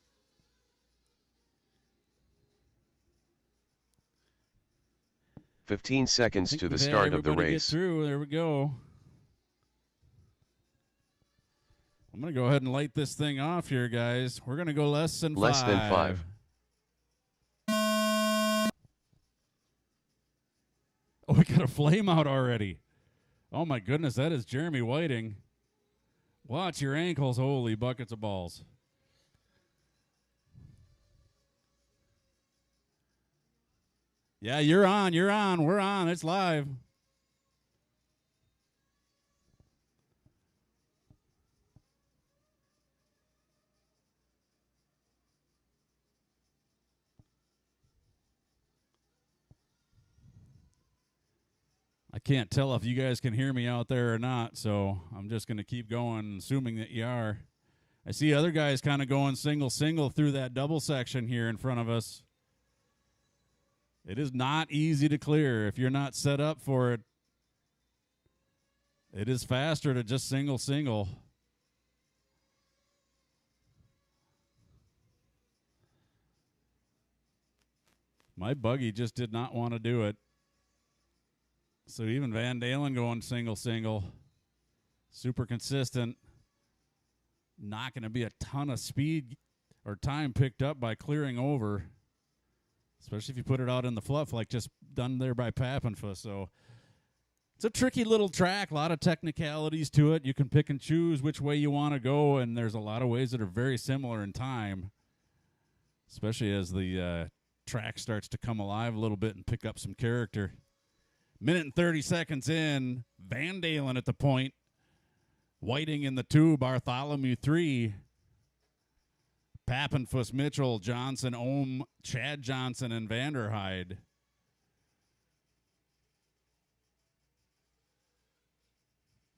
15 seconds to the We've had start of the everybody race. Get through. There we go. I'm going to go ahead and light this thing off here, guys. We're going to go less than 5. Less than 5. Oh, we got a flame out already. Oh, my goodness. That is Jeremy Whiting. Watch your ankles. Holy buckets of balls. Yeah, you're on. You're on. We're on. It's live. I can't tell if you guys can hear me out there or not, so I'm just going to keep going, assuming that you are. I see other guys kind of going single through that double section here in front of us. It is not easy to clear if you're not set up for it. It is faster to just single. My buggy just did not want to do it. So even Van Dalen going single. Super consistent. Not going to be a ton of speed or time picked up by clearing over. Especially if you put it out in the fluff like just done there by Pappenfuss. So it's a tricky little track. A lot of technicalities to it. You can pick and choose which way you want to go. And there's a lot of ways that are very similar in time. Especially as the track starts to come alive a little bit and pick up some character. Minute and 30 seconds in, Van Dalen at the point. Whiting in the 2, Bartholomew 3. Pappenfuss, Mitchell, Johnson, Ohm, Chad Johnson, and Vanderhyde.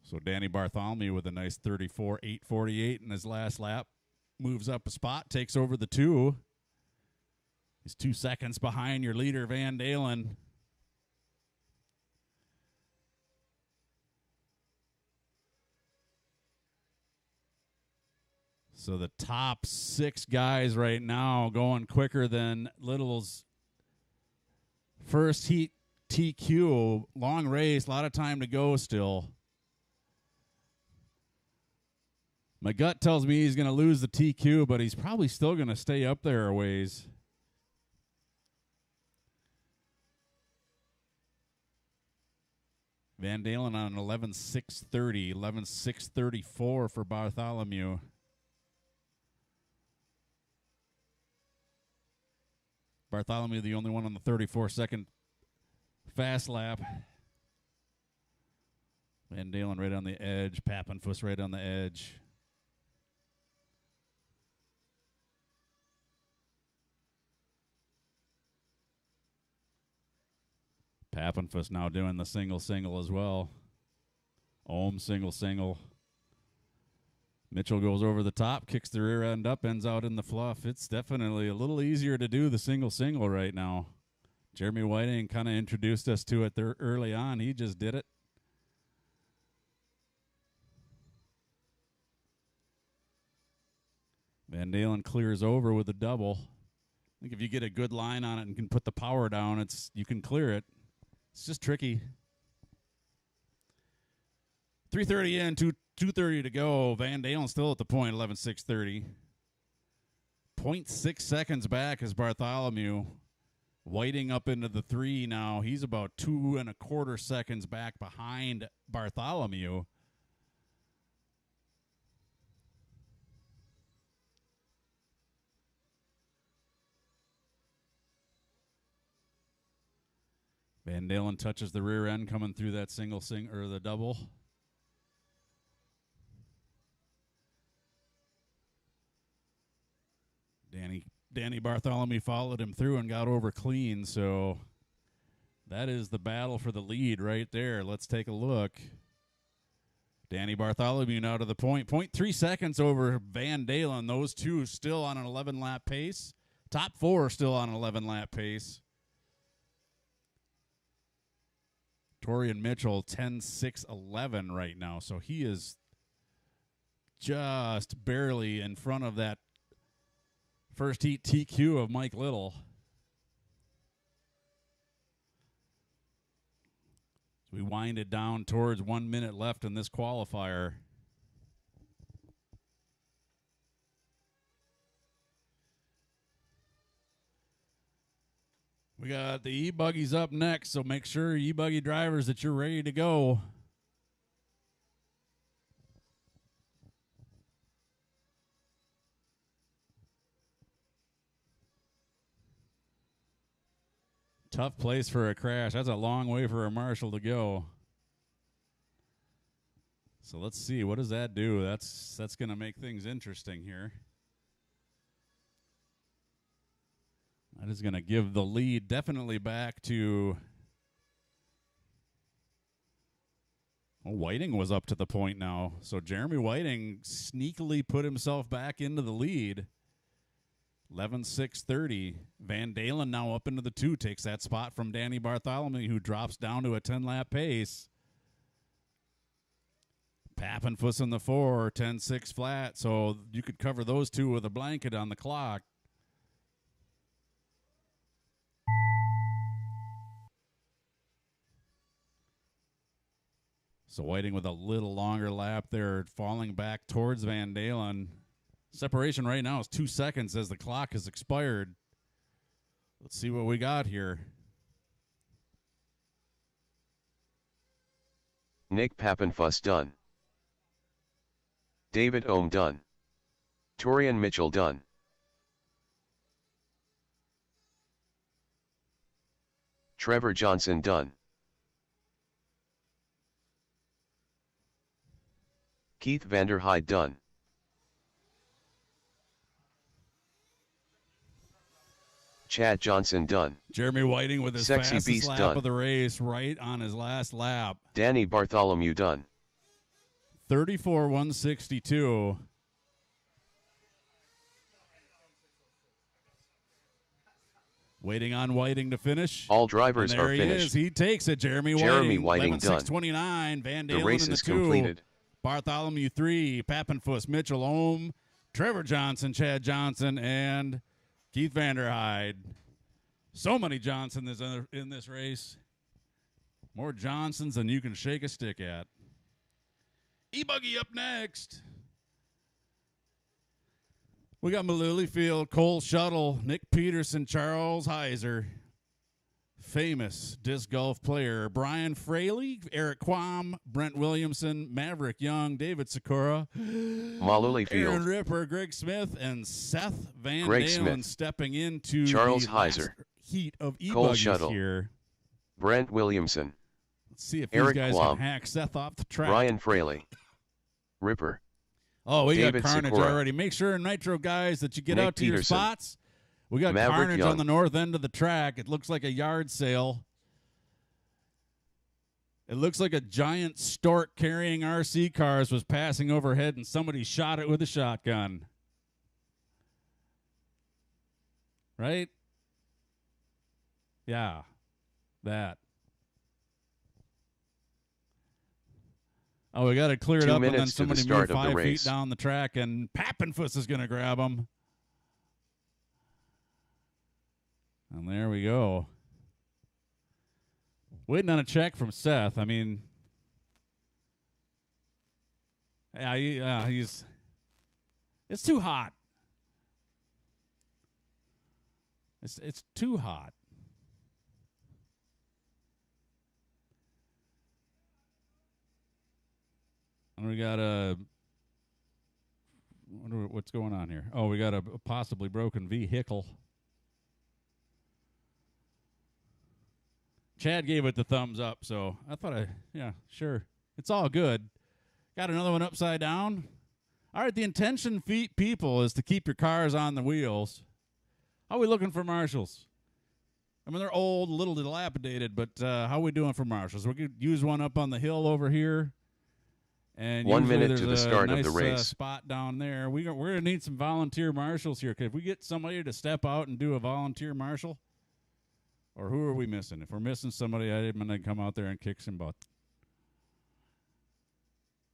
So Danny Bartholomew with a nice 34.848 in his last lap. Moves up a spot, takes over the 2. He's 2 seconds behind your leader, Van Dalen. So the top 6 guys right now going quicker than Little's first heat TQ. Long race, a lot of time to go still. My gut tells me he's going to lose the TQ, but he's probably still going to stay up there a ways. Van Dalen on 11.630, 11.634 for Bartholomew. Bartholomew, the only one on the 34-second fast lap. Van Dalen right on the edge. Pappenfuss right on the edge. Pappenfuss now doing the single as well. Ohm single. Mitchell goes over the top, kicks the rear end up, ends out in the fluff. It's definitely a little easier to do the single right now. Jeremy Whiting kind of introduced us to it there early on. He just did it. Van Dalen clears over with a double. I think if you get a good line on it and can put the power down, you can clear it. It's just tricky. 3:30 in, 2:30 to go. Van Dalen still at the point, 11:630. 0.6 seconds back is Bartholomew. Whiting up into the 3 now. He's about 2.25 seconds back behind Bartholomew. Van Dalen touches the rear end coming through that or the double. Danny Bartholomew followed him through and got over clean, so that is the battle for the lead right there. Let's take a look. Danny Bartholomew now to the point. 0.3 seconds over Van Dalen. Those two still on an 11-lap pace. Top 4 still on an 11-lap pace. Torian Mitchell, 10.6.11 right now, so he is just barely in front of that first heat TQ of Mike Little. So we wind it down towards 1 minute left in this qualifier. We got the E-Buggies up next, so make sure, E-Buggy drivers, that you're ready to go. Tough place for a crash. That's a long way for a marshal to go. So let's see, what does that do? That's going to make things interesting here. That is going to give the lead definitely back to... Well, Whiting was up to the point now. So Jeremy Whiting sneakily put himself back into the lead. 11.630. Van Dalen now up into the 2. Takes that spot from Danny Bartholomew, who drops down to a 10-lap pace. Pappenfuss in the 4, 10.6 flat. So you could cover those two with a blanket on the clock. So Whiting with a little longer lap there, falling back towards Van Dalen. Separation right now is 2 seconds as the clock has expired. Let's see what we got here. Nick Pappenfuss done. David Ohm done. Torian Mitchell done. Trevor Johnson done. Keith Vanderhyde done. Chad Johnson done. Jeremy Whiting with his Sexy fastest Beast lap done. of the race right on his last lap. Danny Bartholomew done. 34.162. Waiting on Whiting to finish. All drivers and there are he finished. is. He takes it. Jeremy Whiting done. 11.629. Van Dalen The race in the is 2. completed. Bartholomew 3. Pappenfuss, Mitchell Ohm, Trevor Johnson, Chad Johnson, and Keith Vanderhyde. So many Johnsons in this race. More Johnsons than you can shake a stick at. E-Buggy up next. We got Malooly Field, Cole Shuttle, Nick Peterson, Charles Heiser. Famous disc golf player. Brian Fraley, Eric Quam, Brent Williamson, Maverick Young, David Sikora, Malooly Field. Aaron Ripper, Greg Smith, and Seth Van Greg Dalen Smith. stepping into Charles the last Heiser. heat of Cole E-Buggies Shuttle. here. Brent Williamson. Let's see if Eric these guys Quam. can hack Seth off the track. Brian Fraley. Ripper. Oh, we David got carnage Sikora. already. Make sure, Nitro guys, that you get Nick out to your Peterson. spots. We got Maverick carnage Young. on the north end of the track. It looks like a yard sale. It looks like a giant stork carrying RC cars was passing overhead and somebody shot it with a shotgun. Right? Yeah. That. Oh, we got to clear it 2 up, and then minutes to the somebody start move of the 5 feet race. down the track, and Pappenfuss is going to grab him. And there we go. Waiting on a check from Seth. I mean, Yeah, he's. It's too hot. It's too hot. And we got a. What's going on here? Oh, we got a possibly broken vehicle. Chad gave it the thumbs up, so I thought yeah, sure. It's all good. Got another one upside down. All right, the intention, people, is to keep your cars on the wheels. How are we looking for marshals? I mean, they're old, a little dilapidated, but how are we doing for marshals? We could use one up on the hill over here. And 1 minute to the there's a start nice, of the race. Spot down there. We're going to need some volunteer marshals here. If we get somebody to step out and do a volunteer marshal, or who are we missing? If we're missing somebody, I'm going to come out there and kick some butt.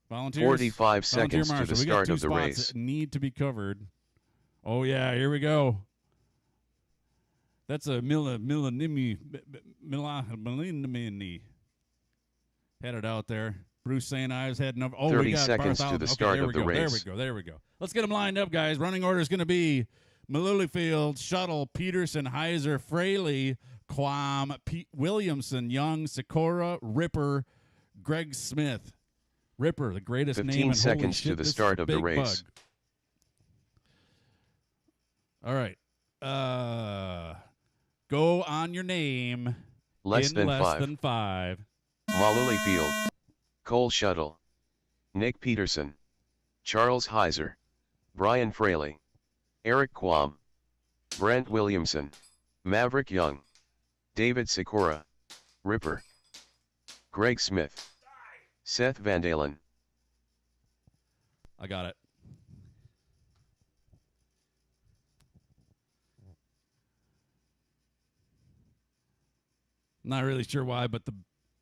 Volunteers. 45 seconds to marshal. the We got start two of the spots race. that need to be covered. Oh, yeah, here we go. That's a Milanimi. Headed out there. Bruce St. Ives heading over. Oh, 30 we got seconds Bartholomew. to the start of the race. There we go. Let's get them lined up, guys. Running order is going to be Maloolyfield, Shuttle, Peterson, Heiser, Fraley, Quam, Williamson, Young, Sikora, Ripper, Greg Smith. Ripper, the greatest 15 name in seconds to the start of the race. All right. Go on your name. Less than than 5. Maloolyfield, Cole Shuttle, Nick Peterson, Charles Heiser, Brian Fraley, Eric Quam, Brent Williamson, Maverick Young, David Sikora, Ripper, Greg Smith, Seth Vandalen. I got it. Not really sure why, but the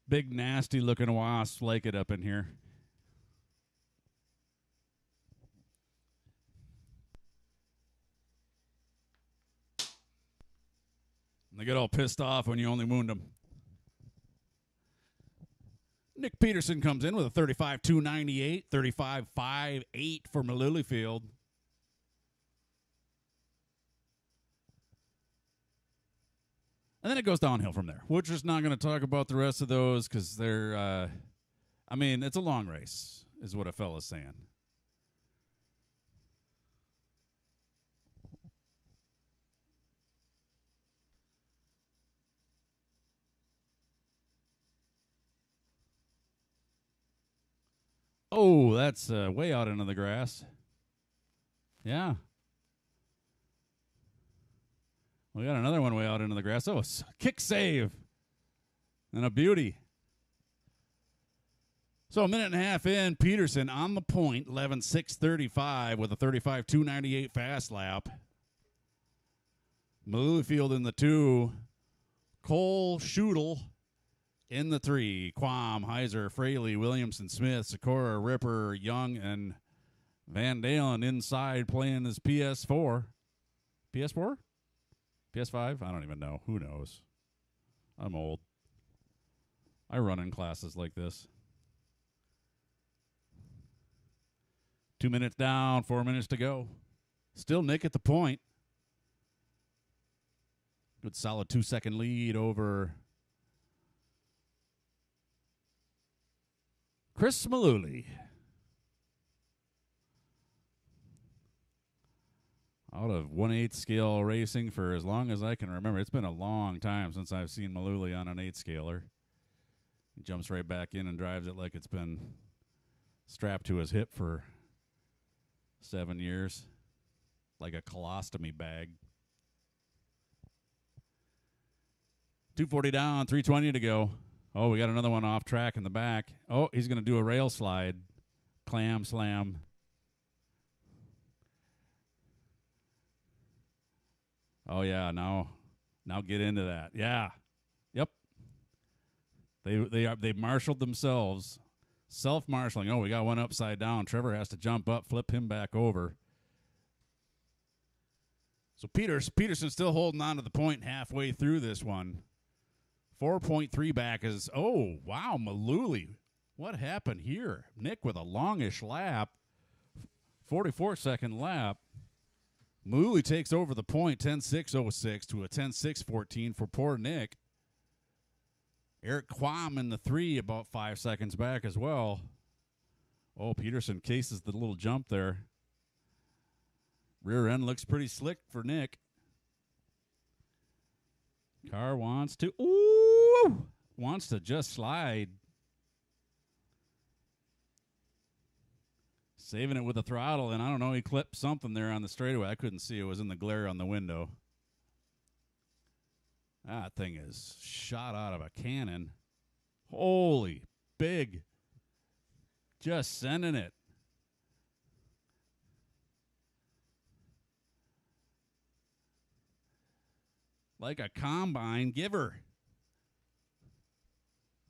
big nasty looking wasps like it up in here. And they get all pissed off when you only wound them. Nick Peterson comes in with a 35.298, 35.58 for Maloolyfield. And then it goes downhill from there. We're just not going to talk about the rest of those because they're, I mean, it's a long race, is what a fella's saying. Oh, that's way out into the grass. Yeah. We got another one way out into the grass. Oh, kick save. And a beauty. So a minute and a half in, Peterson on the point, 11.635 with a 35.298 fast lap. Maloolyfield in the 2. Cole Schudel in the 3. Quam, Heiser, Fraley, Williamson, Smith, Sikora, Ripper, Young, and Van Dalen inside playing his PS4. PS4? PS5? I don't even know. Who knows? I'm old. I run in classes like this. 2 minutes down, 4 minutes to go. Still Nick at the point. Good solid 2-second lead over Chris Malooly. Out of 1/8 scale racing for as long as I can remember. It's been a long time since I've seen Malooly on an 8-scaler. He jumps right back in and drives it like it's been strapped to his hip for 7 years. Like a colostomy bag. 240 down, 320 to go. Oh, we got another one off track in the back. Oh, he's going to do a rail slide. Clam slam. Oh, yeah, now get into that. Yeah. Yep. They marshaled themselves. Self-marshaling. Oh, we got one upside down. Trevor has to jump up, flip him back over. So Peterson's still holding on to the point halfway through this one. 4.3 back is, oh, wow, Malooly What happened here? Nick with a longish lap, 44-second lap. Mooley takes over the point, 10.606 to a 10.614 for poor Nick. Eric Quam in the 3 about 5 seconds back as well. Oh, Peterson cases the little jump there. Rear end looks pretty slick for Nick. Car wants to just slide. Saving it with a throttle, and I don't know, he clipped something there on the straightaway. I couldn't see. It was in the glare on the window. That thing is shot out of a cannon. Holy big. Just sending it. Like a combine giver.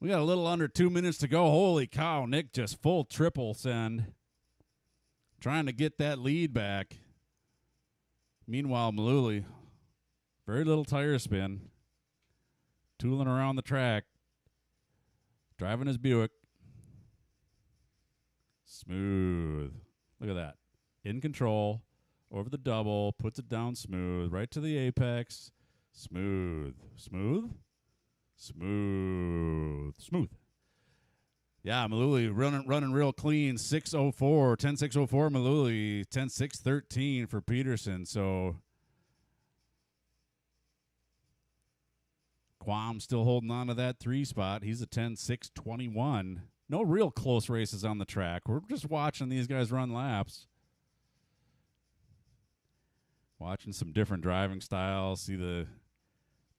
We got a little under 2 minutes to go. Holy cow, Nick just full triple send. Trying to get that lead back. Meanwhile, Malooly, very little tire spin. Tooling around the track. Driving his Buick. Smooth. Look at that. In control. Over the double. Puts it down smooth. Right to the apex. Smooth. Smooth? Smooth. Smooth. Yeah, Malooly running real clean. 604. 10.604 Malooly. 10.613 for Peterson. So Quam still holding on to that 3 spot. He's a 10.621. No real close races on the track. We're just watching these guys run laps. Watching some different driving styles. See the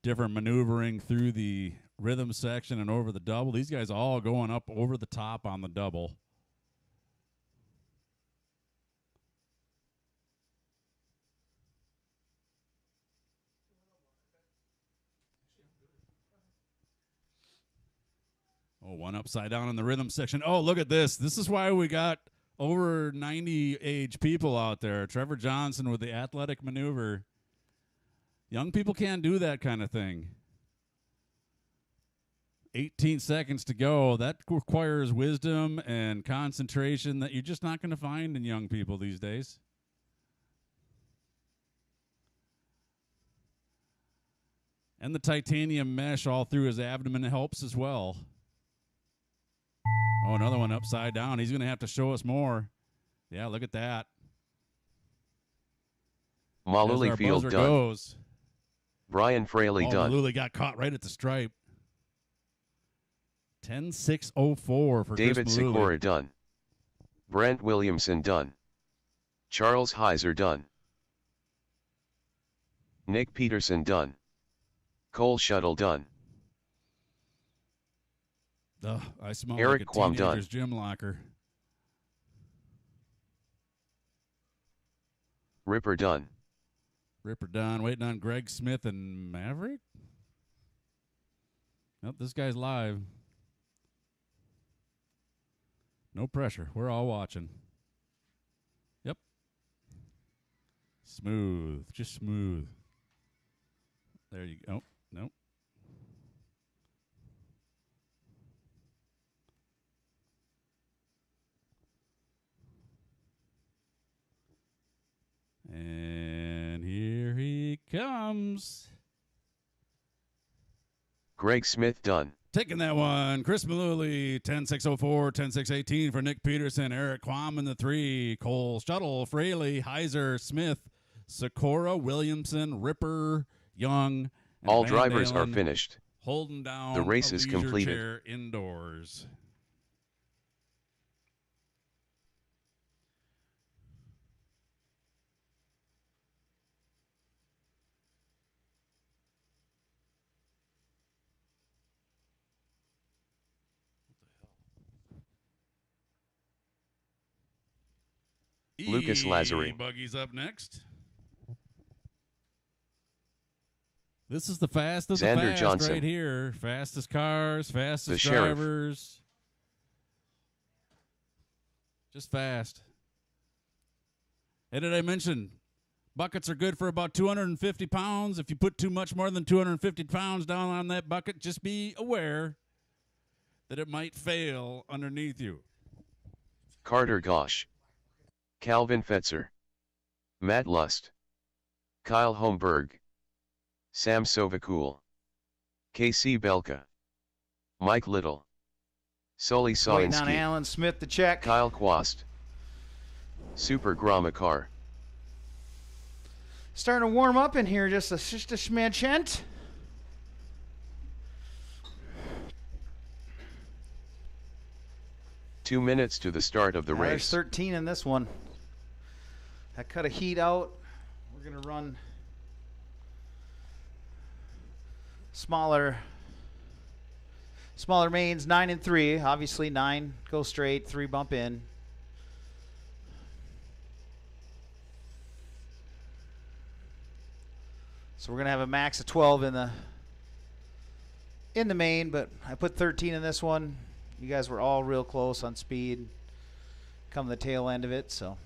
different maneuvering through the rhythm section and over the double. These guys all going up over the top on the double. Oh, one upside down in the rhythm section. Oh, look at this. This is why we got over 90 age people out there. Trevor Johnson with the athletic maneuver. Young people can't do that kind of thing. 18 seconds to go. That requires wisdom and concentration that you're just not going to find in young people these days. And the titanium mesh all through his abdomen helps as well. Oh, another one upside down. He's going to have to show us more. Yeah, look at that. Malooly field done. Goes. Brian Fraley done. Malooly got caught right at the stripe. 10.604 for David Chris Malooly. Sikora done. Brent Williamson done. Charles Heiser done. Nick Peterson done. Cole Shuttle done. I smell Eric like a Quam teenager's done. gym locker. Ripper done. Ripper done. Waiting on Greg Smith and Maverick. Nope, this guy's live. No pressure. We're all watching. Yep. Smooth. Just smooth. There you go. Nope. And here he comes. Greg Smith done. Taking that one. Chris Malooly, 10.604, 10.618 for Nick Peterson. Eric Quam in the 3. Cole Shuttle, Fraley, Heiser, Smith, Sikora, Williamson, Ripper, Young. And All Van drivers are Dalen finished. holding down The race a is leisure completed. chair indoors. Lucas Lazary. E-Buggy's up next. This is the fastest of the Xander fast Johnson. right here. Fastest cars, The fastest Sheriff. drivers. Just fast. And did I mention buckets are good for about 250 pounds? If you put too much more than 250 pounds down on that bucket, just be aware. that it might fail underneath you. Carter Gosh, Calvin Fetzer, Matt Lust, Kyle Holmberg, Sam Sovakul, KC Belka, Mike Little, Sully Waiting on Sawinski, Alan Smith to check. Kyle Quast, Super Gramakar. Starting to warm up in here, just a schmidgent. Two minutes to the start of the There's race. 13 in this one. I cut a heat out. We're going to run smaller mains, 9 and 3. Obviously 9 go straight, 3 bump in. So we're going to have a max of 12 in the main, but I put 13 in this one. You guys were all real close on speed come the tail end of it, so.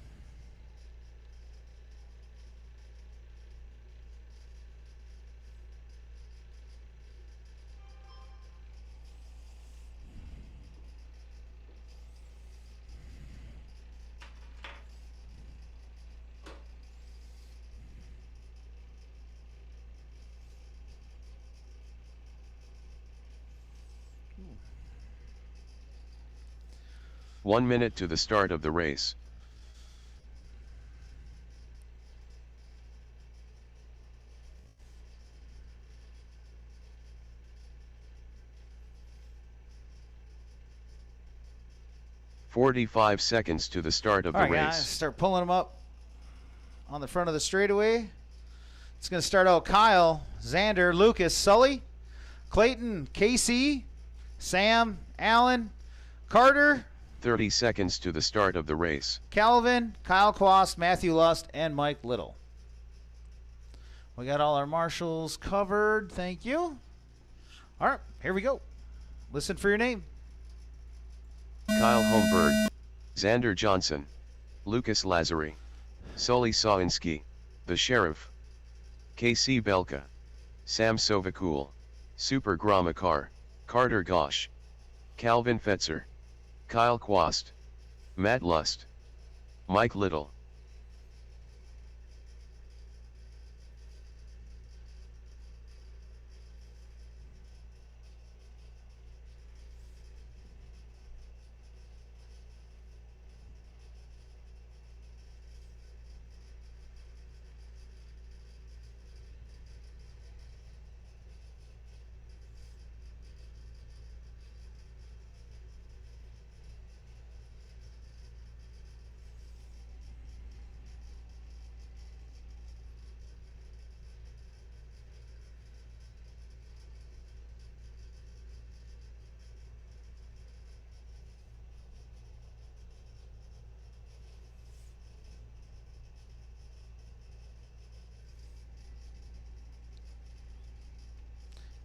One minute to the start of the race. "45 seconds to the start of All the right, race. guys, start pulling them up on the front of the straightaway. It's going to start out Kyle, Xander, Lucas, Sully, Clayton, Casey, Sam, Allen, Carter, 30 seconds to the start of the race. Calvin, Kyle Quast, Matthew Lust, and Mike Little. We got all our marshals covered. Thank you. All right, here we go. Listen for your name. Kyle Holmberg, Xander Johnson, Lucas Lazary, Sully Sawinski, The Sheriff, KC Belka, Sam Sovakul, Super Gramakar, Carter Gosh, Calvin Fetzer, Kyle Quast, Matt Lust, Mike Little.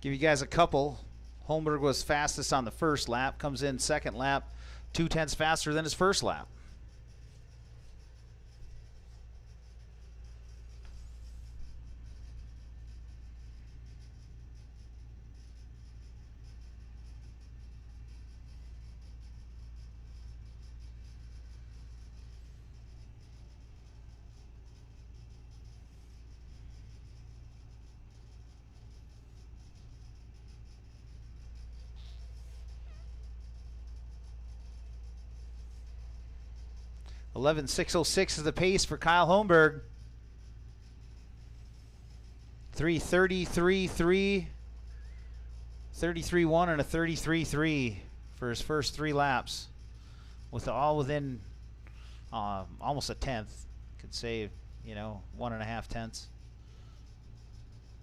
Give you guys a couple. Holmberg was fastest on the first lap, comes in second lap, 0.2 faster than his first lap. (11.606) is the pace for Kyle Holmberg. 3:33.3, 33.1, and a 33.3 for his first 3 laps, with all within almost a tenth. Could say, 1.5 tenths.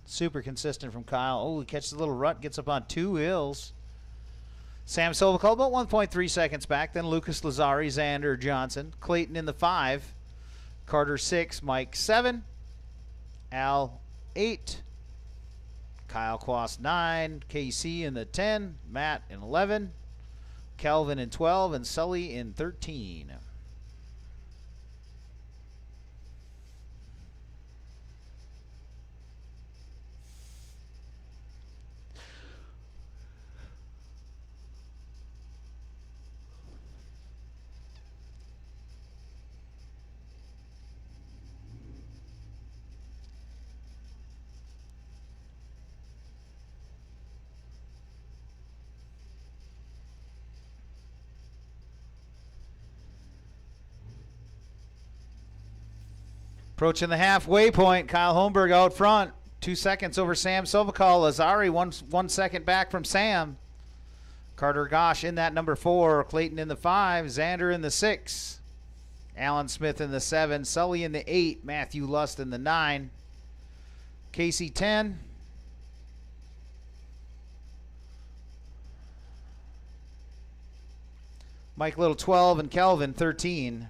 Super consistent from Kyle. Oh, he catches a little rut, gets up on 2 hills. Sam Sovakul about 1.3 seconds back. Then Lucas Lazari, Xander Johnson, Clayton in the 5, Carter 6, Mike 7, Al 8, Kyle Quast 9, KC in the 10, Matt in 11, Calvin in 12, and Sully in 13. Approaching the halfway point, Kyle Holmberg out front. 2 seconds over Sam Sovakal. Lazari 1 second back from Sam. Carter Gosh in that number 4. Clayton in the 5. Xander in the 6. Alan Smith in the 7. Sully in the 8. Matthew Lust in the 9. Casey 10. Mike Little 12 and Kelvin 13.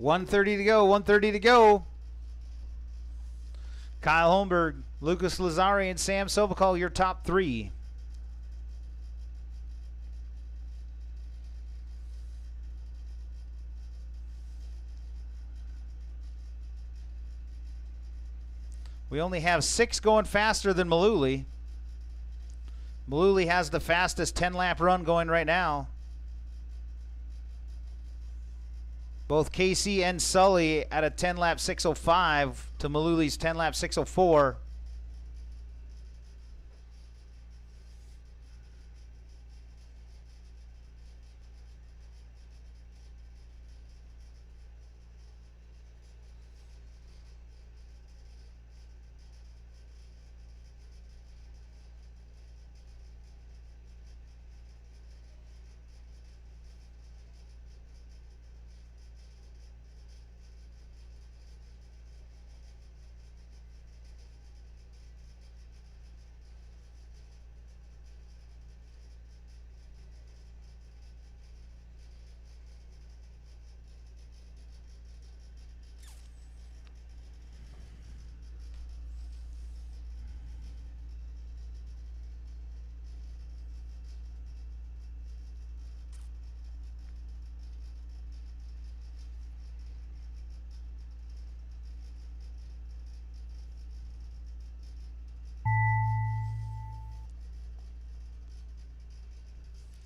$130 to go. 130 to go. Kyle Holmberg, Lucas Lazari, and Sam Sovakal, your top 3. We only have 6 going faster than Malooly. Malooly has the fastest 10-lap run going right now. Both Casey and Sully at a 10-lap 6:05 to Malooly's 10-lap 6:04.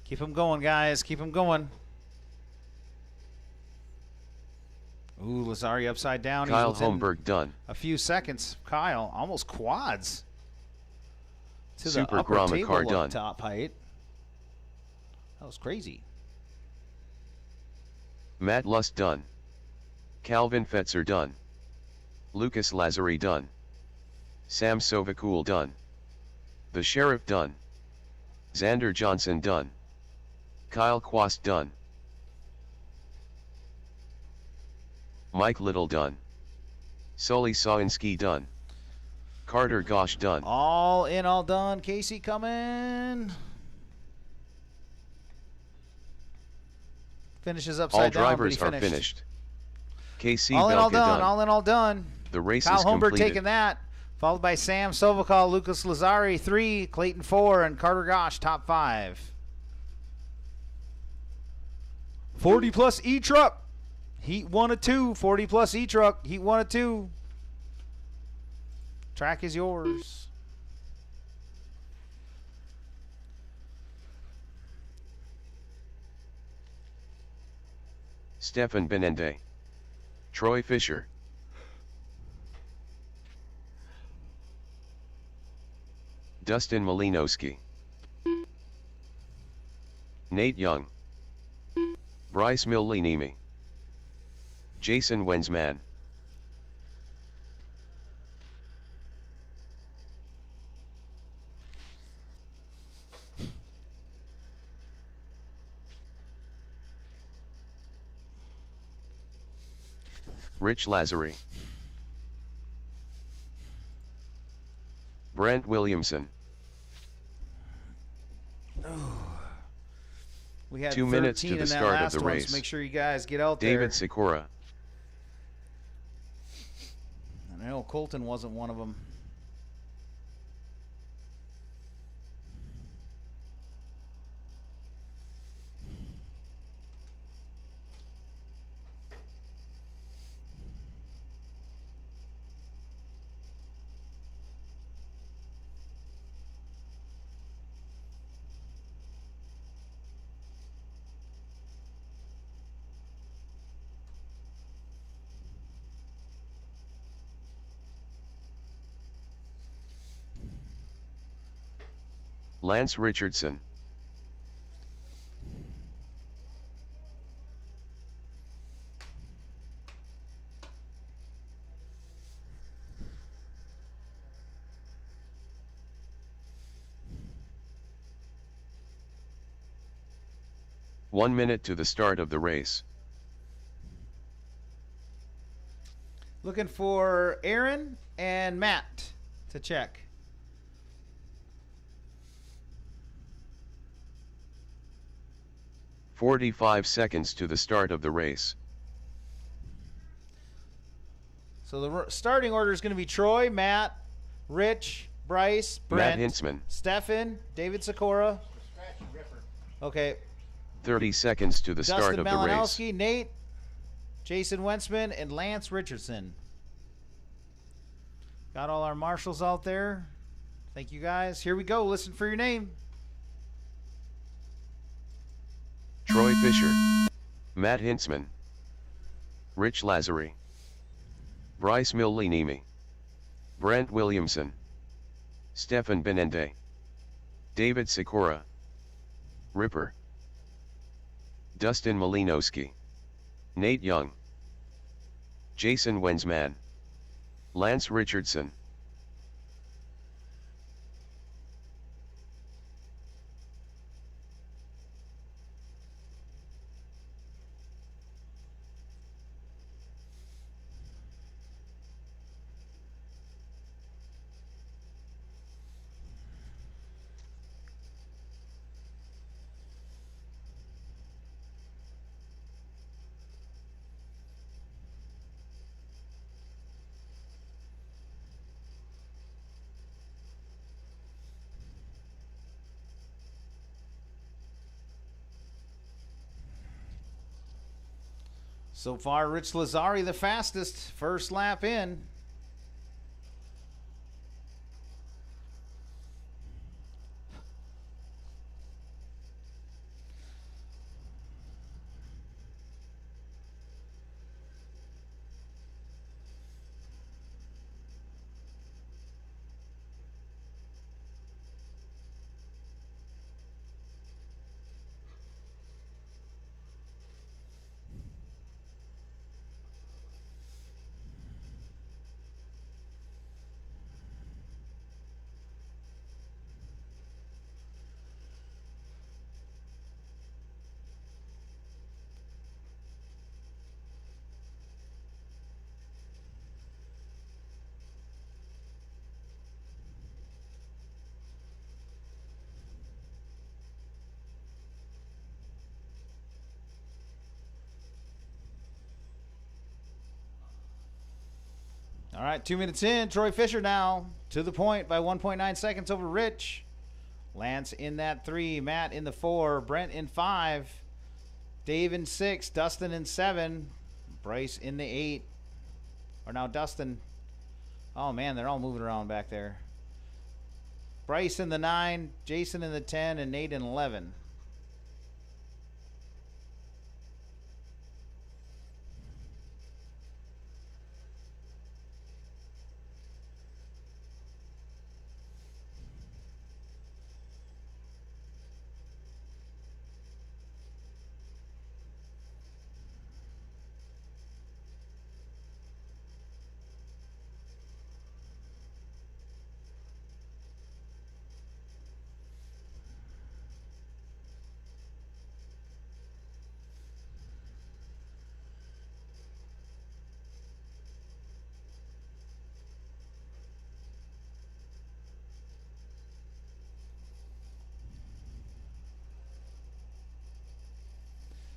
Keep them going, guys. Keep them going. Ooh, Lazari upside down. Kyle He's within Holmberg done. a few seconds. Kyle almost quads to Super the upper Grommet table car of done. top height. That was crazy. Matt Lust done. Calvin Fetzer done. Lucas Lazari done. Sam Sovakul done. The Sheriff done. Xander Johnson done. Kyle Quast done. Mike Little done. Sully Sawinski done. Carter Gosh done. All in, all done. Casey coming. Finishes upside All down. drivers but are he finished. KC All in, all Belka done. done. All in, all done. The race Kyle is Holmberg completed. taking that. Followed by Sam Sovakal, Lucas Lazari, 3, Clayton 4, and Carter Gosh, top 5. 40 plus E-Truck. Heat 1 of 2. 40 plus E-Truck. Heat 1 of 2. Track is yours. Stefan Benende. Troy Fisher. Dustin Malinowski. Nate Young. Bryce Millinimi. Jason Wensman. Rich Lazary. Brent Williamson. We had 2 minutes 13 to the in that start of last the one, race. so make sure you guys get out there. David Sikora. I know Colton wasn't one of them. Lance Richardson. One minute to the start of the race. Looking for Aaron and Matt to check. .45 to the start of the race. So the starting order is going to be Troy, Matt, Rich, Bryce, Brent, Matt Hintzman. Stefan, David Sikora. Okay. 30 seconds to the start Dustin of the race. Malinowski, Nate, Jason Wentzman, and Lance Richardson. Got all our marshals out there. Thank you guys. Here we go. Listen for your name. Troy Fisher. Matt Hintzman. Rich Lazary. Bryce Millinimi. Brent Williamson. Stefan Benende. David Sikora. Ripper. Dustin Malinowski. Nate Young. Jason Wensman. Lance Richardson. So far, Rich Lazari the fastest. First lap in. All right, 2 minutes in. Troy Fisher now to the point by 1.9 seconds over Rich. Lance in that 3, Matt in the 4, Brent in 5, Dave in 6, Dustin in 7, Bryce in the 8. Or now Dustin. Oh man, they're all moving around back there. Bryce in the 9, Jason in the 10, and Nate in 11.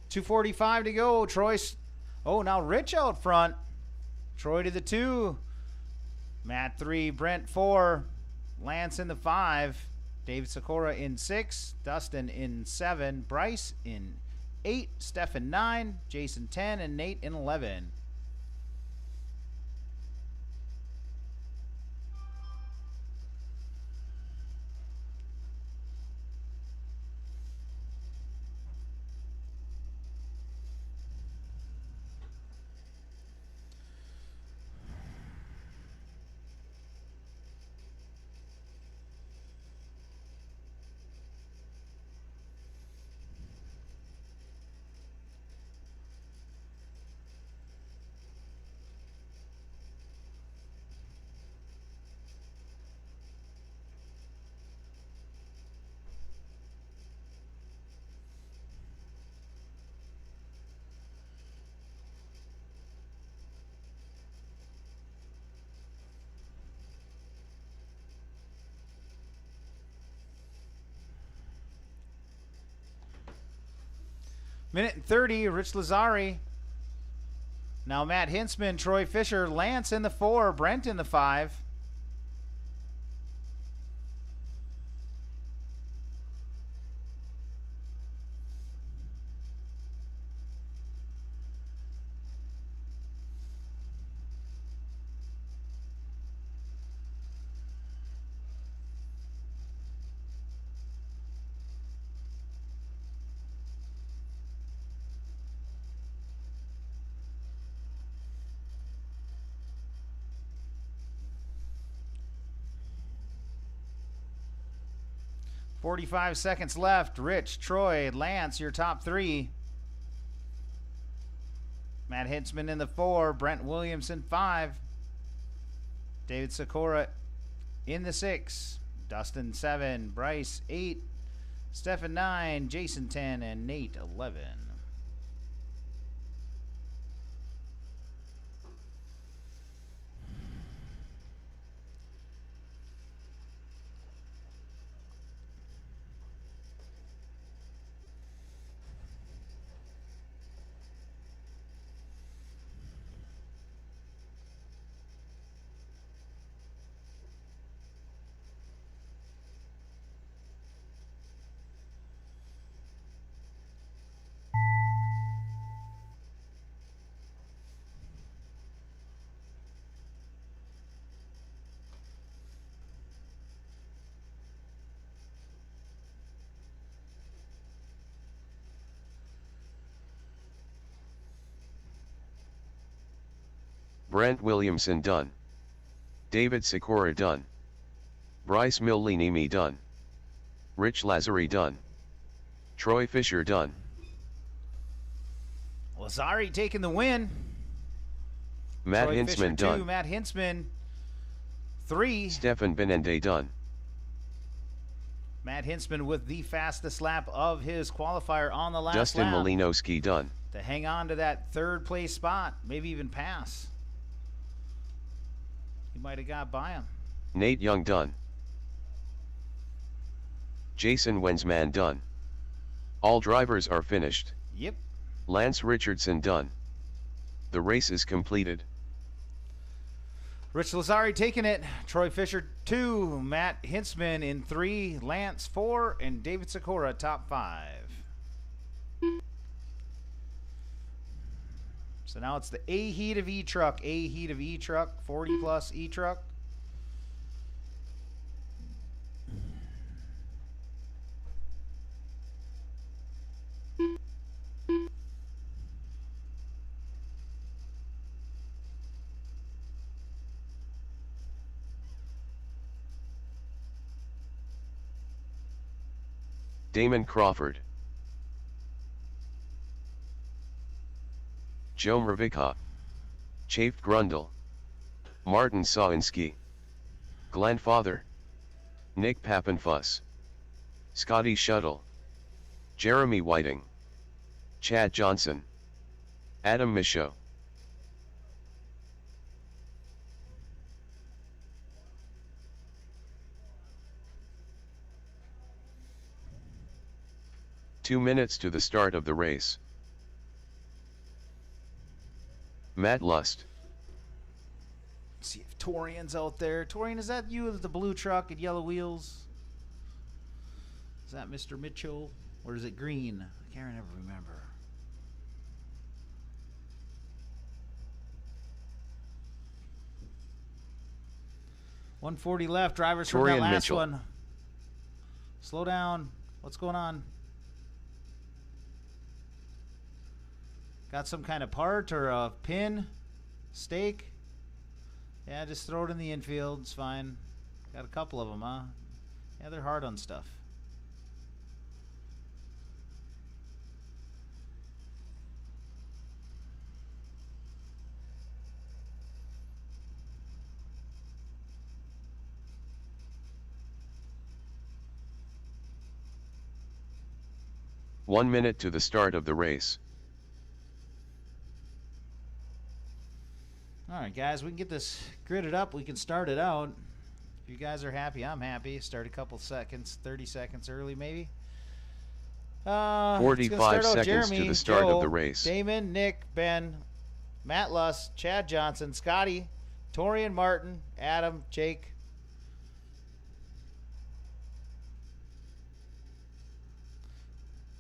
2:45 to go. Oh, now Rich out front. Troy to the 2. Matt 3, Brent 4, Lance in the 5, David Sikora in 6, Dustin in 7, Bryce in 8, Stefan 9, Jason 10, and Nate in 11. Minute and 30, Rich Lazari. Now Matt Hintzman, Troy Fisher, Lance in the 4, Brent in the 5. .45 seconds left. Rich, Troy, Lance, your top 3. Matt Hintzman in the 4, Brent Williamson 5, David Sikora in the 6, Dustin 7, Bryce 8, Stefan 9, Jason 10, and Nate 11. Brent Williamson done. David Sikora done. Bryce Millinimi done. Rich Lazari done. Troy Fisher done. Lazari taking the win. Matt Troy Hintzman Fisher, done. 2, Matt Hintzman 3. Stefan Benende done. Matt Hintzman with the fastest lap of his qualifier on the last Dustin lap Malinowski done. to hang on to that 3rd place spot, maybe even pass. He might have got by him. Nate Young done. Jason Wensman done. All drivers are finished. Yep. Lance Richardson done. The race is completed. Rich Lazari taking it. Troy Fisher 2, Matt Hintzman in 3, Lance 4, and David Sikora top 5. So now it's the A heat of E-Truck. A heat of E-Truck, 40 plus E-Truck. Damon Crawford. Joe Mravika. Chafe Grundle. Martin Sawinski. Glenn Father. Nick Pappenfuss. Scotty Shuttle. Jeremy Whiting. Chad Johnson. Adam Michaud. Two minutes to the start of the race. Matt Lust. See if Torian's out there. Torian, is that you with the blue truck and yellow wheels? Is that Mr. Mitchell? Or is it green? I can't ever remember. .140 left. Drivers from that Torian last Mitchell. one. Slow down. What's going on? Got some kind of part or a pin? Stake? Yeah, just throw it in the infield. It's fine. Got a couple of them, huh? Yeah, they're hard on stuff. One minute to the start of the race. All right, guys, we can get this gridded up. We can start it out. If you guys are happy, I'm happy. Start a couple seconds, 30 seconds early, maybe. 45 seconds Jeremy, to the start Joe, of the race. Damon, Nick, Ben, Matt Luss, Chad Johnson, Scotty, Torian Martin, Adam, Jake.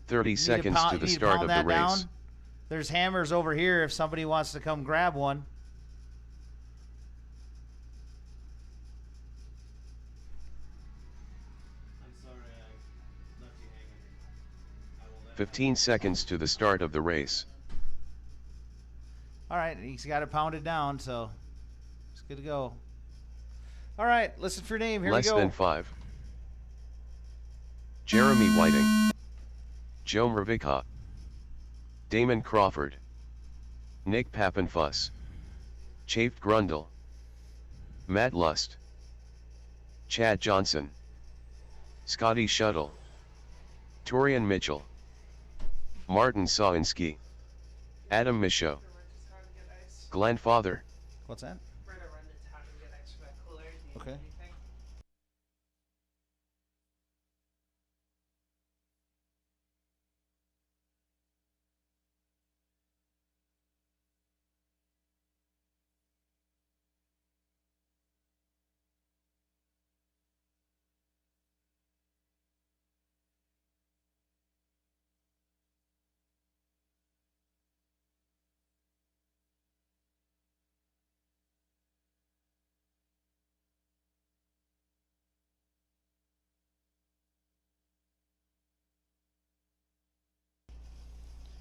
Thirty seconds to the start of the race. There's hammers over here if somebody wants to come grab one. I'm sorry, I left you hanging. I will let 15 seconds to the start of the race. All right, he's got it pounded down, so it's good to go. All right, listen for your name. Here Less we go. than 5. Jeremy Whiting. Joe Mravika. Damon Crawford. Nick Pappenfuss. Chafed Grundle. Matt Lust. Chad Johnson. Scotty Shuttle. Torian Mitchell. Martin Sawinski. Adam Michaud. Glenn Father. What's that? We're gonna run to town and get ice from that cooler. Do you Okay. need anything?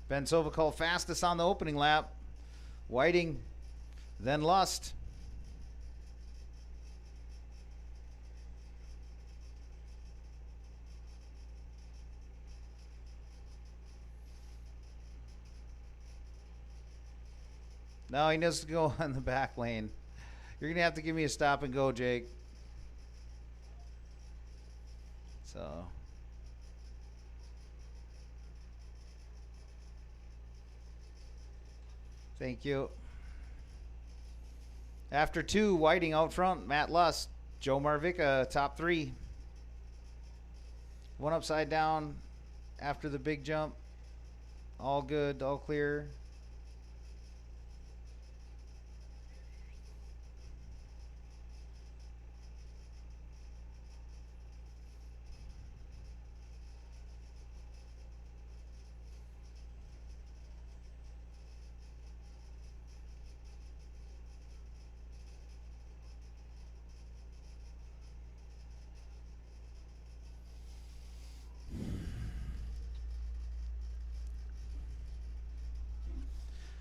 Ben Sovakol fastest on the opening lap. Whiting, then Lust. No, he needs to go on the back lane. You're going to have to give me a stop and go, Jake. So... Thank you. After 2, Whiting out front. Matt Lust, Joe Marvica, top 3. One upside down after the big jump. All good, all clear.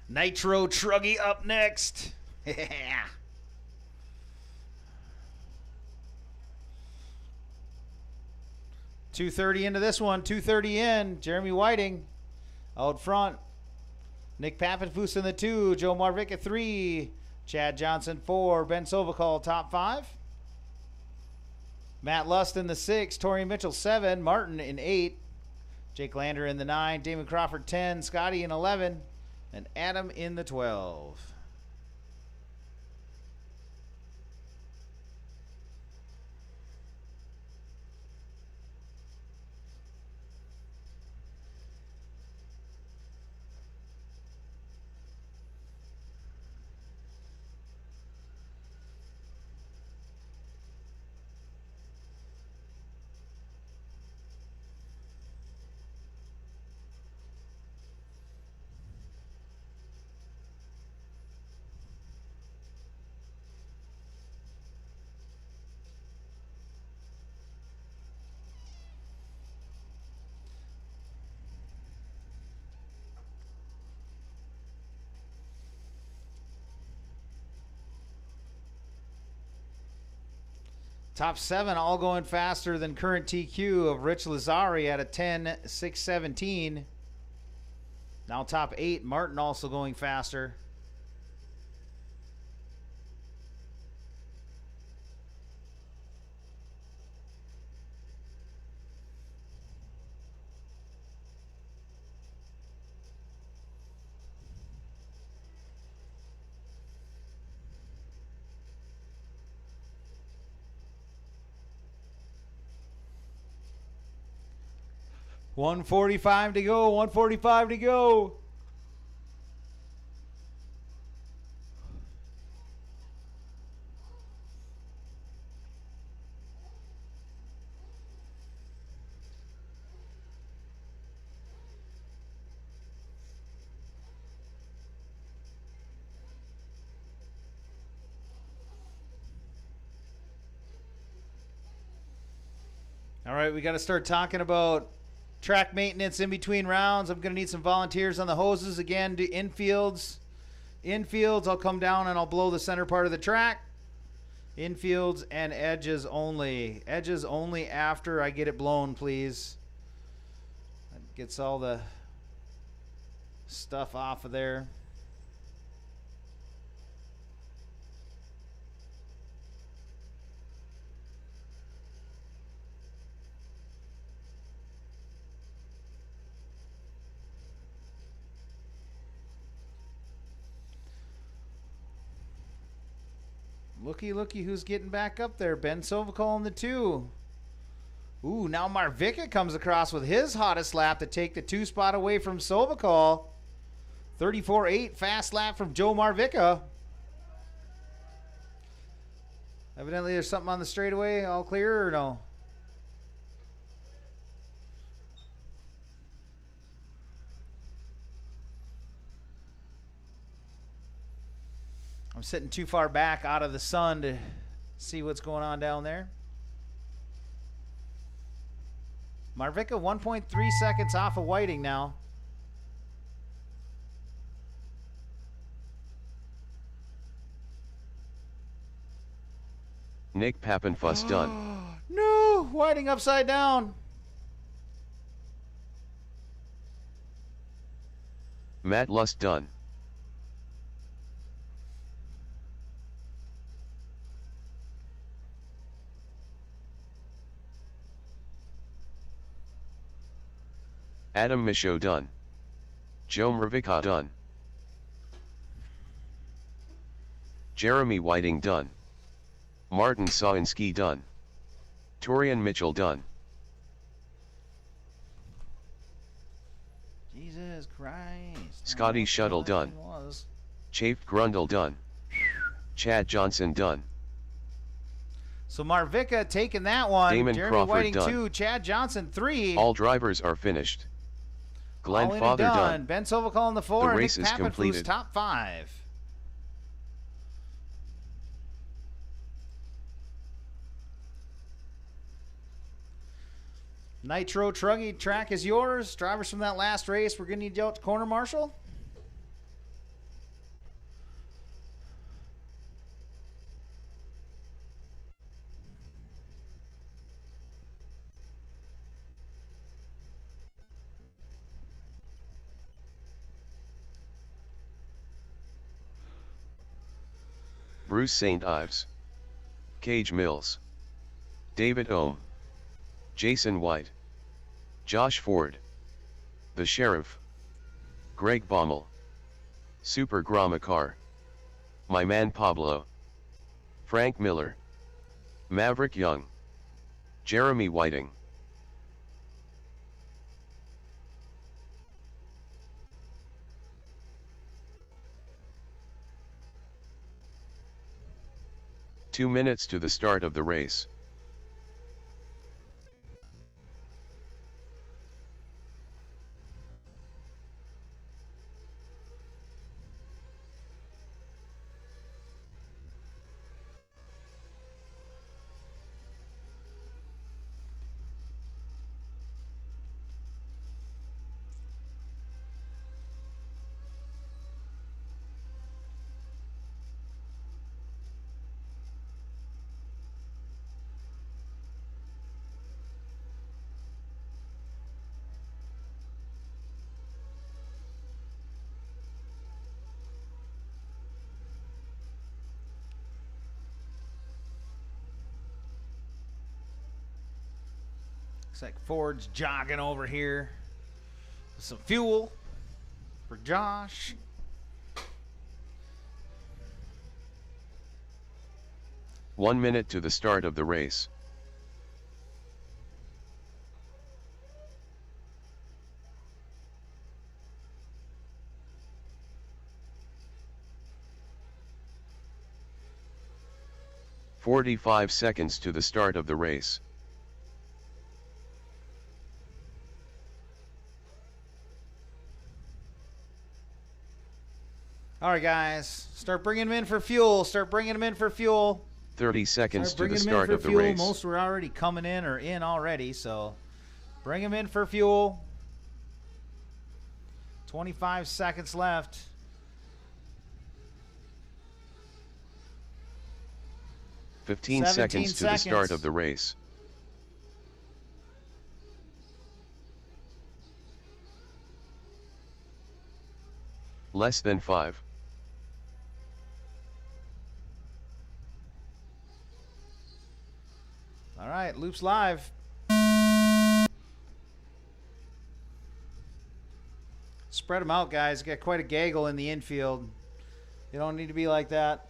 Nitro Truggy up next. Yeah. .230 into this one. 2:30 in. Jeremy Whiting out front. Nick Pappenfuss in the 2. Joe Marvick at 3. Chad Johnson 4. Ben Sovakol top 5. Matt Lust in the 6. Torian Mitchell 7. Martin in 8. Jake Lander in the 9. Damon Crawford 10. Scotty in 11. And Adam in the 12. Top 7 all going faster than current TQ of Rich Lazari at a 10.617. Now top 8, Martin also going faster. $145 to go, $145 to go. All right, we got to start talking about track maintenance in between rounds. I'm going to need some volunteers on the hoses again. Do infields. Infields, I'll come down and I'll blow the center part of the track. Infields and edges only. Edges only after I get it blown, please. That gets all the stuff off of there. Looky who's getting back up there. Ben Sovakol in the 2. Ooh, now Marvika comes across with his hottest lap to take the 2 spot away from Sovakol. 34.8 fast lap from Joe Marvika. Evidently there's something on the straightaway. All clear or no? I'm sitting too far back out of the sun to see what's going on down there. Marvika 1.3 seconds off of Whiting now. Nick Pappenfuss done. No, Whiting upside down. Matt Lust done. Adam Michaud done. Joe Mrvika done. Jeremy Whiting done. Martin Sawinski done. Torian Mitchell done. Jesus Christ. Scotty Shuttle done. Chafe Grundle done. Chad Johnson done. So Marvika taking that one. Damon Jeremy Crawford Whiting done. 2. Chad Johnson 3. All drivers are finished. Glenn All in and Father done. Ben Sovakol in the 4. The and race Nick is Pappenfuss completed. top 5. Nitro Truggy track is yours. Drivers from that last race, we're going to need you out to corner marshal. Bruce St. Ives. Cage Mills. David Ohm. Jason White. Josh Ford. The Sheriff. Greg Baumel. Super Gramakar. My Man Pablo. Frank Miller. Maverick Young. Jeremy Whiting. Two minutes to the start of the race. Looks like Ford's jogging over here with some fuel for Josh. One minute to the start of the race. "45 seconds to the start of the race. All right, guys, start bringing them in for fuel. Start bringing them in for fuel. 30 seconds Start to the bringing 'em in start for of the fuel. race. Most were already coming in or in already, so bring them in for fuel. 25 seconds left. Fifteen 17 seconds to the start seconds. of the race. Less than 5. All right, loops live. Spread them out, guys. Got quite a gaggle in the infield. You don't need to be like that.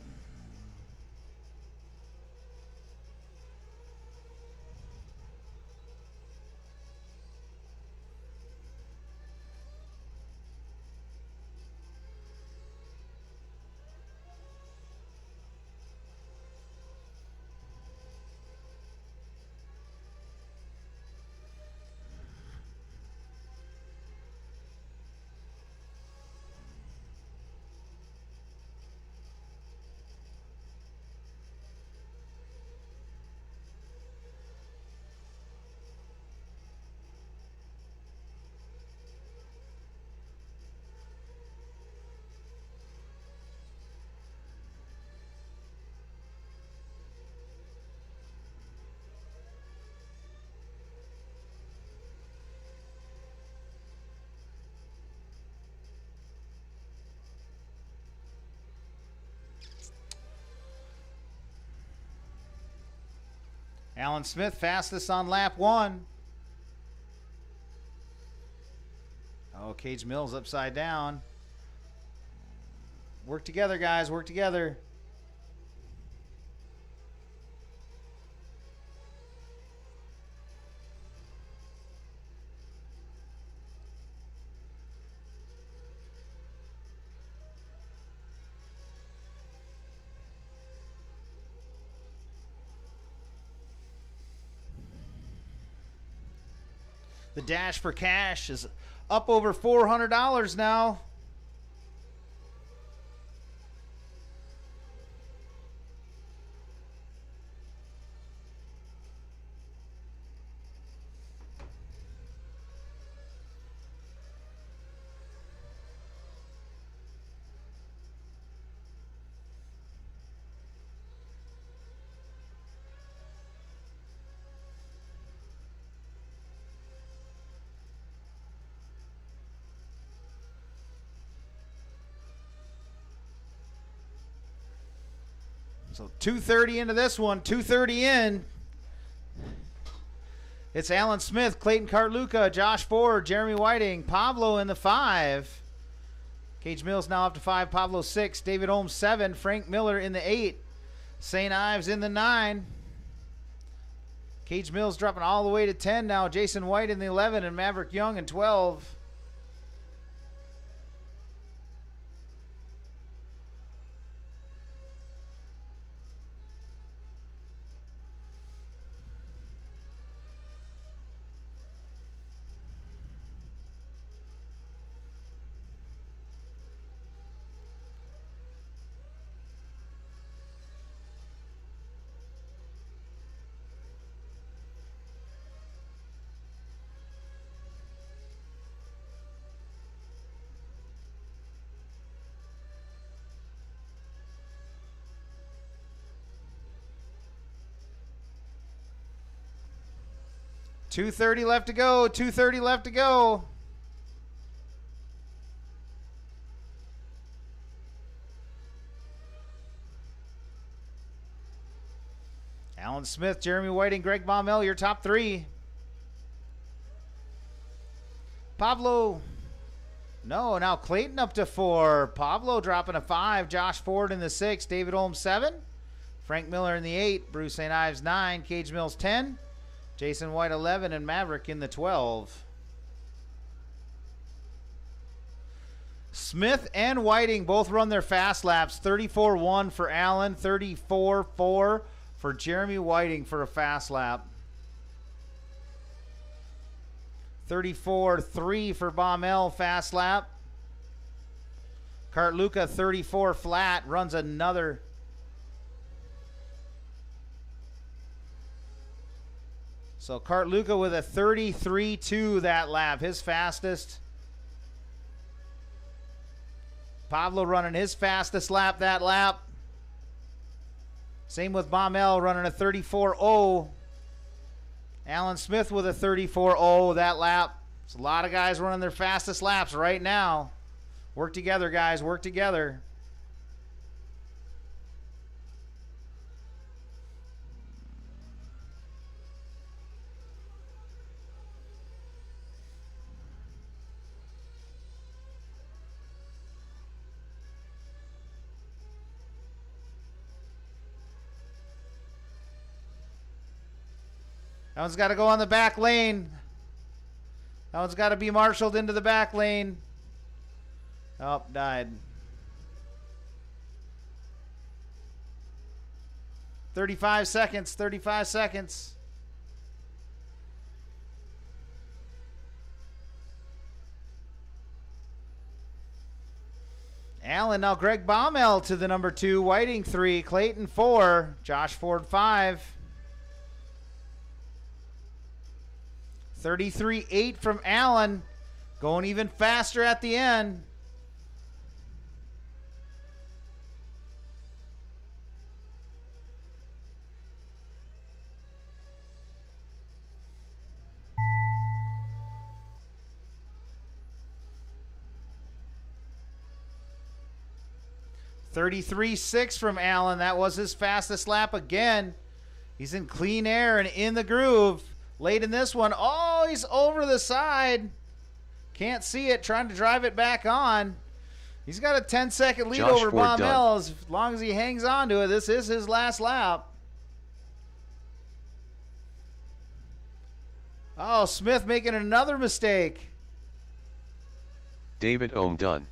Alan Smith fastest on lap 1. Oh, Cage Mills upside down. Work together, guys. Work together. The dash for cash is up over $400 now. So 2:30 into this one, 2:30 in. It's Alan Smith, Clayton Cartluca, Josh Ford, Jeremy Whiting, Pablo in the 5. Cage Mills now up to 5, Pablo 6, David Holmes 7, Frank Miller in the 8, St. Ives in the 9. Cage Mills dropping all the way to 10 now, Jason White in the 11 and Maverick Young in 12. .230 left to go. 2:30 left to go. Alan Smith, Jeremy Whiting, Greg Baumel, your top 3. Pablo. No, now Clayton up to 4. Pablo dropping a 5. Josh Ford in the 6. David Holmes 7. Frank Miller in the 8. Bruce St. Ives 9. Cage Mills 10. Jason White 11. And Maverick in the 12. Smith and Whiting both run their fast laps. 34-1 for Allen. 34-4 for Jeremy Whiting for a fast lap. 34-3 for Baumel fast lap. Cartluca 34 flat runs another. So Cartluca with a 33-2 that lap, his fastest. Pablo running his fastest lap that lap. Same with Baumel running a 34-0. Alan Smith with a 34-0 that lap. It's a lot of guys running their fastest laps right now. Work together, guys. Work together. That one's got to go on the back lane. That one's got to be marshaled into the back lane. Oh, died. 35 seconds, 35 seconds. Allen, now Greg Baumel to the number 2. Whiting 3. Clayton 4. Josh Ford 5. 33-8 from Allen. Going even faster at the end. $33.6 from Allen. That was his fastest lap again. He's in clean air and in the groove. Late in this one. Oh, he's over the side. Can't see it. Trying to drive it back on. He's got a 10-second lead over Baumel. As long as he hangs on to it, this is his last lap. Oh, Smith making another mistake. David Ohm done.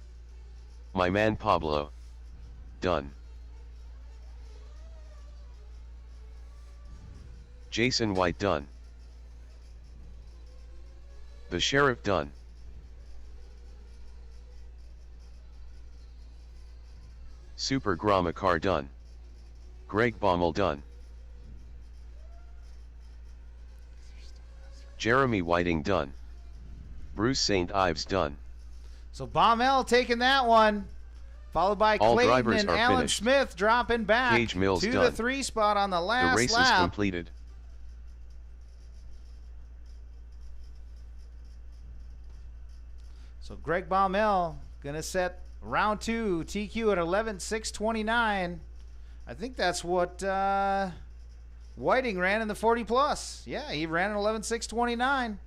My man Pablo. Done. Jason White done. The Sheriff done. Super Gramakar done. Greg Baumel done. Jeremy Whiting done. Bruce St. Ives done. So Baumel taking that one. Followed by All Clayton drivers and are Alan finished. Smith dropping back Cage Mills to done. the 3 spot on the last The race lap. is completed. So Greg Baumel going to set round 2 TQ at 11:6:29. I think that's what Whiting ran in the 40 plus. Yeah, he ran at 11:6:29.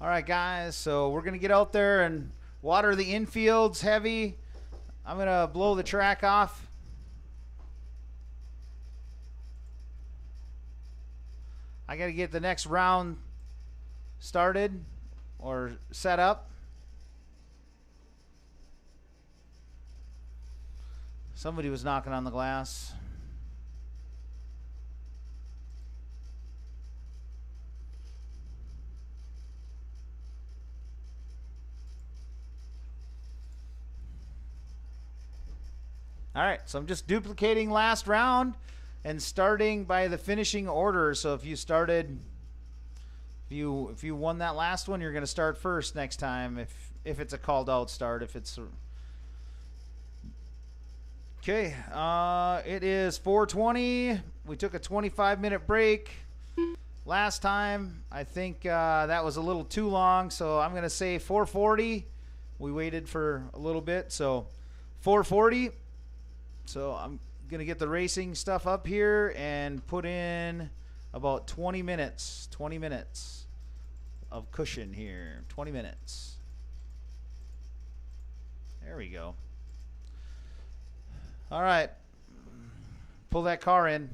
All right, guys, so we're going to get out there and water the infields heavy. I'm going to blow the track off. I got to get the next round started or set up. Somebody was knocking on the glass. All right, so I'm just duplicating last round and starting by the finishing order. So if you started, if you won that last one, you're going to start first next time. If it's a called out start, if it's okay. It is 4:20. We took a 25-minute break last time. I think that was a little too long, so I'm going to say 4:40. We waited for a little bit, so 4:40. So I'm gonna get the racing stuff up here and put in about 20 minutes. 20 minutes of cushion here. 20 minutes. There we go. All right. Pull that car in.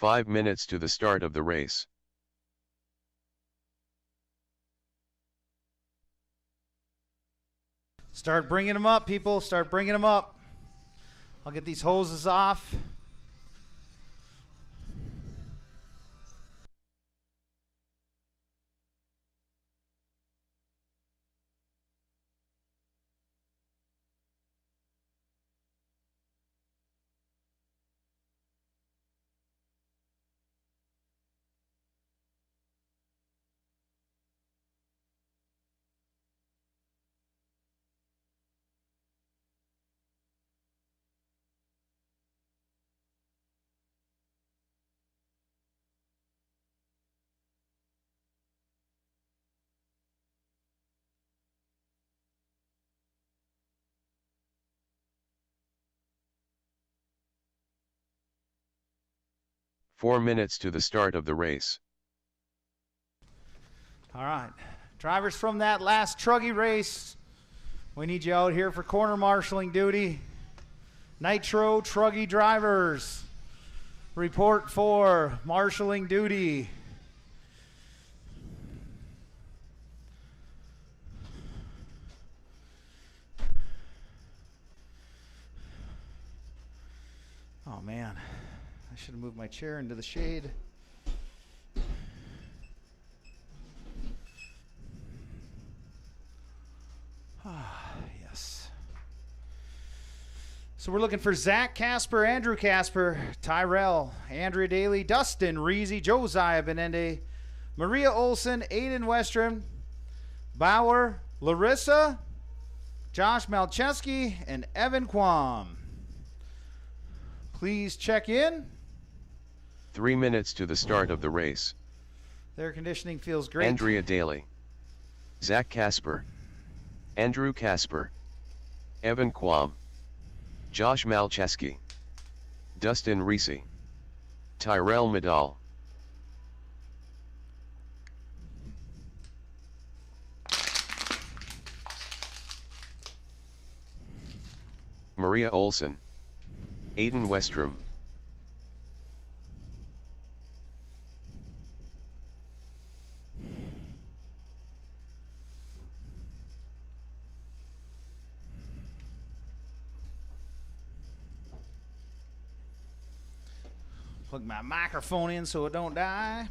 5 minutes to the start of the race. Start bringing them up, people. Start bringing them up. I'll get these hoses off. Four minutes to the start of the race. All right. Drivers from that last Truggy race, we need you out here for corner marshaling duty. Nitro Truggy drivers, report for marshaling duty. Oh man, I should have moved my chair into the shade. Yes. So we're looking for Zach Casper, Andrew Casper, Tyrell, Andrea Daly, Dustin Reezy, Josiah Benende, Maria Olson, Aiden Westrom, Bauer, Larissa, Josh Malcheski, and Evan Quam. Please check in. 3 minutes to the start of the race. Their conditioning feels great. Andrea Daly, Zach Casper, Andrew Casper, Evan Quam, Josh Malcheski, Dustin Reese, Tyrell Medal. Maria Olson, Aiden Westrom, Plug my microphone in so it don't die.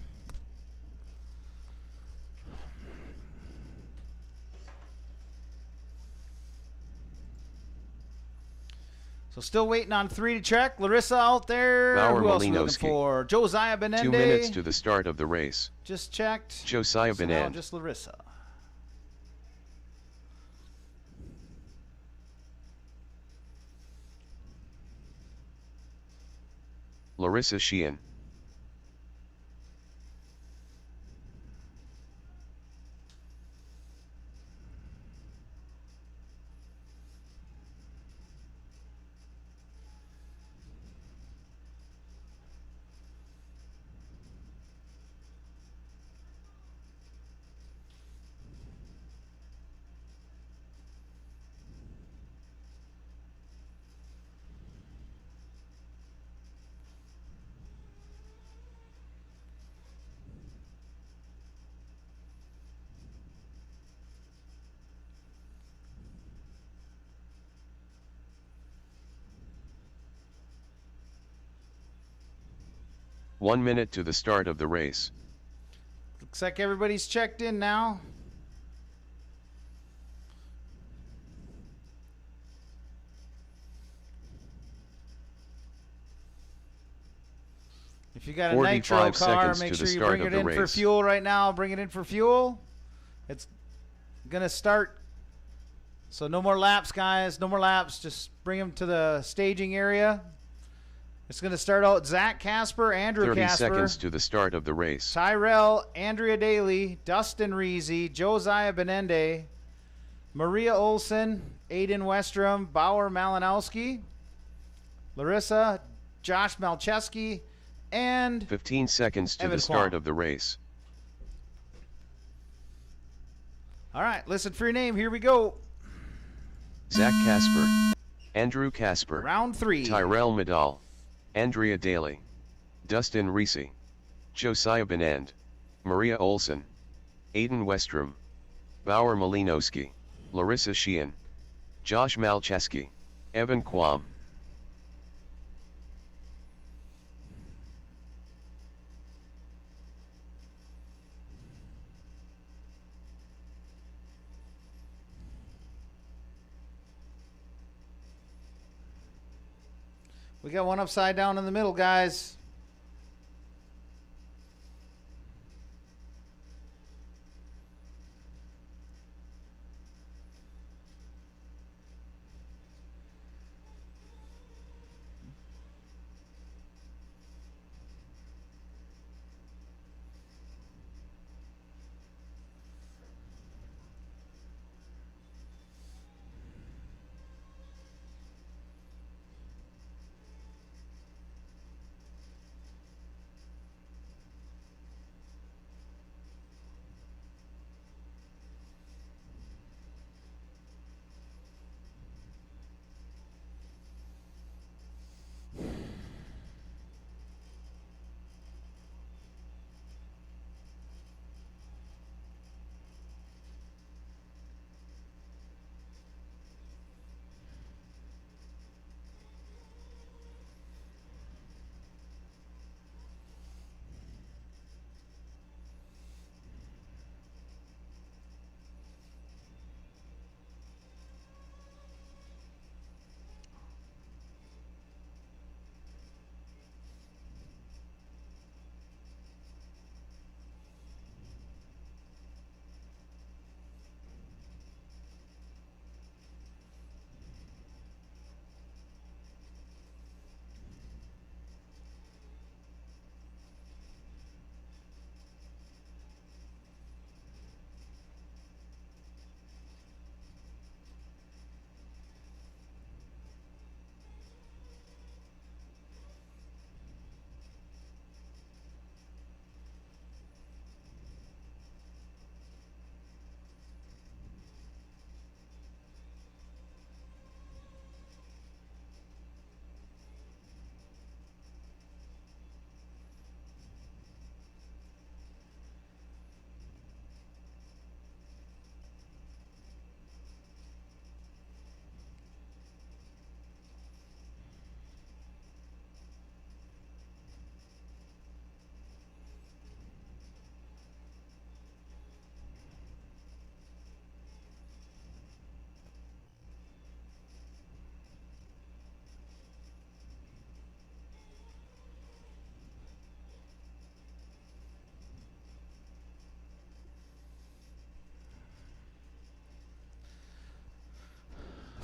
So still waiting on 3 to check. Larissa out there. Bauer Who else are we looking Malinowski. for? Josiah Benende. 2 minutes to the start of the race. Just checked. Josiah So now Benende. just Larissa. Larissa Sheehan, One minute to the start of the race. Looks like everybody's checked in now. If you got a 45 nitro car, seconds make to sure the you start bring of it the in for race. fuel right now. Bring it in for fuel. It's going to start. So no more laps, guys. No more laps. Just bring them to the staging area. It's going to start out Zach Casper, Andrew 30 Casper, seconds to the start of the race. Tyrell, Andrea Daly, Dustin Reezy, Josiah Benende, Maria Olson, Aiden Westrom, Bauer Malinowski, Larissa, Josh Malcheski, and 15 seconds to Evan the start Kwong. of the race. All right, listen for your name. Here we go. Zach Casper, Andrew Casper, Round 3. Tyrell Medal, Andrea Daly, Dustin Reese, Josiah Benand, Maria Olson, Aiden Westrom, Bauer Malinowski, Larissa Sheehan, Josh Malcheski, Evan Quam. We got one upside down in the middle, guys.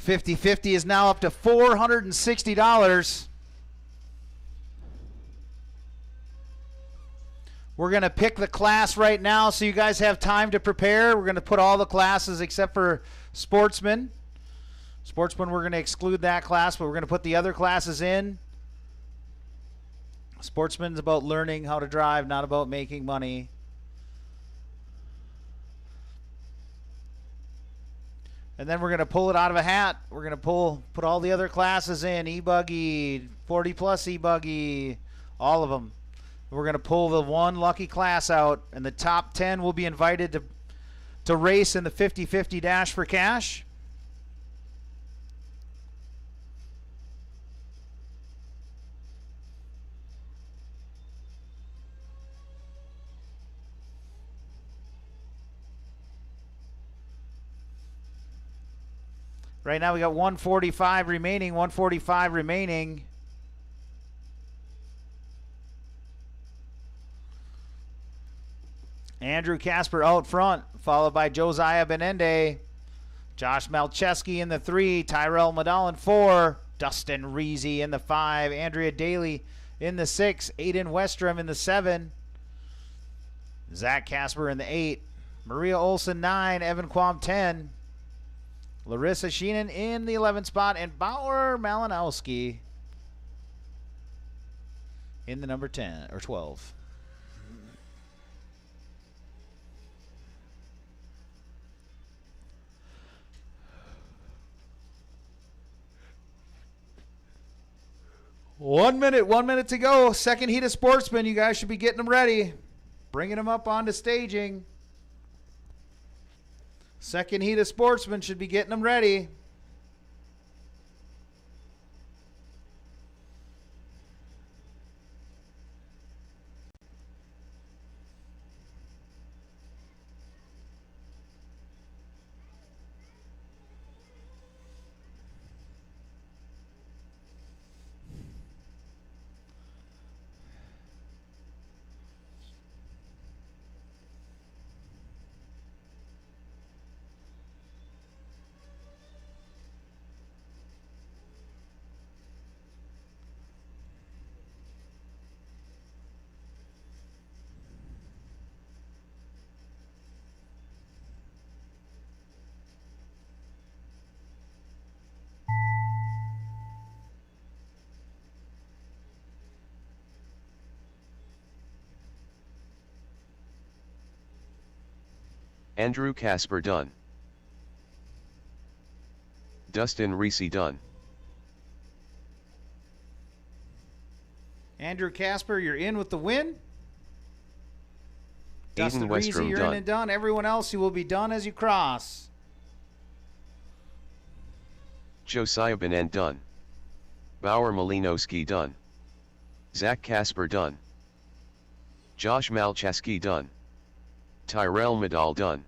$50-50 is now up to $460. We're going to pick the class right now so you guys have time to prepare. We're going to put all the classes except for Sportsman. Sportsman, we're going to exclude that class, but we're going to put the other classes in. Sportsman's about learning how to drive, not about making money. And then we're going to pull it out of a hat. We're going to put all the other classes in. E-Buggy, 40 plus E-Buggy, all of them. We're going to pull the one lucky class out, and the top 10 will be invited to race in the 50-50 dash for cash. Right now we got 145 remaining, 145 remaining. Andrew Casper out front, followed by Josiah Benende. Josh Malcheski in the 3, Tyrell Medall in 4, Dustin Reese in the 5, Andrea Daly in the 6, Aiden Westrom in the 7, Zach Casper in the 8, Maria Olson 9, Evan Quam 10, Larissa Sheenan in the 11th spot, and Bauer Malinowski in the number 10 or 12. 1 minute to go. Second heat of Sportsman. You guys should be getting them ready. Bringing them up onto staging. Second heat of Sportsman should be getting them ready. Andrew Casper done. Dustin Reese done. Andrew Casper, you're in with the win. Aiden Dustin Reese, Westrom you're done. in and done. Everyone else, you will be done as you cross. Josiah Benin done. Bauer Malinowski done. Zach Casper done. Josh Malcheski done. Tyrell Medal done.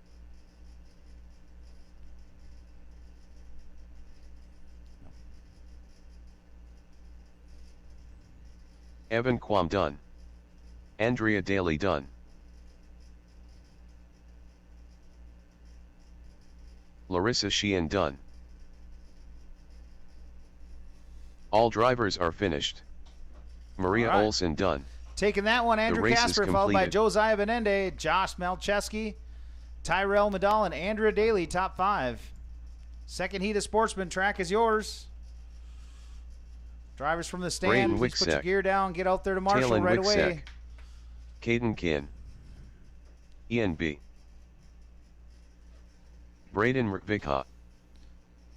Evan Quam done. Andrea Daly done. Larissa Sheehan done. All drivers are finished. Maria All right. Olsen done. Taking that one, Andrew race is Casper, followed by completed. Josiah Benende, Josh Malcheski, Tyrell Medal, and Andrea Daly, top 5. Second heat of Sportsman, track is yours. Drivers from the stand, Braden please put your Wicksek. gear down, get out there to Marshall Talon right Wicksek. away. Caden Kin. Ian B. Braden Rikvika.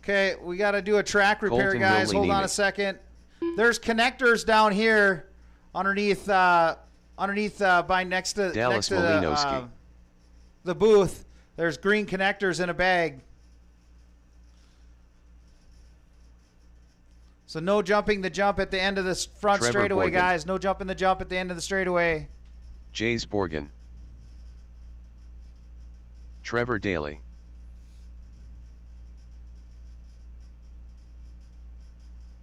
Okay, we got to do a track repair, Colton guys. Hold on Millie a second. There's connectors down here underneath by next to Dallas Malinowski. the booth. There's green connectors in a bag. So no jumping the jump at the end of this front Trevor straightaway, Borgen. guys. No jumping the jump at the end of the straightaway. Jays Borgen. Trevor Daly.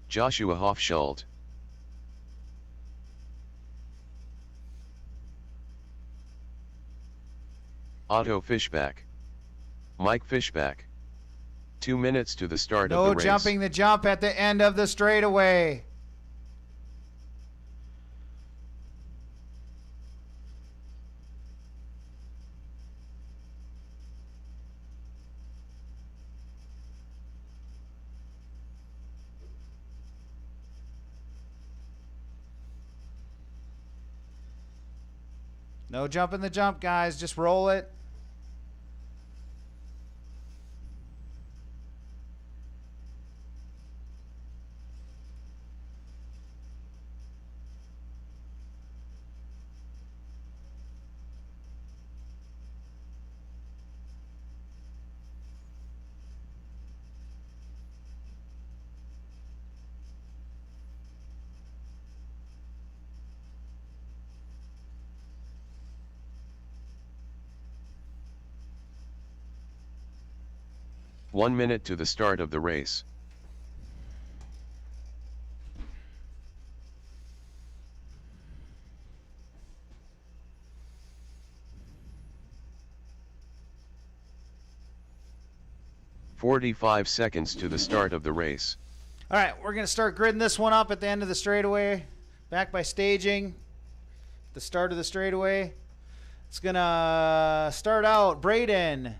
Joshua Hofschuld. Otto Fishback. Mike Fishback. 2 minutes to the start of No the race. jumping the jump at the end of the straightaway. No jumping the jump, guys. Just roll it. One minute to the start of the race. "45 seconds to the start of the race. All right, we're going to start gridding this one up at the end of the straightaway. Back by staging. The start of the straightaway. It's going to start out Braden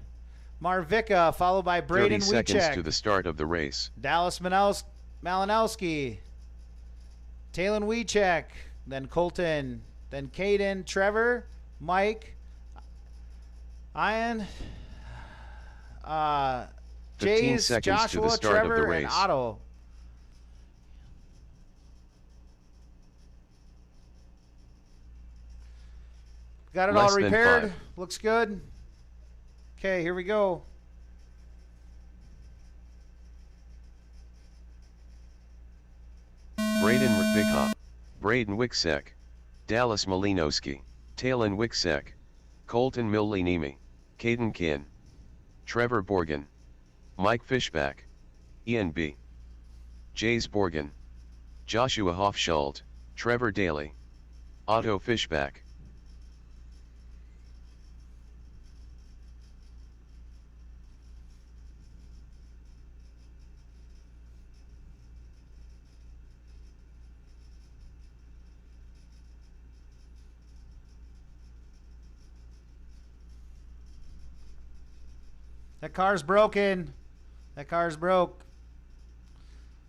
Marvica, followed by 30 Braden seconds to Wiechek. the start of the race. Dallas Malinowski. Talon Wiechek. Then Colton. Then Caden, Trevor, Mike, Ian, 15 Jays, seconds to the Joshua, start of the Trevor, race. and Otto. Got it Less all than repaired. 5. Looks good. Okay, here we go. Braden Rivika, Braden Wiksek, Dallas Malinowski, Talon Wiksek, Colton Millinimi, Caden Kin, Trevor Borgen, Mike Fishback, Ian B. Jays Borgen, Joshua Hofschuld, Trevor Daly, Otto Fishback. That car's broken. That car's broke.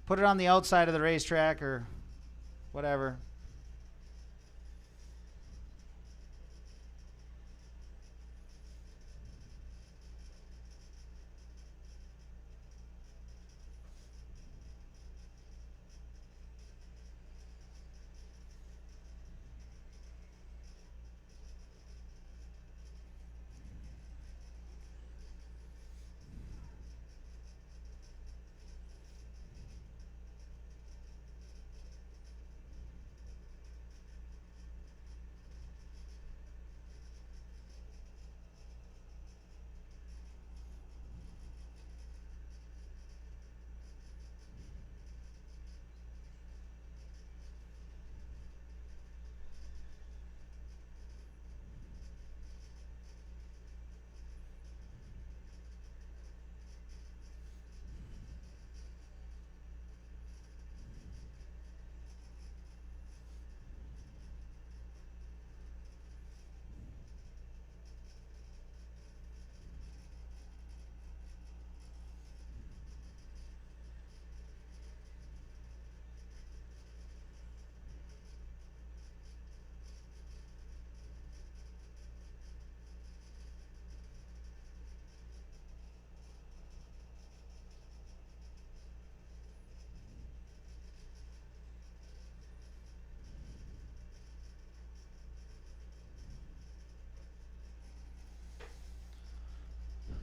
Put it on the outside of the racetrack or whatever.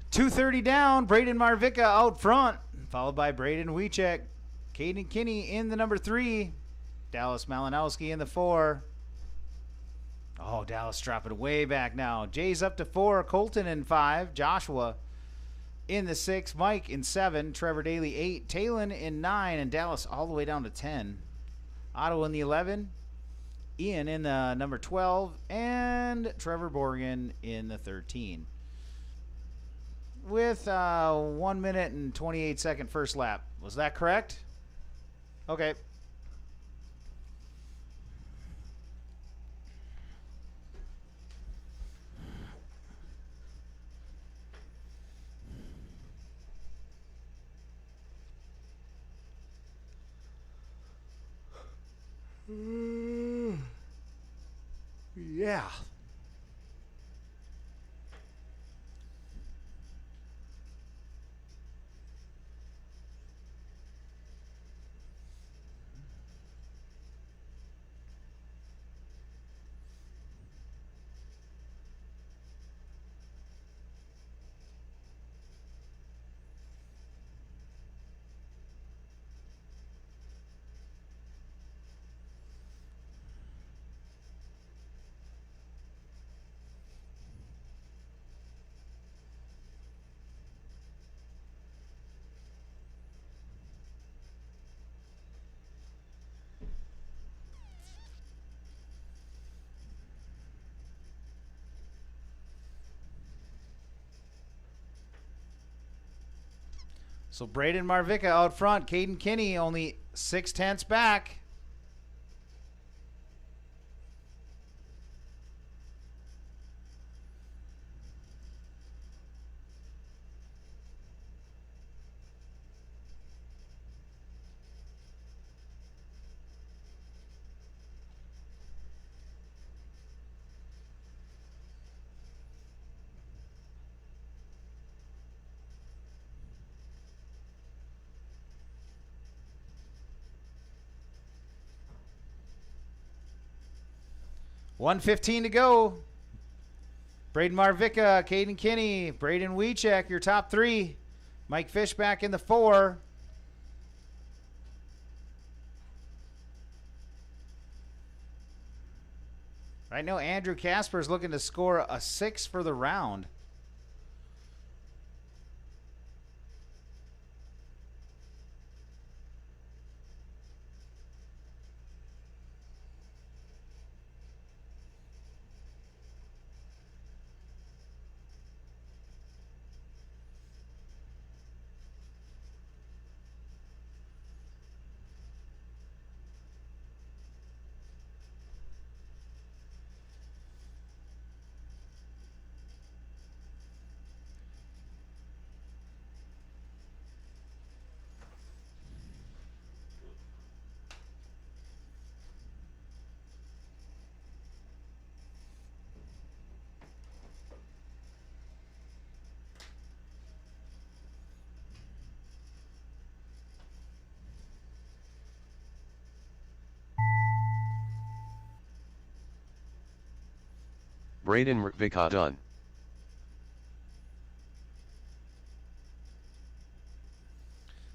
.230 down. Braden Marvika out front, followed by Braden Wiechek. Caden Kinney in the number 3. Dallas Malinowski in the 4. Oh, Dallas dropping way back now. Jay's up to 4. Colton in 5. Joshua in the 6. Mike in 7. Trevor Daly 8. Talon in 9. And Dallas all the way down to 10. Otto in the 11. Ian in the number 12. And Trevor Borgen in the 13. With 1 minute and 28 second first lap. Was that correct? Okay. Yeah. So Braden Marvika out front. Caden Kinney only 0.6 back. .115 to go. Braden Marvika, Caden Kinney, Braden Wiechek, your top 3. Mike Fishback in the 4. Right now, Andrew Casper is looking to score a 6 for the round. Braden Marvika done.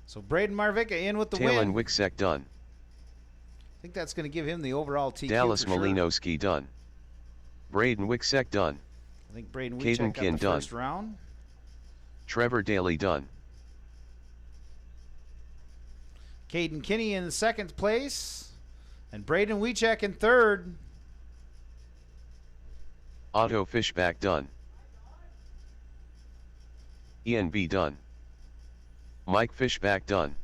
So Braden Marvika in with the Talon win. Wicksek done. I think that's going to give him the overall TQ Dallas for sure. Malinowski done. Braden Wicksek done. I think Braden Caden Wiechek got Kinn the done. first round. Trevor Daly done. Caden Kinney in second place. And Braden Wiechek in third. Otto Fishback done. Ian B done. Mike Fishback done.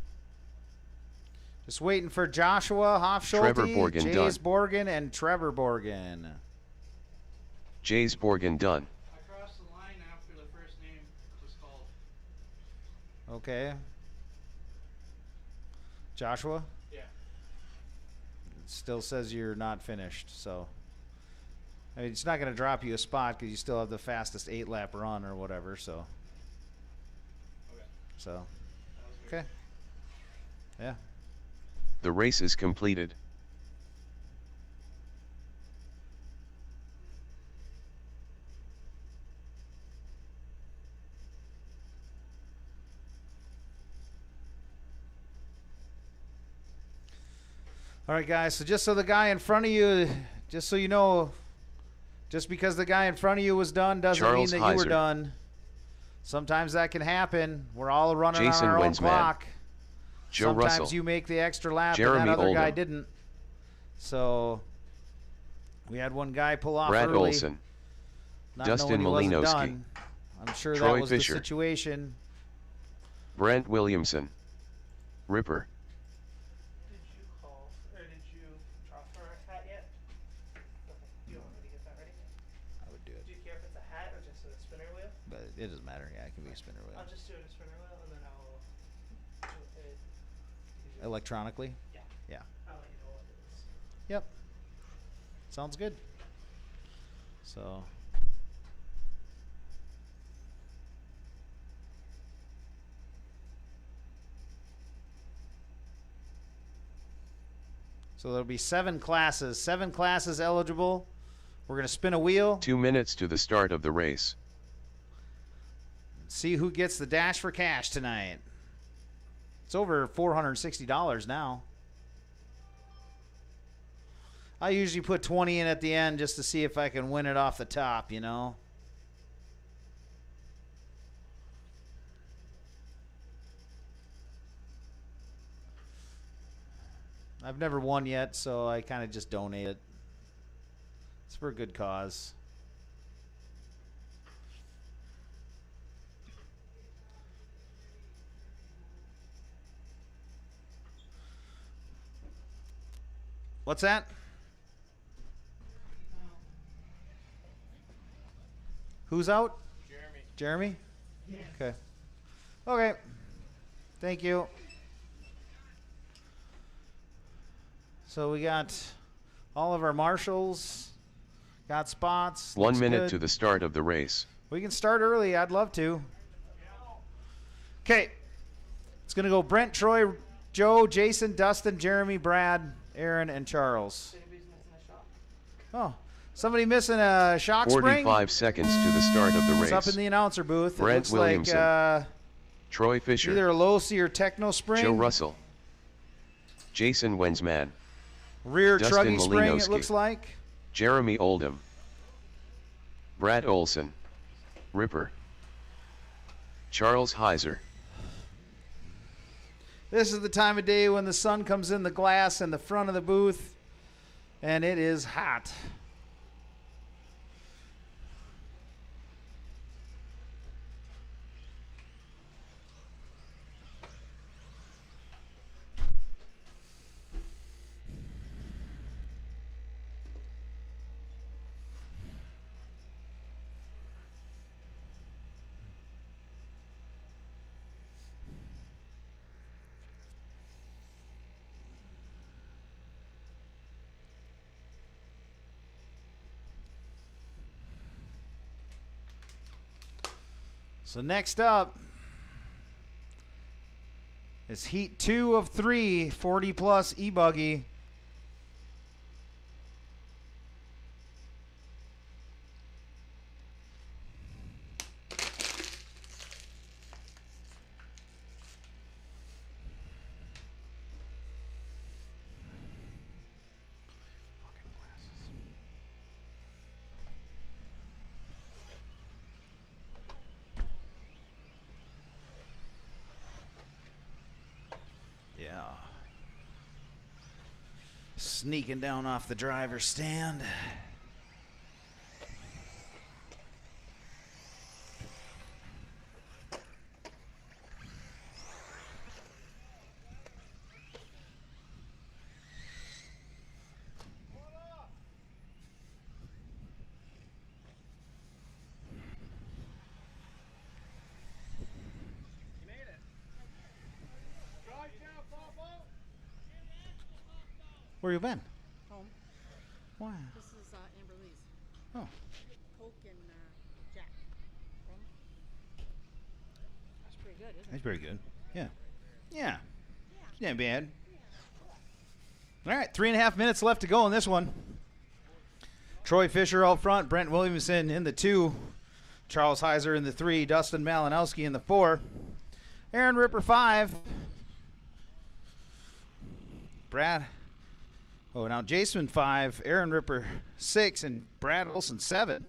Just waiting for Joshua Hofschulte, Trevor Borgen Jays done. Borgen, and Trevor Borgen. Jays Borgen done. I crossed the line after the first name was called. Okay. Joshua? Yeah. It still says you're not finished, so. I mean, it's not going to drop you a spot because you still have the fastest 8-lap run or whatever, so. Okay. So. That was weird. Okay. Yeah. The race is completed. All right, guys, so just so the guy in front of you, just so you know, just because the guy in front of you was done doesn't Charles mean that you were Heiser. done. Sometimes that can happen. We're all running Jason on our own Winsman. clock. Joe Sometimes Russell. you make the extra lap Jeremy and that other guy Oldham. didn't. So we had one guy pull off Brad early, Olson. not Dustin knowing he wasn't Malinowski. done. I'm sure Troy that was Fisher. the situation. Brent Williamson. Ripper. Did you call, or did you draw for a hat yet? Okay. Do you want me to get that ready? I would do it, Do you care if it's a hat or just a spinner wheel? but it doesn't matter. Yeah, it can be a spinner wheel. I'll just do it a spinner wheel and then I'll do it. Electronically? Yeah. Yeah. I'll let you know what it is. Yep. Sounds good. So. So there'll be 7 classes. 7 classes eligible. We're going to spin a wheel. 2 minutes to the start of the race. See who gets the dash for cash tonight. It's over $460 now. I usually put 20 in at the end just to see if I can win it off the top, you know. I've never won yet, so I kind of just donate it. It's for a good cause. What's that? Who's out? Jeremy. Jeremy? Yeah. Okay. Okay. Thank you. So we got all of our marshals, got spots. 1 looks minute good. to the start of the race. We can start early. I'd love to. Okay. It's going to go Brent, Troy, Joe, Jason, Dustin, Jeremy, Brad, Aaron, and Charles. Anybody's missing a shot? Oh, Somebody missing a shock spring? 45 seconds to the start of the race. It's up in the announcer booth. It Brent looks Williamson. like Troy Fisher. either a Losi or Techno spring. Joe Russell. Jason Wensman. Rear Dustin Truggy spring, it Malinowski. looks like. Jeremy Oldham. Brad Olson. Ripper. Charles Heiser. This is the time of day when the sun comes in the glass in the front of the booth, and it is hot. So next up is heat 2 of 3, 40 plus E-Buggy. Yeah. Sneaking down off the driver's stand. Where you been? Home. Wow. This is Amber Lee's. Oh. Coke and Jack. Rum. That's pretty good, isn't That's it? pretty good. Yeah. Yeah. Yeah, bad. All right, 3.5 minutes left to go in this one. Troy Fisher out front, Brent Williamson in the 2, Charles Heiser in the 3, Dustin Malinowski in the 4, Aaron Ripper 5, Brad. Oh, now Jason 5, Aaron Ripper 6, and Brad Olson 7.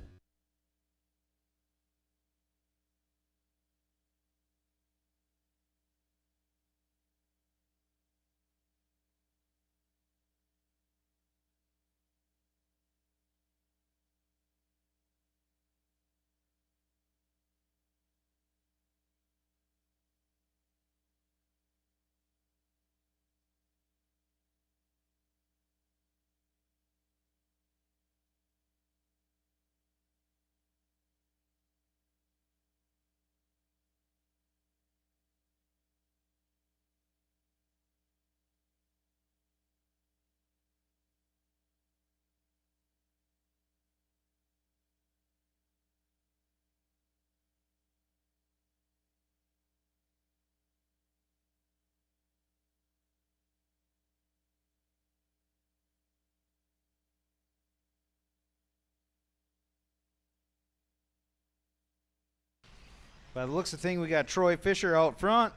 By the looks of things, we got Troy Fisher out front.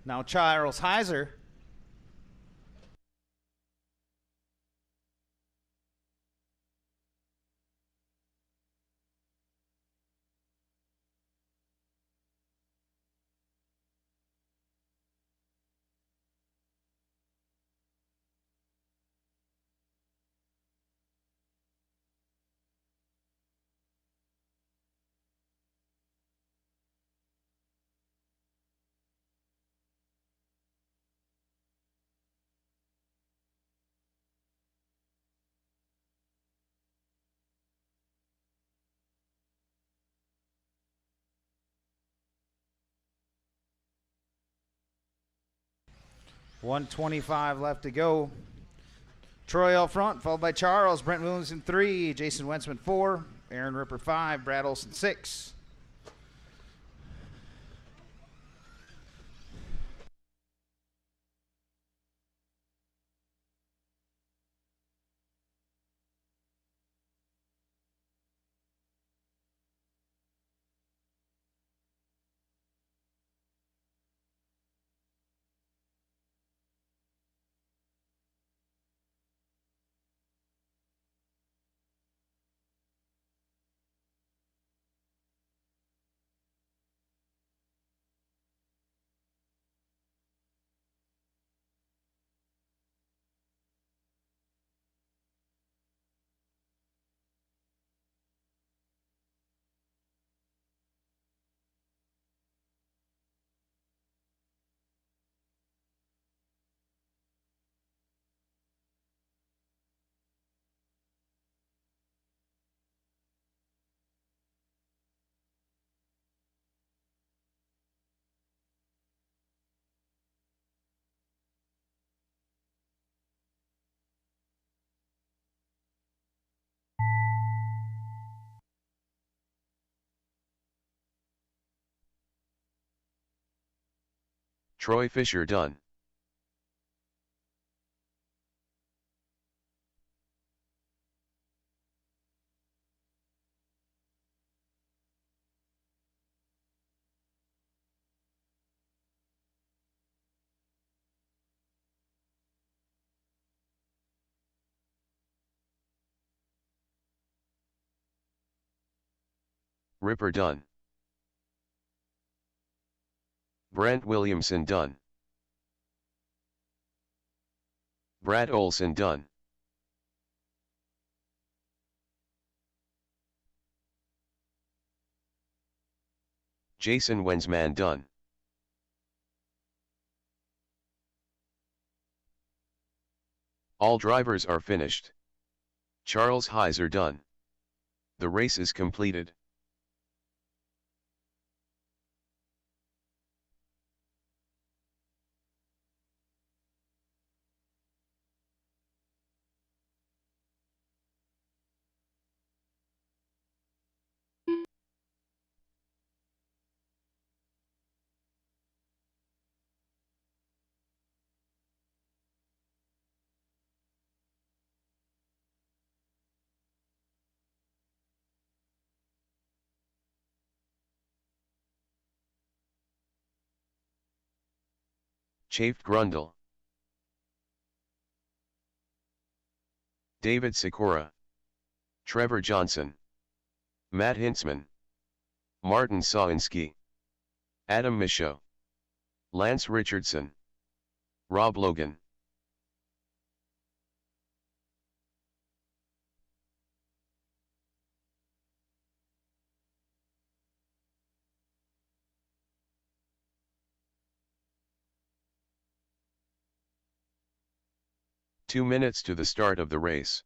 Now Charles Heiser. .125 left to go. Troy out front, followed by Charles. Brent Williamson 3, Jason Wentzman 4, Aaron Ripper 5, Brad Olson 6. Troy Fisher done. Ripper done. Brent Williamson done. Brad Olson done. Jason Wensman done. All drivers are finished. Charles Heiser done. The race is completed. Chafed Grundle. David Sikora. Trevor Johnson. Matt Hintzman. Martin Sawinski. Adam Michaud. Lance Richardson. Rob Logan. Two minutes to the start of the race.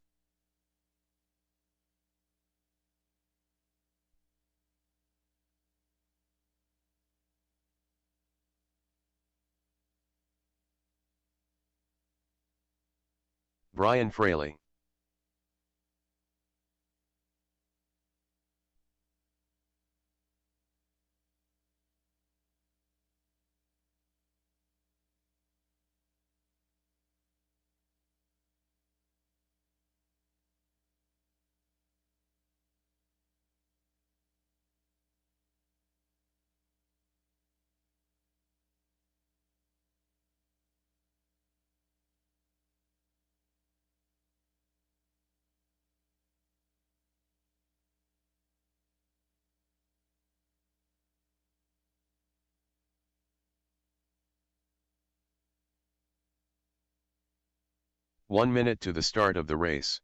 Brian Fraley. One minute to the start of the race.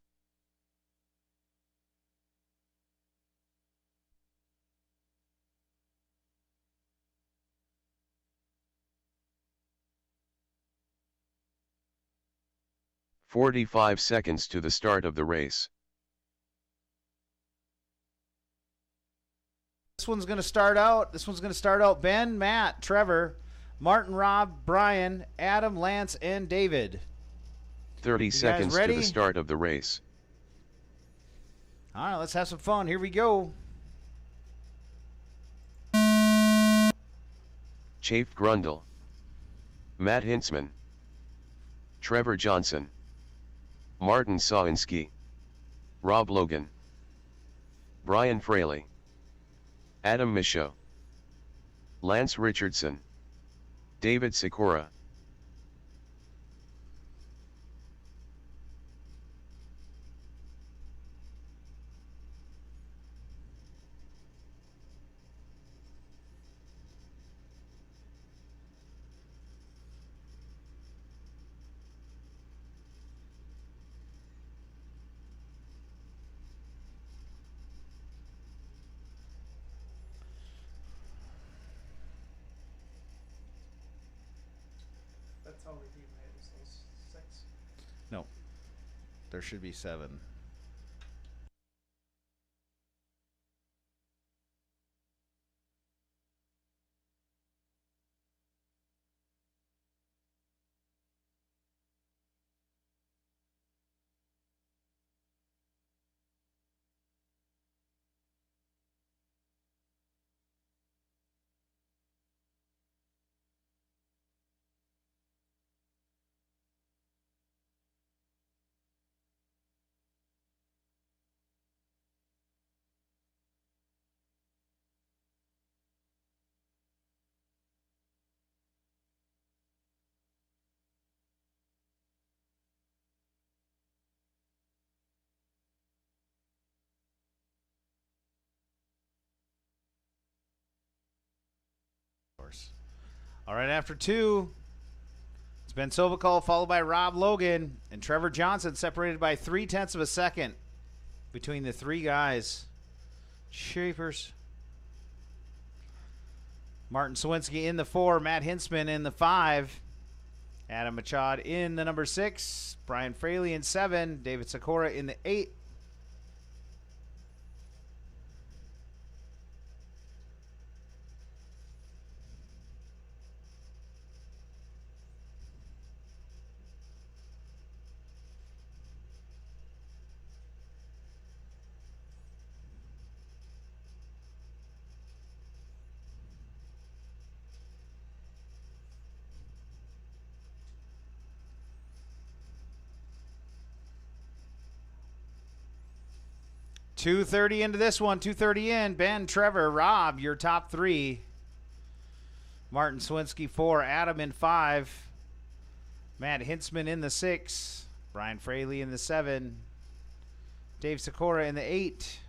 "45 seconds to the start of the race. This one's going to start out Ben, Matt, Trevor, Martin, Rob, Brian, Adam, Lance, and David. 30 seconds to the start of the race. All right, let's have some fun. Here we go. Chafed Grundle. Matt Hintzman. Trevor Johnson. Martin Sawinski. Rob Logan. Brian Fraley. Adam Michaud. Lance Richardson. David Sikora. That's how we beat those 6. No, there should be 7. All right, after 2, it's Ben Sovakol followed by Rob Logan and Trevor Johnson, separated by 0.3 of a second between the 3 guys. Shapers. Martin Sawinski in the 4, Matt Hintzman in the 5, Adam Machad in the number 6, Brian Fraley in 7, David Sikora in the 8. .230 into this one, 2:30 in. Ben, Trevor, Rob, your top 3. Martin Swinsky 4, Adam in 5, Matt Hintzman in the 6, Brian Fraley in the 7, Dave Sikora in the 8.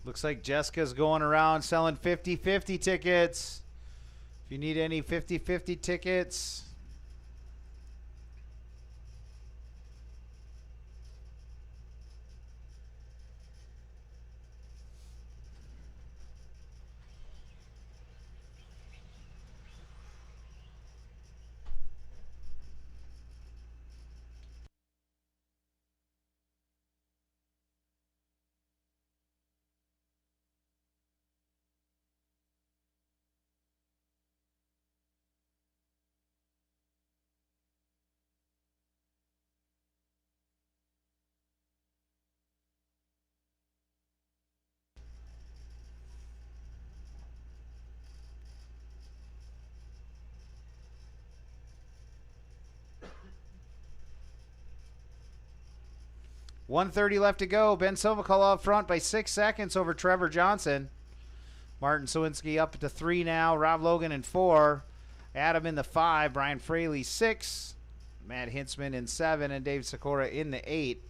Looks like Jessica's going around selling 50-50 tickets. If you need any 50-50 tickets. .130 left to go. Ben Sovakol up front by 6 seconds over Trevor Johnson. Martin Sawinski up to 3 now. Rob Logan in 4. Adam in the 5. Brian Fraley 6. Matt Hintzman in 7. And Dave Sikora in the 8.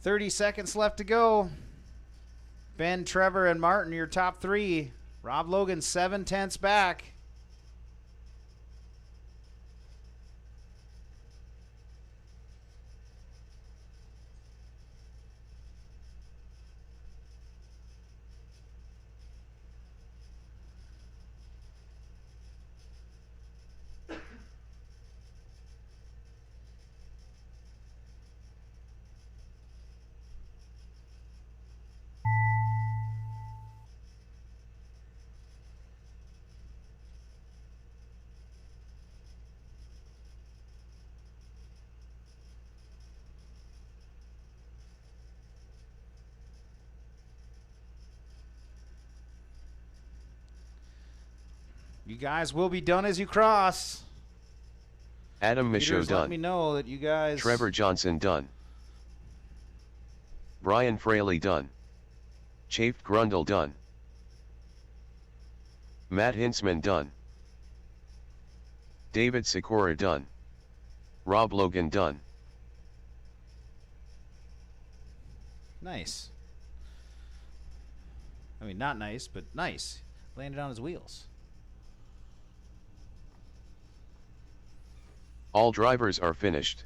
.30 seconds left to go. Ben, Trevor, and Martin, your top 3. Rob Logan 7/10 back. You guys will be done as you cross. Adam Michaud Let done. me know that you guys. Trevor Johnson done. Brian Fraley done. Chafed Grundle done. Matt Hintzman done. David Sikora done. Rob Logan done. Nice. I mean, not nice, but nice. Landed on his wheels. All drivers are finished.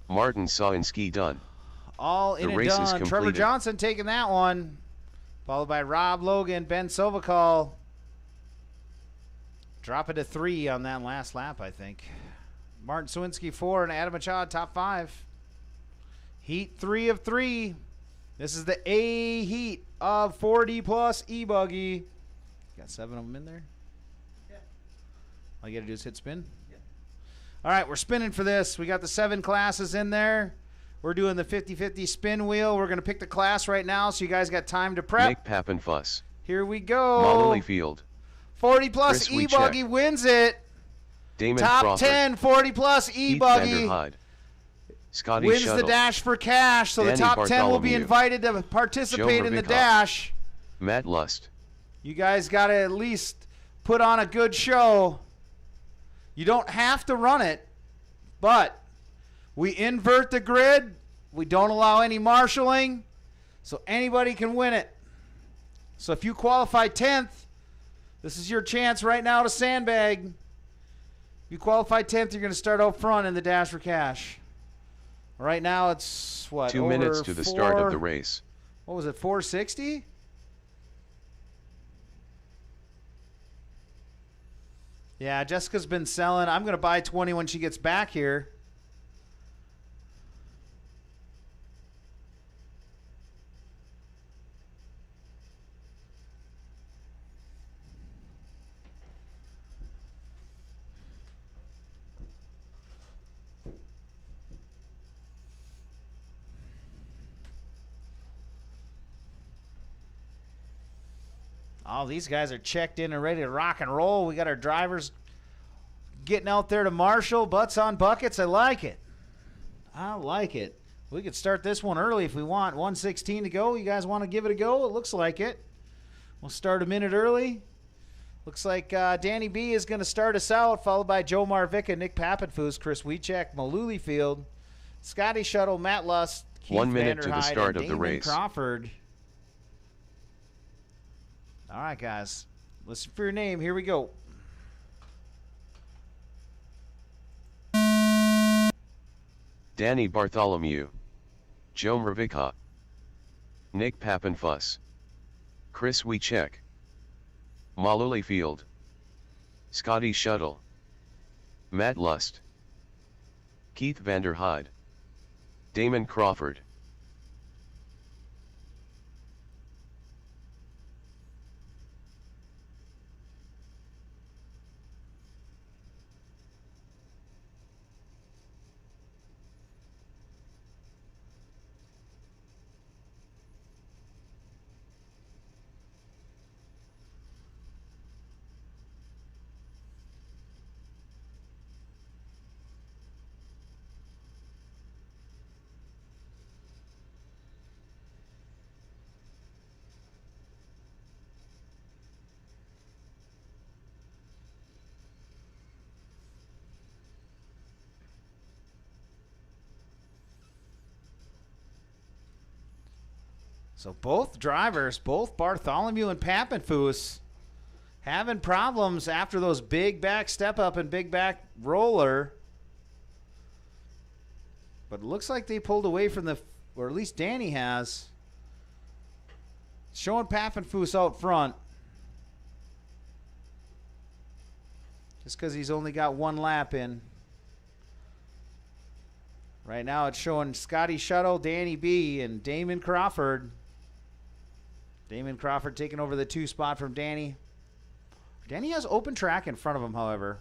Martin Sawinski done. All in The and race is done. Trevor completed. Johnson taking that one. Followed by Rob Logan, Ben Sovakal. Drop it to 3 on that last lap, I think. Martin Sawinski 4 and Adam Machado top 5. Heat 3 of 3. This is the A heat of 4D plus E-Buggy. Got 7 of them in there? Yeah. All you got to do is hit spin? Yeah. All right, we're spinning for this. We got the 7 classes in there. We're doing the 50-50 spin wheel. We're going to pick the class right now, so you guys got time to prep. Nick Pappenfuss. Here we go. Molly Field. 40 plus Chris E-Buggy Wiechek. wins it. Damon Top Crawford. 10 40 plus Keith Vander E-Buggy. Hyde. Scotty Wins Shuttle. the dash for cash, so Danny the top 10 will be Bartholomew. invited to participate Joe in the Ravicka. dash. Matt Lust. You guys got to at least put on a good show. You don't have to run it, but we invert the grid. We don't allow any marshaling, so anybody can win it. So if you qualify 10th, this is your chance right now to sandbag. If you qualify 10th, you're going to start out front in the dash for cash. Right now it's, what, 2 minutes to the start of the race. What was it, 460? Yeah, Jessica's been selling. I'm going to buy 20 when she gets back here. Oh, these guys are checked in and ready to rock and roll. We got our drivers getting out there to marshal. Butts on buckets. I like it. I like it. We could start this one early if we want. 1:16 to go. You guys want to give it a go? It looks like it. We'll start a minute early. Looks like Danny B is going to start us out, followed by Joe Marvica, Nick Pappenfuss, Chris Wiechek, Maluli Field, Scotty Shuttle, Matt Lust, Keith 1 minute to the Vanderhyde, start and of the Damon race. Crawford. All right, guys. Listen for your name. Here we go. Danny Bartholomew. Joe Mravika. Nick Pappenfuss. Chris Wiechek. Maluli Field. Scotty Shuttle. Matt Lust. Keith Vander Hyde. Damon Crawford. So both drivers, both Bartholomew and Pappenfuss, having problems after those big back step up and big back roller. But it looks like they pulled away from the, or at least Danny has. Showing Pappenfuss out front. Just because he's only got one lap in. Right now it's showing Scotty Shuttle, Danny B, and Damon Crawford. Damon Crawford taking over the 2 spot from Danny. Danny has open track in front of him, however.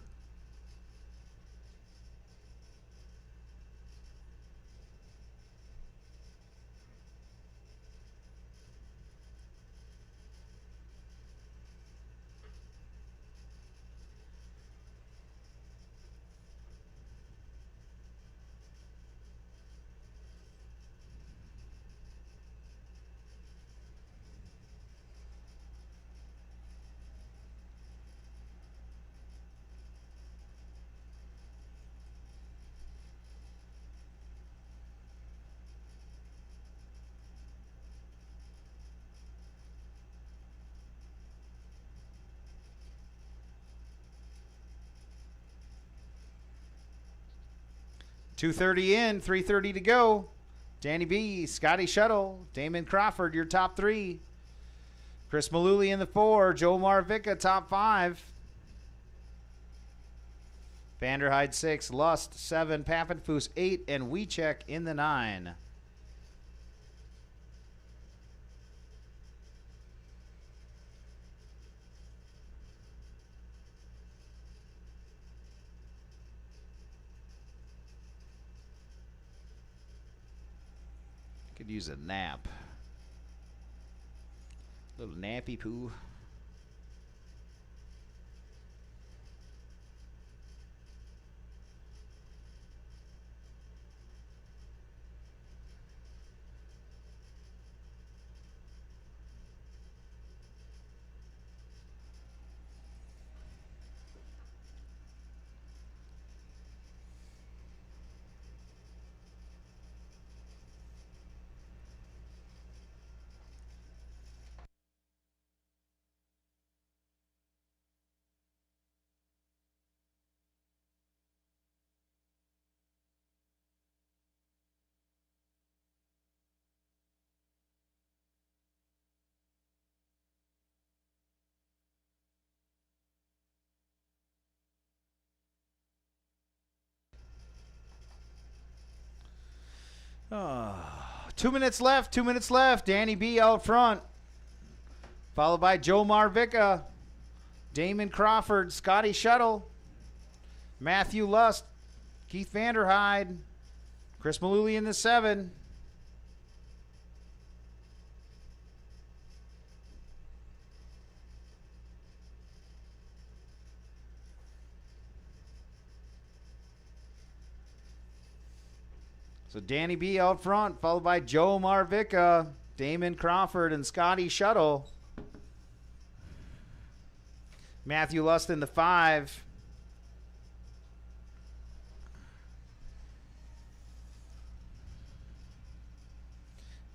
2:30 in, 3:30 to go. Danny B, Scotty Shuttle, Damon Crawford, your top 3. Chris Malooly in the 4. Joe Marvica, top 5. Vanderhyde 6, Lust 7, Pappenfoos 8, and Wiechek in the 9. Could use a nap. Little nappy poo. Oh, 2 minutes left. 2 minutes left. Danny B out front, followed by Joe Marvica, Damon Crawford, Scotty Shuttle, Matthew Lust, Keith Vanderhyde, Chris Malooly in the 7. So Danny B out front, followed by Joe Marvica, Damon Crawford, and Scotty Shuttle. Matthew Lust in the 5.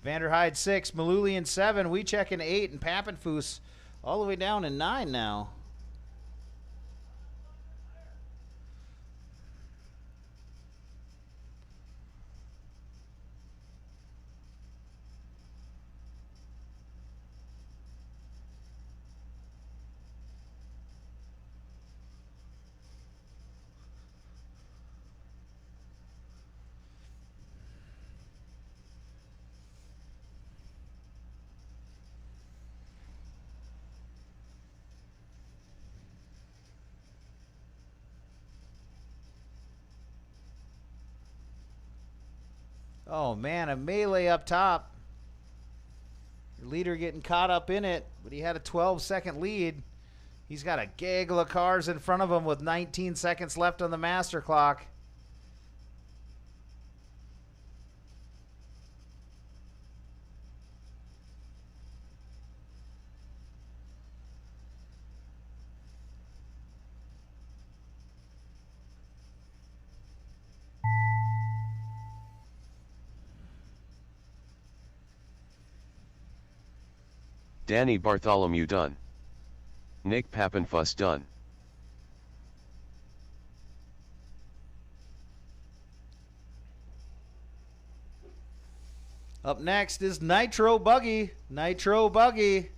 Vanderhyde 6, Malooly in 7, Wiechek in 8, and Pappenfoos all the way down in 9 now. Oh, man, a melee up top. Your leader getting caught up in it, but he had a 12-second lead. He's got a gaggle of cars in front of him with 19 seconds left on the master clock. Danny Bartholomew done. Nick Pappenfuss done. Up next is Nitro Buggy. Nitro Buggy.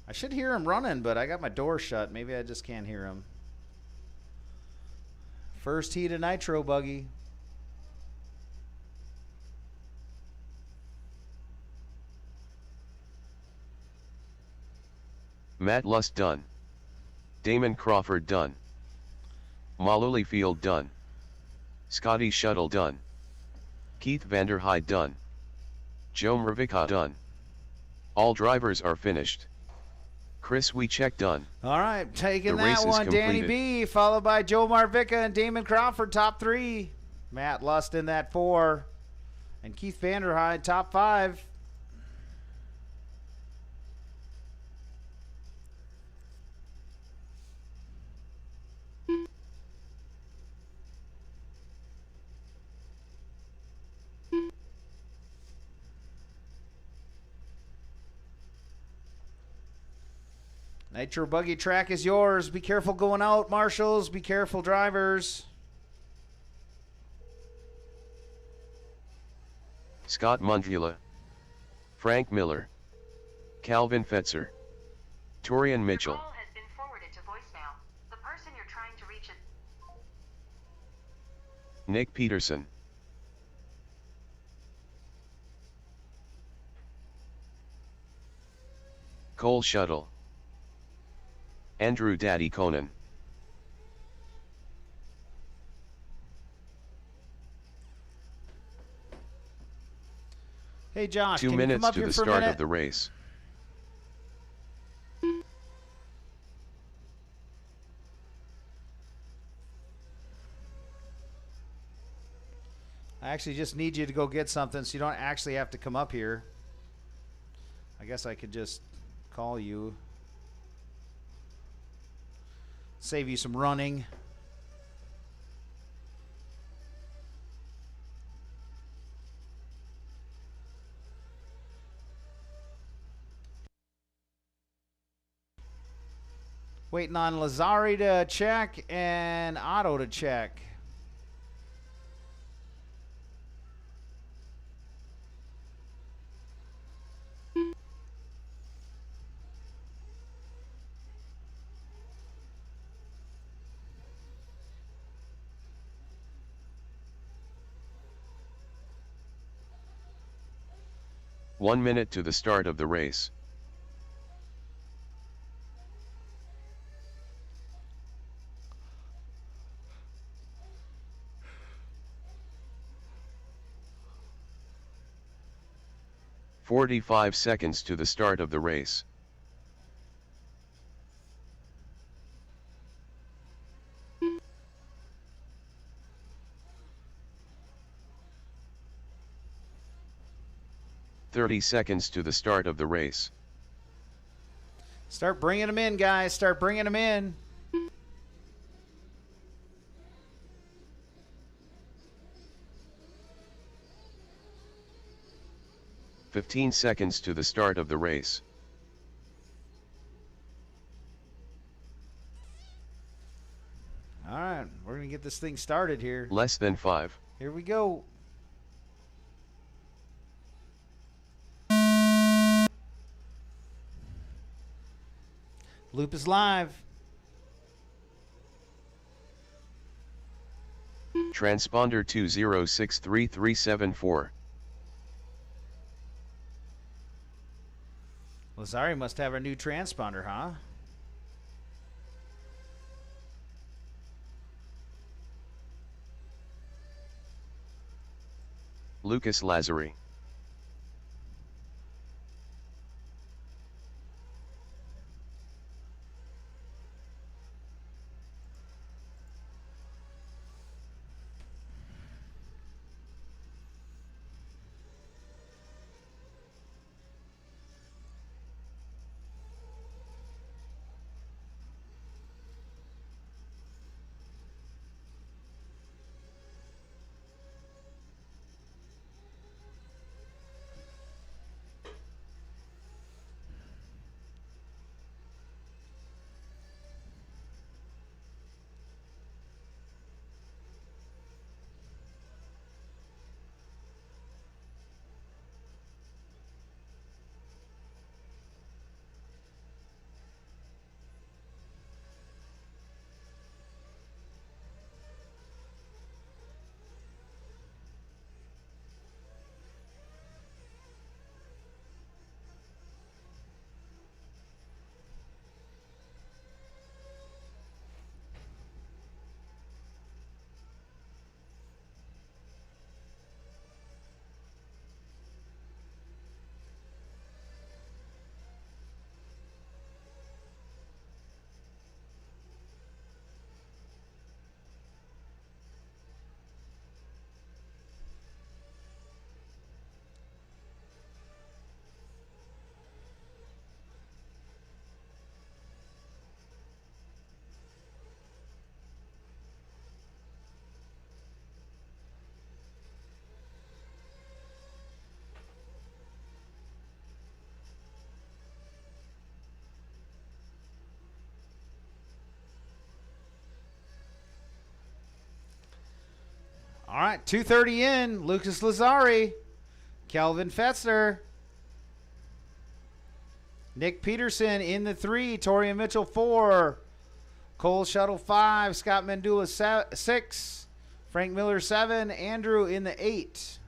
I should hear him running, but I got my door shut. Maybe I just can't hear him. First heat of Nitro Buggy. Matt Lust done. Damon Crawford done. Malooly Field done. Scotty Shuttle done. Keith Vanderhyde done. Joe Marvica done. All drivers are finished. Chris Wiechek done. All right, taking The that race is one, Danny completed. B, followed by Joe Marvica and Damon Crawford, top 3. Matt Lust in that 4. And Keith Vanderhyde, top 5. Nitro Buggy track is yours. Be careful going out, marshals. Be careful, drivers. Scott Mundvula, Frank Miller, Calvin Fetzer, Torian Mitchell. Your call has been forwarded to voicemail. The person you're trying to reach is Nick Peterson, Cole Shuttle, Andrew Daddy Conan, Hey Josh, 2 can you come minutes up to here the for a start minute? of the race. I actually just need you to go get something so you don't actually have to come up here. I guess I could just call you. Save you some running. Waiting on Lazari to check and Otto to check. One minute to the start of the race. "45 seconds to the start of the race. "30 seconds to the start of the race. Start bringing them in, guys. Start bringing them in. "15 seconds to the start of the race. All right, we're going to get this thing started here. Less than 5. Here we go. Loop is live. Transponder 2063374. Lazari must have a new transponder, huh? Lucas Lazari. All right, 2:30 in. Lucas Lazari Kelvin Fetzner. Nick Peterson in the 3. Torian Mitchell 4. Cole Shuttle 5. Scott Mendula 6. Frank Miller 7. Andrew in the 8.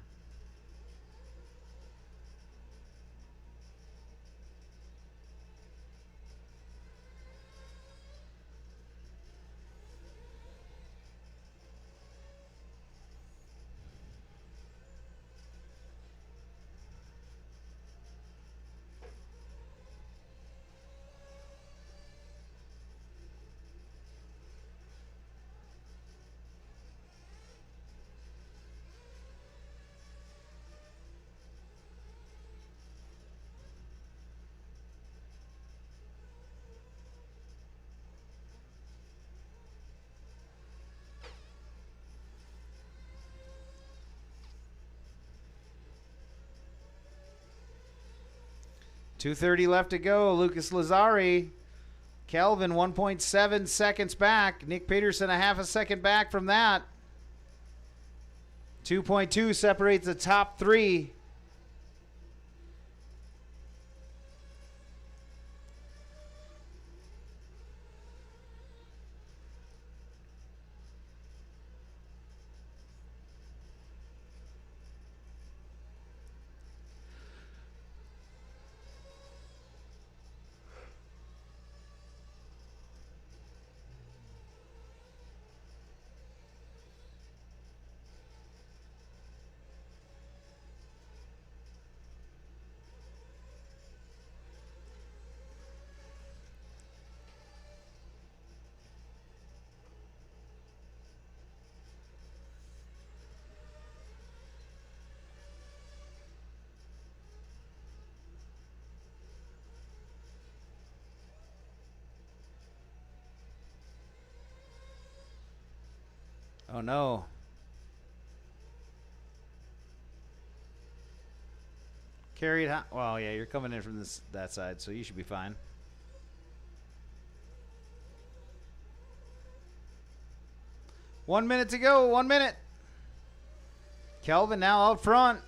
.230 left to go. Lucas Lazari. Kelvin 1.7 seconds back. Nick Peterson a half a second back from that. 2.2 separates the top 3. Oh no. Carried high. Well, yeah, you're coming in from that side, so you should be fine. One minute to go. 1 minute. Kelvin now out front.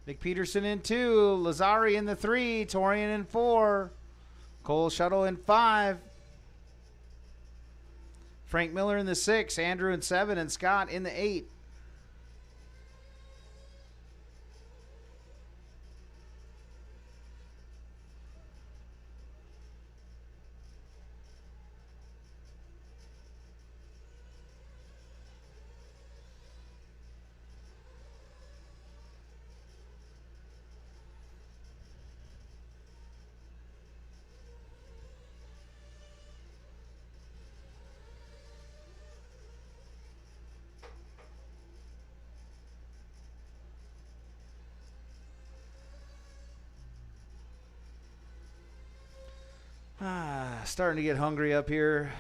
Nick Peterson in 2. Lazari in the 3. Torian in 4. Cole Shuttle in 5. Frank Miller in the 6. Andrew in 7. And Scott in the 8. Starting to get hungry up here.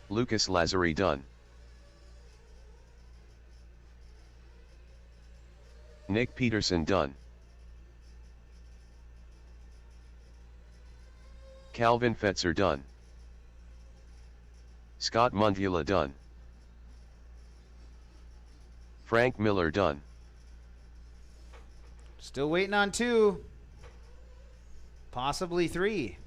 Lucas Lazari done. Nick Peterson done. Calvin Fetzer done. Scott Mundula done. Frank Miller done. Still waiting on 2. Possibly 3.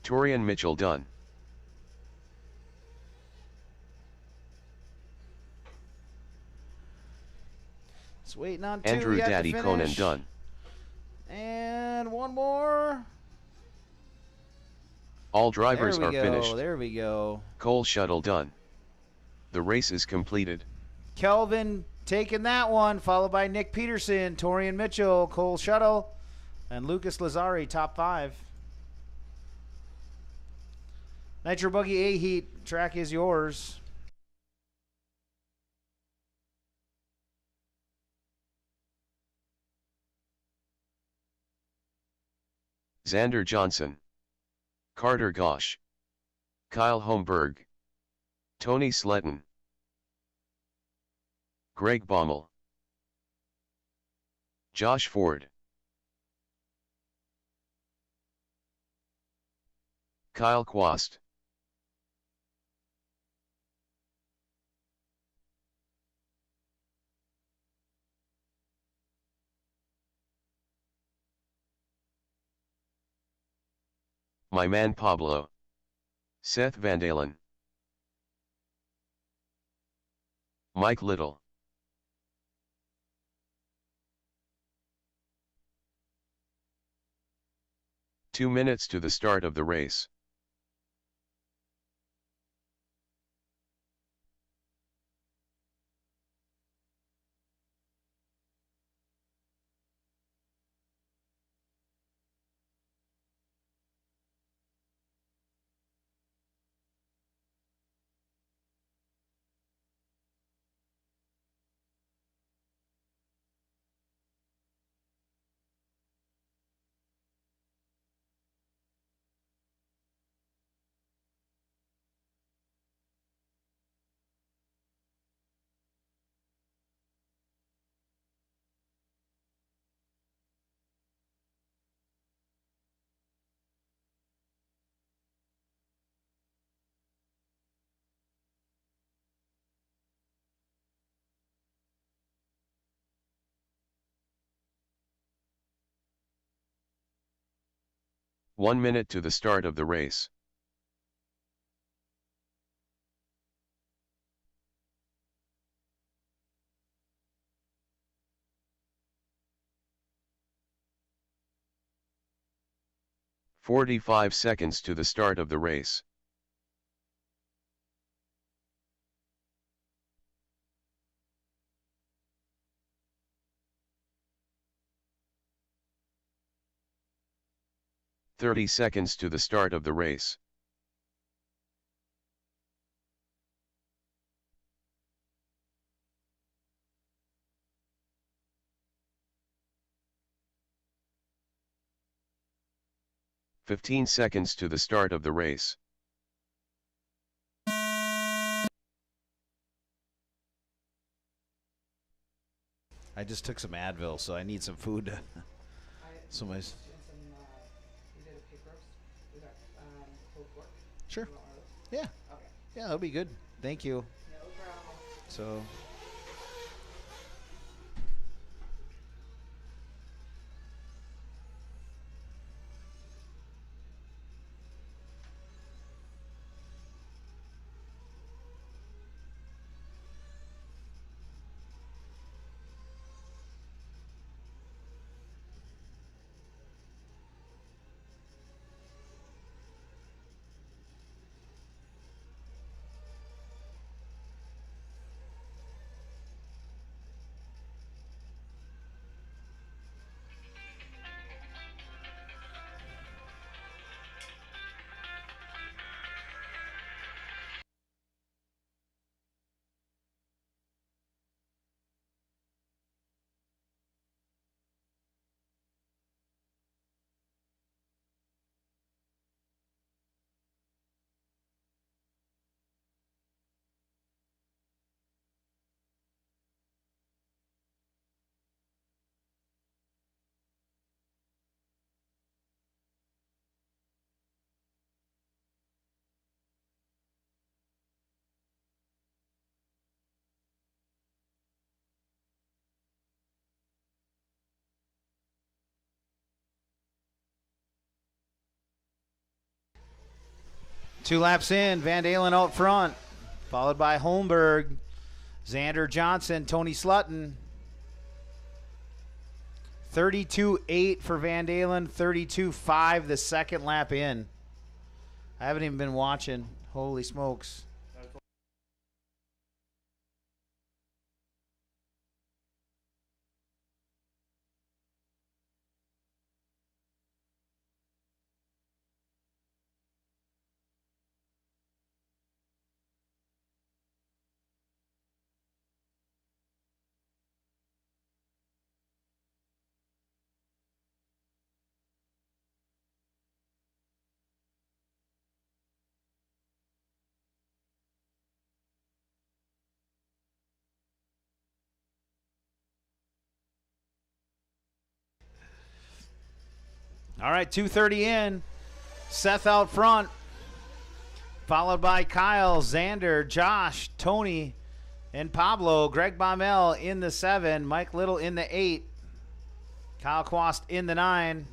Torian Mitchell done. It's waiting on 2. Andrew Daddy Conan done. And one more. All drivers are go. finished. There we go. Cole Shuttle done. The race is completed. Kelvin taking that one, followed by Nick Peterson, Torian Mitchell, Cole Shuttle, and Lucas Lazari, top 5. Nitro Buggy A Heat, track is yours. Xander Johnson, Carter Gosch, Kyle Holmberg, Tony Sletton, Greg Baumel, Josh Ford, Kyle Quast, my man Pablo, Seth Vandalen, Mike Little, "2 minutes to the start of the race. "1 minute to the start of the race. "45 seconds to the start of the race. "30 seconds to the start of the race. "15 seconds to the start of the race. I just took some Advil, so I need some food. So my We did a pig roast. We got pulled pork. Sure. You want one of those? Yeah. Okay. Yeah, that'll be good. Thank you. No problem. So two laps in, Van Dalen out front, followed by Holmberg, Xander Johnson, Tony Slutton. 32.8 for Van Dalen, 32.5 the second lap in. I haven't even been watching. Holy smokes. All right, 2:30 in. Seth out front, followed by Kyle, Xander, Josh, Tony, and Pablo. Greg Baumel in the 7, Mike Little in the 8, Kyle Quast in the 9.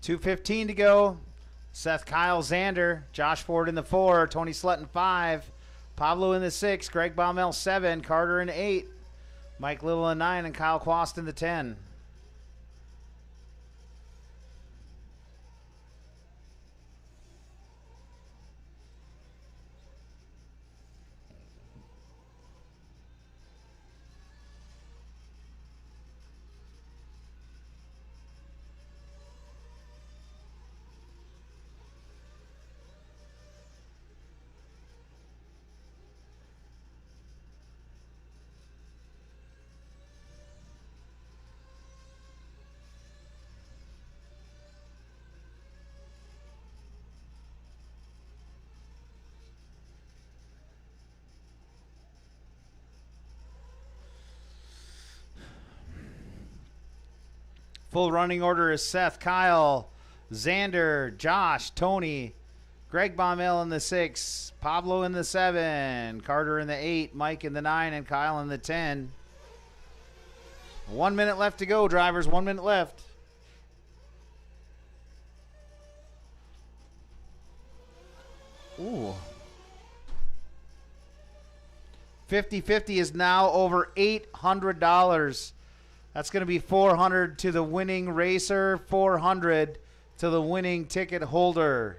.215 to go. Seth, Kyle, Xander, Josh Ford in the 4, Tony Slutton 5, Pablo in the 6, Greg Baumel 7, Carter in 8, Mike Little in 9, and Kyle Quast in the 10. Full running order is Seth, Kyle, Xander, Josh, Tony, Greg Baumel in the 6, Pablo in the 7, Carter in the 8, Mike in the 9, and Kyle in the 10. 1 minute left to go, drivers. 1 minute left. Ooh. 50-50 is now over $800. That's going to be $400 to the winning racer, $400 to the winning ticket holder.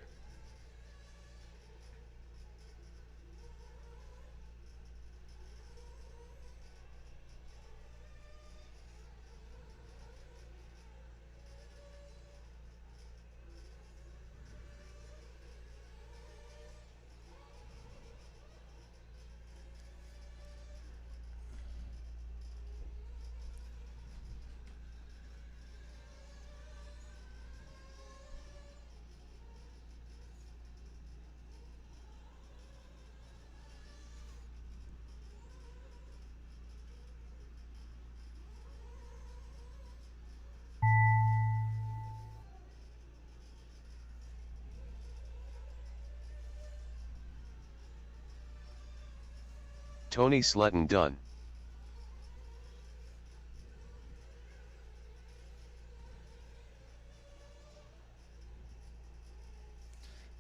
Tony Slutton done.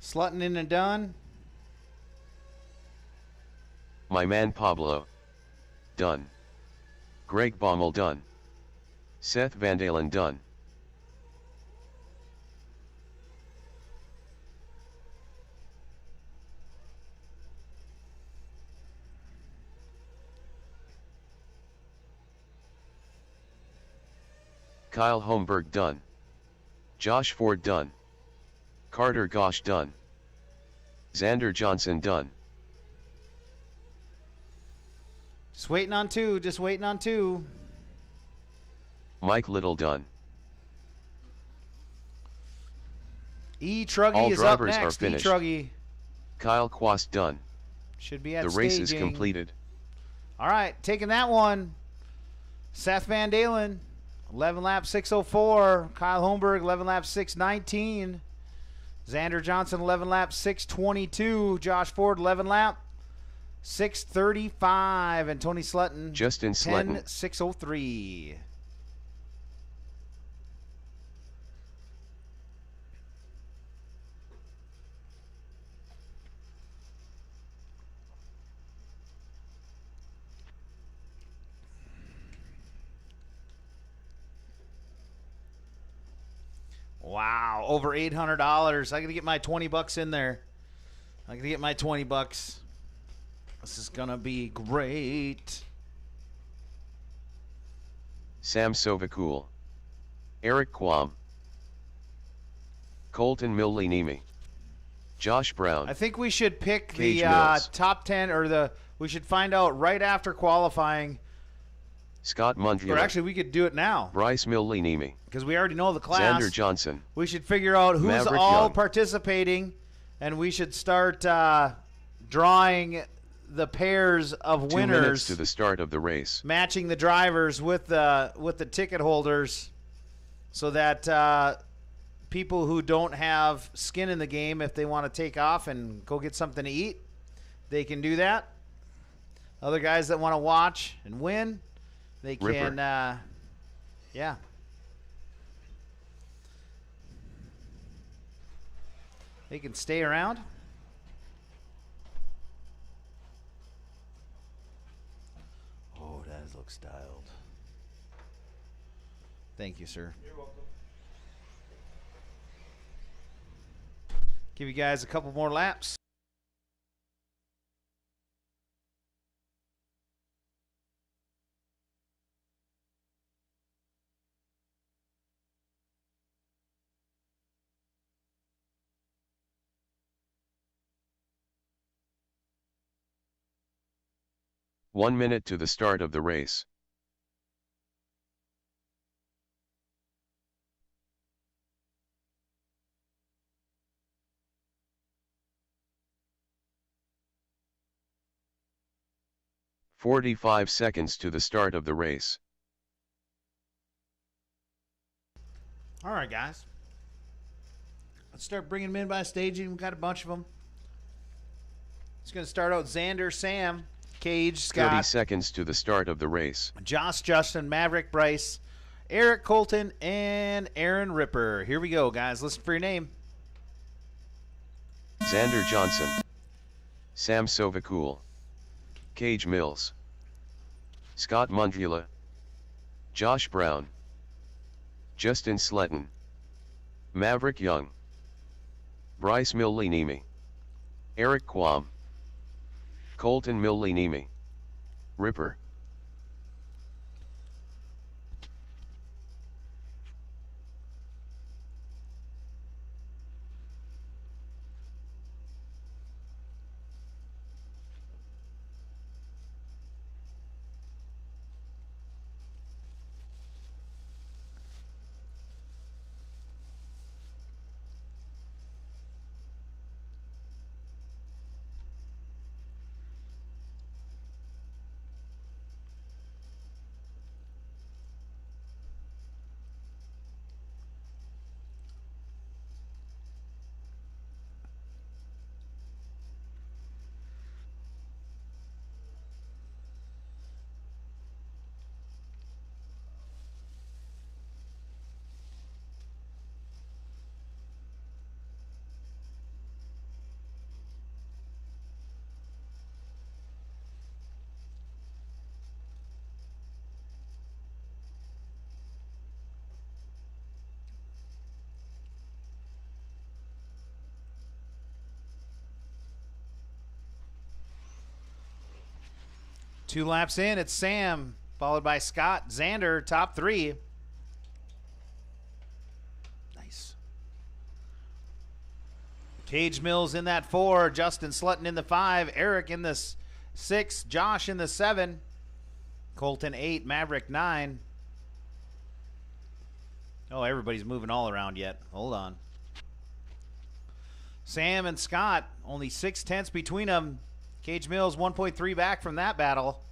Slutton in and done. My man Pablo. Done. Greg Baumel done. Seth Vandalen done. Kyle Holmberg done. Josh Ford done. Carter Gosh done. Xander Johnson done. Just waiting on 2. Just waiting on 2. Mike Little done. E-Truggy All is up drivers are next. finished. E-Truggy Kyle Quast done. should be at The race is staging. completed. All right, taking that one. Seth Van Dalen, 11 lap 6:04. Kyle Holmberg, 11 lap 6:19. Xander Johnson, 11 lap 6:22. Josh Ford, 11 lap 6:35. And Tony Slutton, Justin Slutton, 10:603. Wow, over $800. I got to get my 20 bucks in there. I got to get my 20 bucks. This is going to be great. Sam Sovacool. Eric Quam. Colton Millie-Nemi. Josh Brown. I think we should pick Cage the Mills. top 10, or we should find out right after qualifying. Scott Mundula. Or actually, we could do it now Bryce Millie-Nemi. because we already know the class. Xander Johnson. We should figure out who's Maverick all Young. participating, and we should start drawing the pairs of 2 winners, minutes to the start of the race. matching the drivers with the ticket holders, so that people who don't have skin in the game, if they want to take off and go get something to eat, they can do that. Other guys that want to watch and win, they Ripper. can, yeah. They can stay around. Oh, that looks styled. Thank you, sir. You're welcome. Give you guys a couple more laps. One minute to the start of the race. "45 seconds to the start of the race. All right, guys. Let's start bringing them in by staging. We've got a bunch of them. It's going to start out Xander, Sam, Cage, 30 Scott, seconds to the start of the race. Josh, Justin, Maverick, Bryce, Eric, Colton, and Aaron Ripper. Here we go, guys. Listen for your name. Xander Johnson. Sam Sovacool. Cage Mills. Scott Mundula. Josh Brown. Justin Sletton. Maverick Young. Bryce Millie-Nemi. Eric Quam. Colton Millie-Nemi. Ripper. Two laps in, it's Sam, followed by Scott, Xander, top three. Nice. Cage Mills in that 4, Justin Slutton in the 5, Eric in the 6, Josh in the 7, Colton 8, Maverick 9. Oh, everybody's moving all around yet. Hold on. Sam and Scott, only 6/10 between them. Cage Mills 1.3 back from that battle.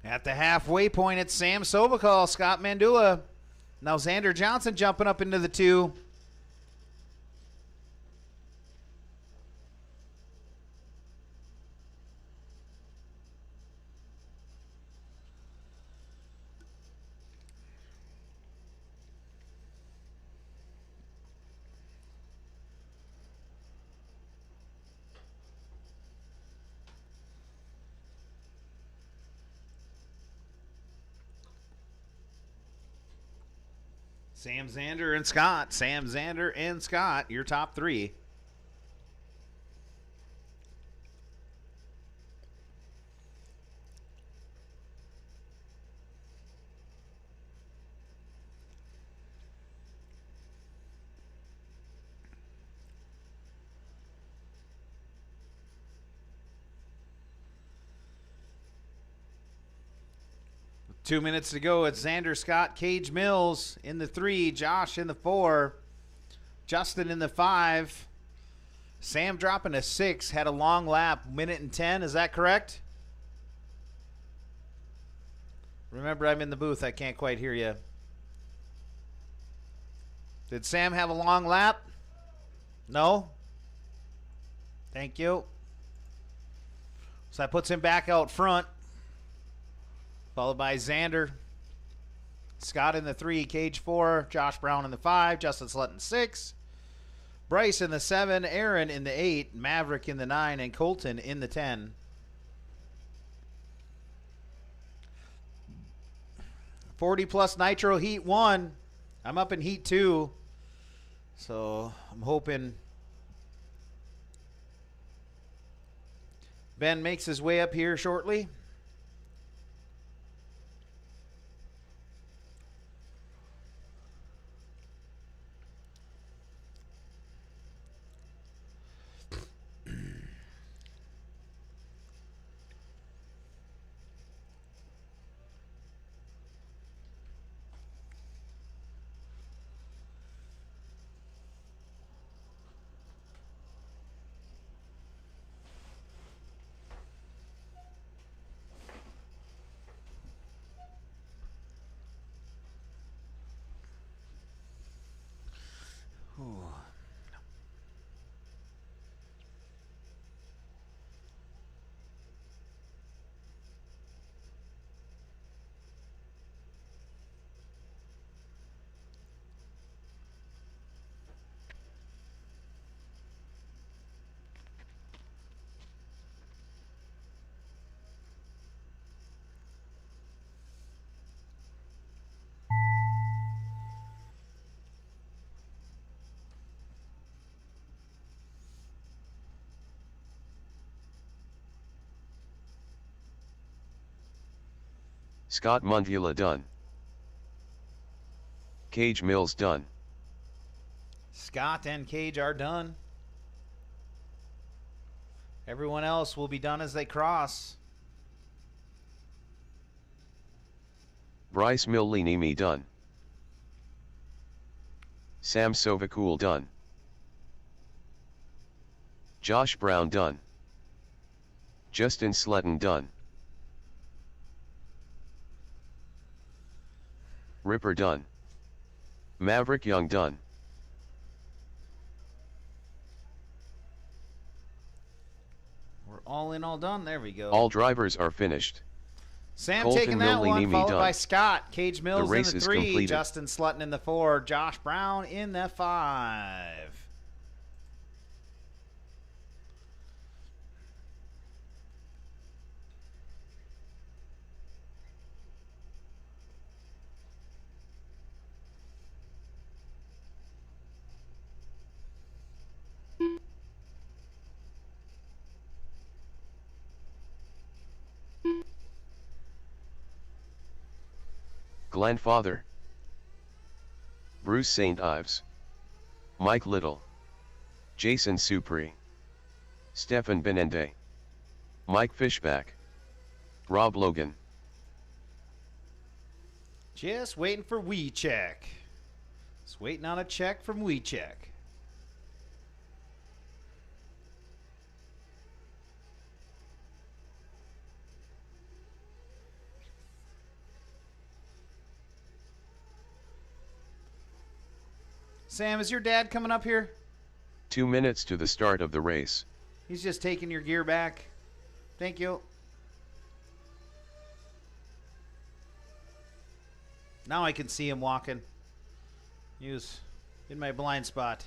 At the halfway point, it's Sam Sobakal, Scott Mandula. Now Xander Johnson jumping up into the 2. Sam Xander and Scott. Sam Xander and Scott, your top 3. With 2 minutes to go, it's Xander, Scott, Cage Mills in the 3, Josh in the 4, Justin in the 5. Sam dropping a 6, had a long lap, 1:10. Is that correct? Remember, I'm in the booth. I can't quite hear you. Did Sam have a long lap? No? Thank you. So that puts him back out front. Followed by Xander. Scott in the 3, Cage 4, Josh Brown in the 5, Justin Slutton 6, Bryce in the 7, Aaron in the 8, Maverick in the 9, and Colton in the 10. +40 Nitro Heat 1. I'm up in Heat 2. So I'm hoping Ben makes his way up here shortly. Scott Mundula done. Cage Mills done. Scott and Cage are done. Everyone else will be done as they cross. Bryce Millinimi done. Sam Sovakul done. Josh Brown done. Justin Slutton done. Ripper done. Maverick Young done. We're all in, all done. There we go. All drivers are finished. Sam Colton taking that one, Millinimi followed done. by Scott. Cage Mills race in the is 3, completed. Justin Slutton in the 4, Josh Brown in the 5. Glenn Father, Bruce St. Ives, Mike Little, Jason Supri, Stefan Benende, Mike Fishback, Rob Logan. Just waiting for WeCheck. Just waiting on a check from WeCheck. Sam, is your dad coming up here? 2 minutes to the start of the race. He's just taking your gear back. Thank you. Now I can see him walking. He was in my blind spot.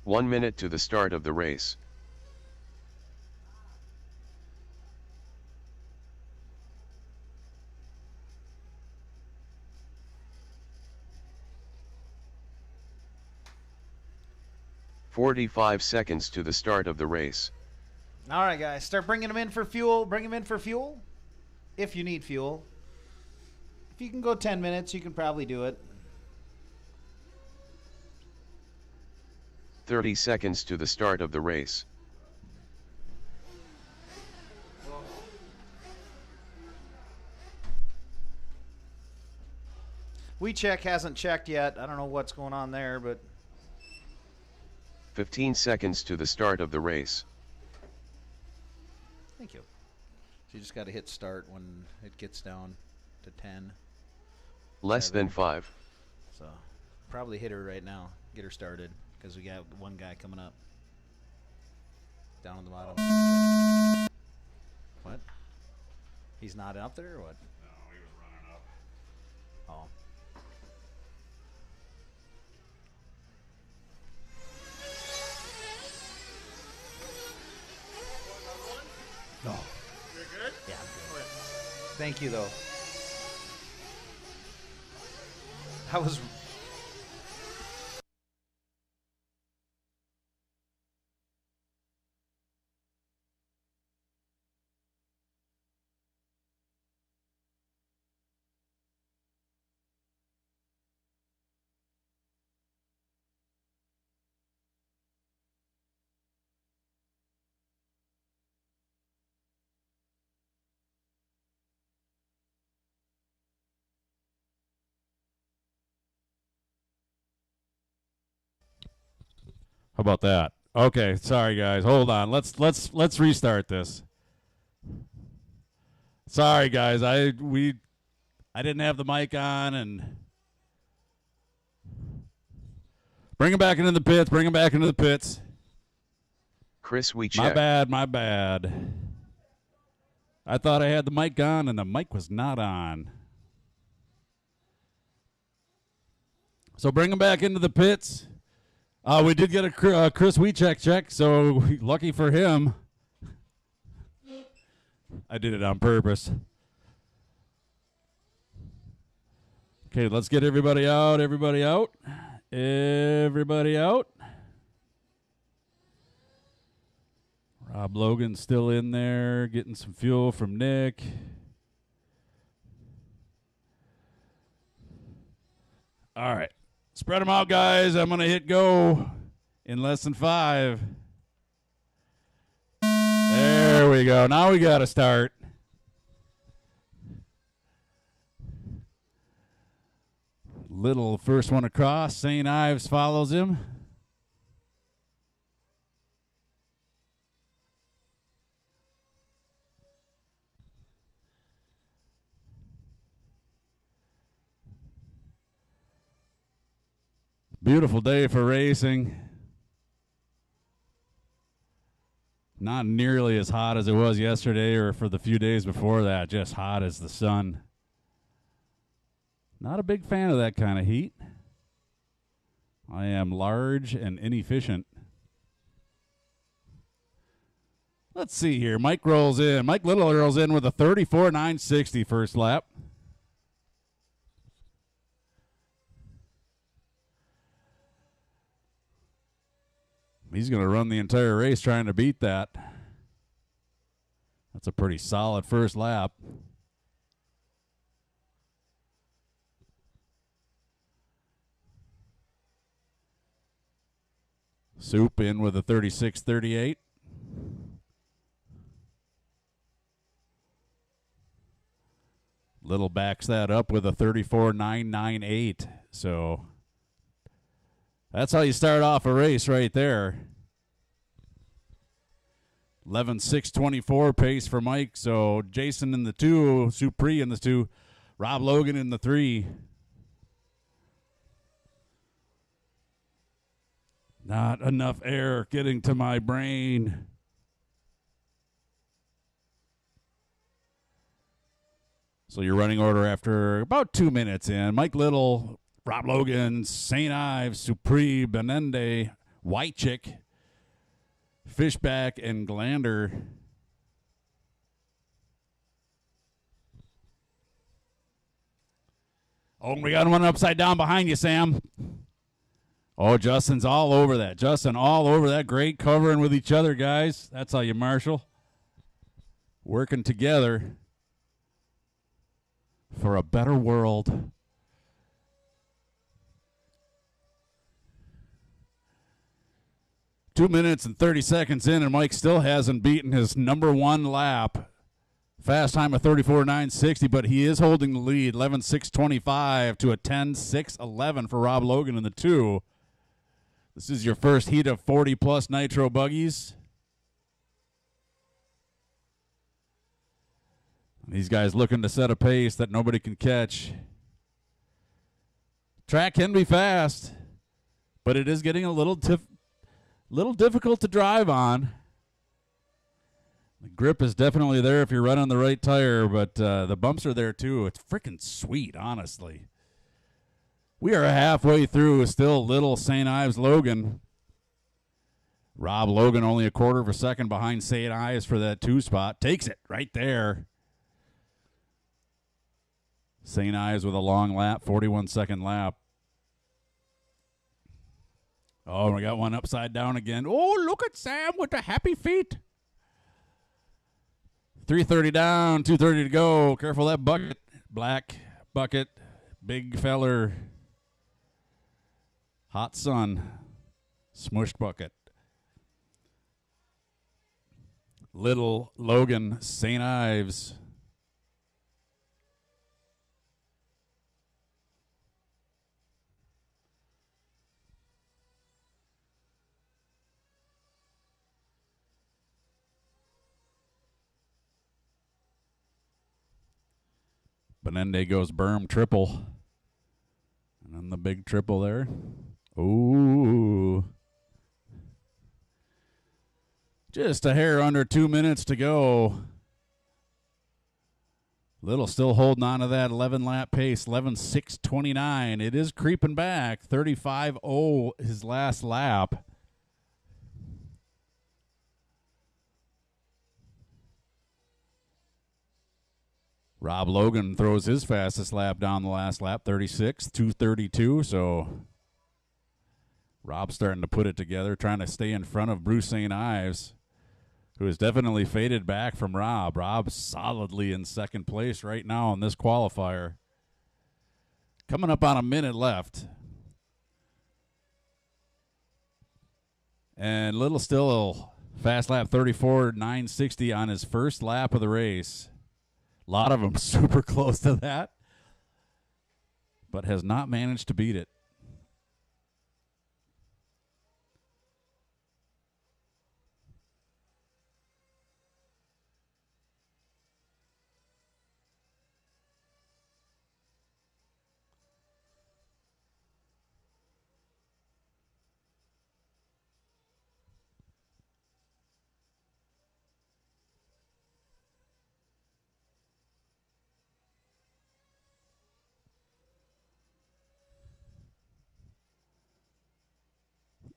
One minute to the start of the race. "45 seconds to the start of the race. All right, guys, start bringing them in for fuel. Bring them in for fuel if you need fuel. If you can go 10 minutes, you can probably do it. 30 seconds to the start of the race. WeCheck hasn't checked yet. I don't know what's going on there, but 15 seconds to the start of the race. thank you. So you just got to hit start when it gets down to 10. Less 7. than 5. So probably hit her right now. Get her started because we got one guy coming up. Down on the bottom. What? He's not up there or what? No, he was running up. Oh. No. You're good? Yeah, I'm good. Thank you, though. I was... How about that? Okay, sorry guys. Hold on. Let's restart this. Sorry guys. I didn't have the mic on and bring him back into the pits. Bring him back into the pits. Chris, we My check. bad. My bad. I thought I had the mic on and the mic was not on. So bring him back into the pits. We did get a Chris WeCheck check, so lucky for him. I did it on purpose. Okay, let's get everybody out. Everybody out. Everybody out. Rob Logan's still in there, getting some fuel from Nick. All right. Spread them out, guys. I'm going to hit go in less than 5. There we go. Now we got to start. Little first one across. St. Ives follows him. Beautiful day for racing. Not nearly as hot as it was yesterday or for the few days before that. Just hot as the sun. Not a big fan of that kind of heat. I am large and inefficient. Let's see here. Mike rolls in. Mike Little rolls in with a 34.960 first lap. . He's going to run the entire race trying to beat that. That's a pretty solid first lap. Soup in with a 36.38. Little backs that up with a 34.998. So that's how you start off a race right there. 11.624 pace for Mike. So Jason in the 2, Supri in the 2, Rob Logan in the 3. Not enough air getting to my brain. So your running order after about 2 minutes in. Mike Little, Rob Logan, St. Ives, Supri, Benende, White Chick, Fishback, and Glander. Oh, we got one upside down behind you, Sam. Oh, Justin's all over that. Justin all over that. Great covering with each other, guys. That's how you marshal. Working together for a better world. Two minutes and 30 seconds in, and Mike still hasn't beaten his number 1 lap. Fast time of 34.960, but he is holding the lead, 11.625 to a 10.611 for Rob Logan in the 2. This is your first heat of 40-plus Nitro Buggies. These guys looking to set a pace that nobody can catch. Track can be fast, but it is getting a little difficult to drive on. The grip is definitely there if you're running the right tire, but the bumps are there too. It's freaking sweet, honestly. We are halfway through, still little St. Ives Logan. Rob Logan only a quarter of a second behind St. Ives for that 2 spot. Takes it right there. St. Ives with a long lap, 41-second lap. Oh, we got one upside down again. Oh, look at Sam with the happy feet. 3:30 down, 2:30 to go. Careful that bucket. Black bucket, big feller. Hot sun, smushed bucket. Little Logan, St. Ives. Benende goes berm triple. And then the big triple there. Ooh. Just a hair under 2 minutes to go. Little still holding on to that 11-lap pace, 11.629. It is creeping back, 35.0 his last lap. Rob Logan throws his fastest lap down the last lap, 36.232. So Rob's starting to put it together, trying to stay in front of Bruce St. Ives, who has definitely faded back from Rob. Rob's solidly in second place right now in this qualifier. Coming up on a minute left. And Little still fast lap 34.960 on his first lap of the race. A lot of them super close to that, but has not managed to beat it.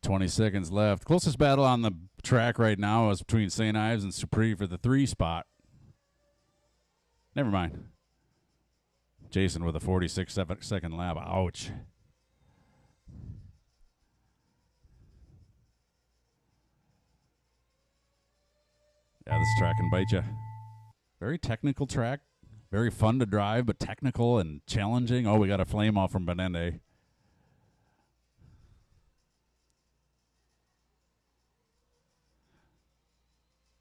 .20 seconds left. Closest battle on the track right now is between St. Ives and Supri for the 3 spot. Never mind. Jason with a 46-second lap. Ouch. this track can bite you. Very technical track. Very fun to drive, but technical and challenging. Oh, we got a flame off from Benende.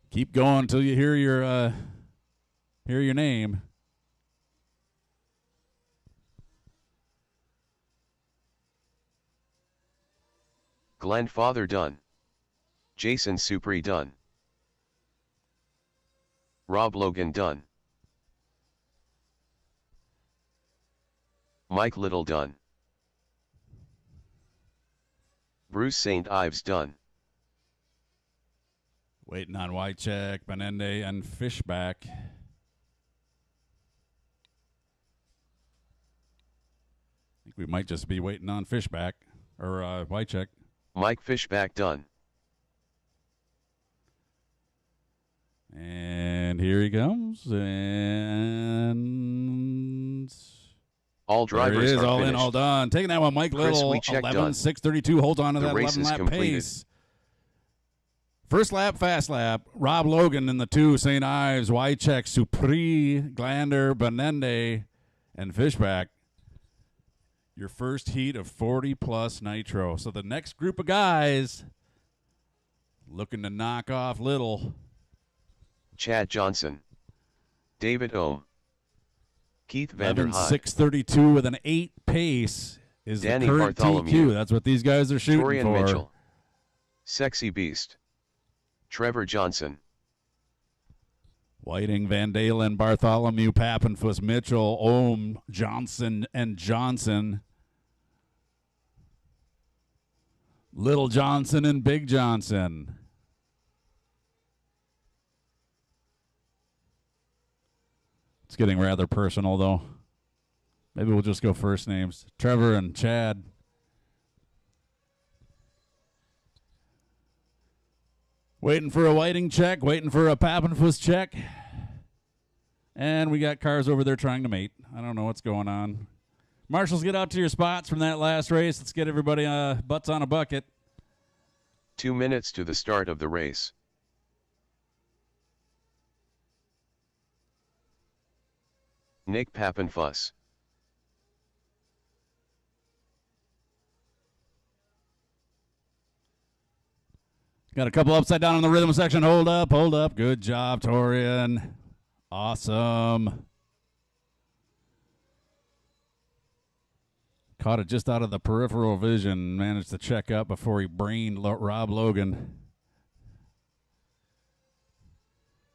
Keep going until you hear your name. Glenn Father done. Jason Supri done. Rob Logan done. Mike Little done. Bruce St. Ives done. Waiting on Wycheck, Benende, and Fishback. I think we might just be waiting on Fishback, or Wycheck. Mike Fishback done. And here he comes, and all drivers there he is, are all finished. in, all done. Taking that one, Mike Chris Little, Wycheck 11:6:32. Hold on to The that race is 11-lap completed. pace. First lap, fast lap. Rob Logan in the 2, St. Ives, Wycheck, Supri, Glander, Benende, and Fishback. Your first heat of 40-plus Nitro. So the next group of guys looking to knock off Little. Chad Johnson. David Ohm. Keith Vanderhyde. 6:32 with an 8 pace is Danny the current Bartholomew. TQ. That's what these guys are shooting Torian for. Mitchell. Sexy Beast. Trevor Johnson. Whiting, Van Dalen, Bartholomew, Pappenfuss, Mitchell, Ohm, Johnson, and Johnson. Little Johnson and Big Johnson. It's getting rather personal, though. Maybe we'll just go first names. Trevor and Chad. Waiting for a Whiting check, waiting for a Pappenfuss check. And we got cars over there trying to mate. I don't know what's going on. Marshals, get out to your spots from that last race. Let's get everybody butts on a bucket. 2 minutes to the start of the race. Nick Pappenfuss. Got a couple upside down in the rhythm section. Hold up, hold up. Good job, Torian. Awesome. Caught it just out of the peripheral vision. Managed to check up before he brained Rob Logan.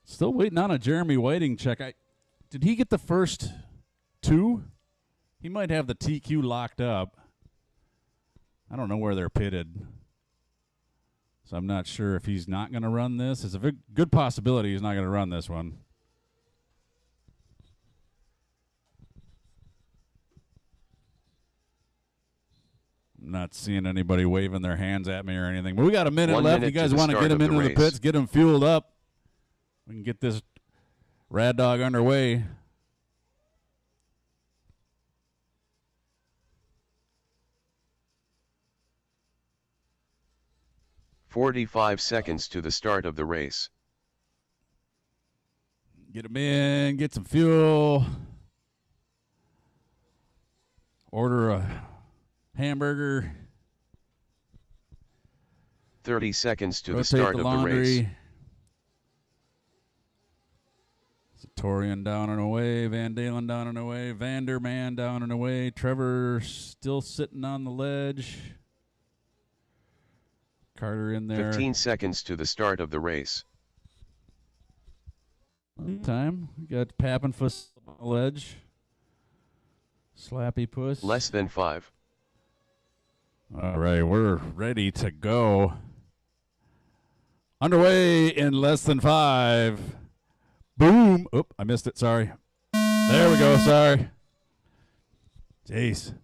Still waiting on a Jeremy Whiting check. Did he get the first 2? He might have the TQ locked up. I don't know where they're pitted. So I'm not sure if he's not going to run this. It's a good possibility he's not going to run this one. I'm not seeing anybody waving their hands at me or anything. But we got a minute 1 left. minute You guys to the want to start get him of the into the race. pits, get him fueled up. We can get this rad dog underway. "45 seconds to the start of the race. Get him in, get some fuel. Order a hamburger. 30 seconds to the Rotate start of the laundry. race. Satorian down and away. Van Dalen down and away. Vanderman down and away. Trevor still sitting on the ledge. Carter in there. 15 seconds to the start of the race. Time. We got Pappenfuss on the ledge. Slappy Puss. Less than 5. All right, we're ready to go. Underway in less than 5. Boom. Oop, I missed it. Sorry. There we go. Sorry. Jeez.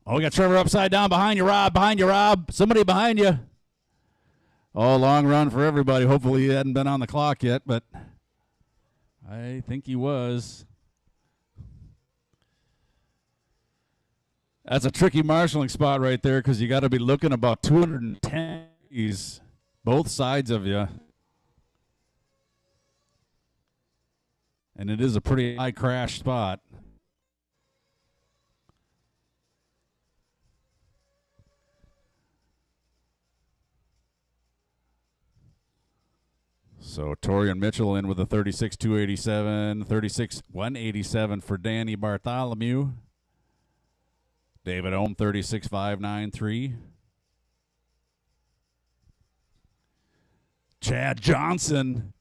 Oh, we got Trevor upside down behind you, Rob. Behind you, Rob. Somebody behind you. Oh, long run for everybody. Hopefully he hadn't been on the clock yet, but I think he was. That's a tricky marshalling spot right there because you got to be looking about 210 degrees, both sides of you. And it is a pretty high crash spot. So Torian Mitchell in with a 36.287, 36.187 for Danny Bartholomew. David Ohm 36.593. Chad Johnson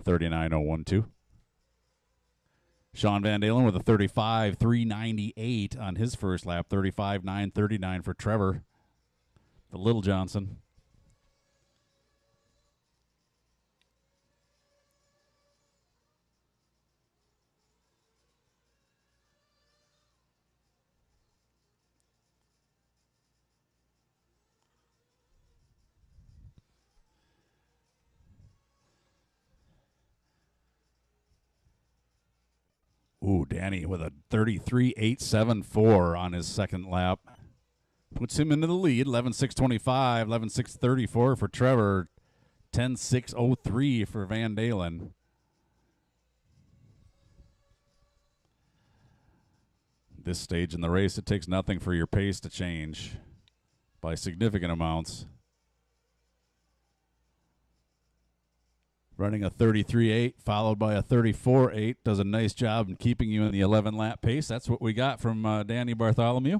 39.012. Sean Van Dalen with a 35.398 on his first lap. 35.939 for Trevor, the Little Johnson. Ooh, Danny with a 33.874 on his second lap. Puts him into the lead. 11.625, 11.634 for Trevor. 10.603 for Van Dalen. This stage in the race, it takes nothing for your pace to change by significant amounts. Running a 33.8 followed by a 34.8 does a nice job in keeping you in the 11-lap pace. That's what we got from Danny Bartholomew.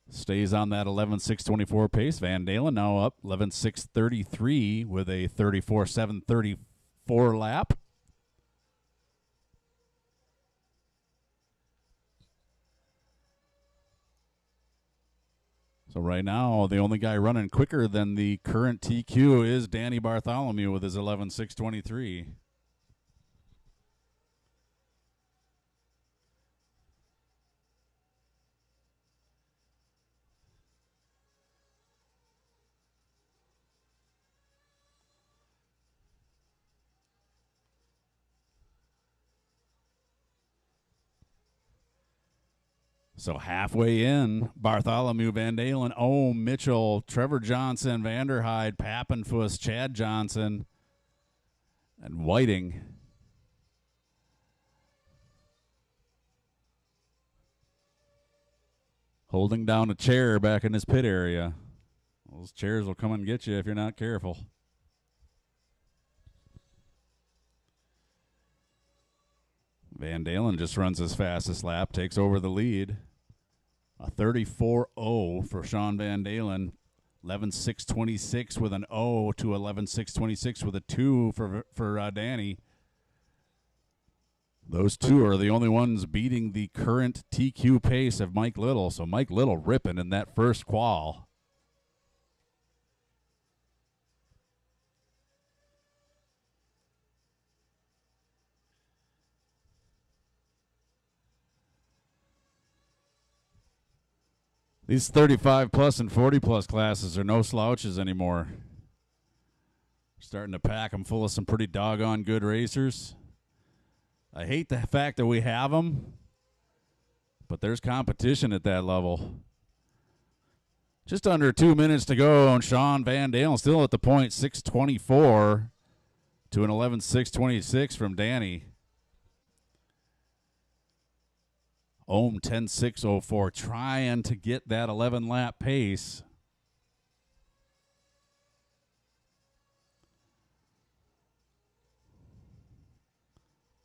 Stays on that 11.624 pace. Van Dalen now up 11.633 with a 34.734 lap. So right now, the only guy running quicker than the current TQ is Danny Bartholomew with his 11.623. So halfway in, Bartholomew, Van Dalen, Ohm, Mitchell, Trevor Johnson, Vanderhyde, Pappenfuss, Chad Johnson, and Whiting. Holding down a chair back in his pit area. Those chairs will come and get you if you're not careful. Van Dalen just runs his fastest lap, takes over the lead. A 34.0 for Sean Van Dalen. 11.626 with an O to 11.626 with a 2 for Danny. Those two are the only ones beating the current TQ pace of Mike Little. So Mike Little ripping in that first qual. These 35 plus and 40 plus classes are no slouches anymore. Starting to pack them full of some pretty doggone good racers. I hate the fact that we have them, but there's competition at that level. Just under 2 minutes to go on Sean Van Dalen, still at the point, 6:24 to an 11.626 from Danny. Ohm 10.604, trying to get that 11-lap pace.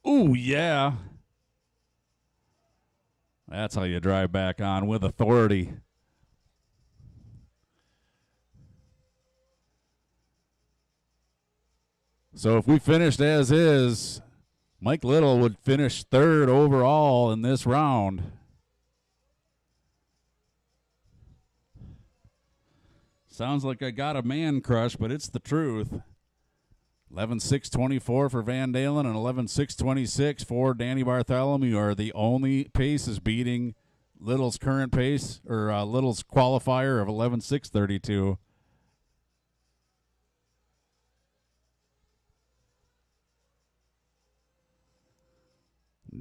Ooh, yeah. That's how you drive back on with authority. So if we finished as is, Mike Little would finish third overall in this round. Sounds like I got a man crush, but it's the truth. 11.624 for Van Dalen and 11.626 for Danny Bartholomew are the only paces beating Little's current pace, or Little's qualifier of 11.632.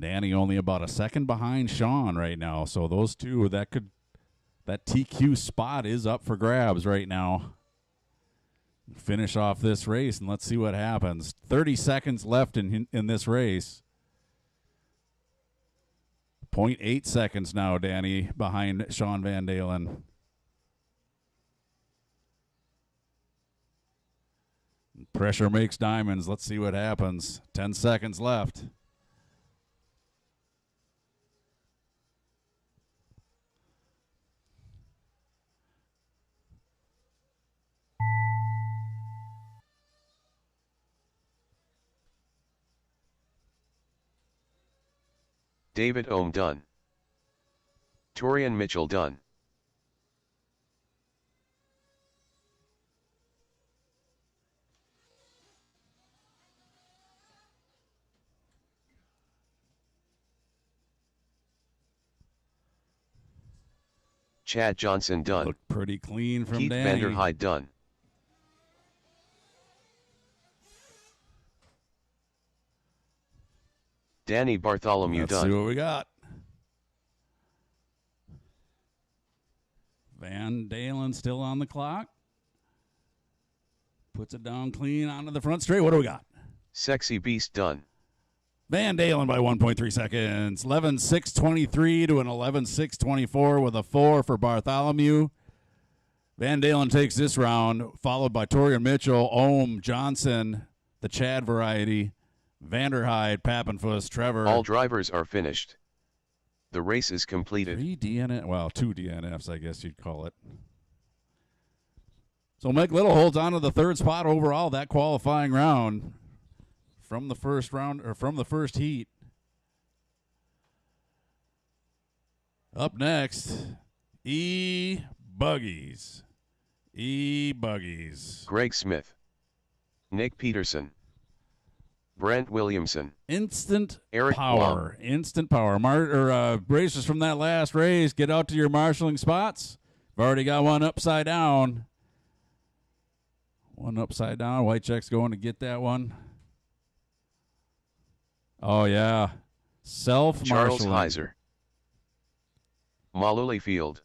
Danny only about a second behind Sean right now. So those two, that TQ spot is up for grabs right now. Finish off this race, and let's see what happens. 30 seconds left in this race. 0.8 seconds now, Danny, behind Sean Van Dalen. Pressure makes diamonds. Let's see what happens. 10 seconds left. David Ohm done. Torian Mitchell done. Chad Johnson done. Looked pretty clean from Keith Danny. Vanderhyde done. Danny Bartholomew Let's done. see what we got. Van Dalen still on the clock. Puts it down clean onto the front straight. What do we got? Sexy Beast done. Van Dalen by 1.3 seconds. 11.623 to an 11.624 with a 4 for Bartholomew. Van Dalen takes this round, followed by Torian Mitchell, Ohm, Johnson, the Chad variety, Vanderhyde, Pappenfuss, Trevor. All drivers are finished. The race is completed. 3 DNF, well, 2 DNFs, I guess you'd call it. So Mike Little holds on to the third spot overall that qualifying round from the first round, or from the first heat. Up next, E-Buggies. E-Buggies. Greg Smith. Nick Peterson. Brent Williamson. Instant Eric power. Blum. Instant power. Racers from that last race, get out to your marshalling spots. We've already got one upside down. One upside down. White check's going to get that one. Oh, yeah. Self-marshalling. Charles Heiser. Maluli Field.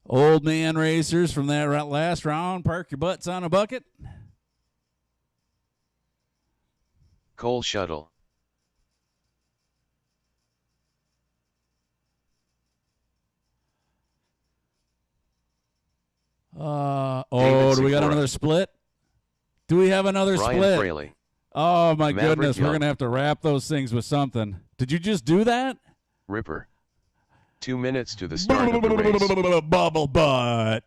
Old man racers from that last round, park your butts on a bucket. Cole Shuttle. Do we got another split? Do we have another Ryan split? Fraley. Oh, my Maverick goodness. Young. We're going to have to wrap those things with something. Did you just do that? Ripper. 2 minutes to the start of the race. Bubble butt.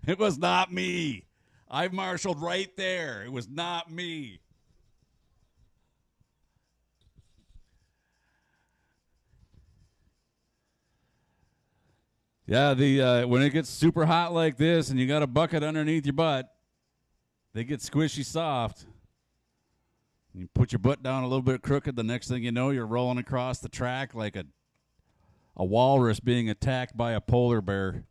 It was not me. I marshaled right there. It was not me. Yeah, when it gets super hot like this and you got a bucket underneath your butt, they get squishy soft. You put your butt down a little bit crooked, the next thing you know, you're rolling across the track like a walrus being attacked by a polar bear.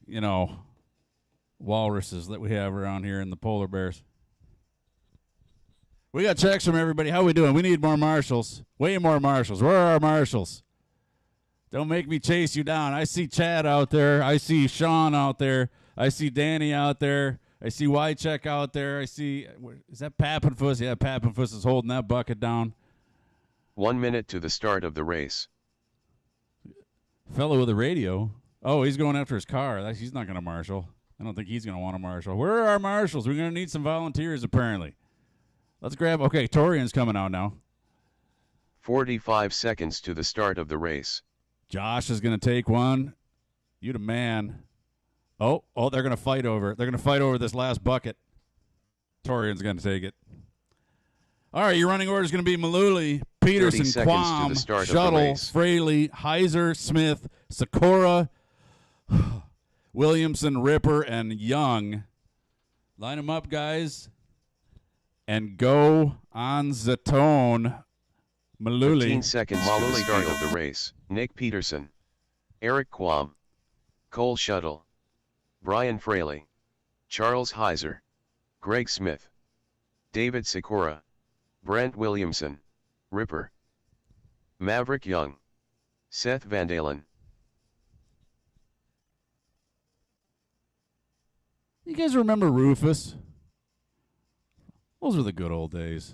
You know, walruses that we have around here and the polar bears. We got checks from everybody. How we doing? We need more marshals. Way more marshals. Where are our marshals? Don't make me chase you down. I see Chad out there. I see Sean out there. I see Danny out there. I see Wycheck out there. I see, is that Pappenfuss? Yeah, Pappenfuss is holding that bucket down. 1 minute to the start of the race. Fellow with a radio. Oh, he's going after his car. He's not going to marshal. I don't think he's going to want to marshal. Where are our marshals? We're going to need some volunteers, apparently. Let's grab, okay, Torian's coming out now. 45 seconds to the start of the race. Josh is going to take one. You the man. Oh, they're going to fight over it. They're going to fight over this last bucket. Torian's going to take it. All right, your running order is going to be Maluli, Peterson, 30 seconds to Quam, the start of the Shuttle, race. Fraley, Heiser, Smith, Sikora, Williamson, Ripper, and Young. Line them up, guys, and go on Zatone. Maluli. 15 seconds to the start of the race. Nick Peterson. Eric Quam. Cole Shuttle. Brian Fraley. Charles Heiser. Greg Smith, David Sikora, Brent Williamson, Ripper, Maverick Young, Seth Vandalen. You guys remember Rufus? Those were the good old days.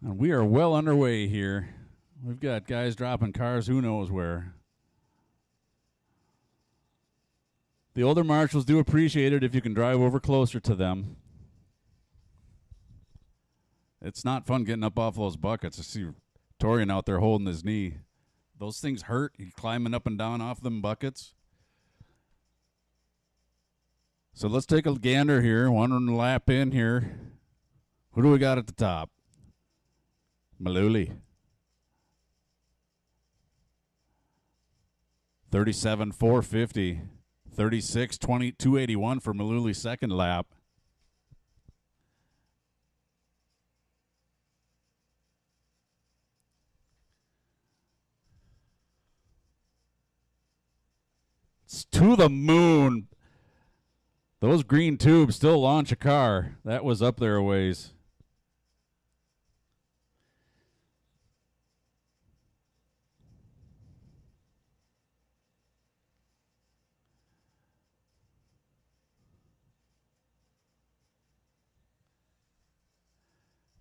And we are well underway here. We've got guys dropping cars who knows where. The older marshals do appreciate it if you can drive over closer to them. It's not fun getting up off those buckets. I see Torian out there holding his knee. Those things hurt. He's climbing up and down off them buckets. So let's take a gander here. One lap in here. Who do we got at the top? Malooly. 37,450. 36,281 for Malooly's second lap. It's to the moon. Those green tubes still launch a car. That was up there a ways.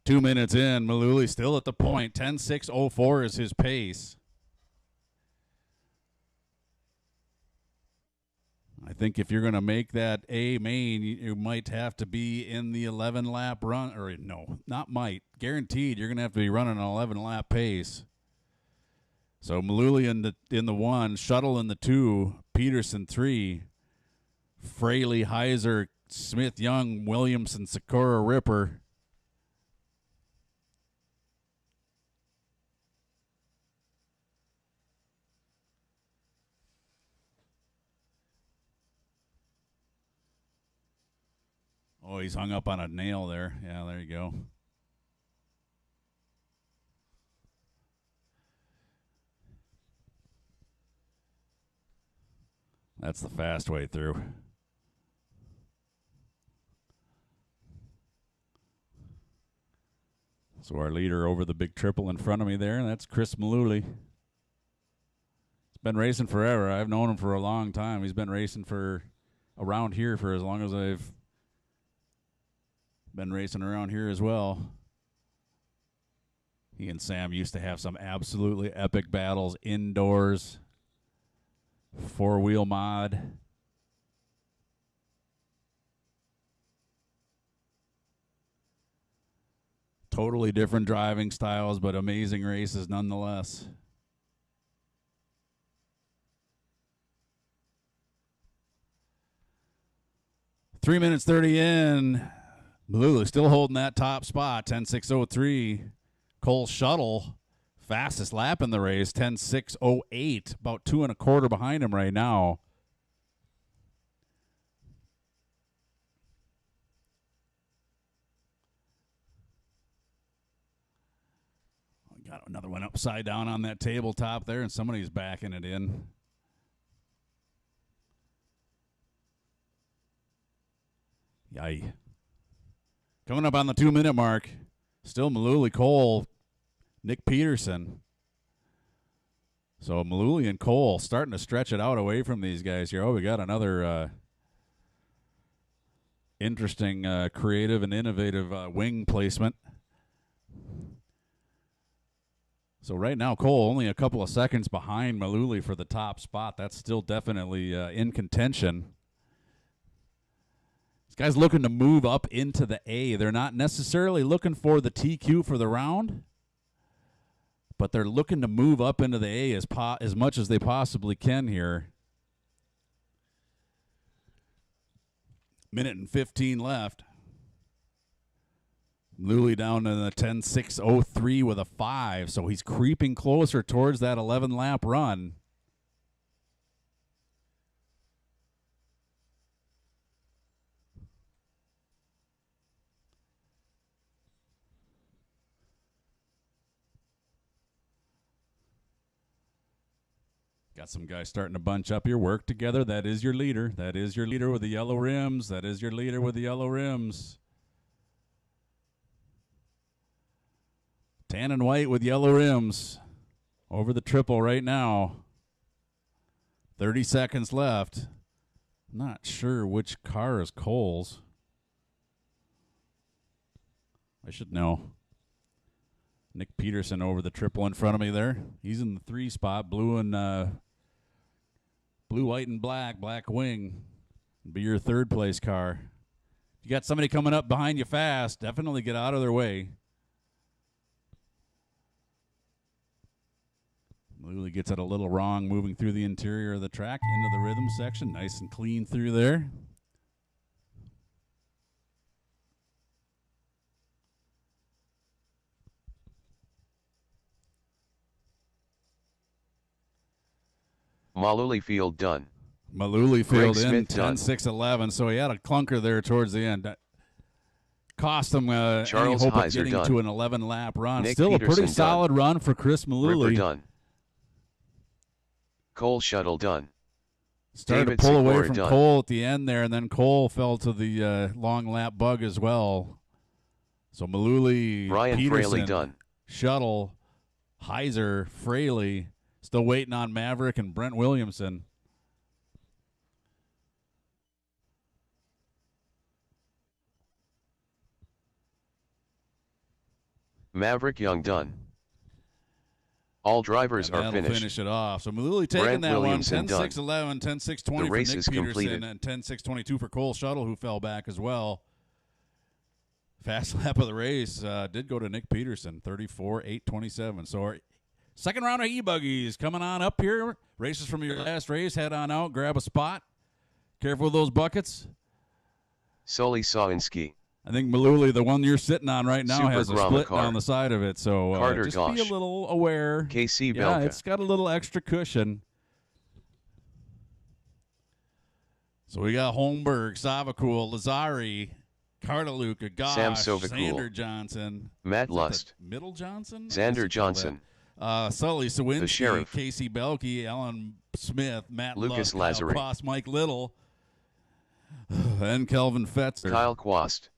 Two minutes in, Malooly still at the point. 10.604 is his pace. I think if you're going to make that A main, you might have to be in the 11-lap run. Or no, not might. Guaranteed, you're going to have to be running an 11-lap pace. So Malooly in the 1, Shuttle in the 2, Peterson 3, Fraley, Heiser, Smith, Young, Williamson, Sikora, Ripper. Oh, he's hung up on a nail there. Yeah, there you go. That's the fast way through. So our leader over the big triple in front of me there, and that's Chris Malooly. He's been racing forever. I've known him for a long time. He's been racing for around here for as long as I've been racing around here as well. He and Sam used to have some absolutely epic battles indoors. Four-wheel mod. Totally different driving styles, but amazing races nonetheless. Three minutes 30 in. Malooly still holding that top spot, 10.603. Cole Shuttle, fastest lap in the race, 10.608, about 2 1/4 behind him right now. Got another one upside down on that tabletop there, and somebody's backing it in. Yay. Coming up on the 2-minute mark, still Malooly, Cole, Nick Peterson. So Malooly and Cole starting to stretch it out away from these guys here. Oh, we got another interesting, creative, and innovative wing placement. So right now, Cole only a couple of seconds behind Malooly for the top spot. That's still definitely in contention. Guys looking to move up into the A. They're not necessarily looking for the TQ for the round, but they're looking to move up into the A as much as they possibly can here. Minute and 15 left. Malooly down to the 10.603 with a 5, so he's creeping closer towards that 11-lap run. Got some guys starting to bunch up here. Work together. That is your leader. That is your leader with the yellow rims. That is your leader with the yellow rims. Tan and white with yellow rims. Over the triple right now. 30 seconds left. Not sure which car is Cole's. I should know. Nick Peterson over the triple in front of me there. He's in the 3 spot. Blue, white, and black. Black wing. Be your 3rd place car. If you got somebody coming up behind you fast, definitely get out of their way. Lily gets it a little wrong moving through the interior of the track into the rhythm section. Nice and clean through there. Maluli Field done. Maluli Field in Smith 10-6-11, so he had a clunker there towards the end. Cost him Charles any hope of Heiser getting done. to an 11-lap run. Nick Still Peterson a pretty done. solid run for Chris Maluli. Ripper done. Cole Shuttle done. Started David to pull away Segura from done. Cole at the end there, and then Cole fell to the long lap bug as well. So Maluli, Ryan Peterson, Fraley done. Shuttle, Heiser, Fraley, still waiting on Maverick and Brent Williamson. Maverick Young done. All drivers And are that'll finished. finish it off. So Maluli taking Brent that Williamson one, done. 10-6-11, 10-6-20 The for race Nick is Peterson, completed. and 10-6-22 for Cole Shuttle, who fell back as well. Fast lap of the race did go to Nick Peterson, 34.827. So our second round of E-Buggies coming on up here. Races from your last race. Head on out, grab a spot. Careful with those buckets. Sully Sawinski. I think Maluli, the one you're sitting on right now, Super has a Grama split car. down the side of it. So Carter just Gosh. be a little aware. KC Yeah, Belka. it's got a little extra cushion. So we got Holmberg, Savakul, Lazari, Cartaluca, Gosh, Sam Sovakul. Xander Johnson. Matt Is that Lust. the Middle Johnson? Xander Johnson. Sully Sawinski, The Sheriff. Casey Belkey, Alan Smith, Matt Lucas Lust, Kyle Lazary. Cross, Mike Little, and Kelvin Fetzer. Kyle Quast.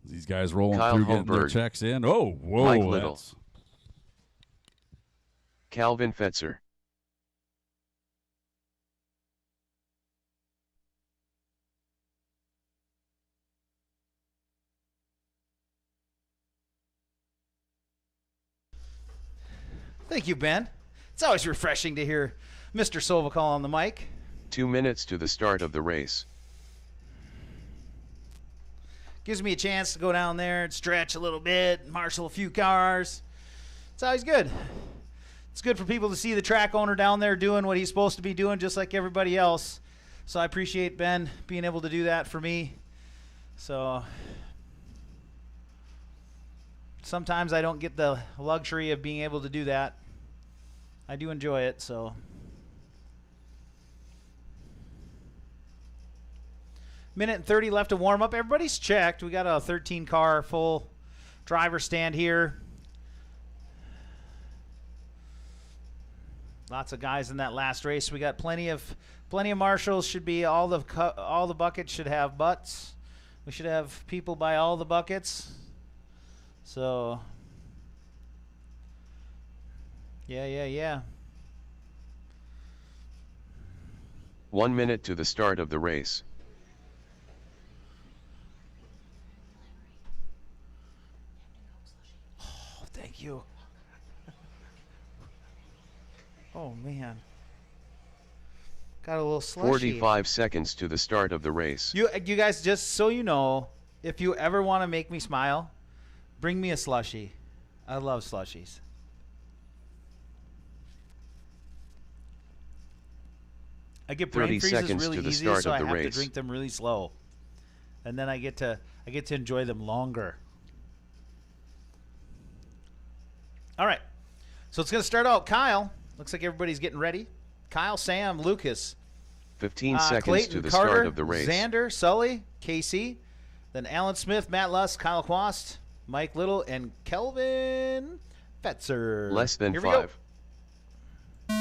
These guys rolling Kyle through, getting their Holmberg. checks in. Oh, whoa. Mike Little. That's- Calvin Fetzer. Thank you, Ben. It's always refreshing to hear Mr. Sovakal on the mic. 2 minutes to the start of the race. Gives me a chance to go down there and stretch a little bit, marshal a few cars. It's always good. It's good for people to see the track owner down there doing what he's supposed to be doing, just like everybody else. So I appreciate Ben being able to do that for me. So sometimes I don't get the luxury of being able to do that. I do enjoy it, so. Minute and 30 left to warm up. Everybody's checked. We got a 13-car full driver stand here. Lots of guys in that last race. We got plenty of marshals. Should be all the buckets should have butts. We should have people by all the buckets. So yeah. 1 minute to the start of the race. Oh, thank you. Oh man. Got a little slushy. 45 seconds to the start of the race. You guys, just so you know, if you ever want to make me smile, bring me a slushie. I love slushies. I get 30 brain freezes seconds really to the easy, start so of I the have to race. drink them really slow, and then I get to enjoy them longer. All right, so it's going to start out. Kyle, looks like everybody's getting ready. Kyle, Sam, Lucas, 15 seconds Clayton, to the Carter, start of the race. Xander, Sully, KC, then Alan Smith, Matt Lust, Kyle Quast, Mike Little, and Kelvin Fetzer. Less than Here we go. 5.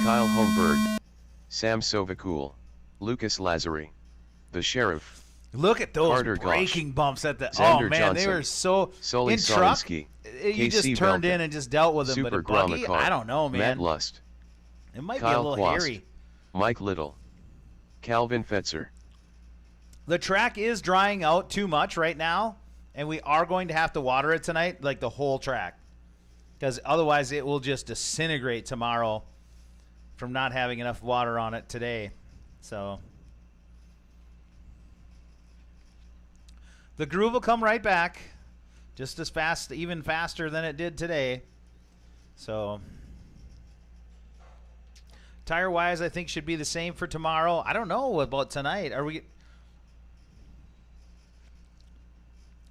Kyle Holmberg, Sam Sovakul, Lucas Lazary, The Sheriff, Look at those Carter braking Gosch, bumps at the. Xander Oh man, they Johnson, were so Sully in truck. Solinsky, You just KC turned Belka, in and just dealt with them. Super But a buggy, Gromikar, I don't know, man. Matt Lust, It might Kyle be a little Quast, hairy. Mike Little, Calvin Fetzer. The track is drying out too much right now, and we are going to have to water it tonight, like the whole track, because otherwise it will just disintegrate tomorrow from not having enough water on it today. So the groove will come right back just as fast, even faster than it did today. So tire-wise, I think should be the same for tomorrow. I don't know about tonight. Are we...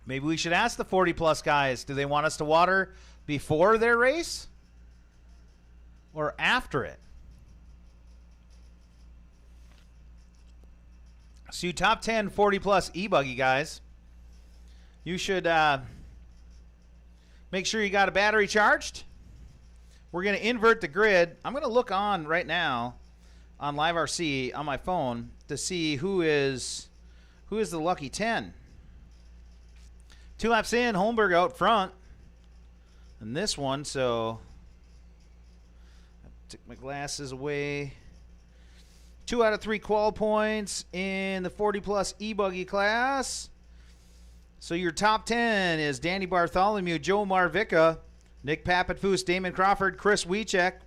Maybe we should ask the 40-plus guys, do they want us to water before their race or after it? So you top 10 40-plus E-Buggy guys, you should make sure you got a battery charged. We're going to invert the grid. I'm going to look on right now on Live RC on my phone to see who is the lucky 10. 2 laps in, Holmberg out front. And this one, so I took my glasses away. 2 out of 3 qual points in the 40-plus E-Buggy class. So your top 10 is Danny Bartholomew, Joe Marvica, Nick Papatfoos, Damon Crawford, Chris Wiechek,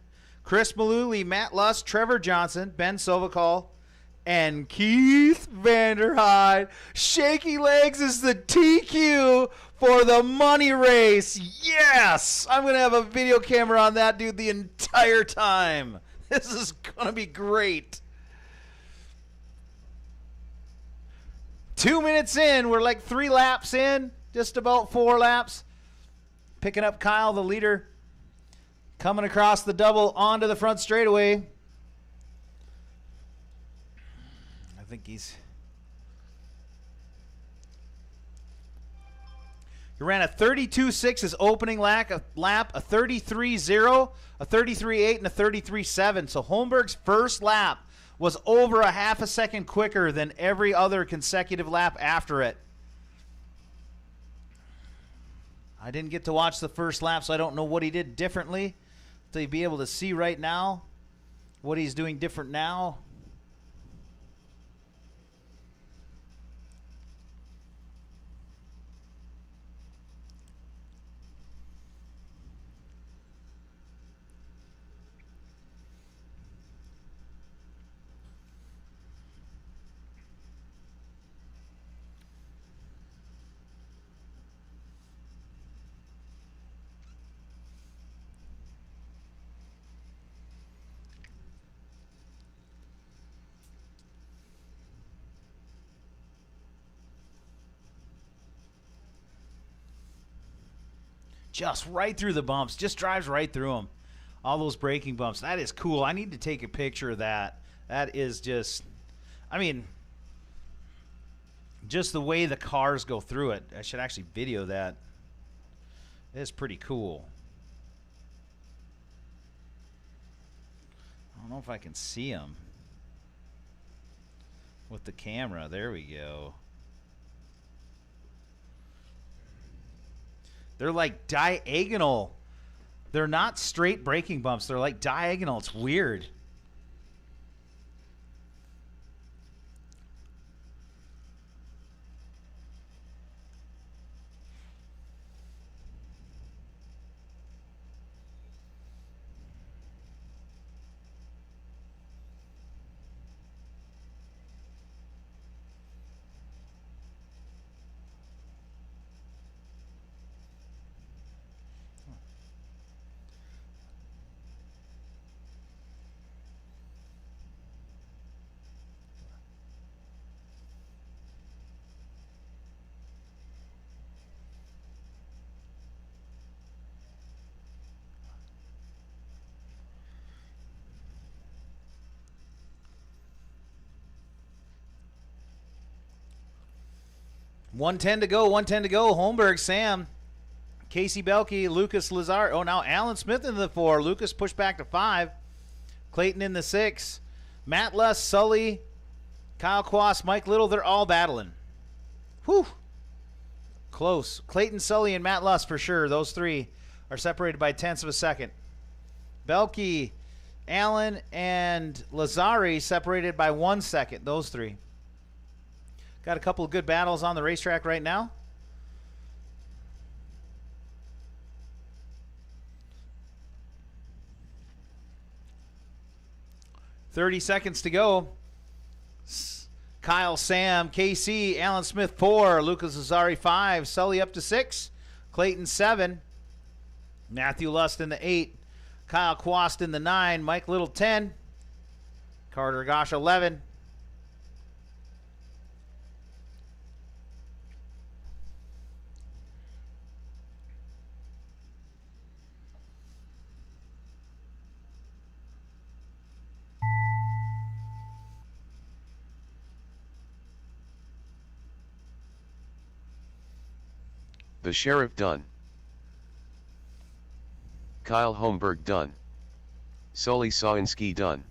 Chris Malooly, Matt Lust, Trevor Johnson, Ben Sovakal, and Keith Vanderhyde. Shaky Legs is the TQ for the money race. Yes! I'm going to have a video camera on that dude the entire time. This is going to be great. 2 minutes in. We're like 3 laps in. Just about 4 laps. Picking up Kyle, the leader. Coming across the double onto the front straightaway. I think he's... He ran a 32.6 his opening lap, a 33.0, a 33.8, and a 33.7. So Holmberg's first lap was over a half a second quicker than every other consecutive lap after it. I didn't get to watch the first lap, so I don't know what he did differently. To be able to see right now what he's doing different now. Just right through the bumps. Just drives right through them. All those braking bumps. That is cool. I need to take a picture of that. That is just, I mean, just the way the cars go through it. I should actually video that. It's pretty cool. I don't know if I can see them with the camera. There we go. They're like diagonal. They're not straight braking bumps. They're like diagonal. It's weird. .110 to go. 110 to go. Holmberg, Sam, Casey Belkey, Lucas Lazar. Oh, now Alan Smith in the 4. Lucas pushed back to 5. Clayton in the 6. Matt Luss, Sully, Kyle Quast, Mike Little, they're all battling. Whew. Close. Clayton, Sully, and Matt Luss for sure. Those three are separated by tenths of a second. Belke, Allen, and Lazari separated by 1 second. Those three. Got a couple of good battles on the racetrack right now. $30 seconds to go. Kyle, Sam, KC, Alan Smith 4, Lucas Lazari 5, Sully up to 6, Clayton 7, Matthew Lust in the 8, Kyle Quast in the 9, Mike Little 10, Carter Gosh 11. The Sheriff done. Kyle Holmberg done. Sully Sawinski done.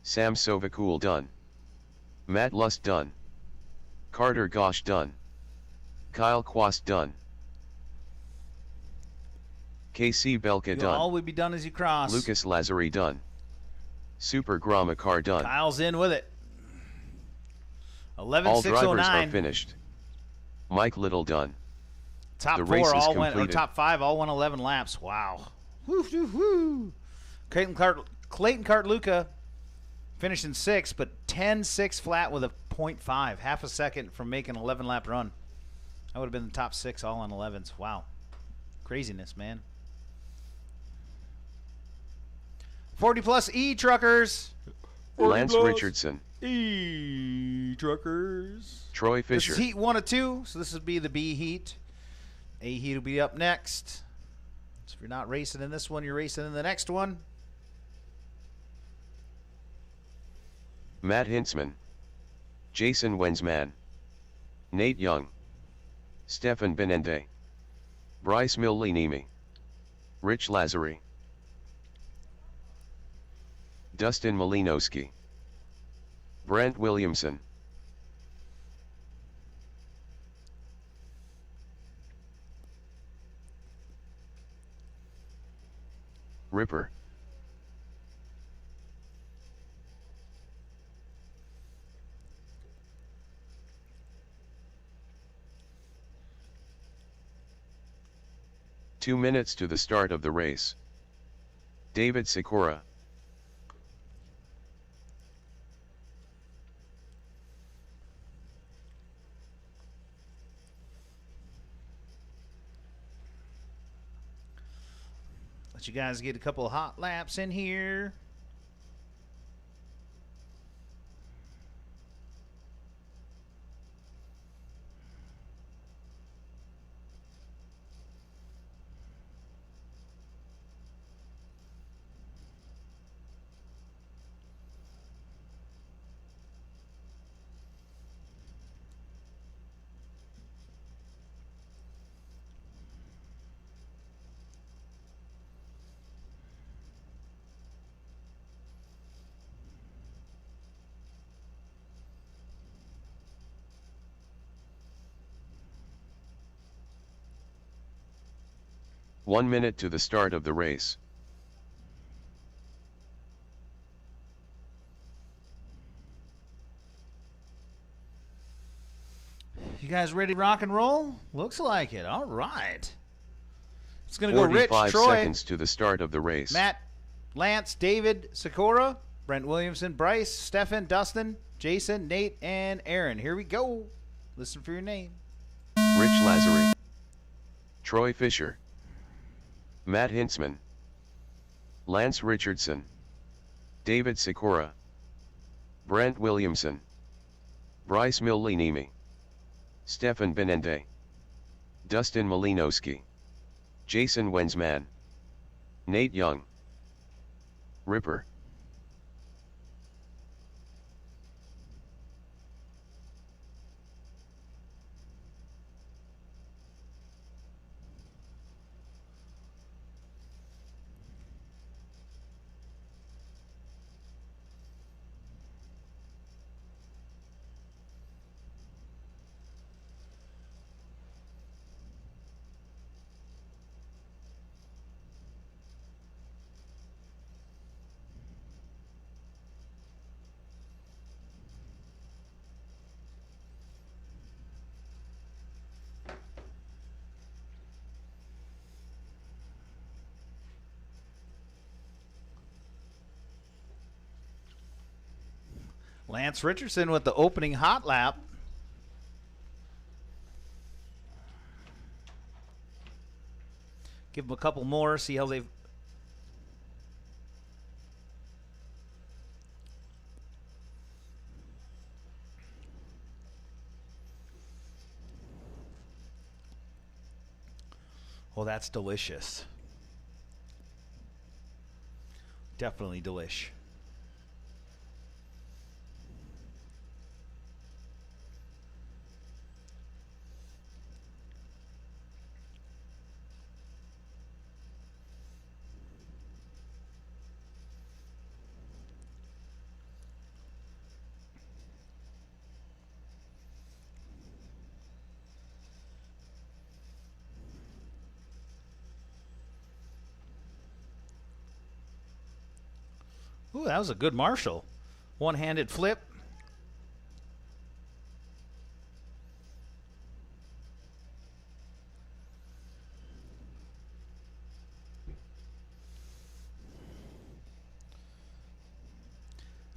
Sam Sovakul done. Matt Lust done. Carter Gosh done. Kyle Quast done. KC Belka done. All would be done as you cross. Lucas Lazari done. Super Gramakar done. Kyle's in with it. All 11:609. drivers are finished. Mike Little done. Top The race four is all went, or completed. top 5 all went 11 laps. Wow. Woo, woo, woo. Clayton Cartluca finishing 6th, but 10-6 flat with a 0.5, half a second from making an 11-lap run. That would have been the top 6 all on 11s. Wow. Craziness, man. 40-plus E-Truckers. Lance Richardson. E-Truckers. Troy This Fisher. is heat 1 of 2, so this would be the B heat. A heat will be up next. So if you're not racing in this one, you're racing in the next one. Matt Hintzman. Jason Wensman. Nate Young. Stefan Benende. Bryce Millinimi. Rich Lazari. Dustin Malinowski. Brent Williamson. Ripper. Two minutes to the start of the race. David Sikora. Let you guys get a couple of hot laps in here. One minute to the start of the race. You guys ready to rock and roll? Looks like it. All right. It's going to go Rich, 45 Troy, seconds to the start of the race. Matt, Lance, David, Sikora, Brent Williamson, Bryce, Stefan, Dustin, Jason, Nate, and Aaron. Here we go. Listen for your name. Rich Lazari. Troy Fisher. Matt Hintzman. Lance Richardson. David Sikora. Brent Williamson. Bryce Millinimi. Stefan Benende. Dustin Malinowski. Jason Wensman. Nate Young. Ripper. Lance Richardson with the opening hot lap. Give them a couple more, see how they've... Oh, that's delicious. Definitely delish. Ooh, that was a good Marshall. One-handed flip.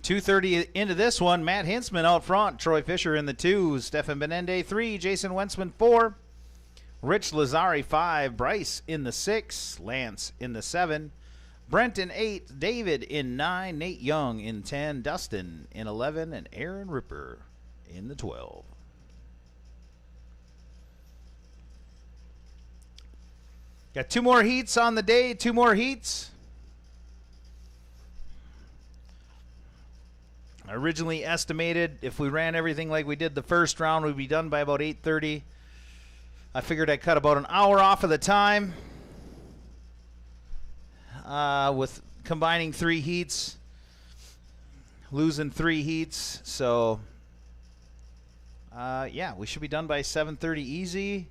.230 into this one. Matt Hintzman out front. Troy Fisher in the 2. Stefan Benende 3. Jason Wentzman 4. Rich Lazari 5. Bryce in the 6. Lance in the 7. Brent in 8, David in 9, Nate Young in 10, Dustin in 11, and Aaron Ripper in the 12. Got 2 more heats on the day, 2 more heats. I originally estimated if we ran everything like we did the first round, we'd be done by about 8:30. I figured I'd cut about an hour off of the time. With combining 3 heats, losing 3 heats. So, yeah, we should be done by 7:30 easy.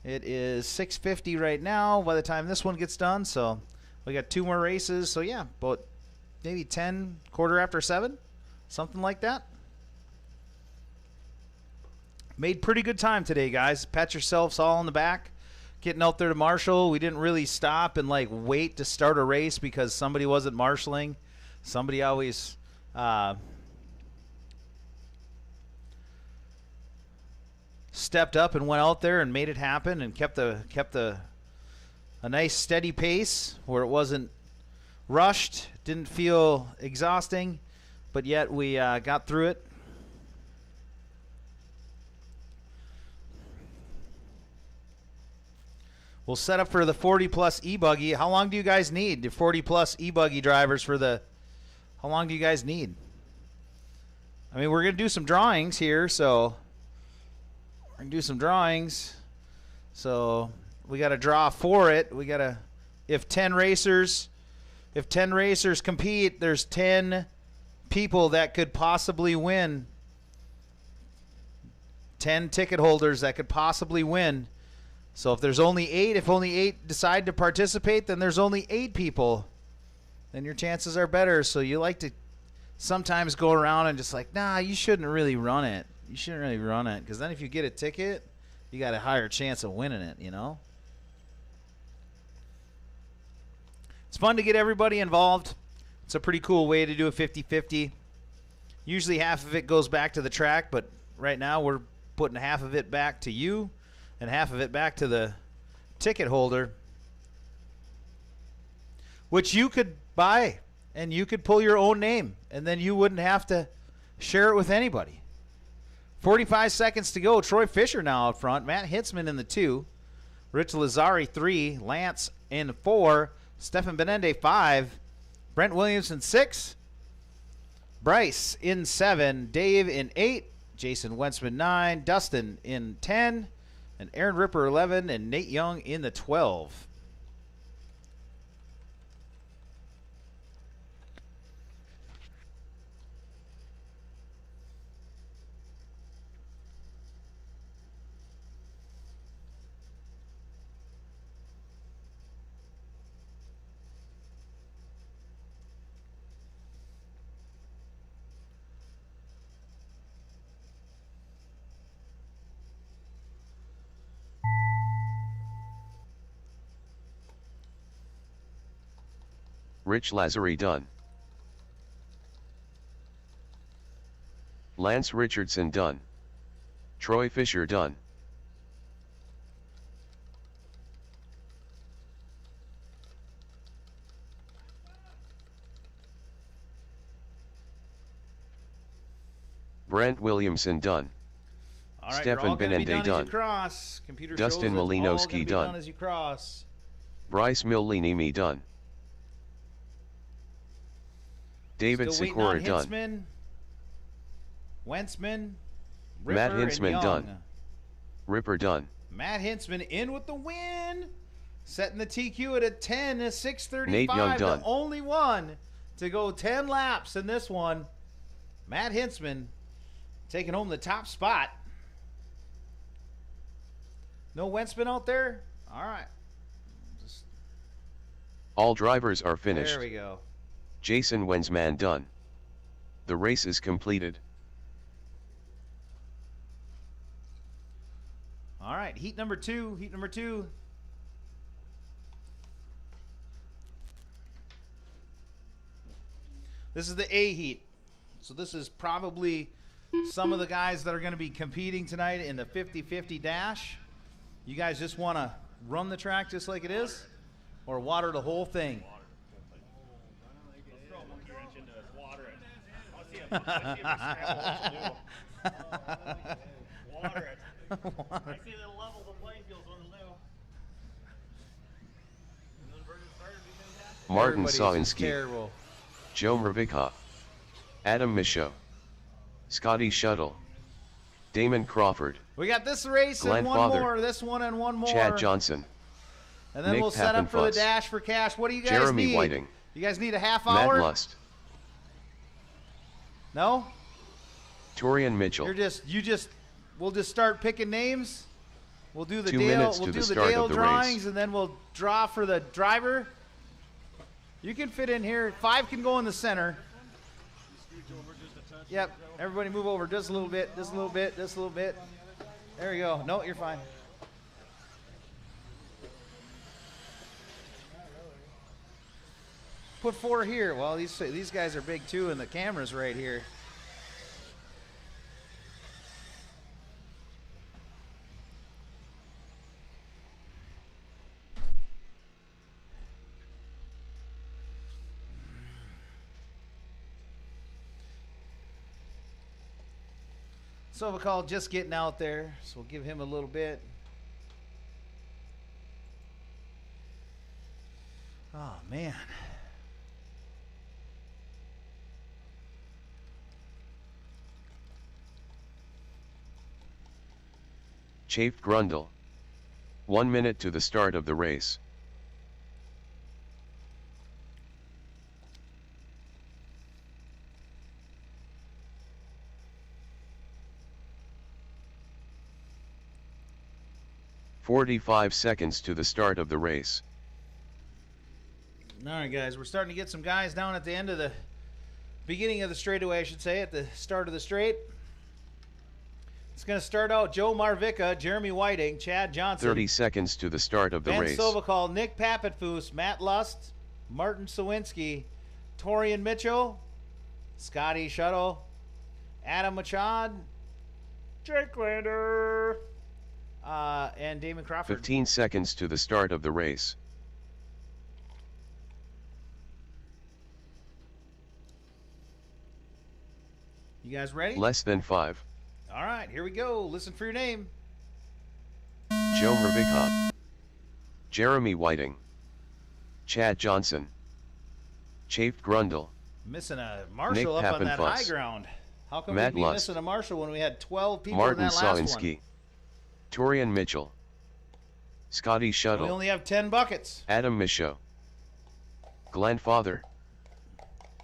It is 6:50 right now by the time this one gets done. So, we got 2 more races. So, yeah, about maybe 10, quarter after 7, something like that. Made pretty good time today, guys. Pat yourselves all in the back. Getting out there to marshal. We didn't really stop and like wait to start a race because somebody wasn't marshaling. Somebody always stepped up and went out there and made it happen and kept a nice steady pace where it wasn't rushed, didn't feel exhausting, but yet we got through it. We'll set up for the 40-plus E-Buggy. How long do you guys need? The 40-plus E-Buggy drivers for the... How long do you guys need? I mean, we're going to do some drawings here, so... We're going to do some drawings. So, we got to draw for it. We got to... If 10 racers compete, there's 10 people that could possibly win. 10 ticket holders that could possibly win. So if there's only 8, if only 8 decide to participate, then there's only 8 people. Then your chances are better. So you like to sometimes go around and just like, nah, you shouldn't really run it. You shouldn't really run it. Because then if you get a ticket, you got a higher chance of winning it, you know? It's fun to get everybody involved. It's a pretty cool way to do a 50-50. Usually half of it goes back to the track, but right now we're putting half of it back to you and half of it back to the ticket holder, which you could buy, and you could pull your own name, and then you wouldn't have to share it with anybody. 45 seconds to go. Troy Fisher now out front. Matt Hitzman in the 2. Rich Lazari 3. Lance in 4. Stefan Benende 5. Brent Williamson 6. Bryce in 7. Dave in 8. Jason Wentzman 9. Dustin in 10. And Aaron Ripper 11, and Nate Young in the 12. Rich Lazary done. Lance Richardson done. Troy Fisher done. Brent Williamson done. All right, Stefan you're all gonna be Benende done done. as you cross. Computer Dustin shows it's all gonna Malinowski be done. as you cross. Bryce Millinimi done. David Still waiting Sikora on done. Hintzman, Wentzman, Matt Ripper, and Hintzman Young. done. Ripper done. Matt Hintzman in with the win. Setting the TQ at a 10, a 6:35. Nate Young done. The only one to go 10 laps in this one. Matt Hintzman taking home the top spot. No Wentzman out there? All right. All drivers are finished. There we go. Jason Wensman done. The race is completed. All right, heat number two. This is the A heat. So this is probably some of the guys that are going to be competing tonight in the 50-50 dash. You guys just want to run the track just like it is, or water the whole thing? Water it. I see the level the playing fields on the new. Martin Everybody's just Sawinski. terrible. Joe Mravika. Adam Michaud. Scotty Shuttle. Damon Crawford. We got this race Glenn and one Father. more. This one and one more. Chad Johnson. And then Nick we'll set up for the Pappenfuss. dash for cash. What do you guys Jeremy need? Whiting. You guys need a half Matt hour? Lust. No? Torian Mitchell. We'll just start picking names. We'll do the 2 Dale, minutes we'll to do the the start Dale of the drawings, race. and then we'll draw for the driver. You can fit in here. 5 can go in the center. Yep. Everybody move over just a little bit, just a little bit, just a little bit. There you go. No, you're fine. Put 4 here. Well, these guys are big too, and the camera's right here. So we'll call just getting out there. So we'll give him a little bit. Oh, man. Chafe Grundle. 1 minute to the start of the race. "45 seconds to the start of the race. All right, guys. We're starting to get some guys down at the end of the beginning of the straightaway, I should say, at the start of the straight. It's going to start out Joe Marvica, Jeremy Whiting, Chad Johnson. 30 seconds to the start of the Ben race. Sovakal, Nick Pappenfuss, Matt Lust, Martin Sawinski, Torian Mitchell, Scotty Shuttle, Adam Machad, Jake Lander, and Damon Crawford. 15 seconds to the start of the race. You guys ready? Less than 5. All right, here we go. Listen for your name. Joe Mravika. Jeremy Whiting. Chad Johnson. Chafe Grundle. Missing a Marshall Nick up on that Pappenfuss. high ground. How come Matt we'd be Lust. missing a Marshall when we had 12 people Martin in that last Sawinski. Torian Mitchell. Scotty one? We Shuttle. only have 10 buckets. Adam Michaud. Glenn Father.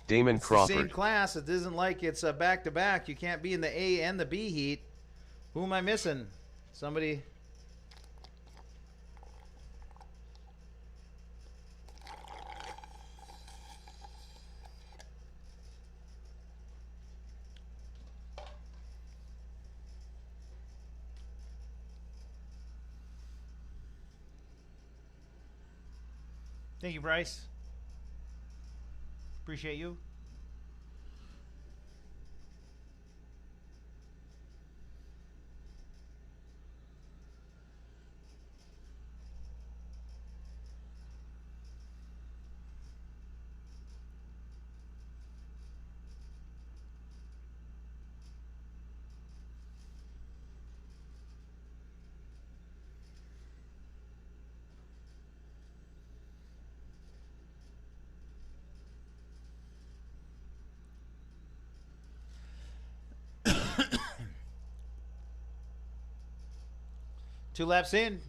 Damon It's the same Crawford. class. It isn't like it's a back-to-back. You can't be in the A and the B heat. Who am I missing? Somebody. Thank you, Bryce. Appreciate you. 2 laps in.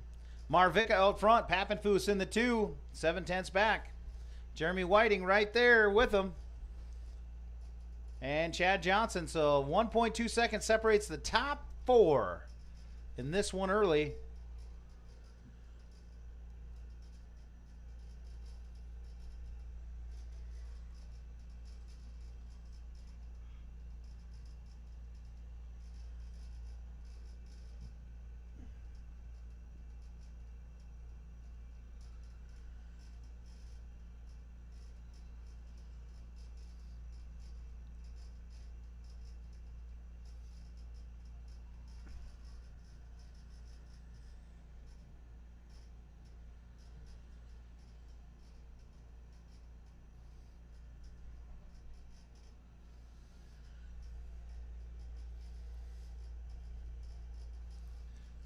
Marvica out front. Pappenfuss in the 2. 7/10 back. Jeremy Whiting right there with him. And Chad Johnson. So 1.2 seconds separates the top 4 in this one early.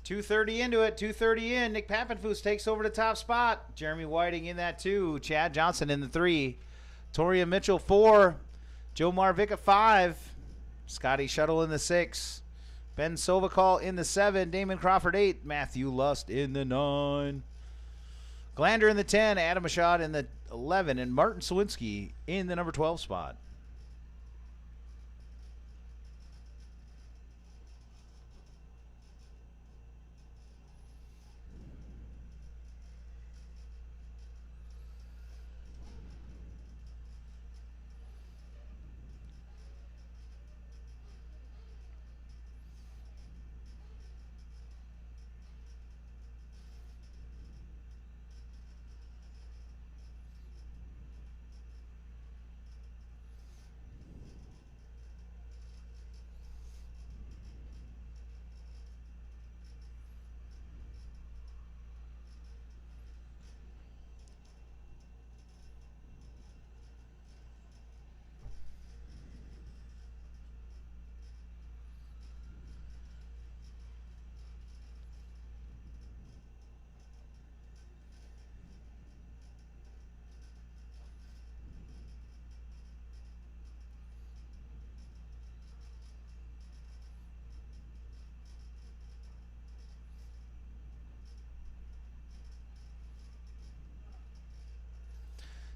.230 into it, 2:30 in. Nick Pappenfuss takes over the top spot. Jeremy Whiting in that 2. Chad Johnson in the 3. Toria Mitchell 4. Joe Marvica 5. Scotty Shuttle in the 6. Ben Sovakal in the 7. Damon Crawford 8. Matthew Lust in the 9. Glander in the 10. Adam Ashad in the 11. And Martin Sawinski in the number 12 spot.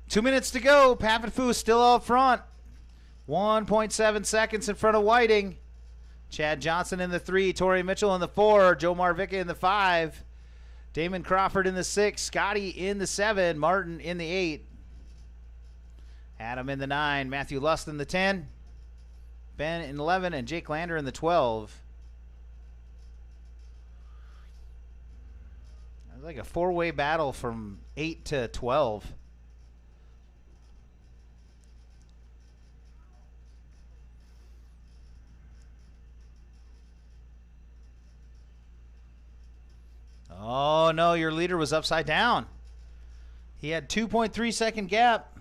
Two minutes to go. Pappenfuss still out front. 1.7 seconds in front of Whiting. Chad Johnson in the 3. Tori Mitchell in the 4. Joe Marvica in the 5. Damon Crawford in the 6. Scotty in the 7. Martin in the 8. Adam in the 9. Matthew Lust in the 10. Ben in 11. And Jake Lander in the 12. It was like a 4-way battle from 8 to 12. Oh, no, your leader was upside down. He had 2.3 second gap.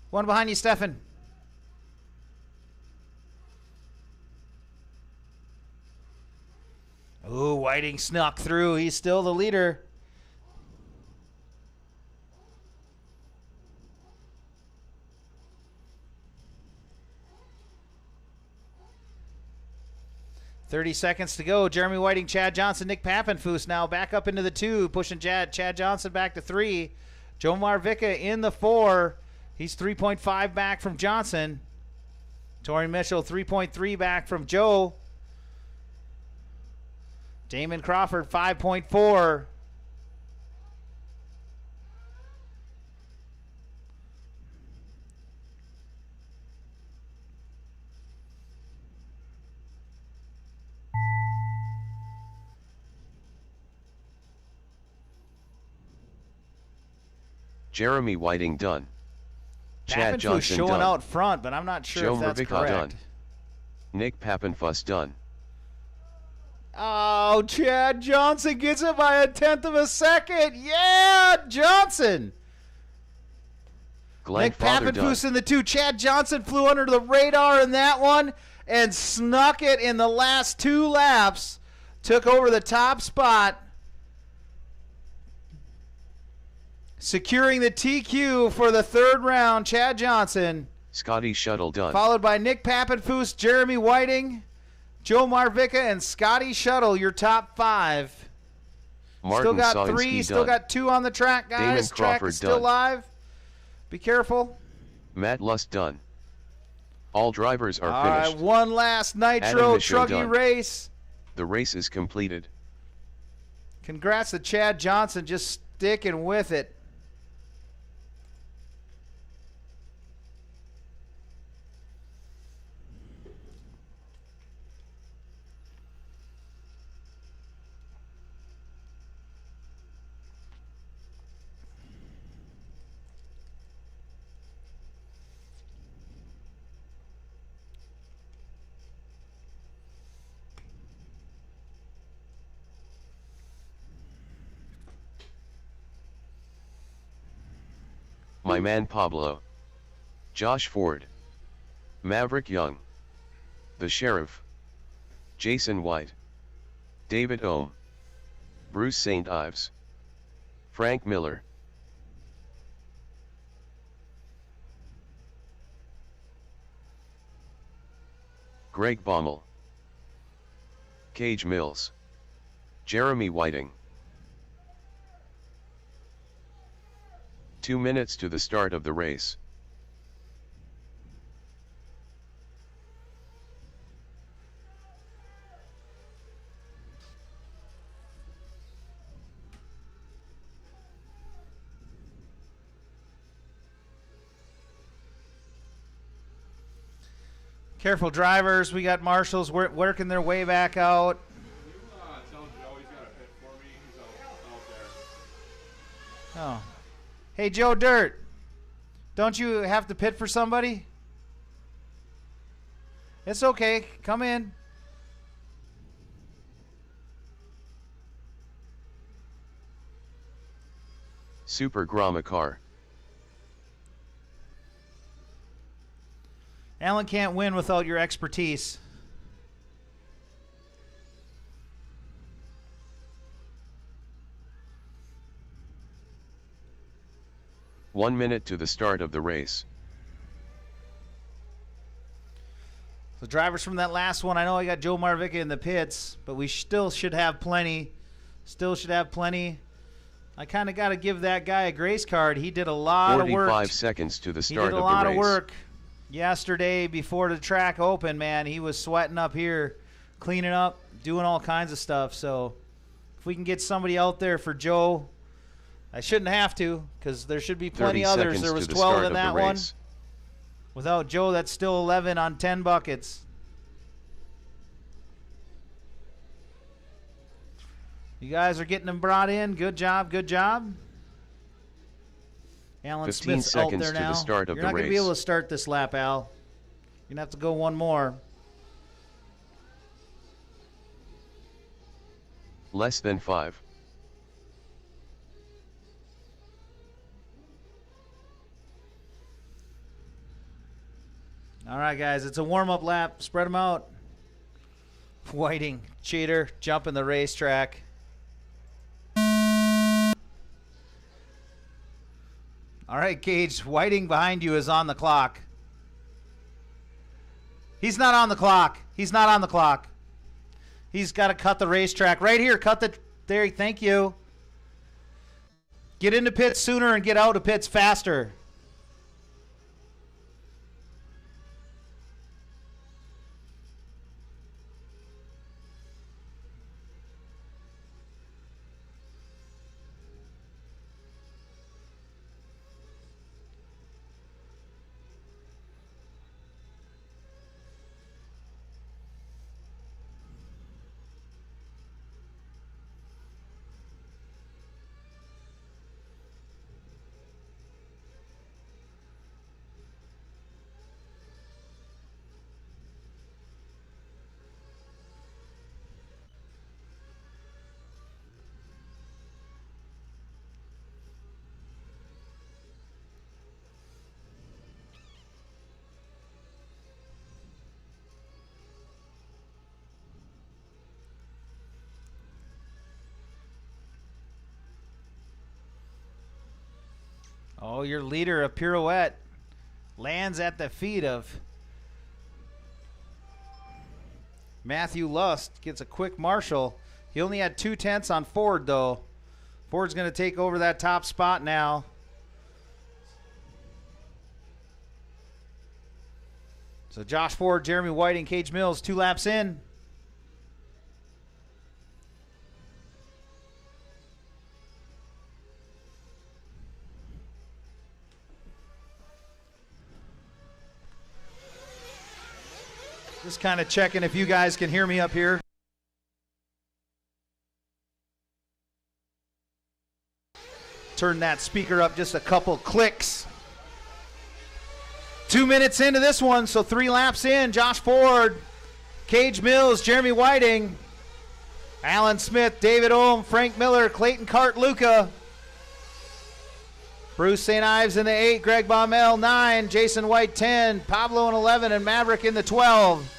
One behind you, Stefan. Ooh, Whiting snuck through. He's still the leader. .30 seconds to go. Jeremy Whiting, Chad Johnson, Nick Pappenfuss now back up into the 2, pushing Chad Johnson back to 3. Joe Marvica in the 4. He's 3.5 back from Johnson. Tori Mitchell 3.3 back from Joe. Damon Crawford 5.4. Jeremy Whiting done. Chad Johnson showing done. out front, but I'm not sure Joe if that's Marvica correct. done. Nick Pappenfuss done. Oh, Chad Johnson gets it by 1/10 of a second. Yeah, Johnson. Glenn Nick Father done. Pappenfuss in the 2. Chad Johnson flew under the radar in that one. and snuck it in the last 2 laps. Took over the top spot, securing the TQ for the 3rd round. Chad Johnson. Scotty Shuttle done. Followed by Nick Pappenfuss, Jeremy Whiting, Joe Marvica, and Scotty Shuttle, your top 5. Martin Still got Sawinski 3, still done. got 2 on the track, guys. Damon Track Crawford is still done. live. Be careful. Matt Lust done. All drivers are All finished. right, one last Nitro Adam Michaud Truggy done. race. The race is completed. Congrats to Chad Johnson, just sticking with it. My man Pablo. Josh Ford. Maverick Young. The Sheriff. Jason White. David Ohm. Bruce St. Ives. Frank Miller. Greg Baumel. Cage Mills. Jeremy Whiting. 2 minutes to the start of the race. Careful, drivers. We got marshals working their way back out. Tell Joe he's got a pit for me. He's out there. Oh. Hey, Joe Dirt. Don't you have to pit for somebody? It's okay. Come in. Super Grama car. Alan can't win without your expertise. One minute to the start of the race. The drivers from that last one, I know I got Joe Marvica in the pits, but we still should have plenty. Still should have plenty. I kind of got to give that guy a grace card. He did a lot of work. 45 seconds to the He start did of a the race. lot of work yesterday before the track opened, man. He was sweating up here, cleaning up, doing all kinds of stuff. So if we can get somebody out there for Joe, I shouldn't have to because there should be plenty 30 others. seconds There was to the 12 start in of the that one. race. Without Joe, that's still 11 on 10 buckets. You guys are getting them brought in. Good job, good job. Alan 15 Smith's out seconds there to now. the start of You're the not going to be race. able to start this lap, Al. You're going to have to go one more. Less than 5. All right, guys, it's a warm-up lap. Spread them out. Whiting, cheater, jumping the racetrack. All right, Gage, Whiting behind you is on the clock. He's not on the clock. He's not on the clock. He's got to cut the racetrack. Right here, cut the... There, thank you. Get into pits sooner and get out of pits faster. Oh, your leader, a pirouette, lands at the feet of Matthew Lust. Gets a quick marshal. He only had 2/10 on Ford, though. Ford's going to take over that top spot now. So Josh Ford, Jeremy Whiting, Cage Mills, 2 laps in. Just kind of checking if you guys can hear me up here. Turn that speaker up just a couple clicks. 2 minutes into this one, so 3 laps in. Josh Ford, Cage Mills, Jeremy Whiting, Alan Smith, David Ohm, Frank Miller, Clayton Cart, Luca, Bruce St. Ives in the 8, Greg Baumel 9, Jason White 10, Pablo in 11, and Maverick in the 12.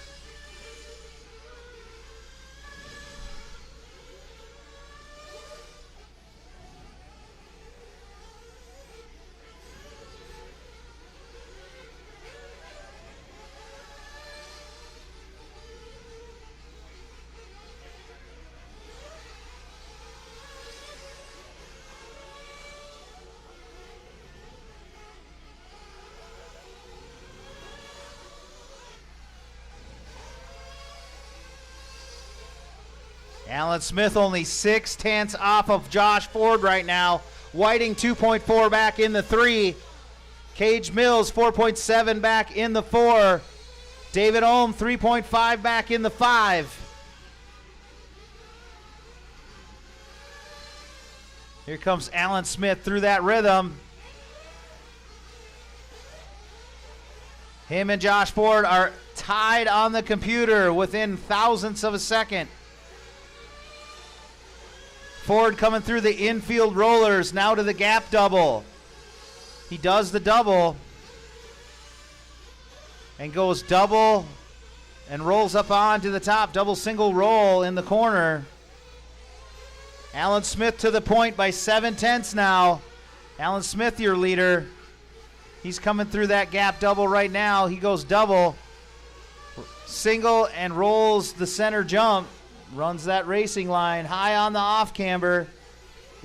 Alan Smith only 6/10 off of Josh Ford right now. Whiting 2.4 back in the 3. Cage Mills 4.7 back in the 4. David Ohm 3.5 back in the 5. Here comes Alan Smith through that rhythm. Him and Josh Ford are tied on the computer within thousandths of a second. Ford coming through the infield rollers, now to the gap double. He does the double and goes double and rolls up onto the top. Double single roll in the corner. Alan Smith to the point by 7/10 now. Alan Smith, your leader. He's coming through that gap double right now. He goes double, single, and rolls the center jump. Runs that racing line high on the off camber.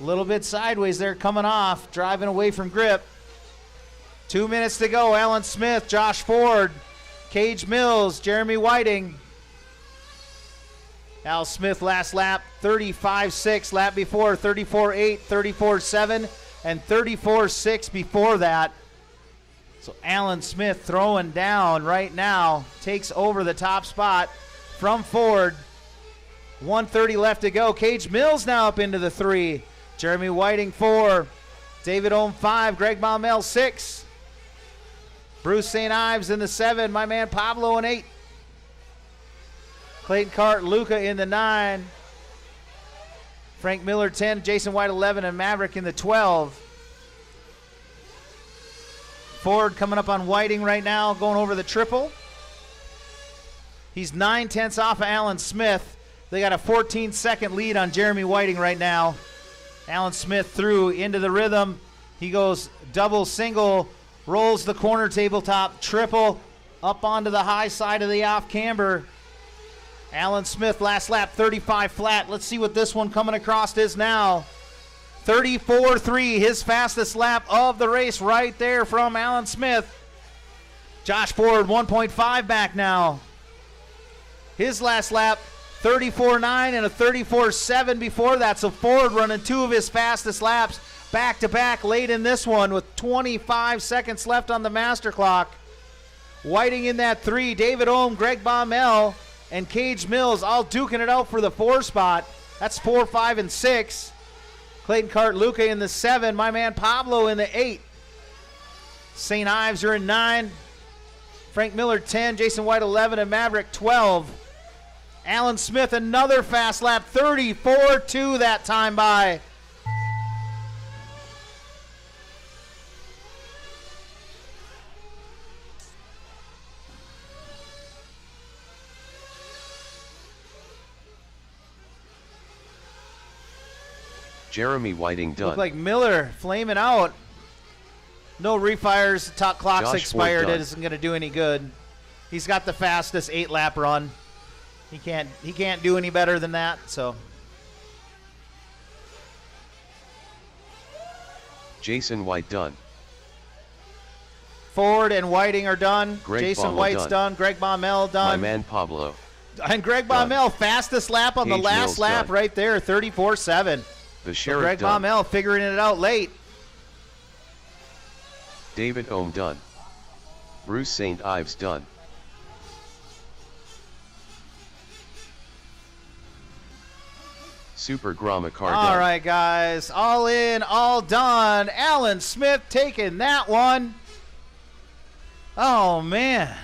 A little bit sideways there coming off, driving away from grip. 2 minutes to go. Alan Smith, Josh Ford, Cage Mills, Jeremy Whiting. Al Smith last lap, 35.6. Lap before, 34.8, 34.7, and 34.6 before that. So Alan Smith throwing down right now. Takes over the top spot from Ford. 1:30 left to go. Cage Mills now up into the 3. Jeremy Whiting 4. David Ohm 5. Greg Baumel 6. Bruce St. Ives in the 7. My man Pablo in 8. Clayton Cart, Luca in the 9. Frank Miller 10. Jason White 11. And Maverick in the 12. Ford coming up on Whiting right now, going over the triple. He's 9/10 off of Alan Smith. They got a 14-second lead on Jeremy Whiting right now. Alan Smith through into the rhythm. He goes double, single, rolls the corner tabletop, triple, up onto the high side of the off camber. Alan Smith last lap, 35 flat. Let's see what this one coming across is now. 34.3, his fastest lap of the race right there from Alan Smith. Josh Ford 1.5 back now. His last lap, 34.9 and a 34.7 before that. So Ford running 2 of his fastest laps back to back late in this one with 25 seconds left on the master clock. Whiting in that 3. David Ohm, Greg Baumel, and Cage Mills all duking it out for the 4 spot. That's 4, 5, and 6. Clayton Cart, Luca in the 7. My man Pablo in the 8. St. Ives are in 9. Frank Miller 10. Jason White 11. And Maverick 12. Alan Smith, another fast lap, 34.2 that time by. Jeremy Whiting done. Looked like Miller flaming out. No refires. Top clock's Josh expired. Ford It isn't going to do any good. He's got the fastest 8-lap run. He can't do any better than that. So Jason White done. Ford and Whiting are done. Greg Jason Baumel White's done. Greg Baumel My done. man Pablo. And Greg done. Baumel, fastest lap on the Gage last Mills lap done. right there, 34.7. The So Sheriff Greg done. Baumel figuring it out late. David Ohm done. Bruce St. Ives done. Super Grama car All done. right, guys. All in, all done. Alan Smith taking that one. Oh, man.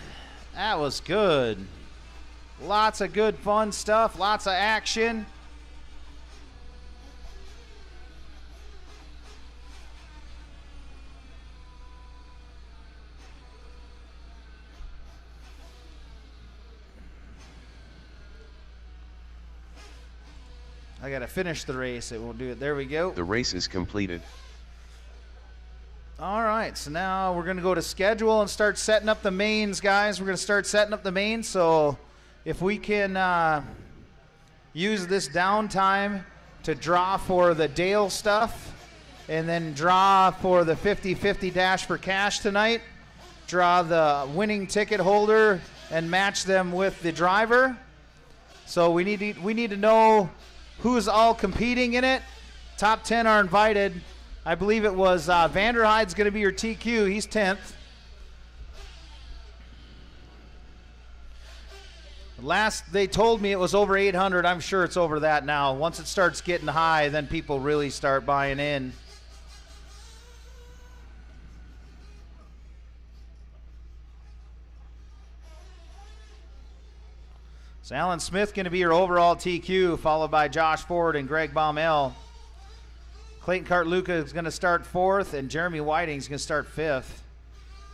That was good. Lots of good fun stuff. Lots of action. I got to finish the race. It won't do it. There we go. The race is completed. All right, so now we're going to go to schedule and start setting up the mains, guys. We're going to start setting up the mains. So if we can use this downtime to draw for the Dale stuff and then draw for the 50-50 dash for cash tonight, draw the winning ticket holder and match them with the driver. So we need to know who's all competing in it. Top 10 are invited. I believe it was Vanderhyde's going to be your TQ. He's 10th. Last they told me it was over 800. I'm sure it's over that now. Once it starts getting high, then people really start buying in. So Alan Smith going to be your overall TQ, followed by Josh Ford and Greg Baumel. Clayton Cartluca is going to start 4th, and Jeremy Whiting is going to start 5th.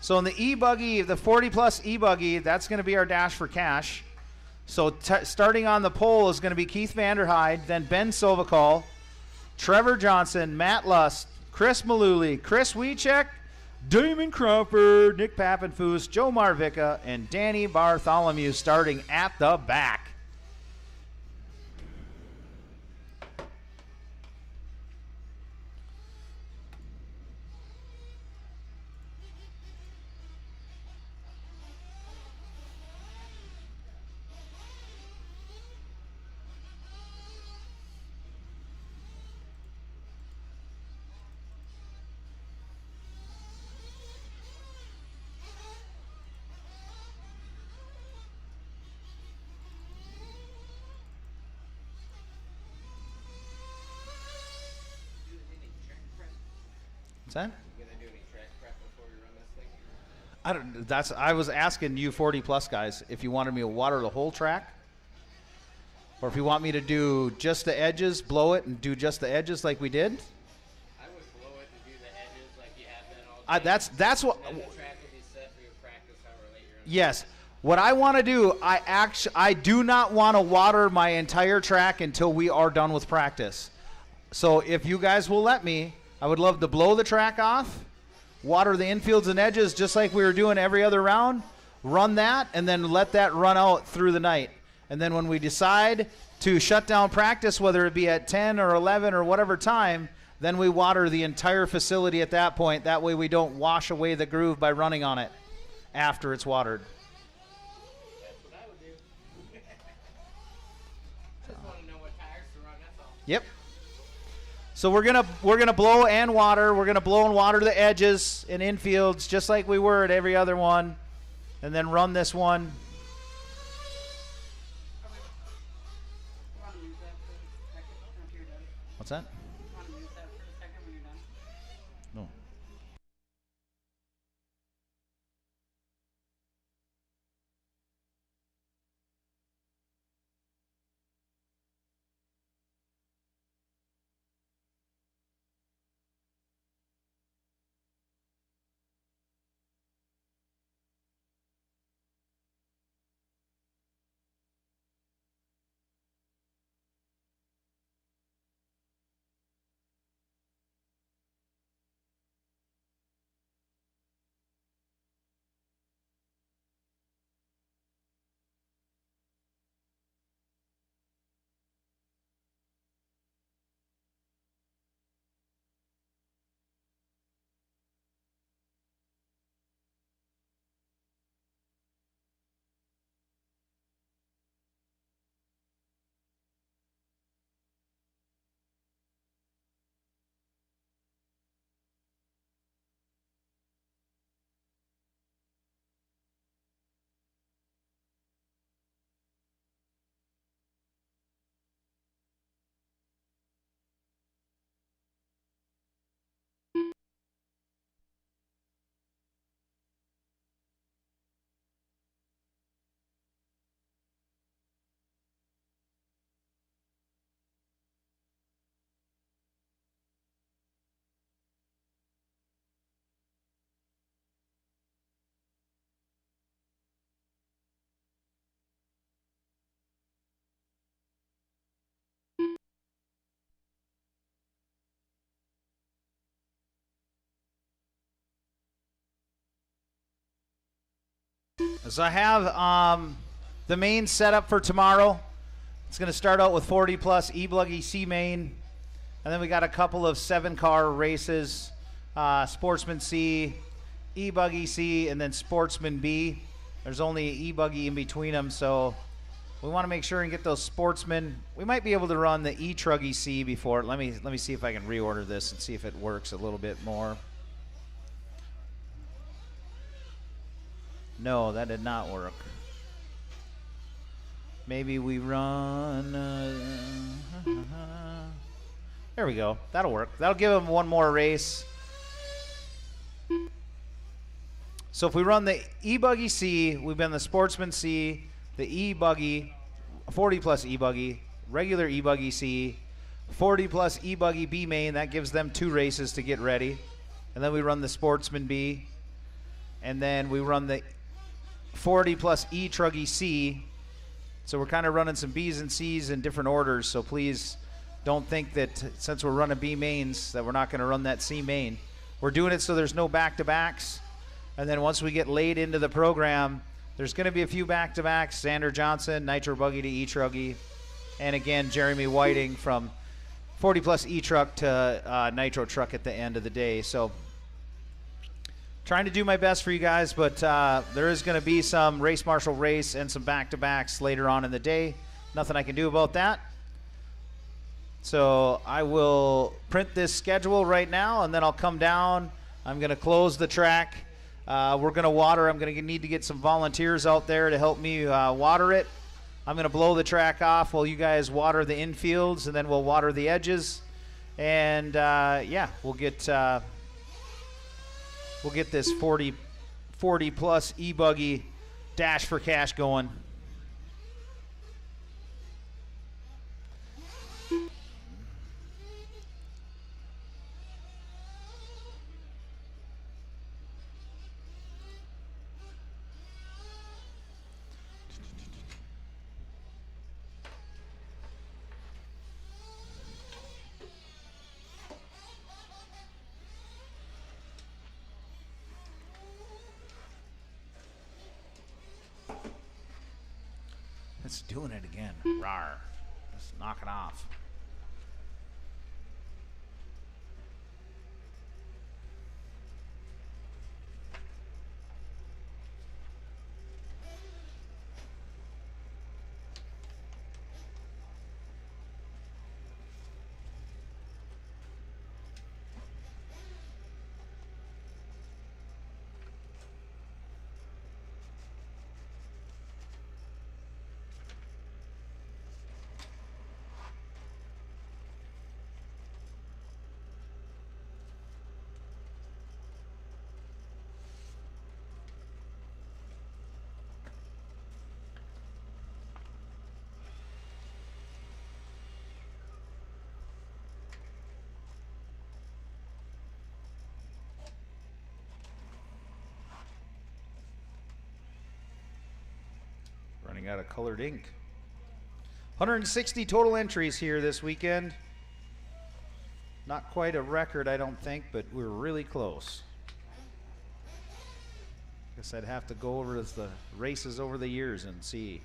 So in the E-Buggy, the 40-plus E-Buggy, that's going to be our dash for cash. So starting on the pole is going to be Keith Vanderhyde, then Ben Sovakol, Trevor Johnson, Matt Lust, Chris Malooly, Chris Wiechek, Damon Crawford, Nick Pappenfoos, Joe Marvica, and Danny Bartholomew starting at the back. What's that? You gonna do any track prep before you run this thing? I don't. I was asking you 40-plus guys if you wanted me to water the whole track, or if you want me to do just the edges, blow it, and do just the edges like we did. I would blow it and do the edges like you have been all day. That's what. And the track will be set for your practice however late you're in. Yes. What I want to do, I do not want to water my entire track until we are done with practice. So if you guys will let me, I would love to blow the track off, water the infields and edges just like we were doing every other round, run that, and then let that run out through the night. And then when we decide to shut down practice, whether it be at 10 or 11 or whatever time, then we water the entire facility at that point. That way we don't wash away the groove by running on it after it's watered. That's what I would do. I just want to know what tires to run, that's all. Yep. So we're gonna blow and water. We're gonna blow and water the edges and infields just like we were at every other one, and then run this one. Want to mute that for a second after you're done? What's that? Want to mute that for a second when you're done? No. So I have the main setup for tomorrow. It's going to start out with 40 plus E-Buggy C main. And then we got a couple of 7-car races, Sportsman C, E-Buggy C, and then Sportsman B. There's only an E-Buggy in between them, so we want to make sure and get those Sportsmen. We might be able to run the E-Truggy C before. Let me see if I can reorder this and see if it works a little bit more. No, that did not work. Maybe we run... there we go. That'll work. That'll give them one more race. So if we run the E-Buggy C, we've been the Sportsman C, the E-Buggy, 40 plus E-Buggy, regular E-Buggy C, 40 plus E-Buggy B main. That gives them 2 races to get ready. And then we run the Sportsman B. And then we run the 40 plus E-Truggy C. So we're kind of running some B's and C's in different orders. So please don't think that since we're running B mains that we're not going to run that C main. We're doing it so there's no back-to-backs. And then once we get late into the program, there's going to be a few back-to-backs. Xander Johnson, Nitro Buggy to E-Truggy. And again, Jeremy Whiting from 40 plus E-Truck to Nitro Truck at the end of the day. So trying to do my best for you guys, but there is going to be some race marshal race and some back-to-backs later on in the day. Nothing I can do about that. So I will print this schedule right now, and then I'll come down. I'm going to close the track. We're going to water. I'm going to need to get some volunteers out there to help me water it. I'm going to blow the track off while you guys water the infields, and then we'll water the edges. And, yeah, we'll get this 40 plus E-Buggy Dash for Cash going. It's doing it again. Rawr. Let's knock it off. Running out of colored ink. 160 total entries here this weekend. Not quite a record, I don't think, but we're really close. Guess I'd have to go over the races over the years and see.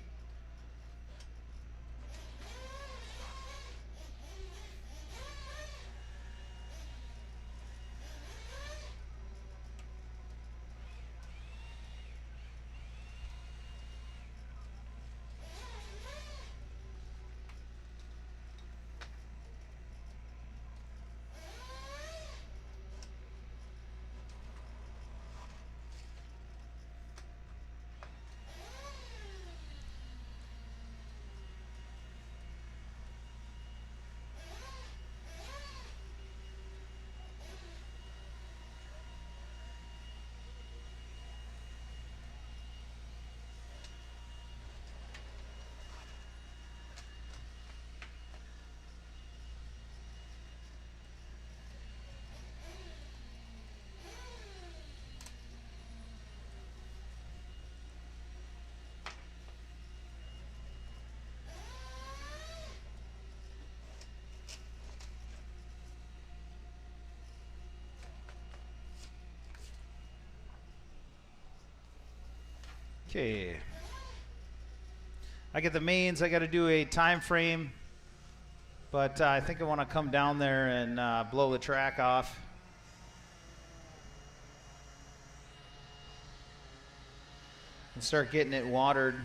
Okay. I get the mains. I got to do a time frame, but I think I want to come down there and blow the track off. And start getting it watered.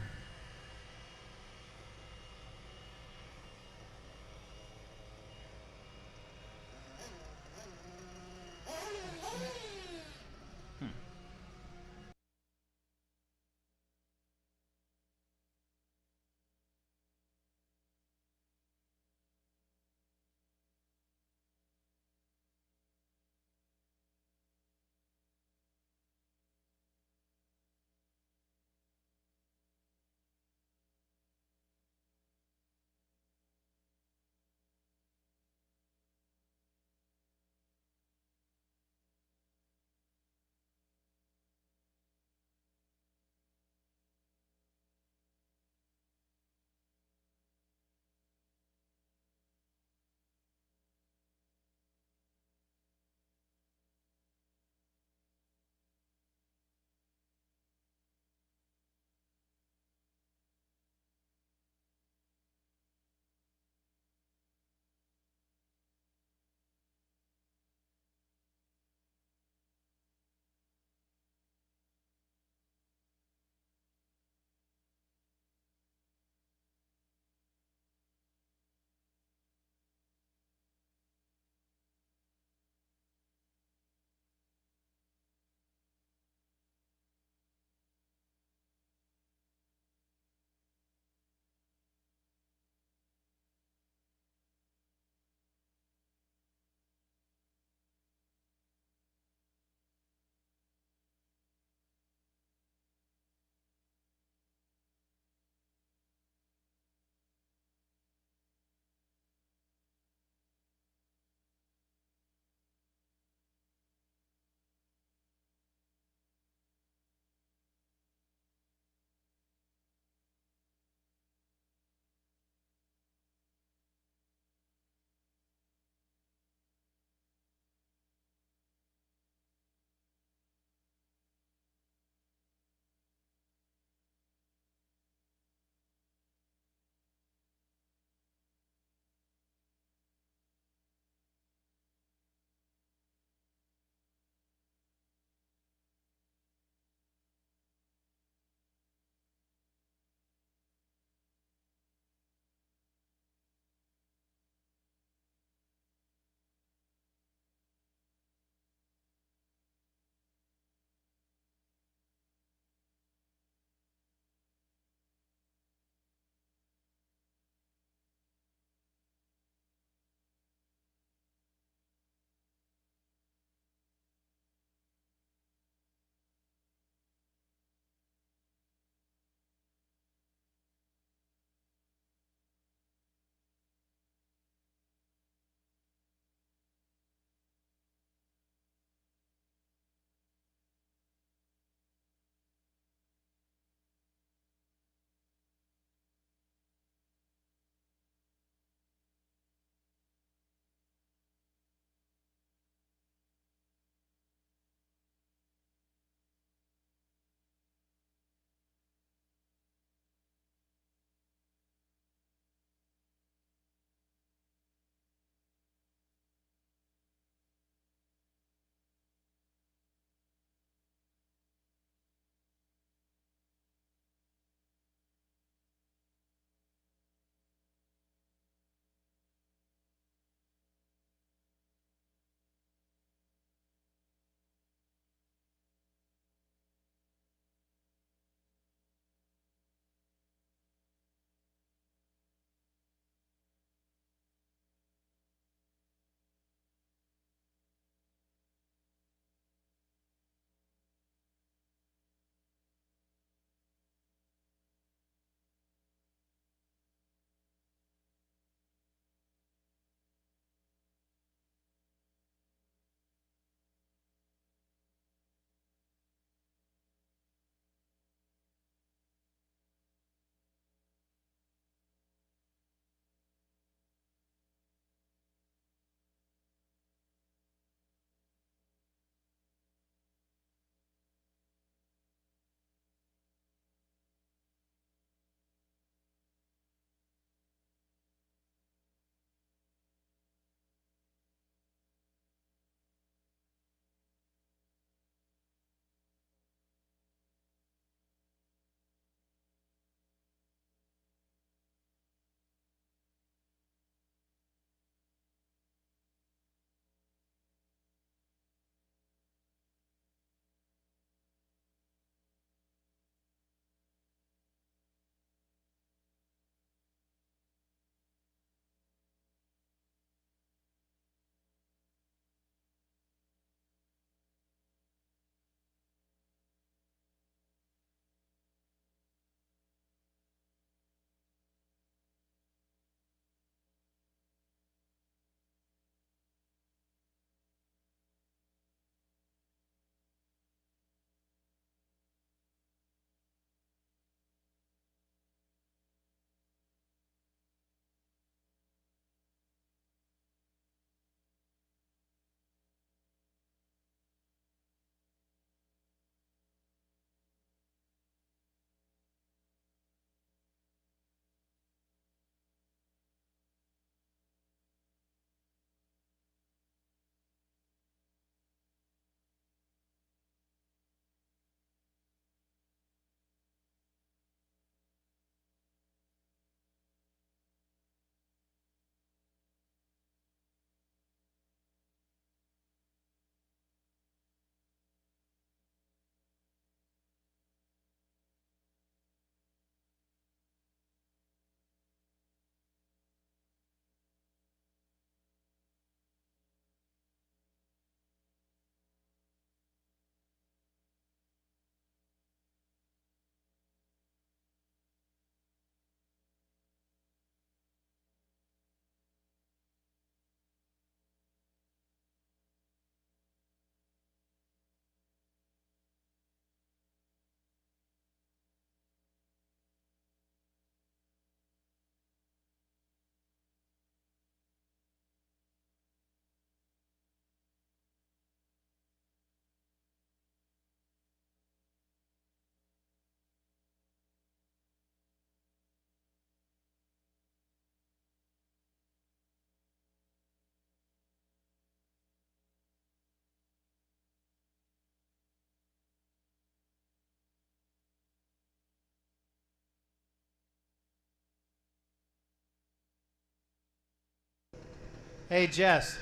Hey, Jess.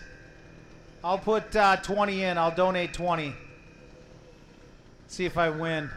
I'll put 20 in. I'll donate 20. See if I win.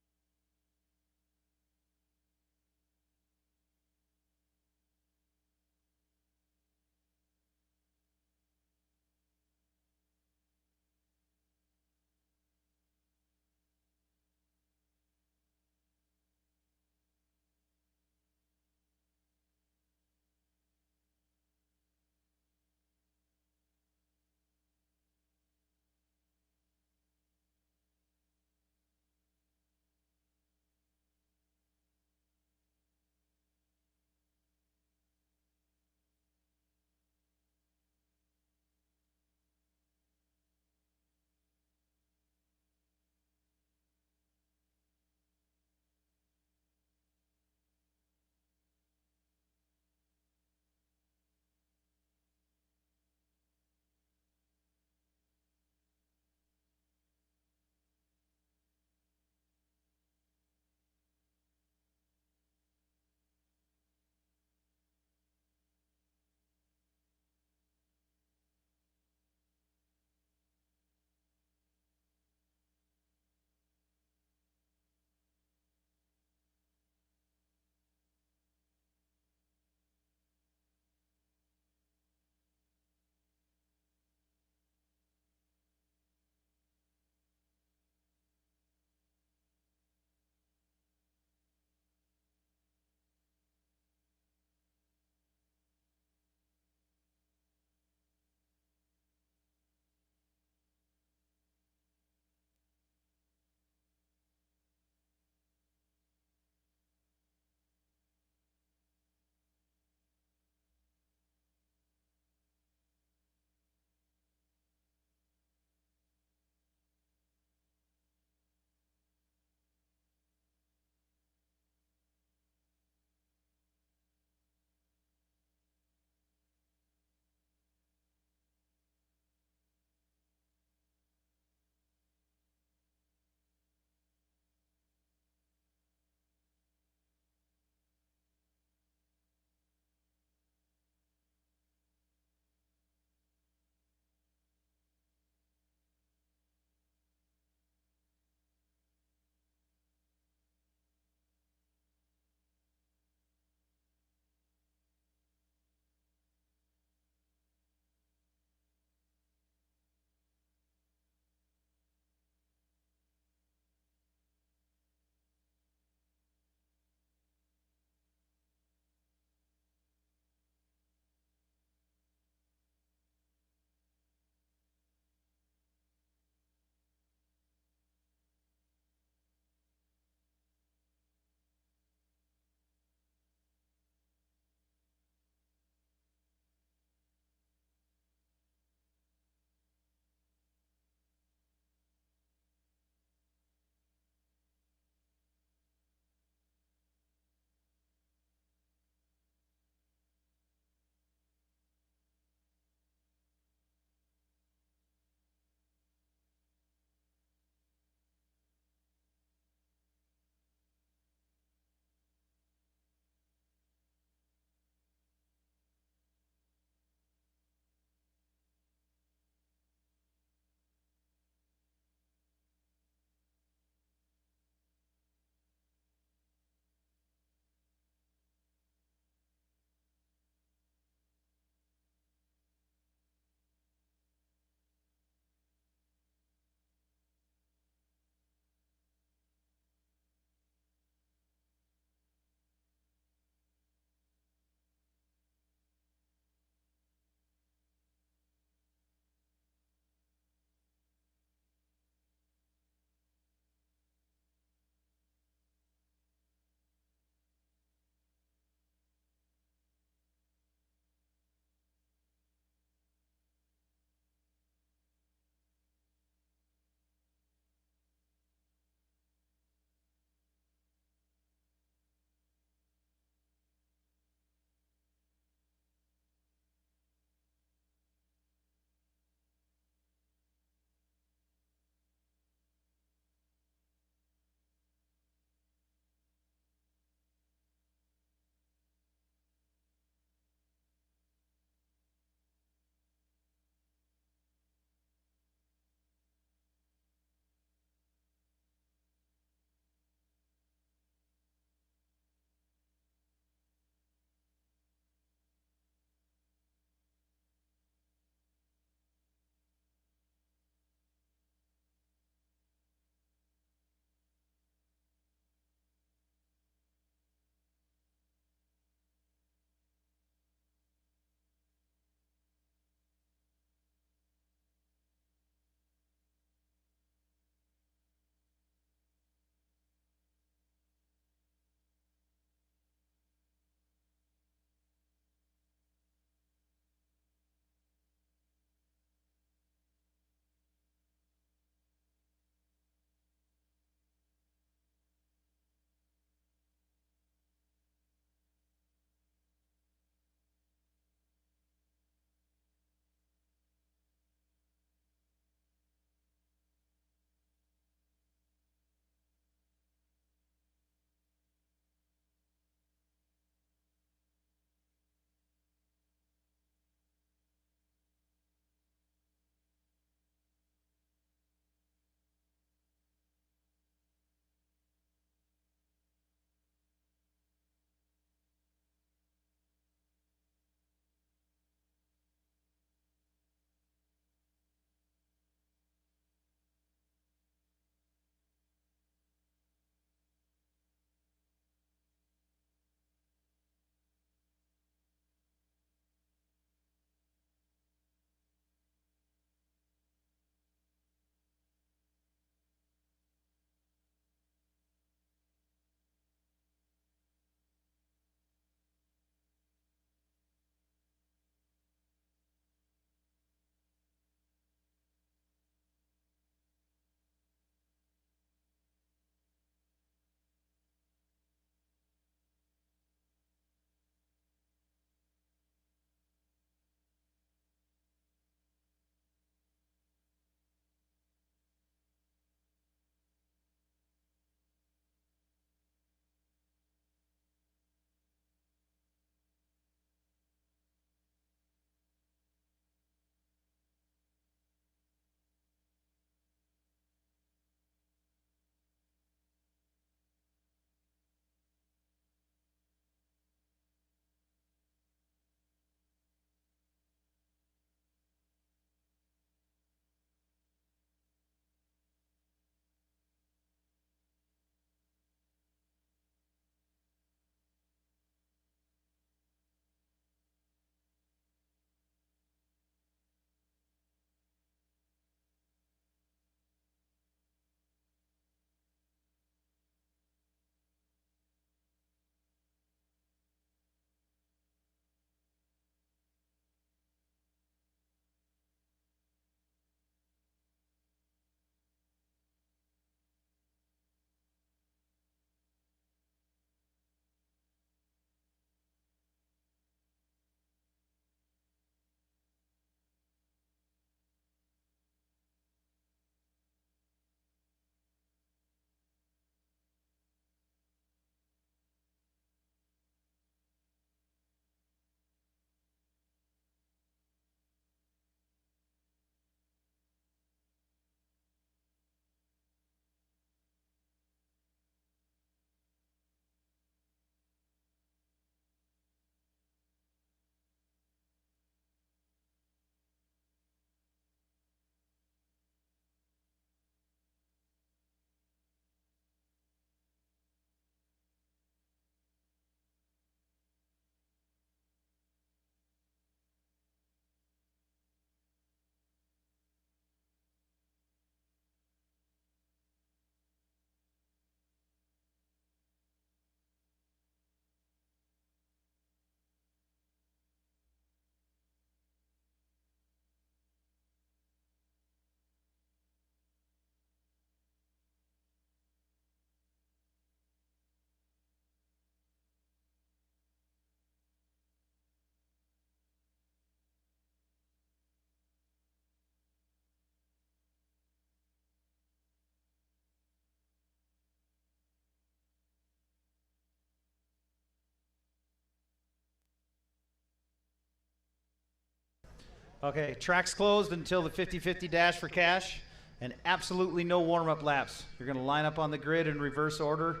Okay, track's closed until the 50-50 dash for cash, and absolutely no warm-up laps. You're going to line up on the grid in reverse order,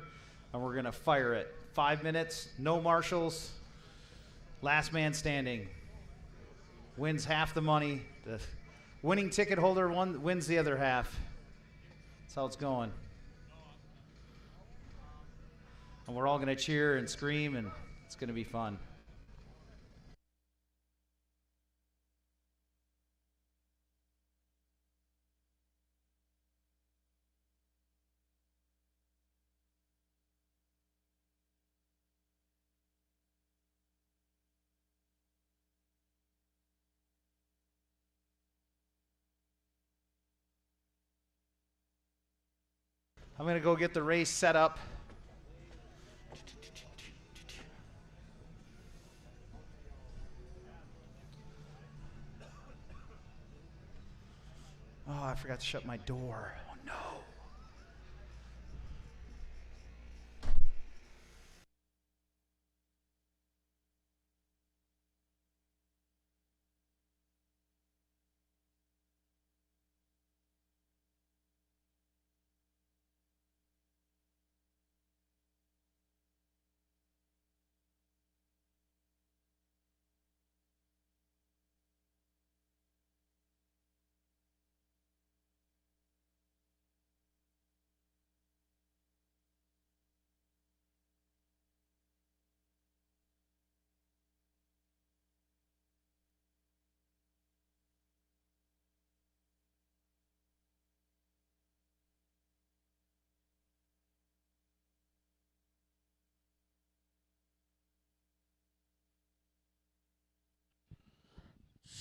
and we're going to fire it. 5 minutes, no marshals, last man standing. Wins half the money. The winning ticket holder wins the other half. That's how it's going. And we're all going to cheer and scream, and it's going to be fun. I'm going to go get the race set up. Oh, I forgot to shut my door. Oh, no.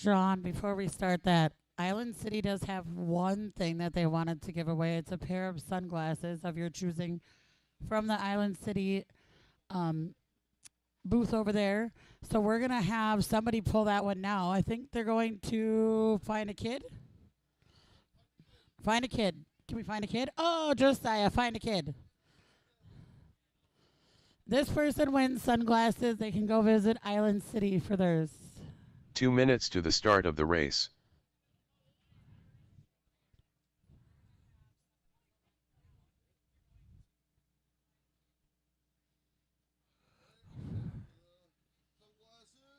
Sean, before we start that, Island City does have one thing that they wanted to give away. It's a pair of sunglasses of your choosing from the Island City booth over there. So we're going to have somebody pull that one now. I think they're going to find a kid. Find a kid. Can we find a kid? Oh, Josiah, find a kid. This person wins sunglasses. They can go visit Island City for theirs. 2 minutes to the start of the race.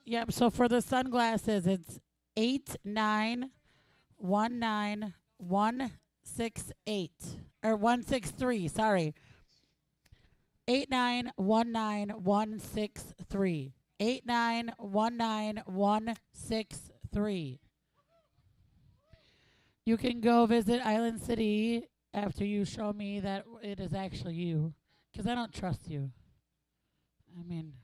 Yep, so for the sunglasses, it's 8919168 or 163, sorry. 8919163. 8919163. You can go visit Island City after you show me that it is actually you, because I don't trust you. I mean,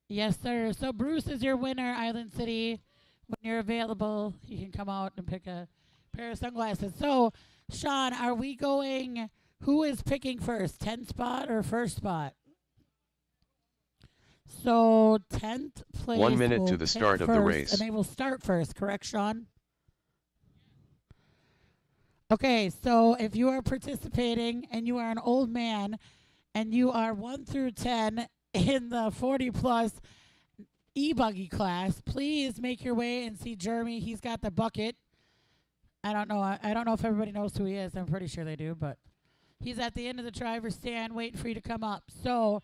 yes, sir. So Bruce is your winner, Island City. When you're available, you can come out and pick a pair of sunglasses. So, Sean, are we going, who is picking first, 10th spot or first spot? So 10th place. 1 minute to the start of the race. And they will start first, correct, Sean? Okay, so if you are participating and you are an old man and you are 1 through 10 in the 40-plus E-Buggy class, please make your way and see Jeremy. He's got the bucket. I don't know if everybody knows who he is. I'm pretty sure they do, but he's at the end of the driver's stand waiting for you to come up. So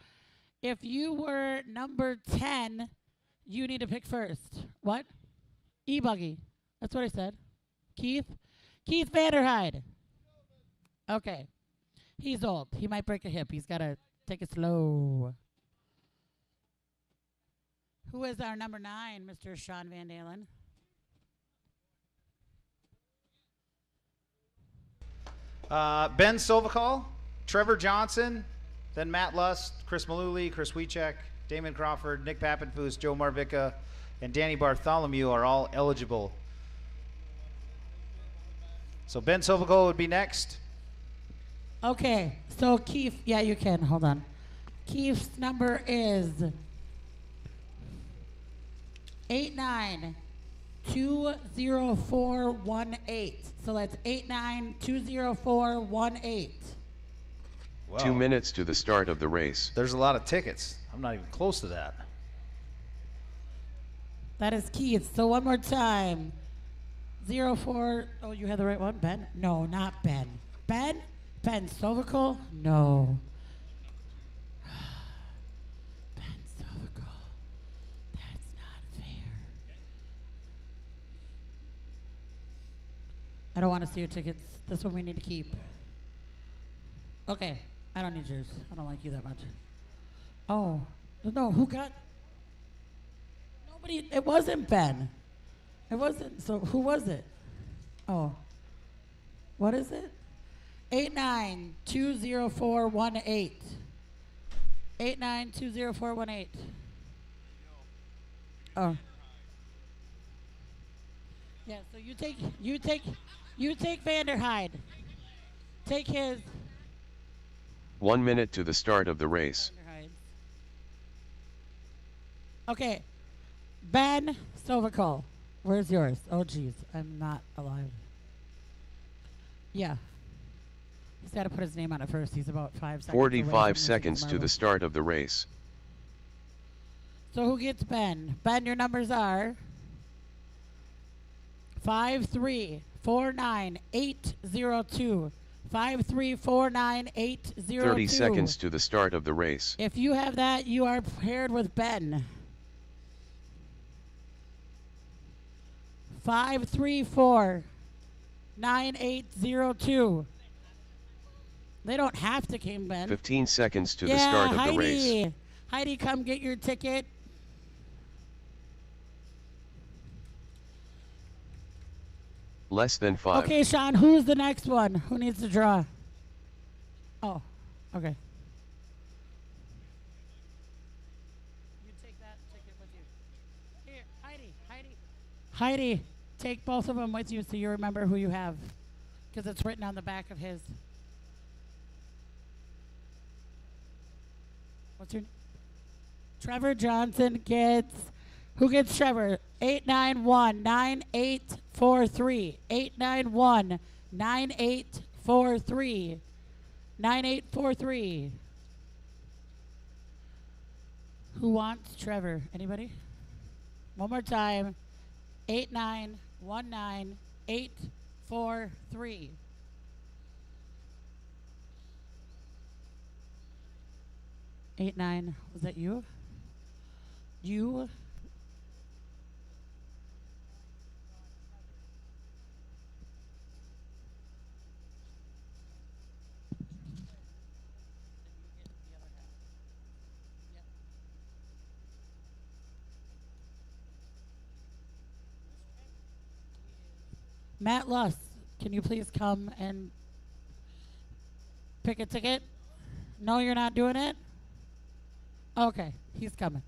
if you were number 10, you need to pick first. What? E-Buggy. That's what I said. Keith? Keith Vanderhyde. Okay. He's old. He might break a hip. He's got to take it slow. Who is our number 9, Mr. Sean Van Dalen? Ben Silvacall, Trevor Johnson, then Matt Lust, Chris Malooly, Chris Wiechek, Damon Crawford, Nick Pappenfuss, Joe Marvica, and Danny Bartholomew are all eligible. So Ben Silvacall would be next. Okay, so Keith, yeah, you can. Hold on. Keith's number is 8920418. So that's 8920418. Wow. 2 minutes to the start of the race. There's a lot of tickets. I'm not even close to that. That is Keith. So one more time. 04. Oh, you had the right one, Ben? No, not Ben. Ben? Ben Sovical? No. Ben Sovical. That's not fair. I don't want to see your tickets. This one we need to keep. Okay. I don't need yours. I don't like you that much. Oh. No, who got... Nobody... It wasn't Ben. It wasn't... So, who was it? Oh. What is it? 89-20418. 89-20418. Oh. Yeah, so you take Vanderhyde. Take his... 1 minute to the start of the race. Okay. Ben Sovical. Where's yours? Oh, geez. I'm not alive. Yeah. He's got to put his name on it first. He's about 5 seconds 45 seconds to the start of the race. So who gets Ben? Ben, your numbers are 5349802. 5349802. 30 seconds to the start of the race. If you have that, you are paired with Ben. 5349802. They don't have to come, Ben. 15 seconds to the start of the race. Heidi, come get your ticket. Less than 5. Okay, Sean, who's the next one? Who needs to draw? Oh, okay. You take that ticket with you. Here, Heidi, take both of them with you so you remember who you have. Because it's written on the back of his. What's your name? Trevor Johnson gets... Who gets Trevor? 891-9843. 891-9843. 9843. Who wants Trevor? Anybody? One more time. 8919843. Was that you? You? Matt Luss, can you please come and pick a ticket? No, you're not doing it? Okay, he's coming.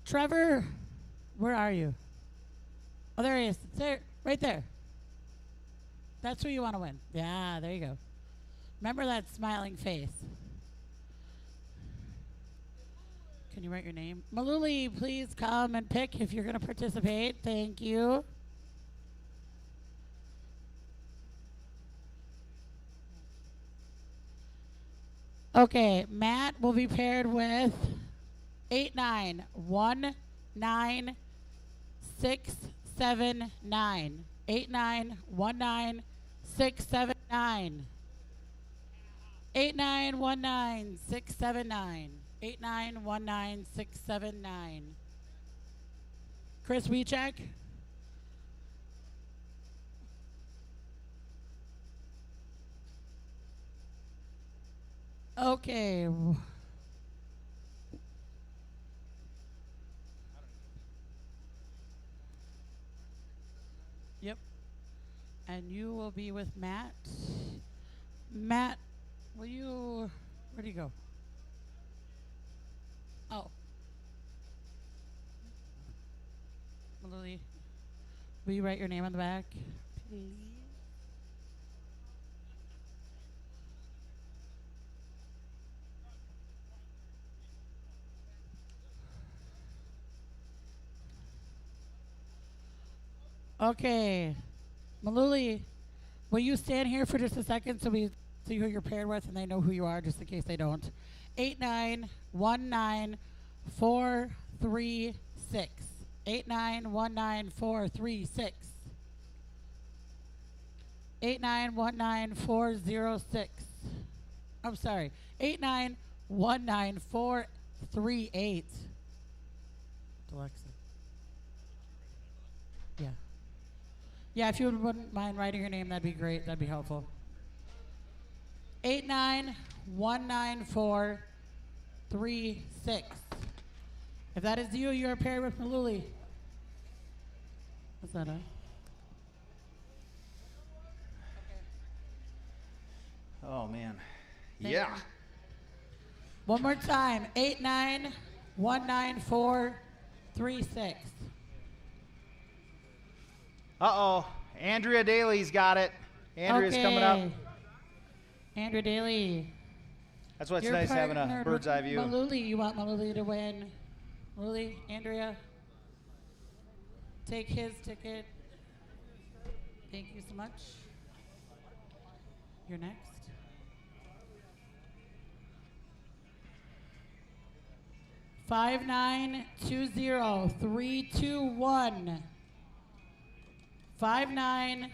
Trevor, where are you? Oh, there he is. There, right there. That's who you want to win. Yeah, there you go. Remember that smiling face. Can you write your name? Maluli, please come and pick if you're going to participate. Thank you. Okay, Matt will be paired with 8919679. 8919679. 8919679. 8919679. Chris Wiechek. Okay. Yep. And you will be with Matt. Matt, will you... Where'd he go? Oh. Maluli, will you write your name on the back, please? Okay. Maluli, will you stand here for just a second so we see who you're paired with and they know who you are just in case they don't? 8919433. 891936. 891936. 891946. I'm sorry. 891948. Alexa. Yeah. Yeah, if you wouldn't mind writing your name, that'd be great. That'd be helpful. 891946. If that is you, you're paired with Maluli. What's that? Oh, man. Thank Yeah. you. One more time. 891946. Uh-oh. Andrea Daly's got it. Andrea's coming up. Andrea Daly. That's why it's Your nice having a partner, bird's eye view. Maluli. You want Maluli to win. Maluli, Andrea. Take his ticket. Thank you so much. You're next. Five 920-321. 5920.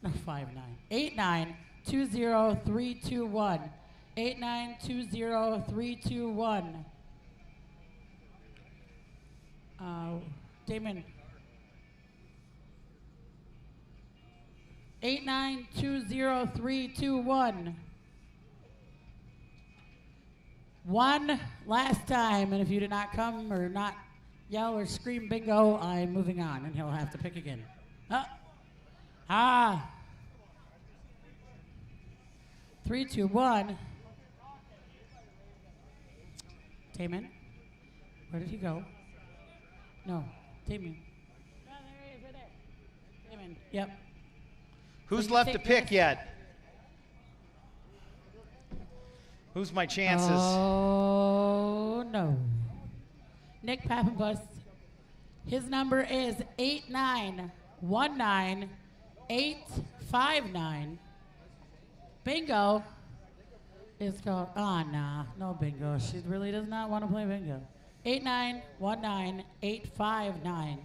No, 8920-321. 8920-321. Damon. 8920-321. One last time, and if you did not come or not yell or scream bingo, I'm moving on, and he'll have to pick again. 3, 2, 1. Damon, where did he go? No, Damon. Oh, there he is, right there. Damon, yep. Who's So you left to take pick this? yet? Who's my chances? Oh, no. Nick Pappenbus. His number is 8919859. Bingo is called, no bingo. She really does not want to play bingo. 8919859.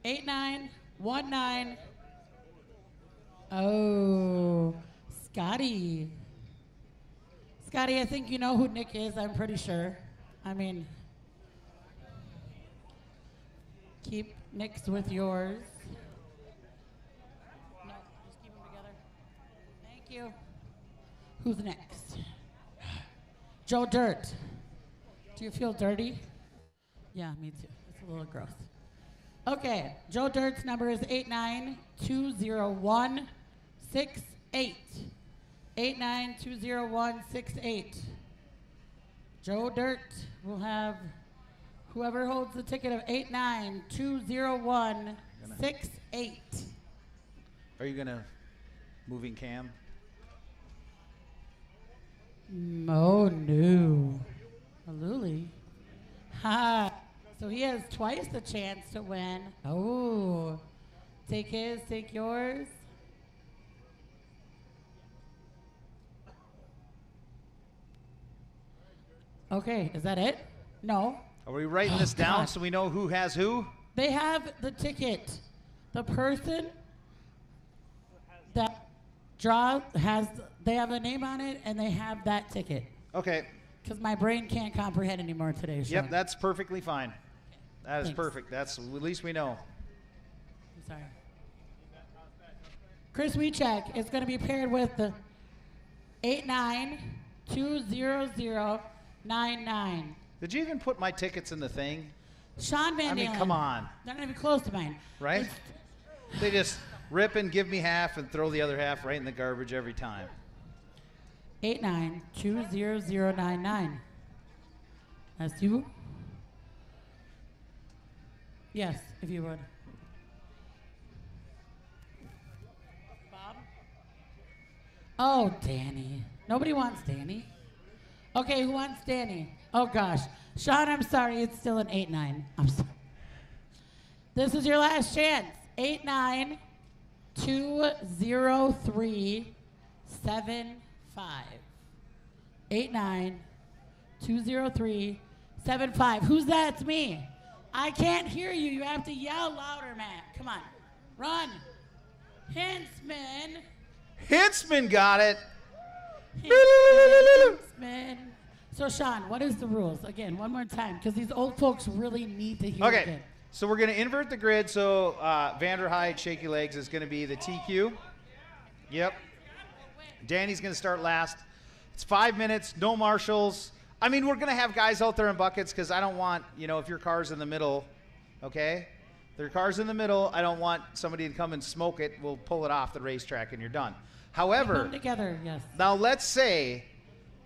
Eight nine one nine. Oh, Scotty. Scotty, I think you know who Nick is. I'm pretty sure. I mean, keep Nick's with yours. No, just keep them together. Thank you. Who's next? Joe Dirt. Do you feel dirty? Yeah, me too. It's a little gross. Okay, Joe Dirt's number is 8920168. 8920168. Joe Dirt will have whoever holds the ticket of 8920168. Are you going to moving cam? Oh, no. Maluli. Ha. So he has twice the chance to win. Oh. Take his, take yours. Okay, is that it? No. Are we writing this down so we know who has who? They have the ticket. The person that draws they have a name on it and they have that ticket. Okay. Because my brain can't comprehend anymore today, Sean. Yep, that's perfectly fine. That is Thanks. perfect. That's at least we know. I'm sorry. Chris Wiechek is going to be paired with the 8920099. Did you even put my tickets in the thing? Sean Van Dalen. I mean, come on. They're not even close to mine. Right? They just rip and give me half and throw the other half right in the garbage every time. 8920099. That's you? Yes, if you would. Bob? Oh, Danny. Nobody wants Danny. Okay, who wants Danny? Oh, gosh. Sean, I'm sorry. It's still an 8-9. I'm sorry. This is your last chance. 20375. 8920375. Who's that? It's me. I can't hear you. You have to yell louder, Matt. Come on. Run. Hintzman. Hintzman got it. Hintzman. So, Sean, what is the rules? Again, one more time, because these old folks really need to hear it Okay, again. so we're going to invert the grid. So Vanderhyde, Shaky Legs is going to be the TQ. Yep. Danny's going to start last. It's 5 minutes, no marshals. I mean, we're going to have guys out there in buckets because I don't want, if your car's in the middle, okay? If your car's in the middle, I don't want somebody to come and smoke it. We'll pull it off the racetrack and you're done. However, Come together, yes. now let's say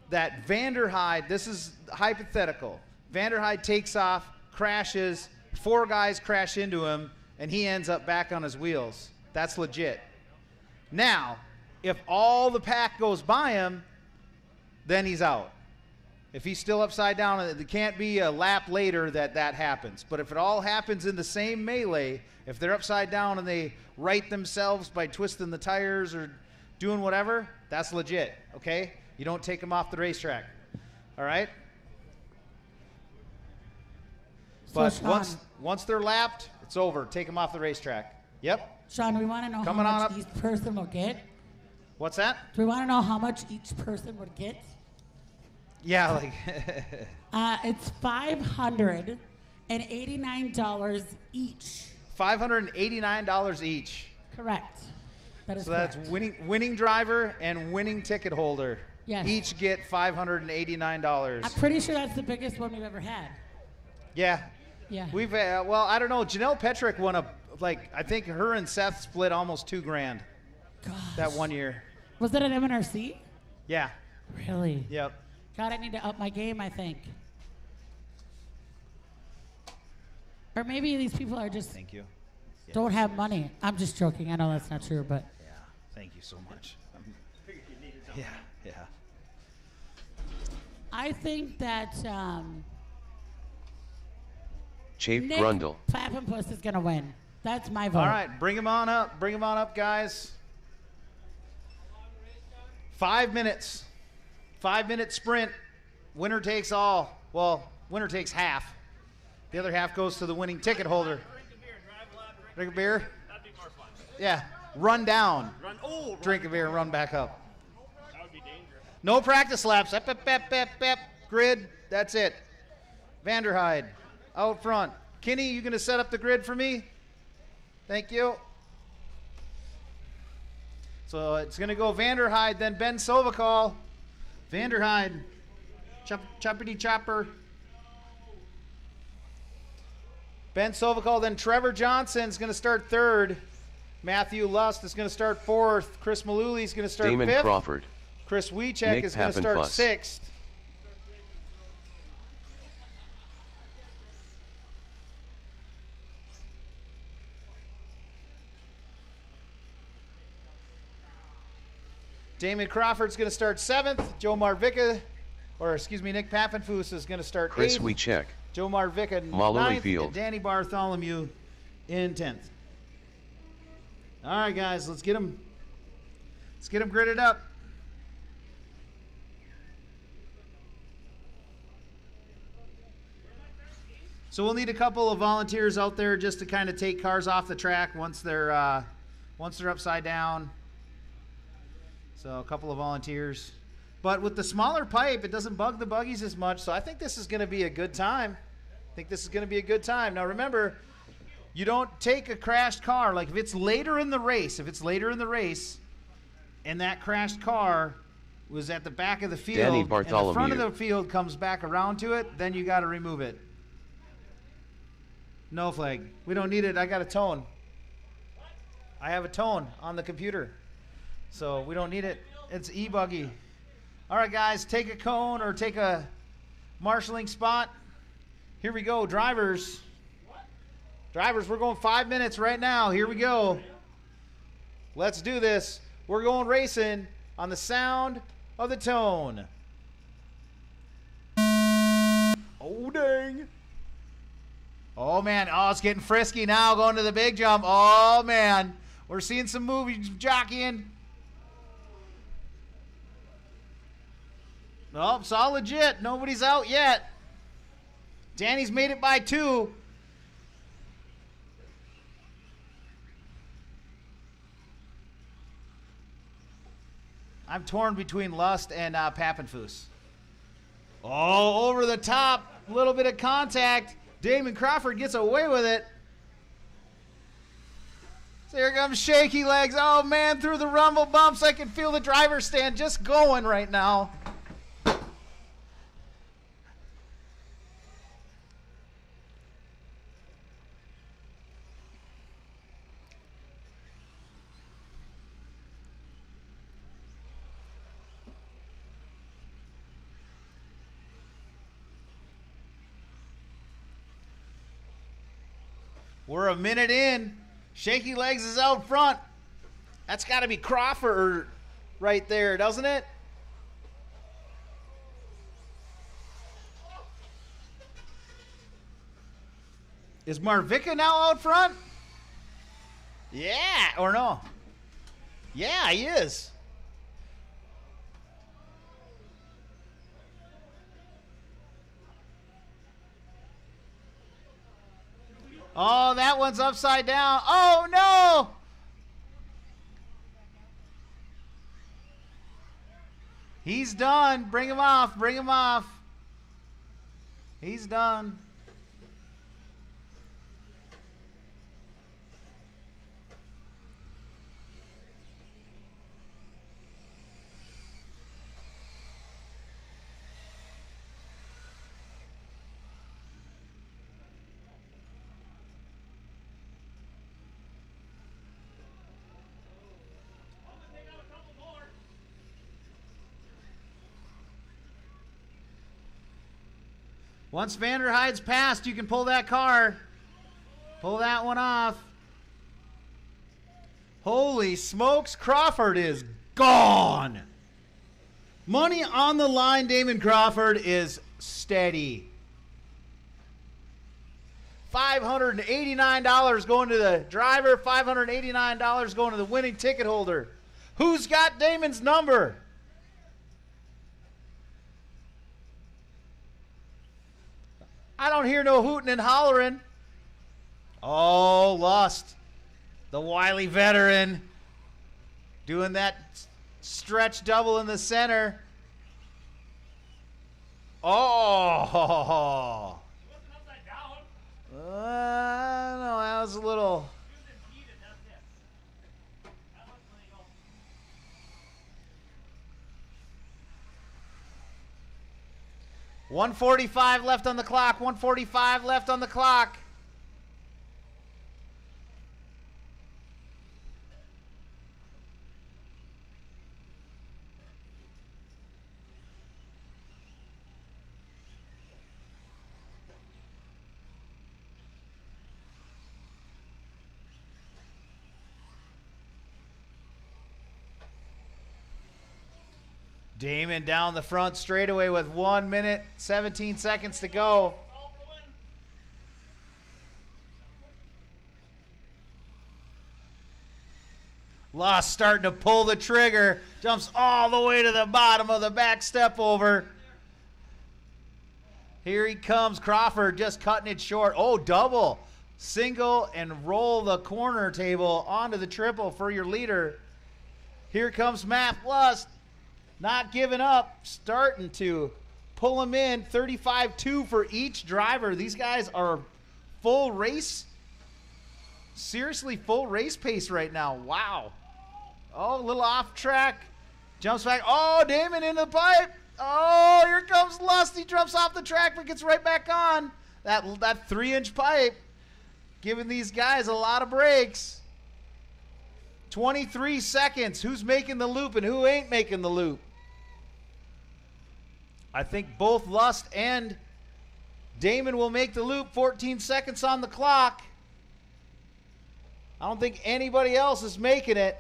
that Vanderhyde, this is hypothetical. Vanderhyde takes off, crashes, 4 guys crash into him, and he ends up back on his wheels. That's legit. Now, if all the pack goes by him, then he's out. If he's still upside down, it can't be a lap later that happens. But if it all happens in the same melee, if they're upside down and they right themselves by twisting the tires or doing whatever, that's legit, okay? You don't take them off the racetrack, all right? But Sean, once they're lapped, it's over. Take them off the racetrack. Yep. Sean, we want to know Coming how on much up. each person will get. What's that? Do we want to know how much each person would get? Yeah, like It's $589 each. $589 each. Correct. That is So that's correct. winning driver and winning ticket holder. Yes. Each get $589. I'm pretty sure that's the biggest one we've ever had. Yeah. Yeah. We've well, I don't know. Janelle Petrick won I think her and Seth split almost $2,000 that one year. Was that an MNRC? Yeah. Really? Yep. God, I need to up my game, I think. Or maybe these people are just Thank you. don't have money. I'm just joking. I know that's not true, but Yeah. Thank you so much. Yeah. Yeah. I think that Chafe Nick Grundle. Pappenpuss is going to win. That's my vote. All right, bring them on up. Bring them on up, guys. 5 minutes. 5-minute sprint. Winner takes all. Well, winner takes half. The other half goes to the winning ticket holder. Drink a beer? That'd be more fun. Yeah. Run down. Drink a beer and run back up. That would be dangerous. No practice laps. Ep, ep, ep, ep, ep. Grid. That's it. Vanderhyde out front. Kenny, you going to set up the grid for me? Thank you. So it's going to go Vanderhyde, then Ben Sovakal. Vanderhyde. Choppity chopper. Ben Sovakal, then Trevor Johnson's going to start third. Matthew Lust is going to start fourth. Chris Malooly is going to start Damon fifth. Crawford. Chris Wiechek Nick is going to start Pappenfuss. sixth. Damon Crawford's going to start seventh. Nick Pappenfuss is going to start Chris eighth. Wiechek. Joe Marvica Malloy ninth. Field. And Danny Bartholomew in 10th. All right, guys, let's get them gridded up. So we'll need a couple of volunteers out there just to kind of take cars off the track once they're upside down. So a couple of volunteers. But with the smaller pipe, it doesn't bug the buggies as much. So I think this is going to be a good time. Now remember, you don't take a crashed car. Like if it's later in the race, and that crashed car was at the back of the field, Danny and the Bartholomew. front of the field comes back around to it, then you got to remove it. No flag. We don't need it. I got a tone. I have a tone on the computer. So we don't need it. It's E-Buggy. All right, guys, take a cone or take a marshalling spot. Here we go, drivers. Drivers, we're going 5 minutes right now. Here we go. Let's do this. We're going racing on the sound of the tone. Oh, dang. Oh, man. Oh, it's getting frisky now going to the big jump. Oh, man. We're seeing some movie jockeying. Oh, it's all legit. Nobody's out yet. Danny's made it by 2. I'm torn between Lust and Pappenfuss. Oh, over the top. A little bit of contact. Damon Crawford gets away with it. So here comes Shaky Legs. Oh, man, through the rumble bumps. I can feel the driver's stand just going right now. We're a minute in. Shaky Legs is out front. That's got to be Crawford right there, doesn't it? Is Marvika now out front? Yeah, or no? Yeah, he is. Oh, that one's upside down. Oh, no! He's done. Bring him off. Bring him off. He's done. Once Vanderhyde's passed, you can pull that car. Pull that one off. Holy smokes, Crawford is gone. Money on the line, Damon Crawford is steady. $589 going to the driver, $589 going to the winning ticket holder. Who's got Damon's number? I don't hear no hooting and hollering. Oh, Lust. The wily veteran. Doing that stretch double in the center. Oh. No, that was a little. $1:45 left on the clock. 1:45 left on the clock. Damon down the front straightaway with 1 minute, 17 seconds to go. Lust starting to pull the trigger. Jumps all the way to the bottom of the back step over. Here he comes. Crawford just cutting it short. Oh, double. Single and roll the corner table onto the triple for your leader. Here comes Matt Lust. Not giving up, starting to pull him in. 35-2 for each driver. These guys are full race, seriously full race pace right now. Wow. Oh, a little off track. Jumps back. Oh, Damon into the pipe. Oh, here comes Lust. He jumps off the track but gets right back on. That 3-inch pipe giving these guys a lot of breaks. 23 seconds. Who's making the loop and who ain't making the loop? I think both Lust and Damon will make the loop. 14 seconds on the clock. I don't think anybody else is making it.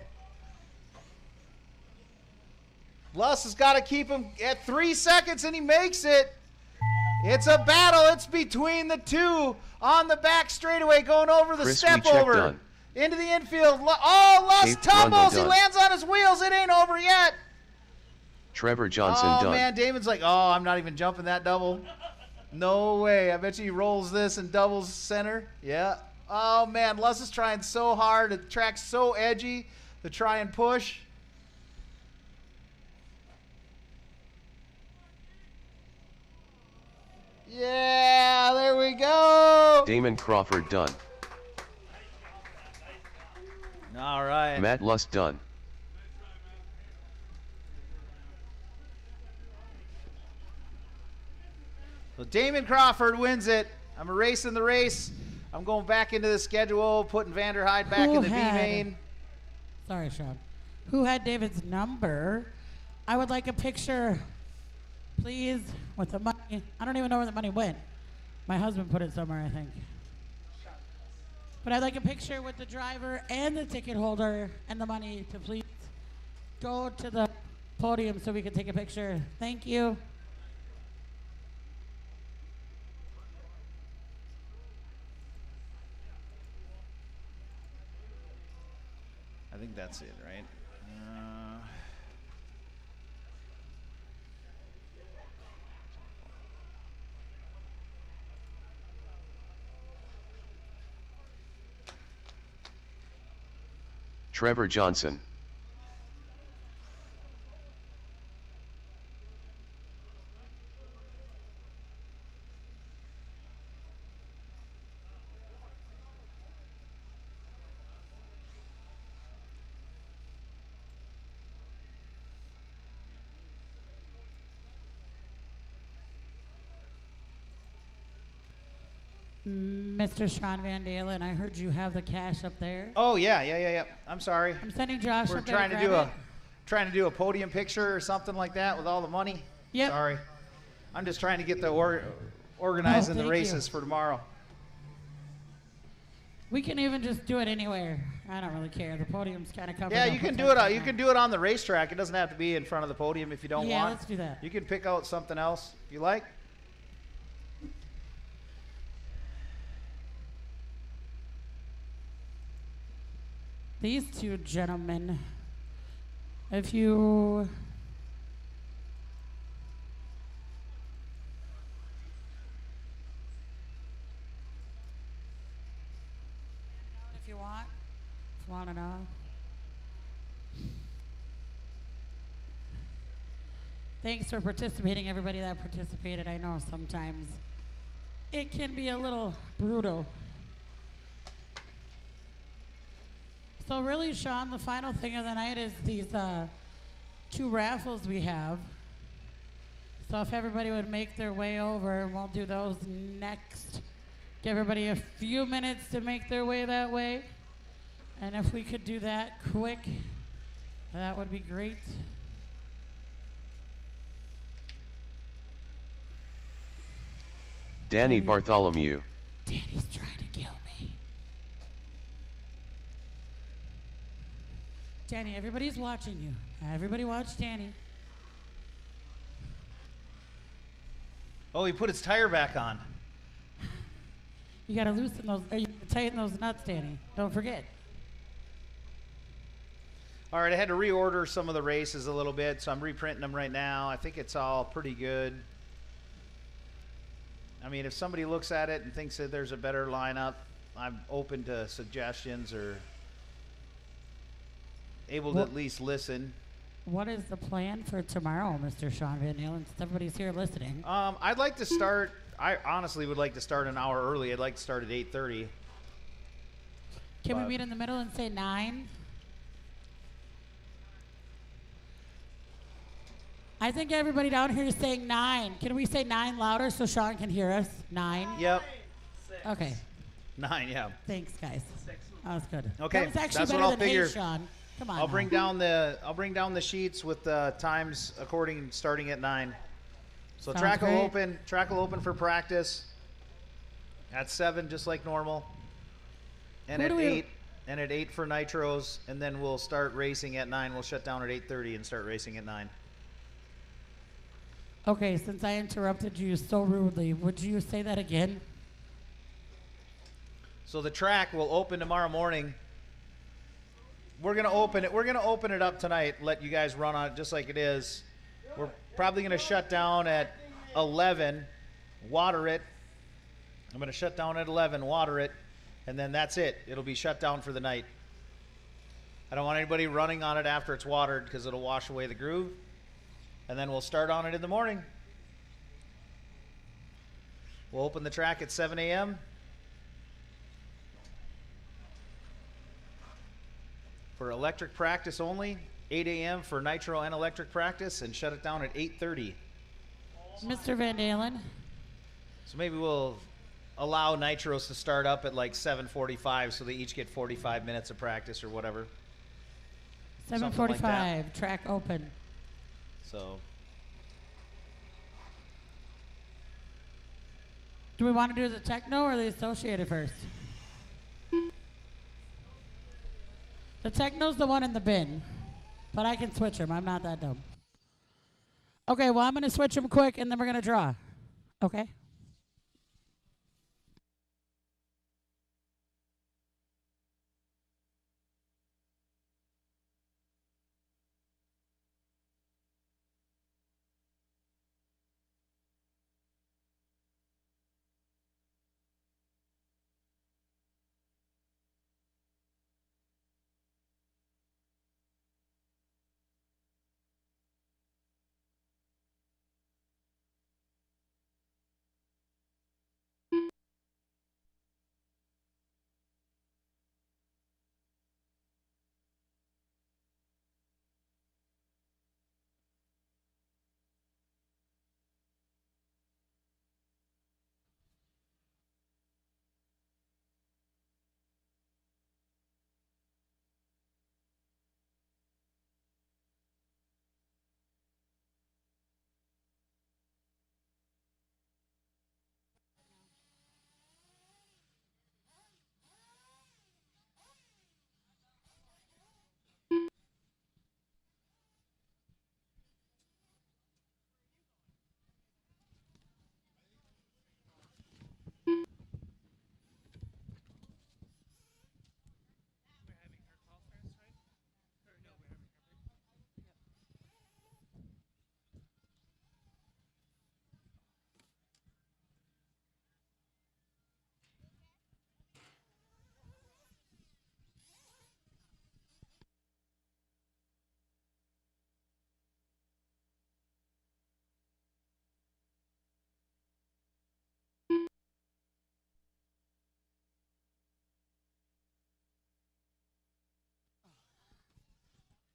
Lust has got to keep him at 3 seconds, and he makes it. It's a battle. It's between the two on the back straightaway going over the Chris, step we checked over. done. Into the infield. Oh, Lust Eighth tumbles. He done. lands on his wheels. It ain't over yet. Trevor Johnson Oh, done. man. Damon's like, oh, I'm not even jumping that double. No way. I bet you he rolls this and doubles center. Yeah. Oh, man. Lust is trying so hard. The track's so edgy to try and push. Yeah, there we go. Damon Crawford done. All right. Matt Lust done. So Damon Crawford wins it. I'm erasing the race. I'm going back into the schedule, putting Vanderhyde back in the B main. Sorry, Sean. Who had David's number? I would like a picture, please, with the money. I don't even know where the money went. My husband put it somewhere, I think. But I'd like a picture with the driver and the ticket holder and the money to please go to the podium so we can take a picture. Thank you. I think that's it, right? Trevor Johnson. Mr. Sean Van Dalen, I heard you have the cash up there. Oh yeah. I'm sorry. I'm sending Josh We're up there trying to grab it. trying to do a podium picture or something like that with all the money. Yep. Sorry. I'm just trying to get the organizing the thank races for tomorrow. We can even just do it anywhere. I don't really care. The podium's kind of covered. Yeah, up you can with do it. something You now. can do it on the racetrack. It doesn't have to be in front of the podium if you don't Yeah, want. let's do that. You can pick out something else if you like. These two gentlemen, if you want to know. Thanks for participating, everybody that participated. I know sometimes it can be a little brutal. So really, Sean, the final thing of the night is these two raffles we have. So if everybody would make their way over, and we'll do those next. Give everybody a few minutes to make their way that way. And if we could do that quick, that would be great. Danny Bartholomew. Danny's trying to kill me. Danny, everybody's watching you. Everybody watch Danny. Oh, he put his tire back on. You gotta loosen those, or you tighten those nuts, Danny. Don't forget. All right, I had to reorder some of the races a little bit, so I'm reprinting them right now. I think it's all pretty good. I mean, if somebody looks at it and thinks that there's a better lineup, I'm open to suggestions or able to at least listen. What is the plan for tomorrow, Mr. Sean Van Dalen, since everybody's here listening? I'd like to start, I honestly would like to start an hour early. I'd like to start at 8:30. Can we meet in the middle and say 9? I think everybody down here is saying 9. Can we say 9 louder so Sean can hear us? 9? Yep. Okay. 9, yeah. Thanks, guys. That was good. Okay, That was actually that's what better I'll than figure. 8, Sean. Come on. I'll now. bring down the sheets with the times according starting at 9. So Sounds track will great. open for practice at 7 just like normal. And Who at do we- 8 and at 8 for nitros, and then we'll start racing at 9. We'll shut down at 8:30 and start racing at 9. Okay, since I interrupted you so rudely, would you say that again? So the track will open tomorrow morning we're gonna open it. We're gonna open it up tonight. Let you guys run on it just like it is. We're probably gonna shut down at 11, water it. I'm gonna shut down at 11, water it, and then that's it. It'll be shut down for the night. I don't want anybody running on it after it's watered because it'll wash away the groove. And then we'll start on it in the morning. We'll open the track at 7 a.m. for electric practice only, 8 a.m. for nitro and electric practice, and shut it down at 8:30. Mr. Van Dalen. So maybe we'll allow nitros to start up at like 7:45 so they each get 45 minutes of practice or whatever. 7:45, like track open. So. Do we want to do the techno or the associated first? The techno's the one in the bin, but I can switch them. I'm not that dumb. Okay, well, I'm going to switch them quick, and then we're going to draw. Okay?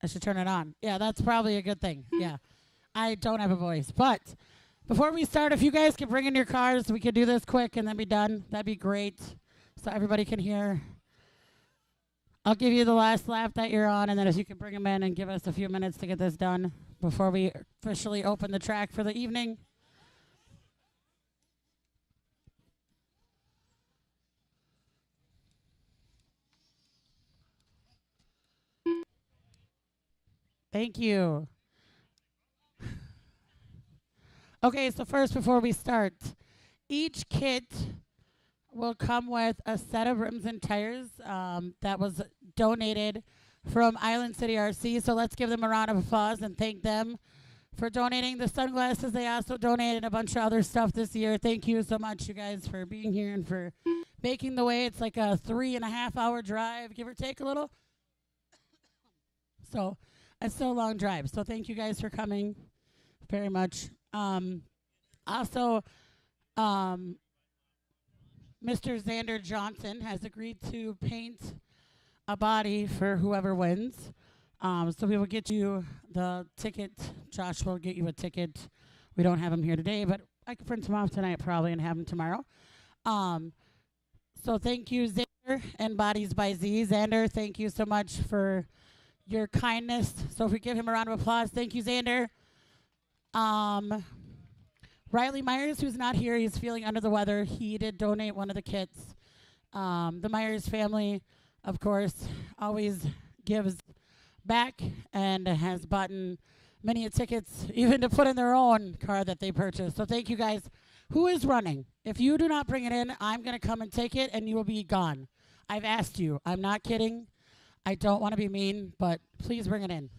I should turn it on. Yeah, that's probably a good thing. Yeah. I don't have a voice. But before we start, if you guys could bring in your cars, we could do this quick and then be done. That'd be great. So everybody can hear. I'll give you the last lap that you're on, and then if you can bring them in and give us a few minutes to get this done before we officially open the track for the evening. Thank you. Okay, so first, before we start, each kit will come with a set of rims and tires that was donated from Island City RC. So let's give them a round of applause and thank them for donating the sunglasses. They also donated a bunch of other stuff this year. Thank you so much, you guys, for being here and for making the way. It's like a 3.5 hour drive, give or take a little. So it's still a long drive. So thank you guys for coming very much. Also, Mr. Xander Johnson has agreed to paint a body for whoever wins. So we will get you the ticket. Josh will get you a ticket. We don't have him here today, but I can print him off tonight probably and have him tomorrow. So thank you, Xander and Bodies by Z. Xander, thank you so much for your kindness. So if we give him a round of applause, thank you, Xander. Riley Myers, who's not here, he's feeling under the weather. He did donate one of the kits. The Myers family, of course, always gives back and has bought many tickets, even to put in their own car that they purchased. So thank you guys. Who is running? If you do not bring it in, I'm going to come and take it, and you will be gone. I've asked you. I'm not kidding. I don't want to be mean, but please bring it in.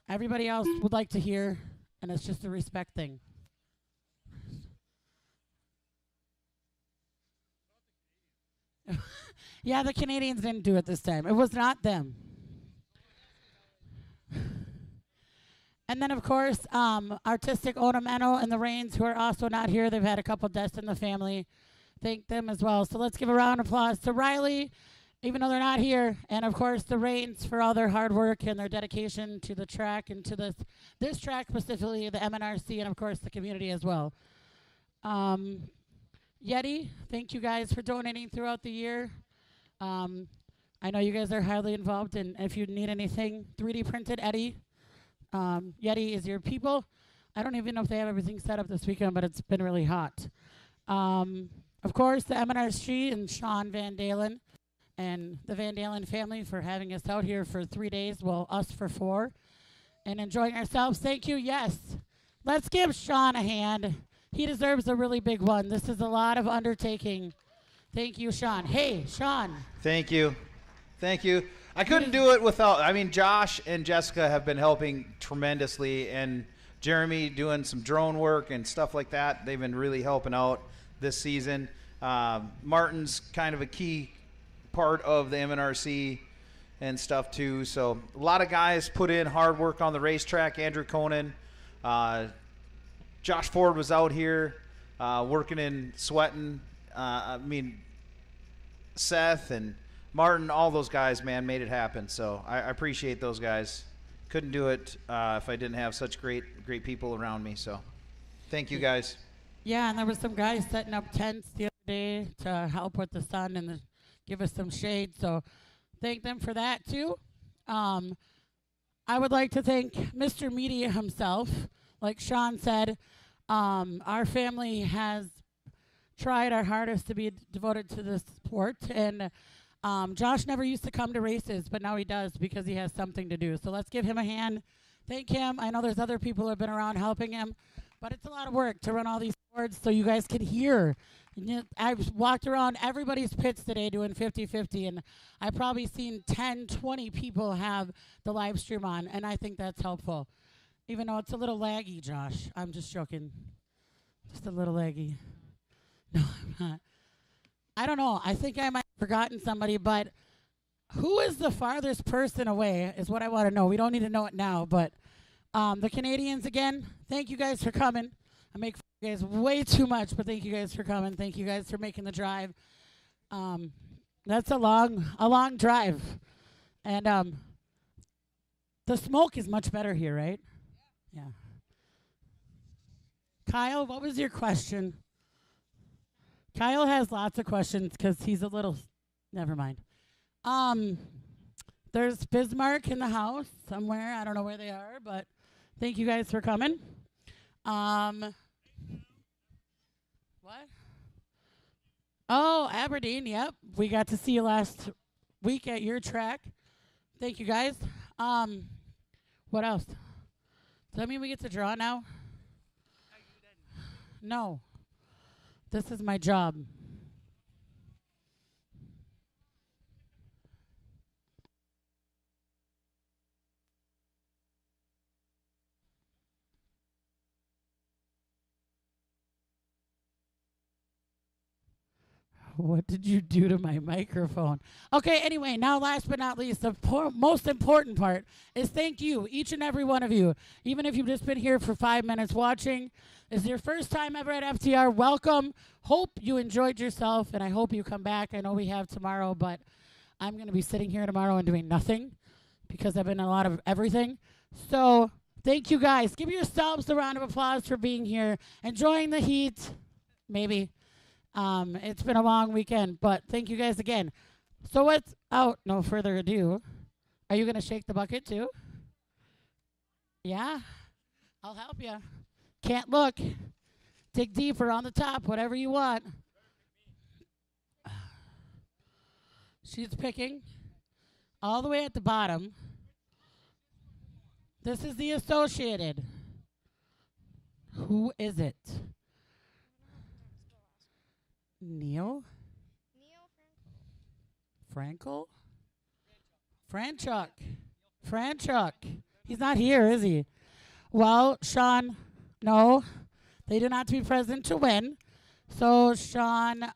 Everybody else would like to hear, and it's just a respect thing. Yeah, the Canadians didn't do it this time. It was not them. And then, of course, Artistic Onameno and the Rains, who are also not here. They've had a couple deaths in the family. Thank them as well. So let's give a round of applause to Riley, even though they're not here. And, of course, the Rains for all their hard work and their dedication to the track and to this track specifically, the MNRC, and, of course, the community as well. Yeti, thank you guys for donating throughout the year. I know you guys are highly involved, and if you need anything 3D printed, Eddie, Yeti is your people. I don't even know if they have everything set up this weekend, but it's been really hot. Of course, the MNRC and Sean Van Dalen and the Van Dalen family for having us out here for 3 days, well, us for 4, and enjoying ourselves. Thank you. Yes. Let's give Sean a hand. He deserves a really big one. This is a lot of undertaking. Thank you, Sean. Hey, Sean. Thank you. Thank you. I couldn't do it without, I mean, Josh and Jessica have been helping tremendously, and Jeremy doing some drone work and stuff like that. They've been really helping out this season. Martin's kind of a key part of the MNRC and stuff too. So a lot of guys put in hard work on the racetrack. Andrew Conan, Josh Ford was out here working in sweating. Seth and Martin, all those guys, man, made it happen. So I appreciate those guys. Couldn't do it if I didn't have such great people around me. So thank you guys. Yeah, and there was some guys setting up tents the other day to help with the sun and give us some shade. So thank them for that too. I would like to thank Mr. Media himself. Like Sean said, our family has tried our hardest to be devoted to this sport, and Josh never used to come to races, but now he does because he has something to do. So let's give him a hand. Thank him. I know there's other people who have been around helping him, but it's a lot of work to run all these boards so you guys can hear. I've walked around everybody's pits today doing 50-50, and I've probably seen 10, 20 people have the live stream on, and I think that's helpful. Even though it's a little laggy, Josh. I'm just joking. Just a little laggy. No, I'm not. I don't know. I think I might have forgotten somebody, but who is the farthest person away is what I want to know. We don't need to know it now, but the Canadians, again, thank you guys for coming. I make fun of you guys way too much, but thank you guys for coming. Thank you guys for making the drive. That's a long drive. And the smoke is much better here, right? Yeah. Kyle, what was your question? Kyle has lots of questions because he's a little, never mind. There's Bismarck in the house somewhere. I don't know where they are, but thank you guys for coming. What? Oh, Aberdeen, yep. We got to see you last week at your track. Thank you guys. What else? Does that mean we get to draw now? No. This is my job. What did you do to my microphone? Okay, anyway, now last but not least, the most important part is thank you, each and every one of you. Even if you've just been here for 5 minutes watching, is your first time ever at FTR, welcome. Hope you enjoyed yourself, and I hope you come back. I know we have tomorrow, but I'm going to be sitting here tomorrow and doing nothing because I've been in a lot of everything. So thank you guys. Give yourselves a round of applause for being here, enjoying the heat, maybe. It's been a long weekend, but thank you guys again. So without no further ado, are you going to shake the bucket too? Yeah? I'll help you. Can't look. Dig deeper on the top, whatever you want. She's picking all the way at the bottom. This is the Associated. Who is it? Neil? Frankel? Franchuk. Franchuk. He's not here, is he? Well, Sean, no. They do not have to be present to win. So, Sean,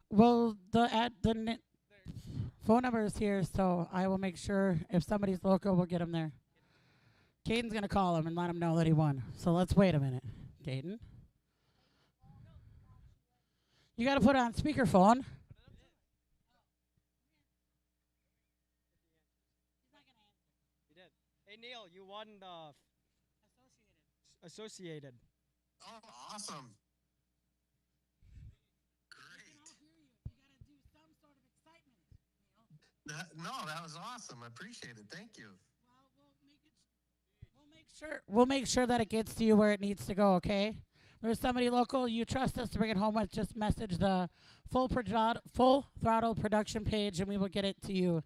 well, the phone number is here, so I will make sure if somebody's local, we'll get him there. Caden's going to call him and let him know that he won. So let's wait a minute. Caden? You got to put it on speakerphone. You did. Hey, Neil, you won the Associated. Oh, awesome. Great. No, that was awesome. I appreciate it. Thank you. We'll make sure that it gets to you where it needs to go, okay? There's somebody local you trust us to bring it home with, just message the full throttle production page and we will get it to you.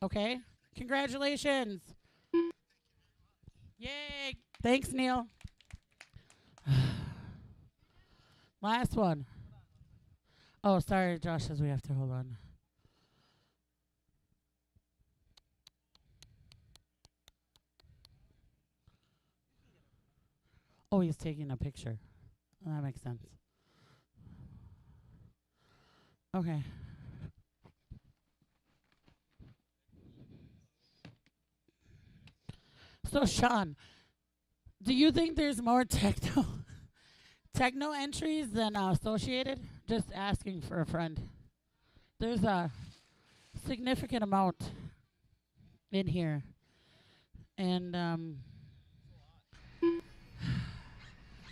Okay? Congratulations. Yay. Thanks, Neil. Last one. Oh, sorry, Josh says we have to hold on. Oh, he's taking a picture. Oh, that makes sense. Okay. So, Sean, do you think there's more techno entries than associated? Just asking for a friend. There's a significant amount in here. And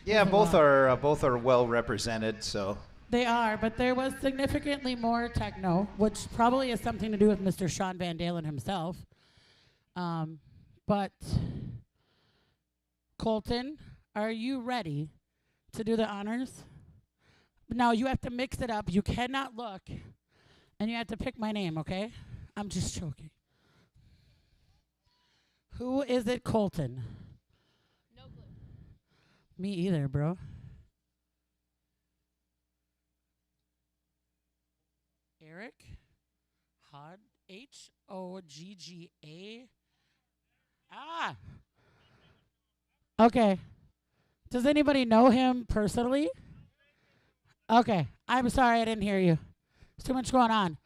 yeah, both are well represented, so they are, but there was significantly more techno, which probably has something to do with Mr. Sean Van Dalen himself. But Colton, are you ready to do the honors? Now you have to mix it up. You cannot look, and you have to pick my name, okay? I'm just joking. Who is it, Colton? No clue. Me either, bro. Eric Hod, Hogga. Ah. Okay. Does anybody know him personally? Okay. I'm sorry I didn't hear you. There's too much going on.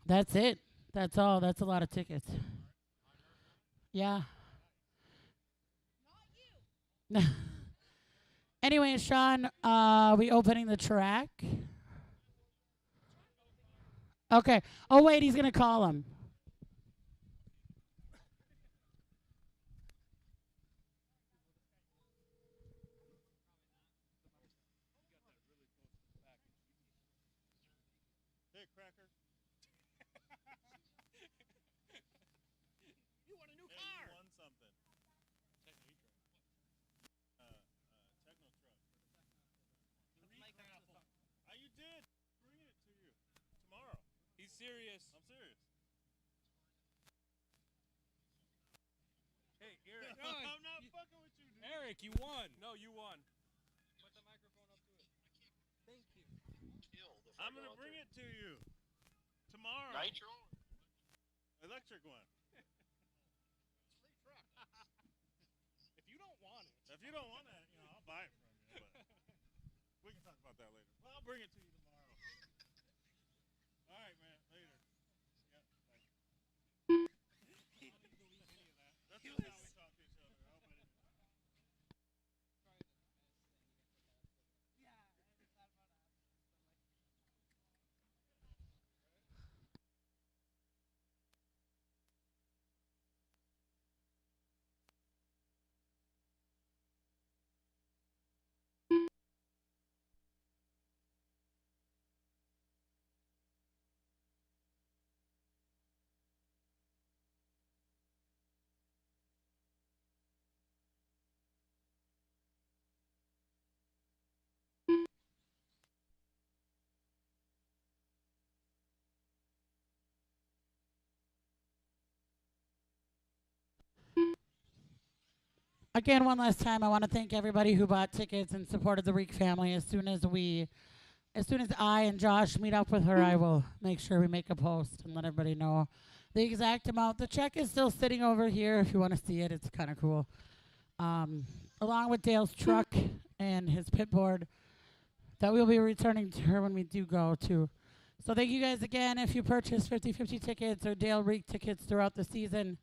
That's it. That's all. That's a lot of tickets. Yeah. Anyway, Sean, we opening the track? Okay. Oh, wait, he's going to call him. Hey, Cracker. You want a new car? You won something. Techno truck. You did. Bring it to you tomorrow. He's serious. I'm serious. Hey, Eric. No, I'm not fucking with you, dude. Eric, you won. No, you won. Put the microphone up to it. Thank you. I'm gonna bring it to you tomorrow. Nitro. Electric one. Free truck. If you don't want it. If you don't want it, I'll buy it from you. But we can talk about that later. Well, I'll bring it to you tomorrow. All right, man. Later. Yep. Bye. He didn't believe any of that. That's just how we talk to each other. I hope I didn't. Again, one last time, I want to thank everybody who bought tickets and supported the Reek family. As soon as we as soon as I and Josh meet up with her, I will make sure we make a post and let everybody know the exact amount. The check is still sitting over here if you want to see it. It's kind of cool. Along with Dale's truck and his pit board that we'll be returning to her when we do go too. So thank you guys again. If you purchase 50/50 tickets or Dale Reek tickets throughout the season,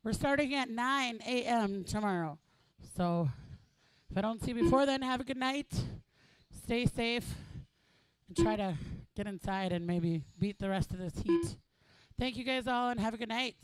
we're starting at 9 a.m. tomorrow. So if I don't see you before then, have a good night. Stay safe. And try to get inside and maybe beat the rest of this heat. Thank you guys all and have a good night.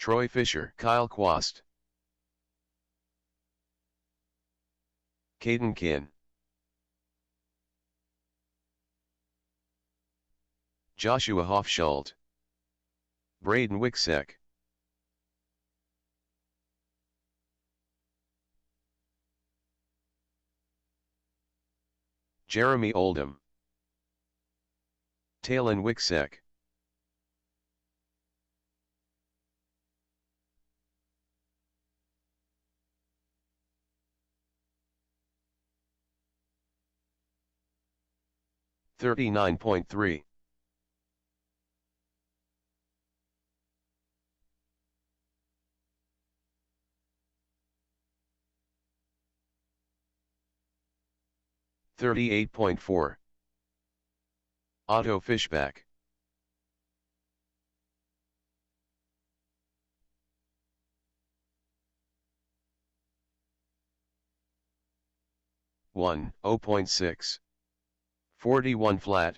Troy Fisher, Kyle Quast, Caden Kin, Joshua Hofschuld, Braden Wicksek, Jeremy Oldham, Talon Wicksek, $39.3. $38.4. Otto Fishback, $0.6. 41 flat,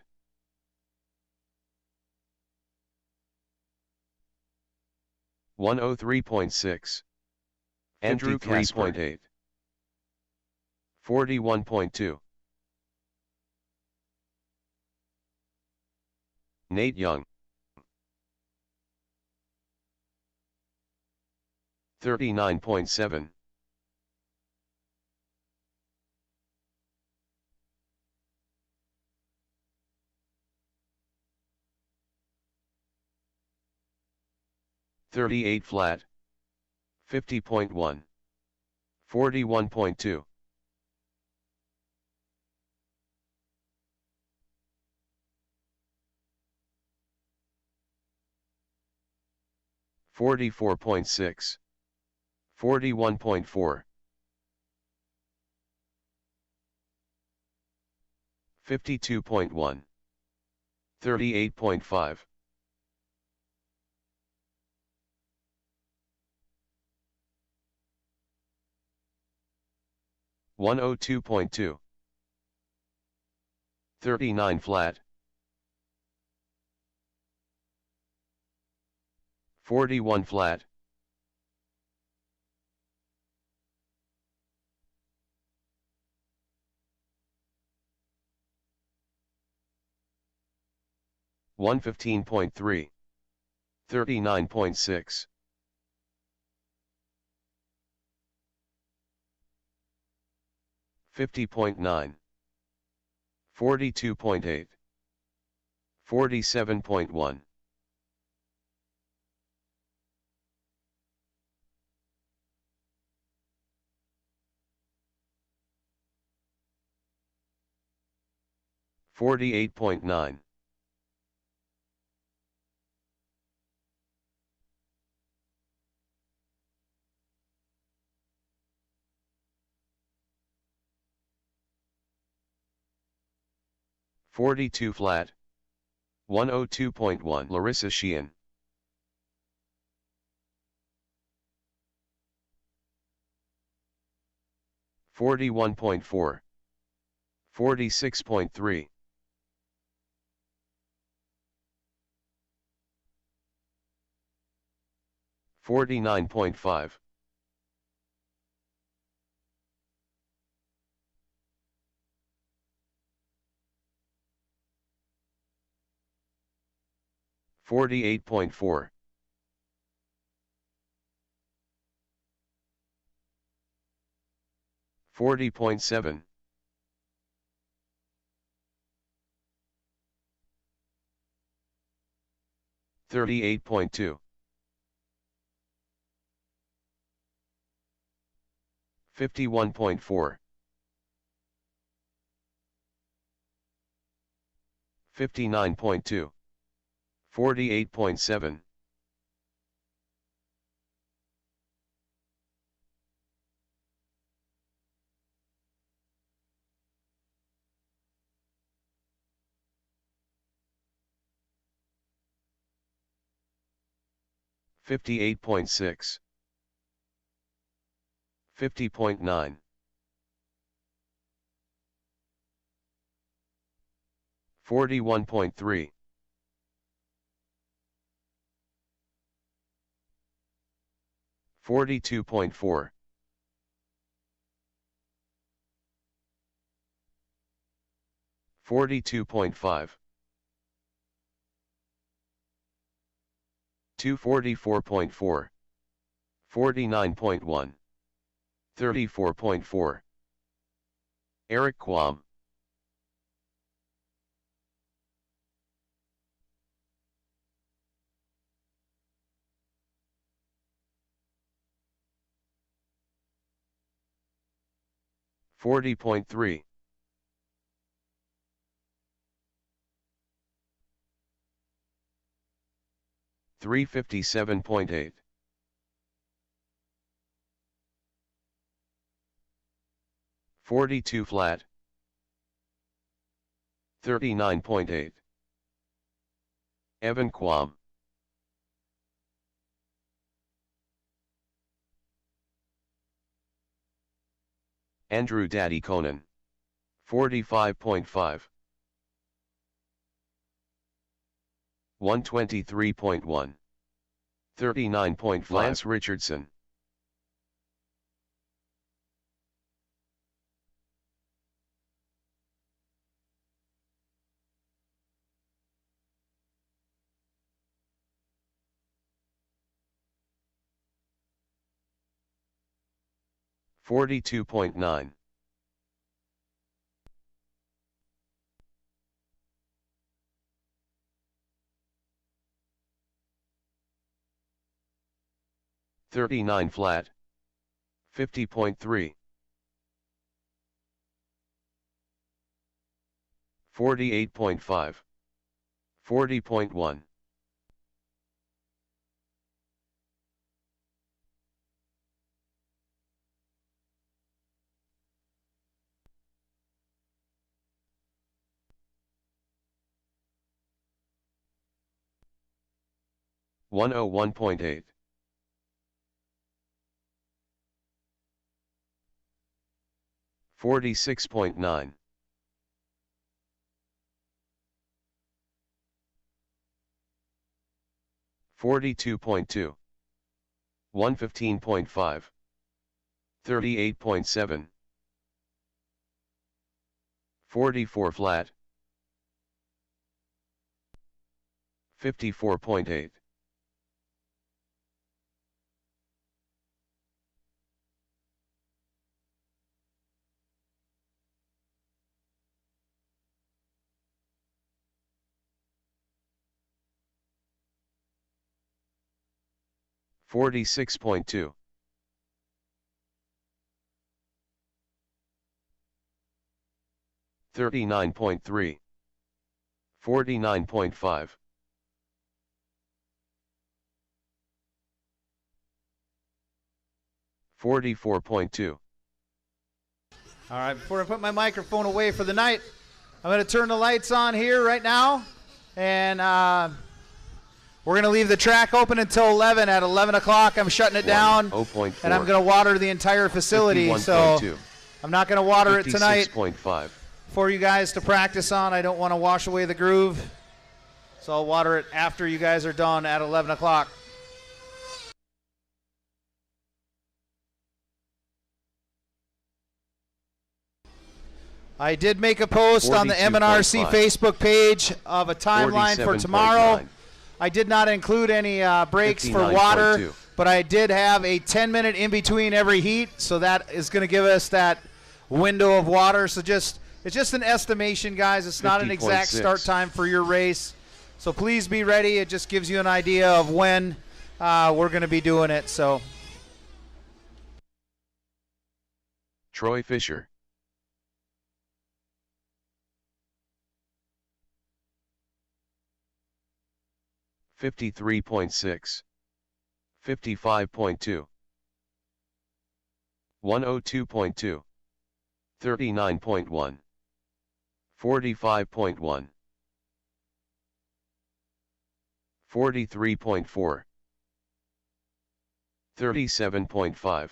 $103.6. Andrew 3.8. 41.2. Nate Young, 39.7. $38 flat, 50.1. 41.2. $44.6. 41.4. 52.1. 38.5. $102.2. 39 flat, 41 flat, $115.3. 39.6. $50.9. 42.8. 47.1. $48.9. 42 flat, 102.1. Larissa Sheehan, 41.4. 46.3. 49.5. 48.4. 40.7. 38.2. 51.4. 59.2. 48.7. 58.6. 50.9. 41.3. 42.4. 42.5. 244.4. 49.1. 34.4. Eric Quam. $40.3. 357.8. 42 flat. 39.8. Evan Quam. Andrew Daddy Conan. 45.5. 123.1. 39.5. Lance Richardson. $42.9. 39 flat. 50.3. 48.5. 40.1. 101.8. 46.9. 42.2. 115.5. 38.7. 44 flat. 54.8. 46.2. 39.3. 49.5. 44.2. All right, before I put my microphone away for the night, I'm going to turn the lights on here right now, and we're going to leave the track open until 11. At 11 o'clock, I'm shutting it down, and I'm going to water the entire facility. So I'm not going to water it tonight for you guys to practice on. I don't want to wash away the groove, so I'll water it after you guys are done at 11 o'clock. I did make a post on the MNRC Facebook page of a timeline for tomorrow. I did not include any breaks for water, but I did have a 10-minute in between every heat, so that is going to give us that window of water. So it's just an estimation, guys. It's not an exact start time for your race. So please be ready. It just gives you an idea of when we're going to be doing it. So Troy Fisher. $53.6. 55.2. 102.2. 39.1. 45.1. 43.4. 37.5.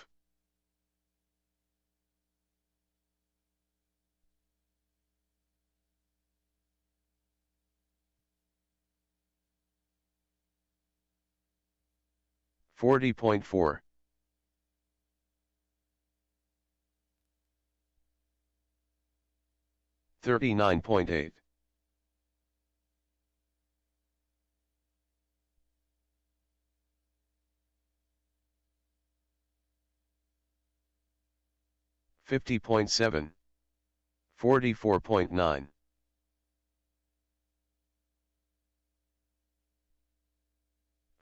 40.4. 39.8. 50.7. 44.9.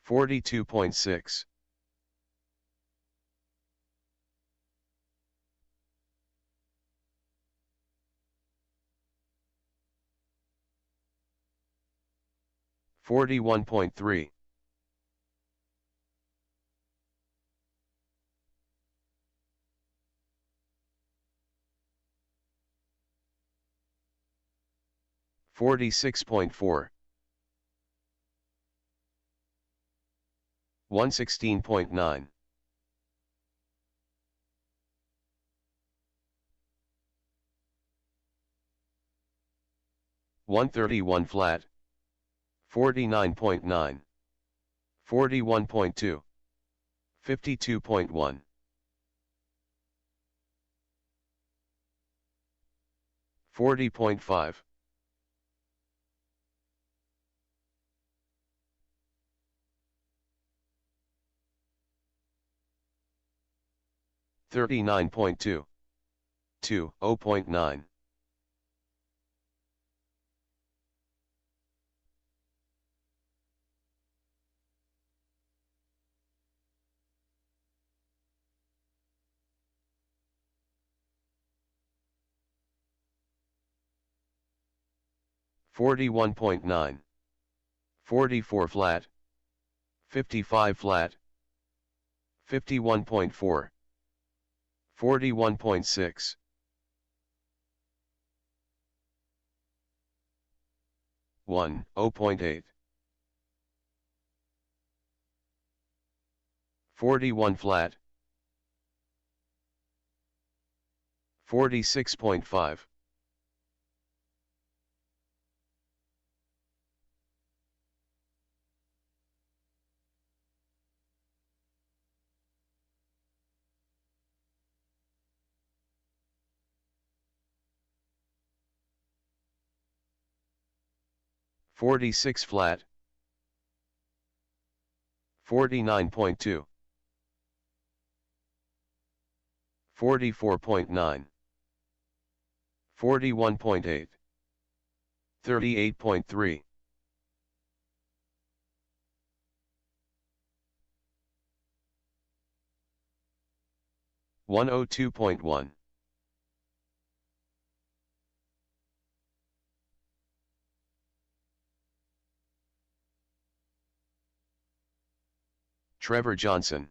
42.6. 41.3. 46.4. 116.9. 131 flat. 49.9. 41.2. 52.1. 40.5. 39.2. 0.9. 41.9. 44 flat. 55 flat. 51.4. 41.6. 1, 0.8. 41 flat. 46.5. 46 flat. 49.2. 44.9. 41.8. 38.3. 102.1. 'Trevor Johnson.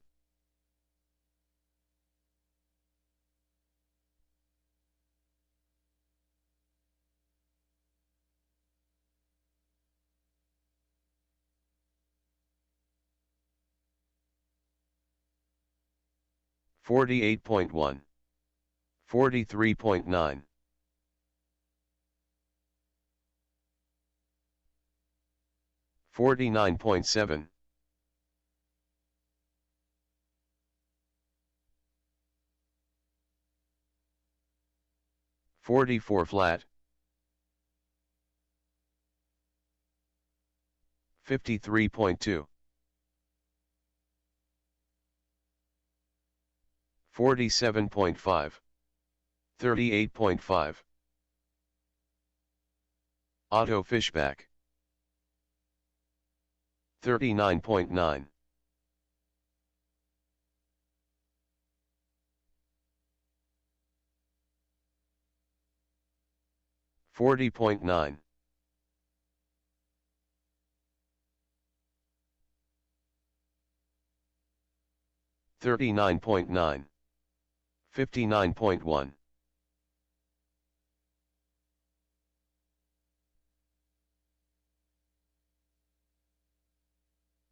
$48.1. 43.9. 49.7. 44 flat. 53.2. 47.5. 38.5. Auto fishback. 39.9. 40.9. 39.9. 59.1.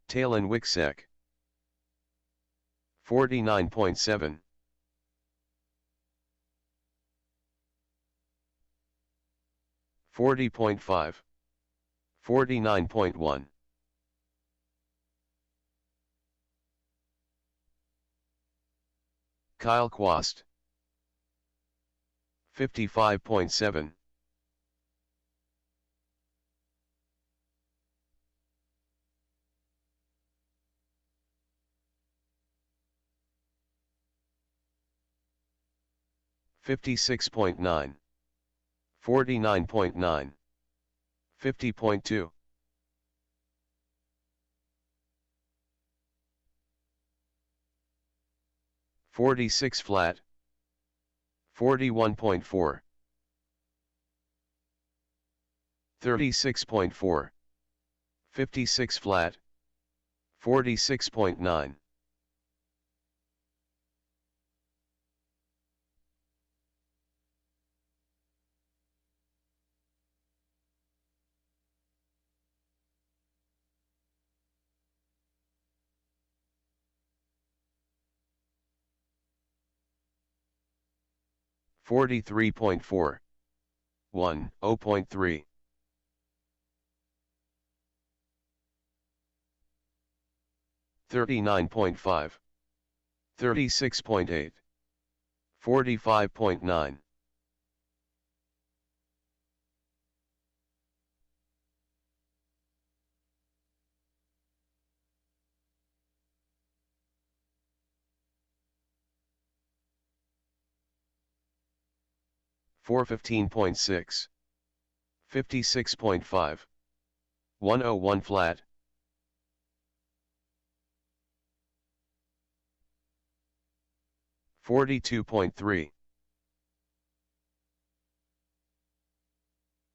Talon Wicksec. 49.7. 40.5. 49.1. Kyle Quast. 55.7. 56.9, 49.9, 50.2, 46 flat, 41.4, 36.4, 56 flat, 46.9, 43.4, 1, 0.3, 39.5, 36.8, 45.9, 415.6, 56.5, 101 flat, 42.3,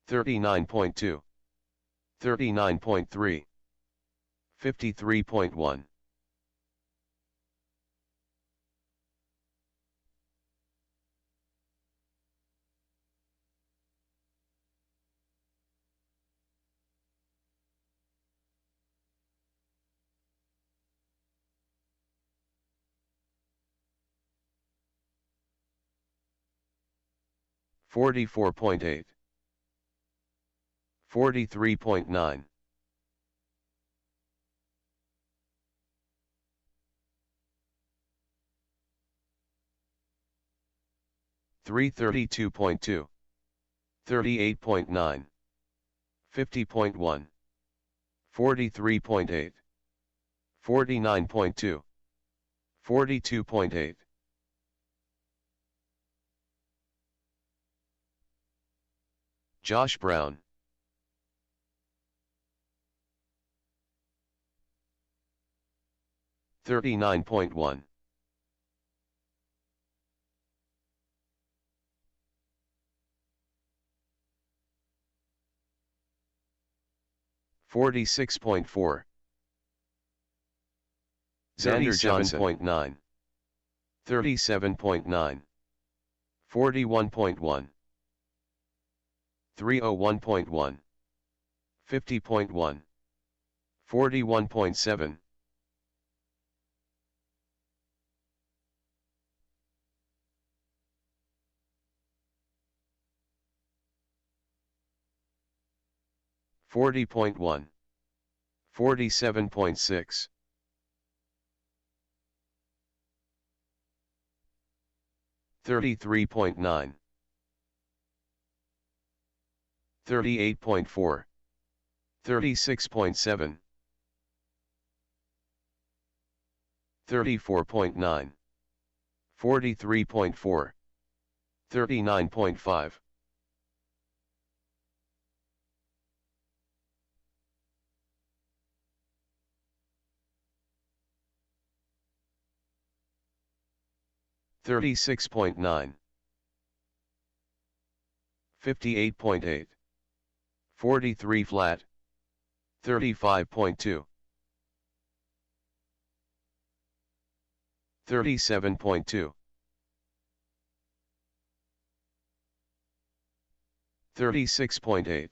39.2, 39.3, 53.1, 44.8, 43.9, 332.2, 38.9, 50.1, 43.8, 49.2, 42.8, Josh Brown, 39.1, 46.4, Xander Johnson, 37.9, 37.9, 41.1, 301.1, 50.1, 41.7, 40.1, 47.6, 33.9, 38.4, 36.7, 34.9, 43.4, 39.5, 36.9, 58.8, 43 flat, 35.2, 37.2, 36.8,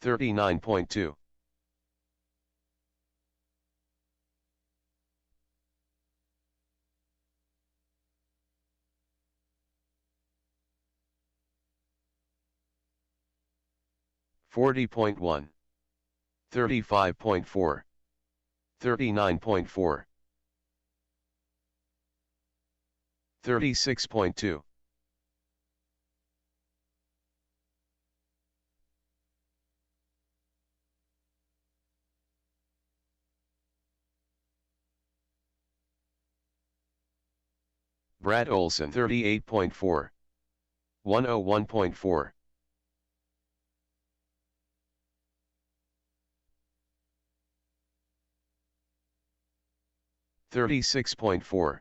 39.2, 40.1, 35.4, 39.4, 36.2, Brad Olson 38.4. 101.4. $36.4.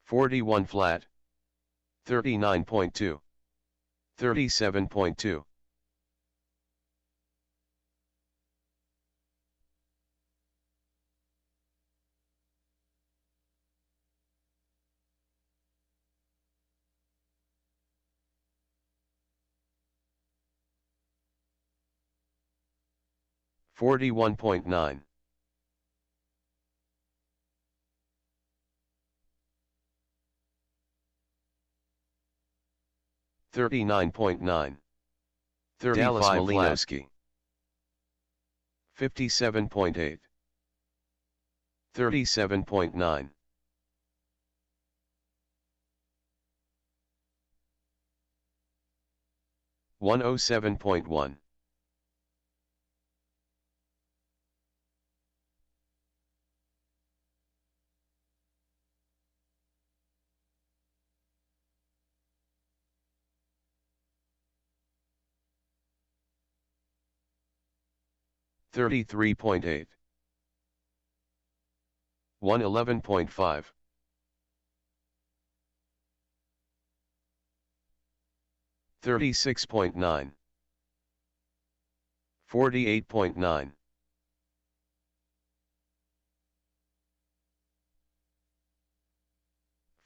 41 flat. 39.2. 37.2. 41.9. 39.9. 35 Malinowski. 57.8. 37.9. 107.1. 33.8. 111.5. 36.9. 48.9.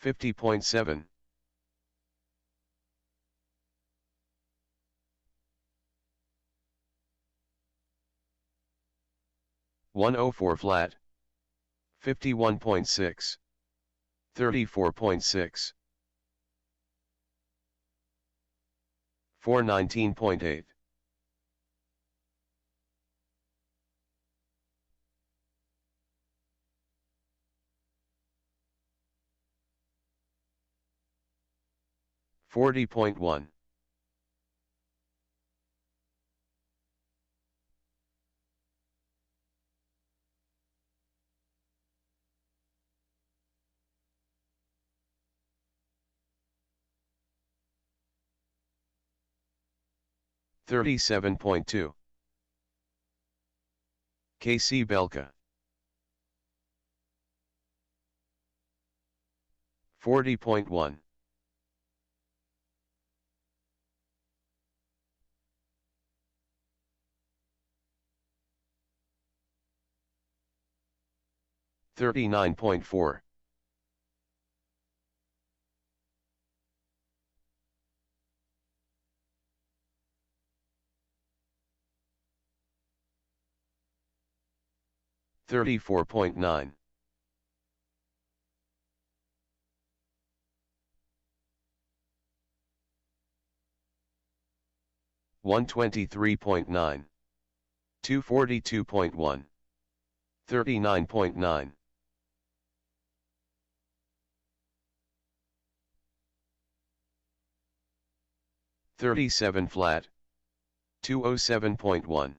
50.7. 104 flat. 51.6. 34.6. 419.8. 40.1. 37.2. KC Belka. 40.1. 39.4. 34.9. 123.9. 242.1. 39.9. 37 flat. 207.1.